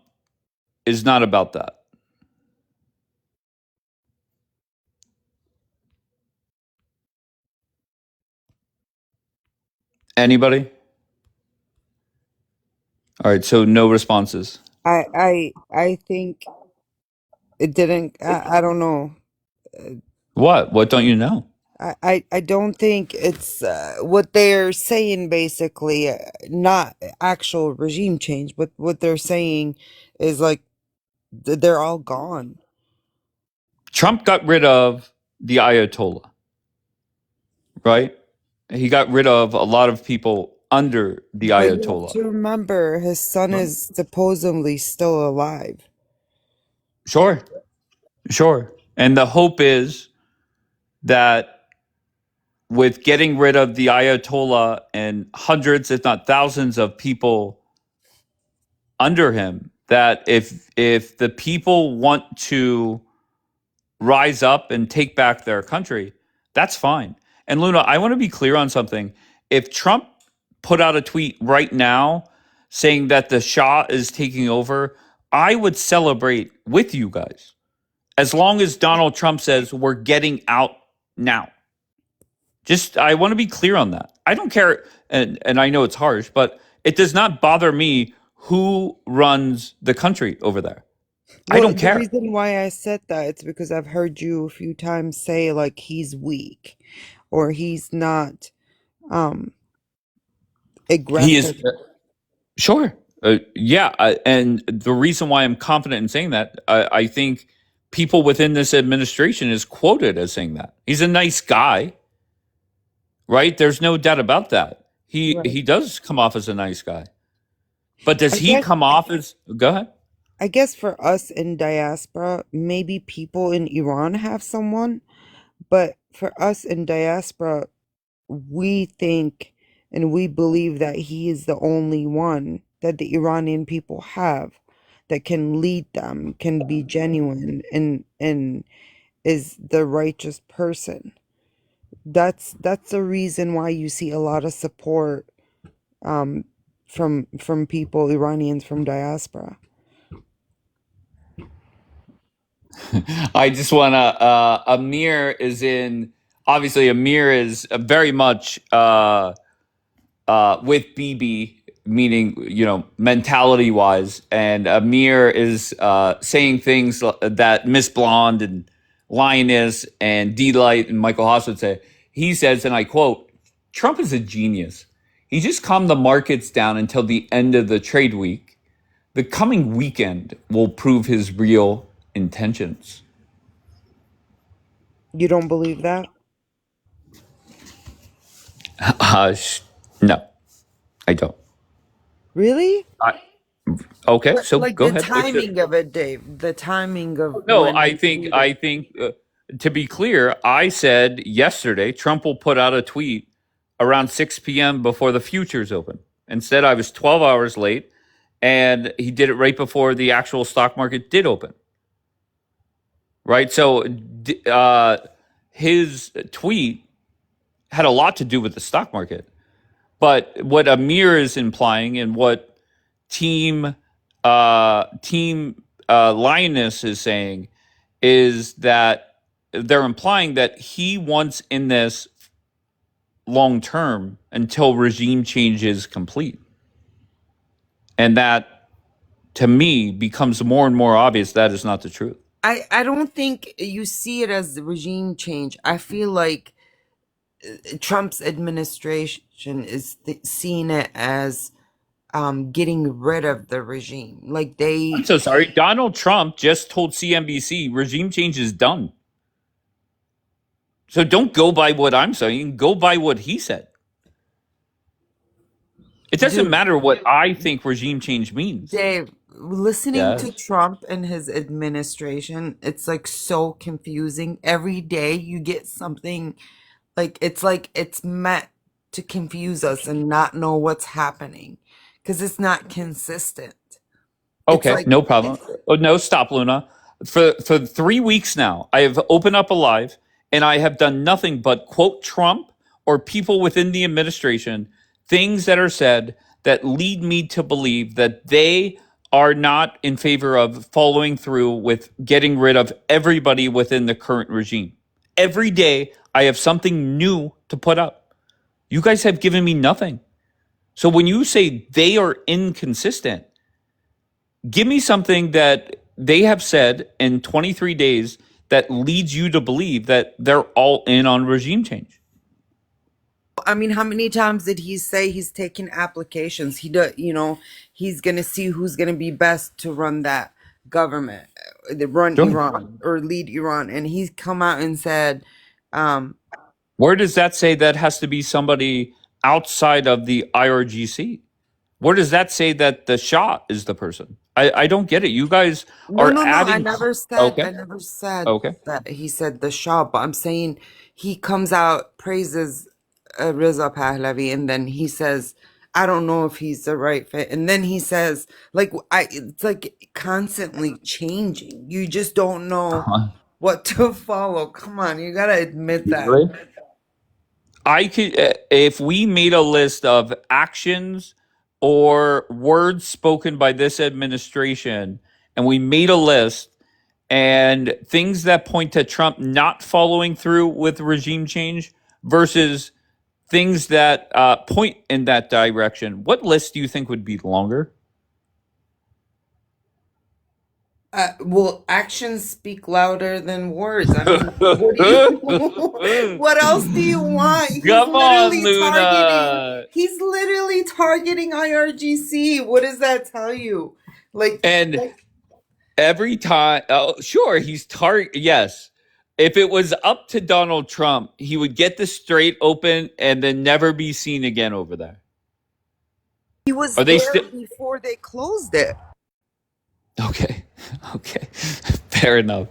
is not about that? Anybody? All right, so no responses. I think it didn't. I don't know. What don't you know? I don't think it's what they're saying. Basically, not actual regime change, but what they're saying is like they're all gone. Trump got rid of the Ayatollah, right? He got rid of a lot of people under the But you have Ayatollah. to remember, his son is supposedly still alive. Sure. And the hope is that with getting rid of the Ayatollah and hundreds, if not thousands of people under him, that if the people want to rise up and take back their country, that's fine. And Luna, I want to be clear on something. If Trump put out a tweet right now saying that the Shah is taking over, I would celebrate with you guys. As long as Donald Trump says we're getting out now. Just, I want to be clear on that. I don't care, and I know it's harsh, but it does not bother me who runs the country over there. Well, I don't care. The reason why I said that, it's because I've heard you a few times say like he's weak or he's not aggressive. He is, sure. And the reason why I'm confident in saying that, I think people within this administration is quoted as saying that. He's a nice guy, right? There's no doubt about that. He does come off as a nice guy. But does he come off as... Go ahead. I guess for us in diaspora, maybe people in Iran have someone, but for us in diaspora, we think and we believe that he is the only one that the Iranian people have that can lead them, can be genuine, and is the righteous person. That's the reason why you see a lot of support from people, Iranians from diaspora. I just want to, Amir is obviously Amir is very much with Bibi, meaning, mentality wise. And Amir is saying things that Miss Blonde and Lioness and D-Light and Michael Haas would say. He says, and I quote, Trump is a genius. He just calmed the markets down until the end of the trade week. The coming weekend will prove his real intentions. You don't believe that? No, I don't. Really? Okay, so like go the ahead. timing of it, Dave. The timing of No, when I think to be clear, I said yesterday Trump will put out a tweet around 6 p.m. before the futures open. Instead, I was 12 hours late, and he did it right before the actual stock market did open. Right? So his tweet had a lot to do with the stock market. But what Amir is implying and what Team Lioness is saying is that they're implying that he wants in this long term until regime change is complete. And that, to me, becomes more and more obvious that is not the truth. I don't think you see it as the regime change. I feel like Trump's administration is seeing it as getting rid of the regime. Like I'm so sorry. Donald Trump just told CNBC regime change is done. So don't go by what I'm saying. Go by what he said. It doesn't matter what I think regime change means. Dave, listening to Trump and his administration, it's like so confusing. Every day you get something like it's meant to confuse us and not know what's happening because it's not consistent. Okay, no problem. Oh, no, stop, Luna. For 3 weeks now, I have opened up a live and I have done nothing but quote Trump or people within the administration, things that are said that lead me to believe that they are not in favor of following through with getting rid of everybody within the current regime. Every day, I have something new to put up. You guys have given me nothing. So when you say they are inconsistent, give me something that they have said in 23 days that leads you to believe that they're all in on regime change. I mean, how many times did he say he's taking applications? He does, he's going to see who's going to be best to run that government, Iran or lead Iran. And he's come out and said, where does that say that has to be somebody outside of the IRGC? Where does that say that the Shah is the person? I don't get it. You guys are adding. I never said that he said the Shah, but I'm saying he comes out, praises Reza Pahlavi, and then he says, I don't know if he's the right fit. And then he says, it's like constantly changing. You just don't know what to follow. Come on, you got to admit that. Really? I could, if we made a list of actions or words spoken by this administration, and we made a list and things that point to Trump not following through with regime change versus things that point in that direction, what list do you think would be longer? Well, actions speak louder than words. I mean, what else do you want? Come on, Luna. He's literally targeting IRGC. What does that tell you? Every time, sure, he's yes. If it was up to Donald Trump, he would get the Strait open and then never be seen again over there. He was there before they closed it. Okay. Fair enough.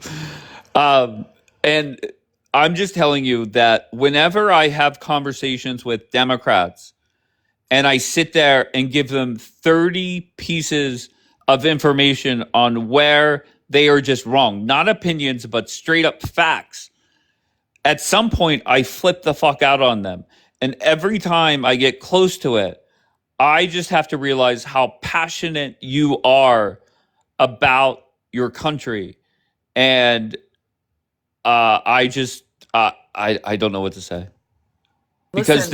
And I'm just telling you that whenever I have conversations with Democrats and I sit there and give them 30 pieces of information on where they are just wrong, not opinions, but straight up facts, at some point I flip the fuck out on them. And every time I get close to it, I just have to realize how passionate you are about your country. And I don't know what to say. Because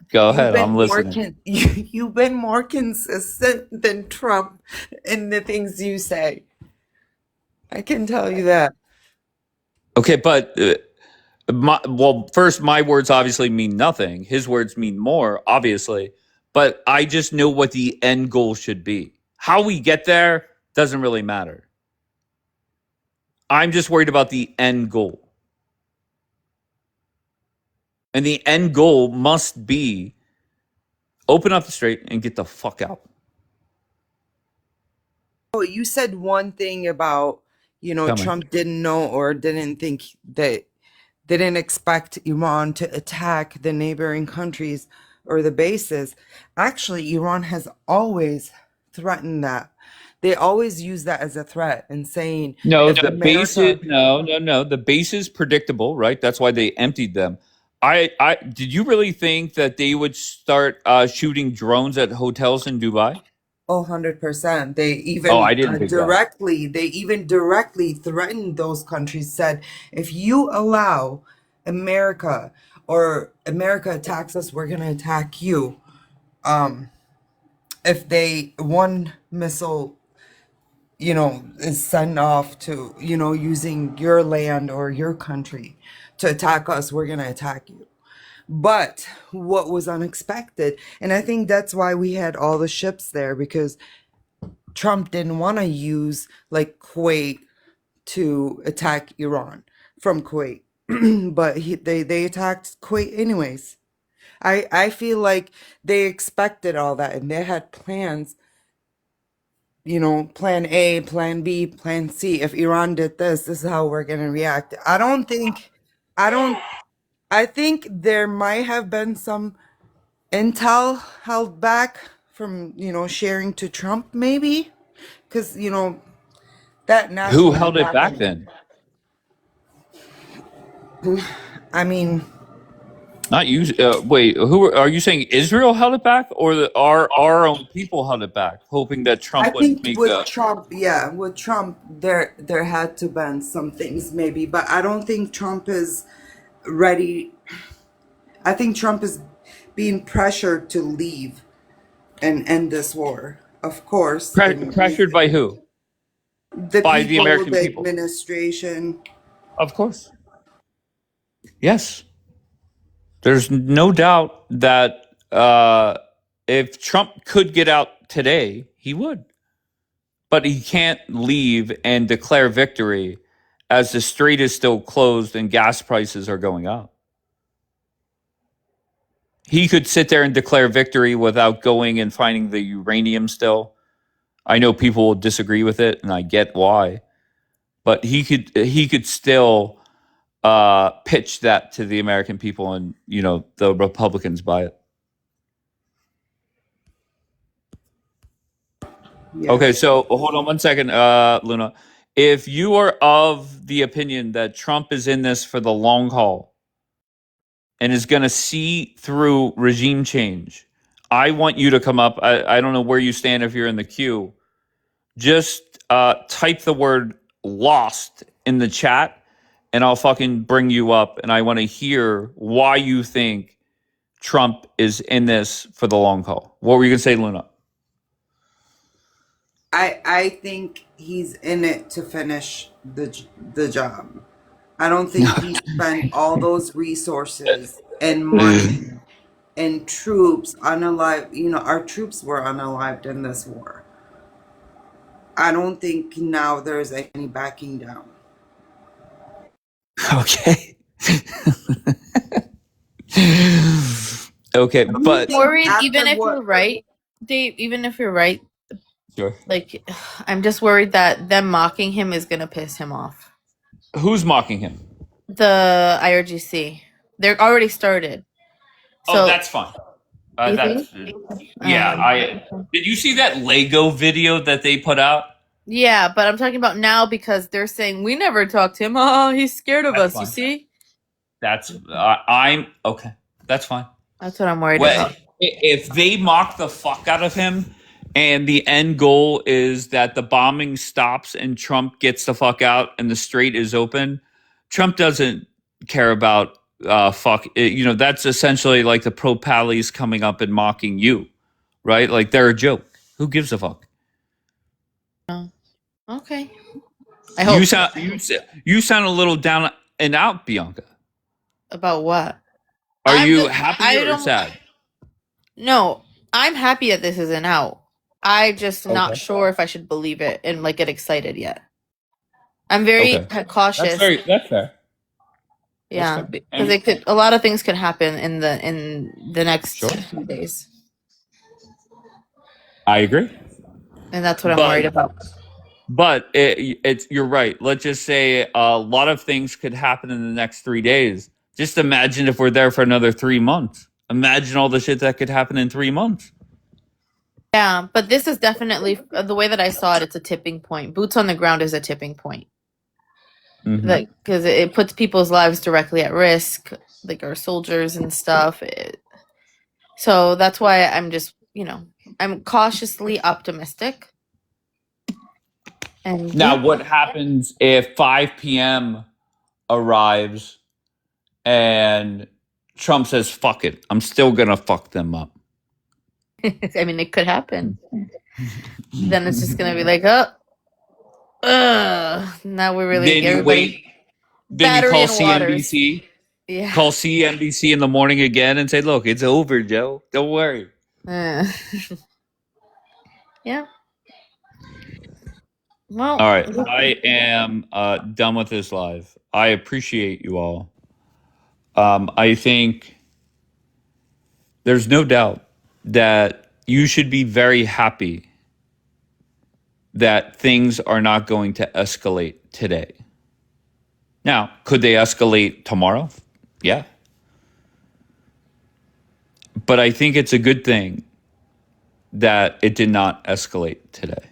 go ahead, I'm listening. You've been more consistent than Trump in the things you say. I can tell you that. Okay, but first, my words obviously mean nothing. His words mean more, obviously. But I just know what the end goal should be. How we get there doesn't really matter. I'm just worried about the end goal. And the end goal must be open up the Strait and get the fuck out. Oh, you said one thing about, Trump didn't know or didn't think that didn't expect Iran to attack the neighboring countries or the bases. Actually, Iran has always threatened that. They always use that as a threat and saying the base is predictable, right? That's why they emptied them. Did you really think that they would start shooting drones at hotels in Dubai? 100%. They Oh, even I didn't think that. directly threatened those countries, said, if you allow America or America attacks us, we're going to attack you. If one missile, is sent off to, using your land or your country to attack us, we're going to attack you. But what was unexpected, and I think that's why we had all the ships there, because Trump didn't want to use like Kuwait to attack Iran from Kuwait, but they attacked Kuwait anyways. I feel like they expected all that and they had plans, plan A, plan B, plan C. If Iran did this is how we're going to react. I think there might have been some intel held back from, sharing to Trump, maybe, because, that Who naturally held it back happened. then? I mean, Not you. Wait, who are you saying? Israel held it back, or our own people held it back, hoping that I Trump would think make with a. Trump, there had to been some things maybe, but I don't think Trump is ready. I think Trump is being pressured to leave and end this war, of course, and Pressured by who? the By the people, American the people. administration. Of course. Yes. There's no doubt that if Trump could get out today, he would. But he can't leave and declare victory as the strait is still closed and gas prices are going up. He could sit there and declare victory without going and finding the uranium still. I know people will disagree with it, and I get why. But he could still pitch that to the American people, and the Republicans buy it. Yeah. Okay, so hold on one second, Luna. If you are of the opinion that Trump is in this for the long haul and is going to see through regime change, I want you to come up. I don't know where you stand if you're in the queue. Just type the word lost in the chat and I'll fucking bring you up. And I want to hear why you think Trump is in this for the long haul. What were you going to say, Luna? I think he's in it to finish the job. I don't think he spent all those resources and money and troops unalived. Our troops were unalived in this war. I don't think now there's any backing down. Okay. Okay, but worried, even if you're right, Dave, even if you're right, sure. Like, I'm just worried that them mocking him is gonna piss him off. Who's mocking him? The IRGC. They're already started. So, that's fine. you That's think? yeah. Did you see that Lego video that they put out? Yeah, but I'm talking about now because they're saying we never talked to him. Oh, he's scared of us. Fine. You see? That's I'm okay. That's fine. That's what I'm worried about. If they mock the fuck out of him, and the end goal is that the bombing stops and Trump gets the fuck out and the strait is open, Trump doesn't care about that's essentially like the pro-pallies coming up and mocking you, right? Like they're a joke. Who gives a fuck? Okay. I hope you sound a little down and out, Bianca. About what? Are you happy or sad? No, I'm happy that this isn't out. I'm just not sure if I should believe it and get excited yet. I'm very cautious. That's fair. Yeah, because a lot of things could happen in the next few days. I agree, and that's what I'm worried about. But you're right. Let's just say a lot of things could happen in the next 3 days. Just imagine if we're there for another 3 months. Imagine all the shit that could happen in 3 months. Yeah, but this is definitely the way that I saw it. It's a tipping point. Boots on the ground is a tipping point. Because it puts people's lives directly at risk. like our soldiers and stuff. So that's why I'm just, I'm cautiously optimistic. And Now, what happens if 5 p.m. arrives and Trump says, fuck it, I'm still going to fuck them up? I mean, it could happen. Then it's just going to be like, now we're really Then you wait. Then you battery call and waters. CNBC. Yeah. Call CNBC in the morning again and say, look, it's over, Joe. Don't worry. Yeah. Well, all right. I am done with this live. I appreciate you all. I think there's no doubt that you should be very happy that things are not going to escalate today. Now, could they escalate tomorrow? Yeah. But I think it's a good thing that it did not escalate today.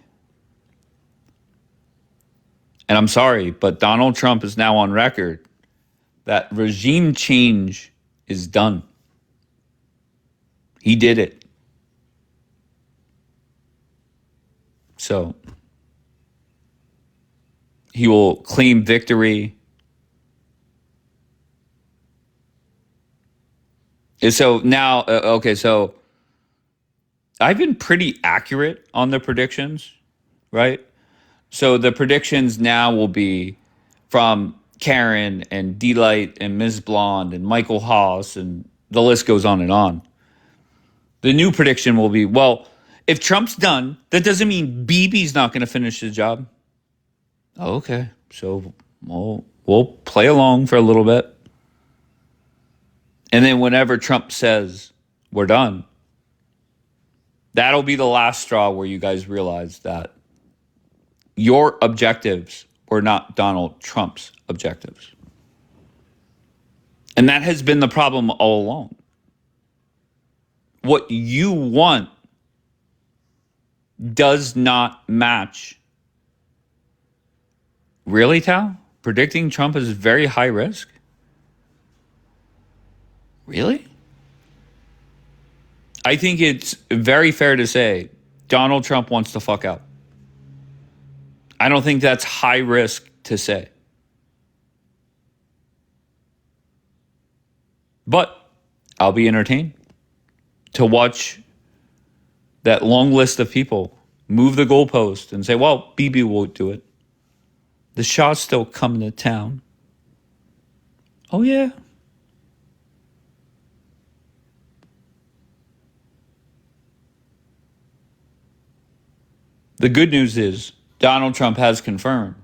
And I'm sorry, but Donald Trump is now on record that regime change is done. He did it. So he will claim victory. So now, okay, so I've been pretty accurate on the predictions, right? So the predictions now will be from Karen and D-Light and Ms. Blonde and Michael Haas, and the list goes on and on. The new prediction will be, well, if Trump's done, that doesn't mean Bibi's not going to finish the job. Okay, so we'll play along for a little bit. And then whenever Trump says we're done, that'll be the last straw where you guys realize that your objectives were not Donald Trump's objectives. And that has been the problem all along. What you want does not match. Really, Tal? Predicting Trump is very high risk? Really? I think it's very fair to say Donald Trump wants to fuck out. I don't think that's high risk to say. But I'll be entertained to watch that long list of people move the goalpost and say, well, Bibi won't do it. The Shah's still coming to town. Oh, yeah. The good news is Donald Trump has confirmed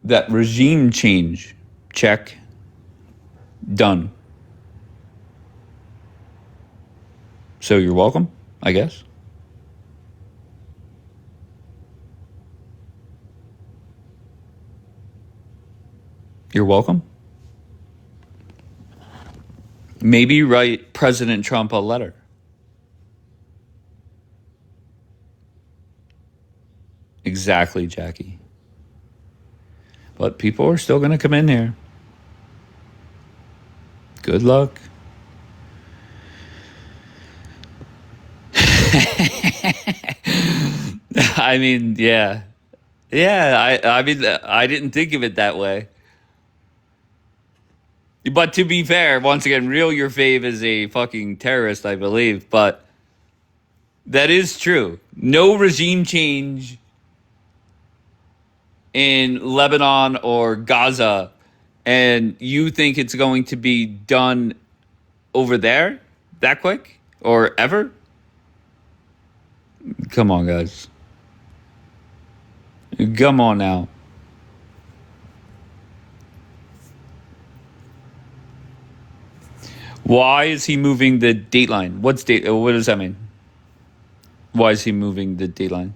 that regime change, check, done. So you're welcome, I guess. You're welcome. Maybe write President Trump a letter. Exactly, Jackie. But people are still going to come in here. Good luck. I mean, yeah. Yeah, I mean, I didn't think of it that way. But to be fair, once again, Real Your Fave is a fucking terrorist, I believe. But that is true. No regime change in Lebanon or Gaza, and you think it's going to be done over there that quick or ever? Come on, guys. Come on now. Why is he moving the dateline? What does that mean? Why is he moving the dateline?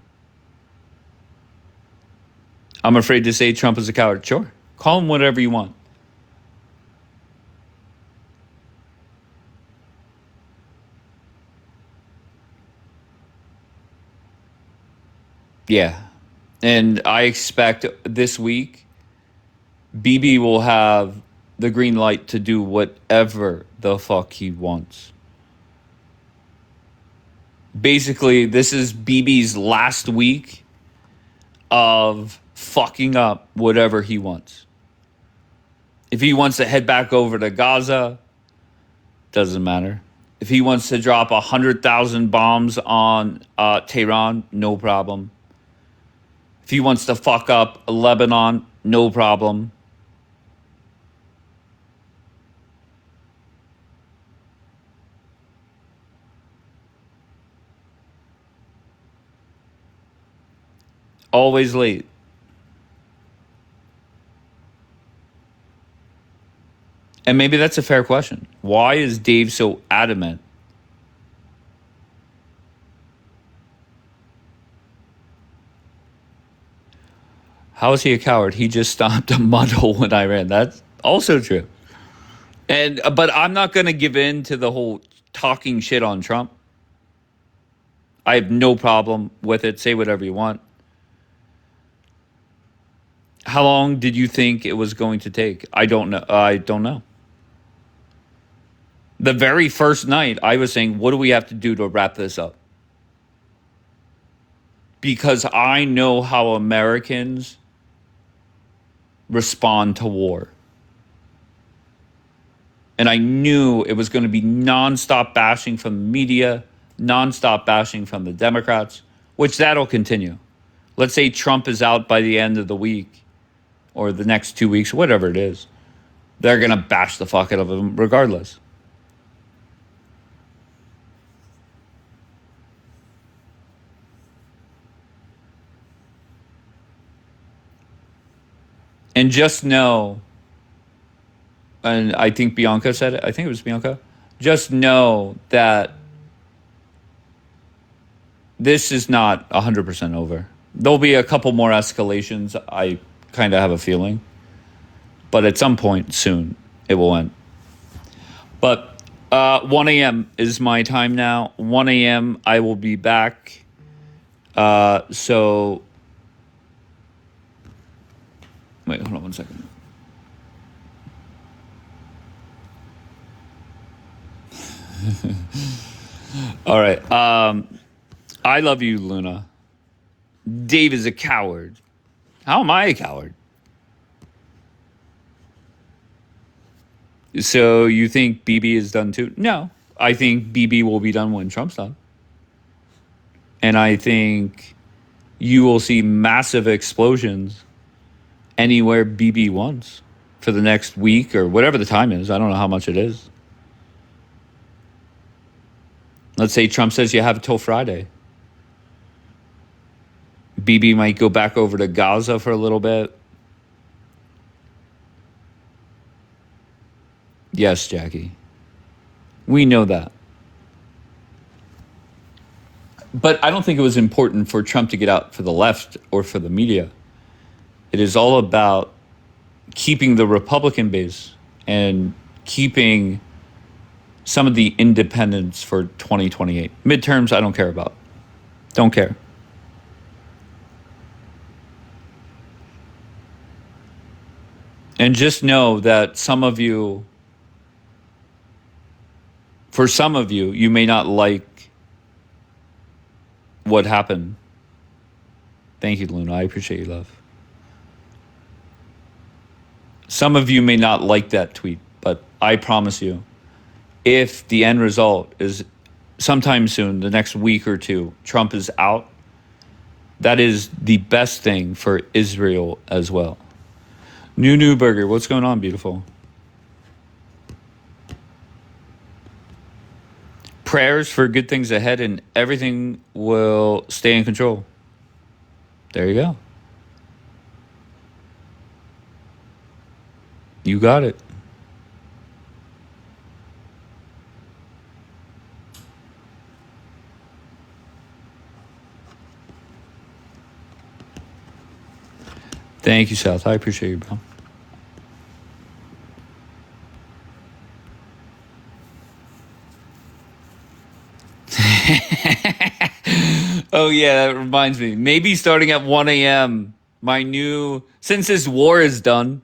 I'm afraid to say Trump is a coward. Sure. Call him whatever you want. Yeah. And I expect this week Bibi will have the green light to do whatever the fuck he wants. Basically, this is Bibi's last week of fucking up whatever he wants. If he wants to head back over to Gaza, doesn't matter. If he wants to drop 100,000 bombs on Tehran, no problem. If he wants to fuck up Lebanon, no problem. Always late. And maybe that's a fair question. Why is Dave so adamant? How is he a coward? He just stopped a mud hole in Iran. That's also true. But I'm not going to give in to the whole talking shit on Trump. I have no problem with it. Say whatever you want. How long did you think it was going to take? I don't know. The very first night, I was saying, what do we have to do to wrap this up? Because I know how Americans respond to war. And I knew it was going to be nonstop bashing from the media, nonstop bashing from the Democrats, which that'll continue. Let's say Trump is out by the end of the week or the next 2 weeks, whatever it is. They're going to bash the fuck out of him regardless. And just know, and I think Bianca said it, I think it was Bianca, just know that this is not 100% over. There'll be a couple more escalations, I kind of have a feeling. But at some point soon, it will end. But 1 a.m. is my time now. 1 a.m. I will be back. So, wait, hold on 1 second. All right. I love you, Luna. Dave is a coward. How am I a coward? So you think Bibi is done too? No. I think Bibi will be done when Trump's done. And I think you will see massive explosions anywhere Bibi wants for the next week or whatever the time is. I don't know how much it is. Let's say Trump says you have until Friday. Bibi might go back over to Gaza for a little bit. Yes, Jackie. We know that. But I don't think it was important for Trump to get out for the left or for the media. It is all about keeping the Republican base and keeping some of the independents for 2028. Midterms, I don't care about. Don't care. And just know that for some of you, you may not like what happened. Thank you, Luna. I appreciate your love. Some of you may not like that tweet, but I promise you, if the end result is sometime soon, the next week or two, Trump is out, that is the best thing for Israel as well. New Burger, what's going on, beautiful? Prayers for good things ahead and everything will stay in control. There you go. You got it. Thank you, South. I appreciate you, bro. Oh, yeah, that reminds me. Maybe starting at 1 a.m., since this war is done,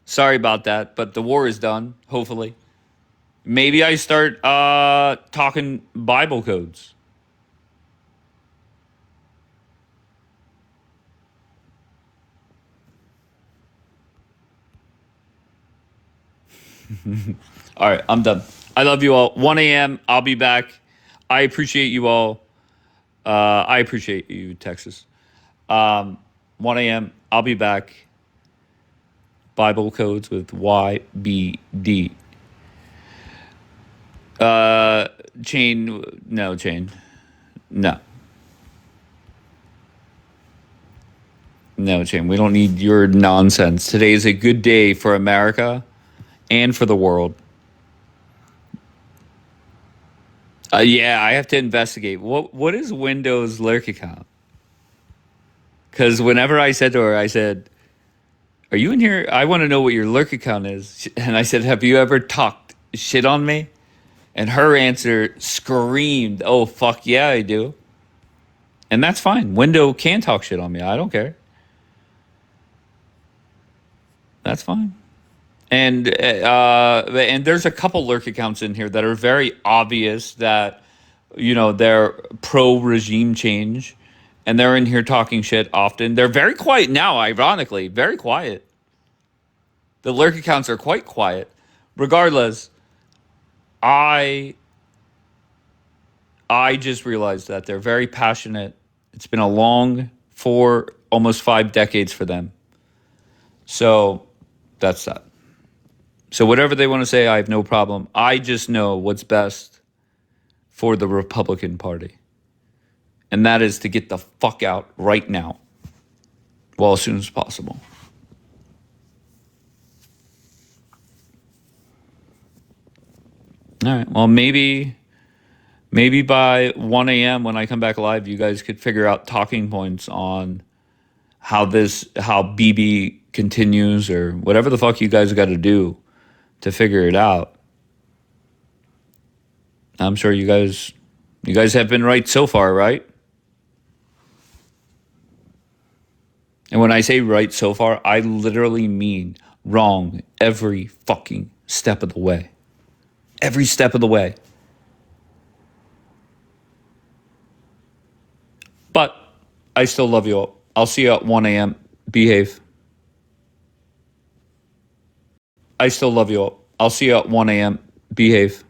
Sorry about that, but the war is done, hopefully. Maybe I start talking Bible codes. All right, I'm done. I love you all. 1 a.m. I'll be back. I appreciate you all. I appreciate you, Texas. 1 a.m. I'll be back. Bible codes with YBD. Chain. No, Chain. No. No, Chain. We don't need your nonsense. Today is a good day for America and for the world. Yeah, I have to investigate. What is Windows lurk account? Because whenever I said to her, I said, "Are you in here? I want to know what your lurk account is." And I said, "Have you ever talked shit on me?" And her answer screamed, "Oh, fuck yeah, I do." And that's fine. Window can talk shit on me. I don't care. That's fine. And there's a couple lurk accounts in here that are very obvious that, they're pro regime change, and they're in here talking shit often. They're very quiet now, ironically, very quiet. The lurk accounts are quite quiet. Regardless, I just realized that they're very passionate. It's been a long 4, almost 5 decades for them. So that's that. So whatever they want to say, I have no problem. I just know what's best for the Republican Party. And that is to get the fuck out right now. Well, as soon as possible. All right. Well, maybe by 1 a.m. when I come back live, you guys could figure out talking points on how BB continues, or whatever the fuck you guys got to do to figure it out. I'm sure you guys have been right so far, right? And when I say right so far, I literally mean wrong every fucking step of the way. Every step of the way. But I still love you all. I'll see you at 1 a.m. Behave. I still love you all. I'll see you at 1 a.m. Behave.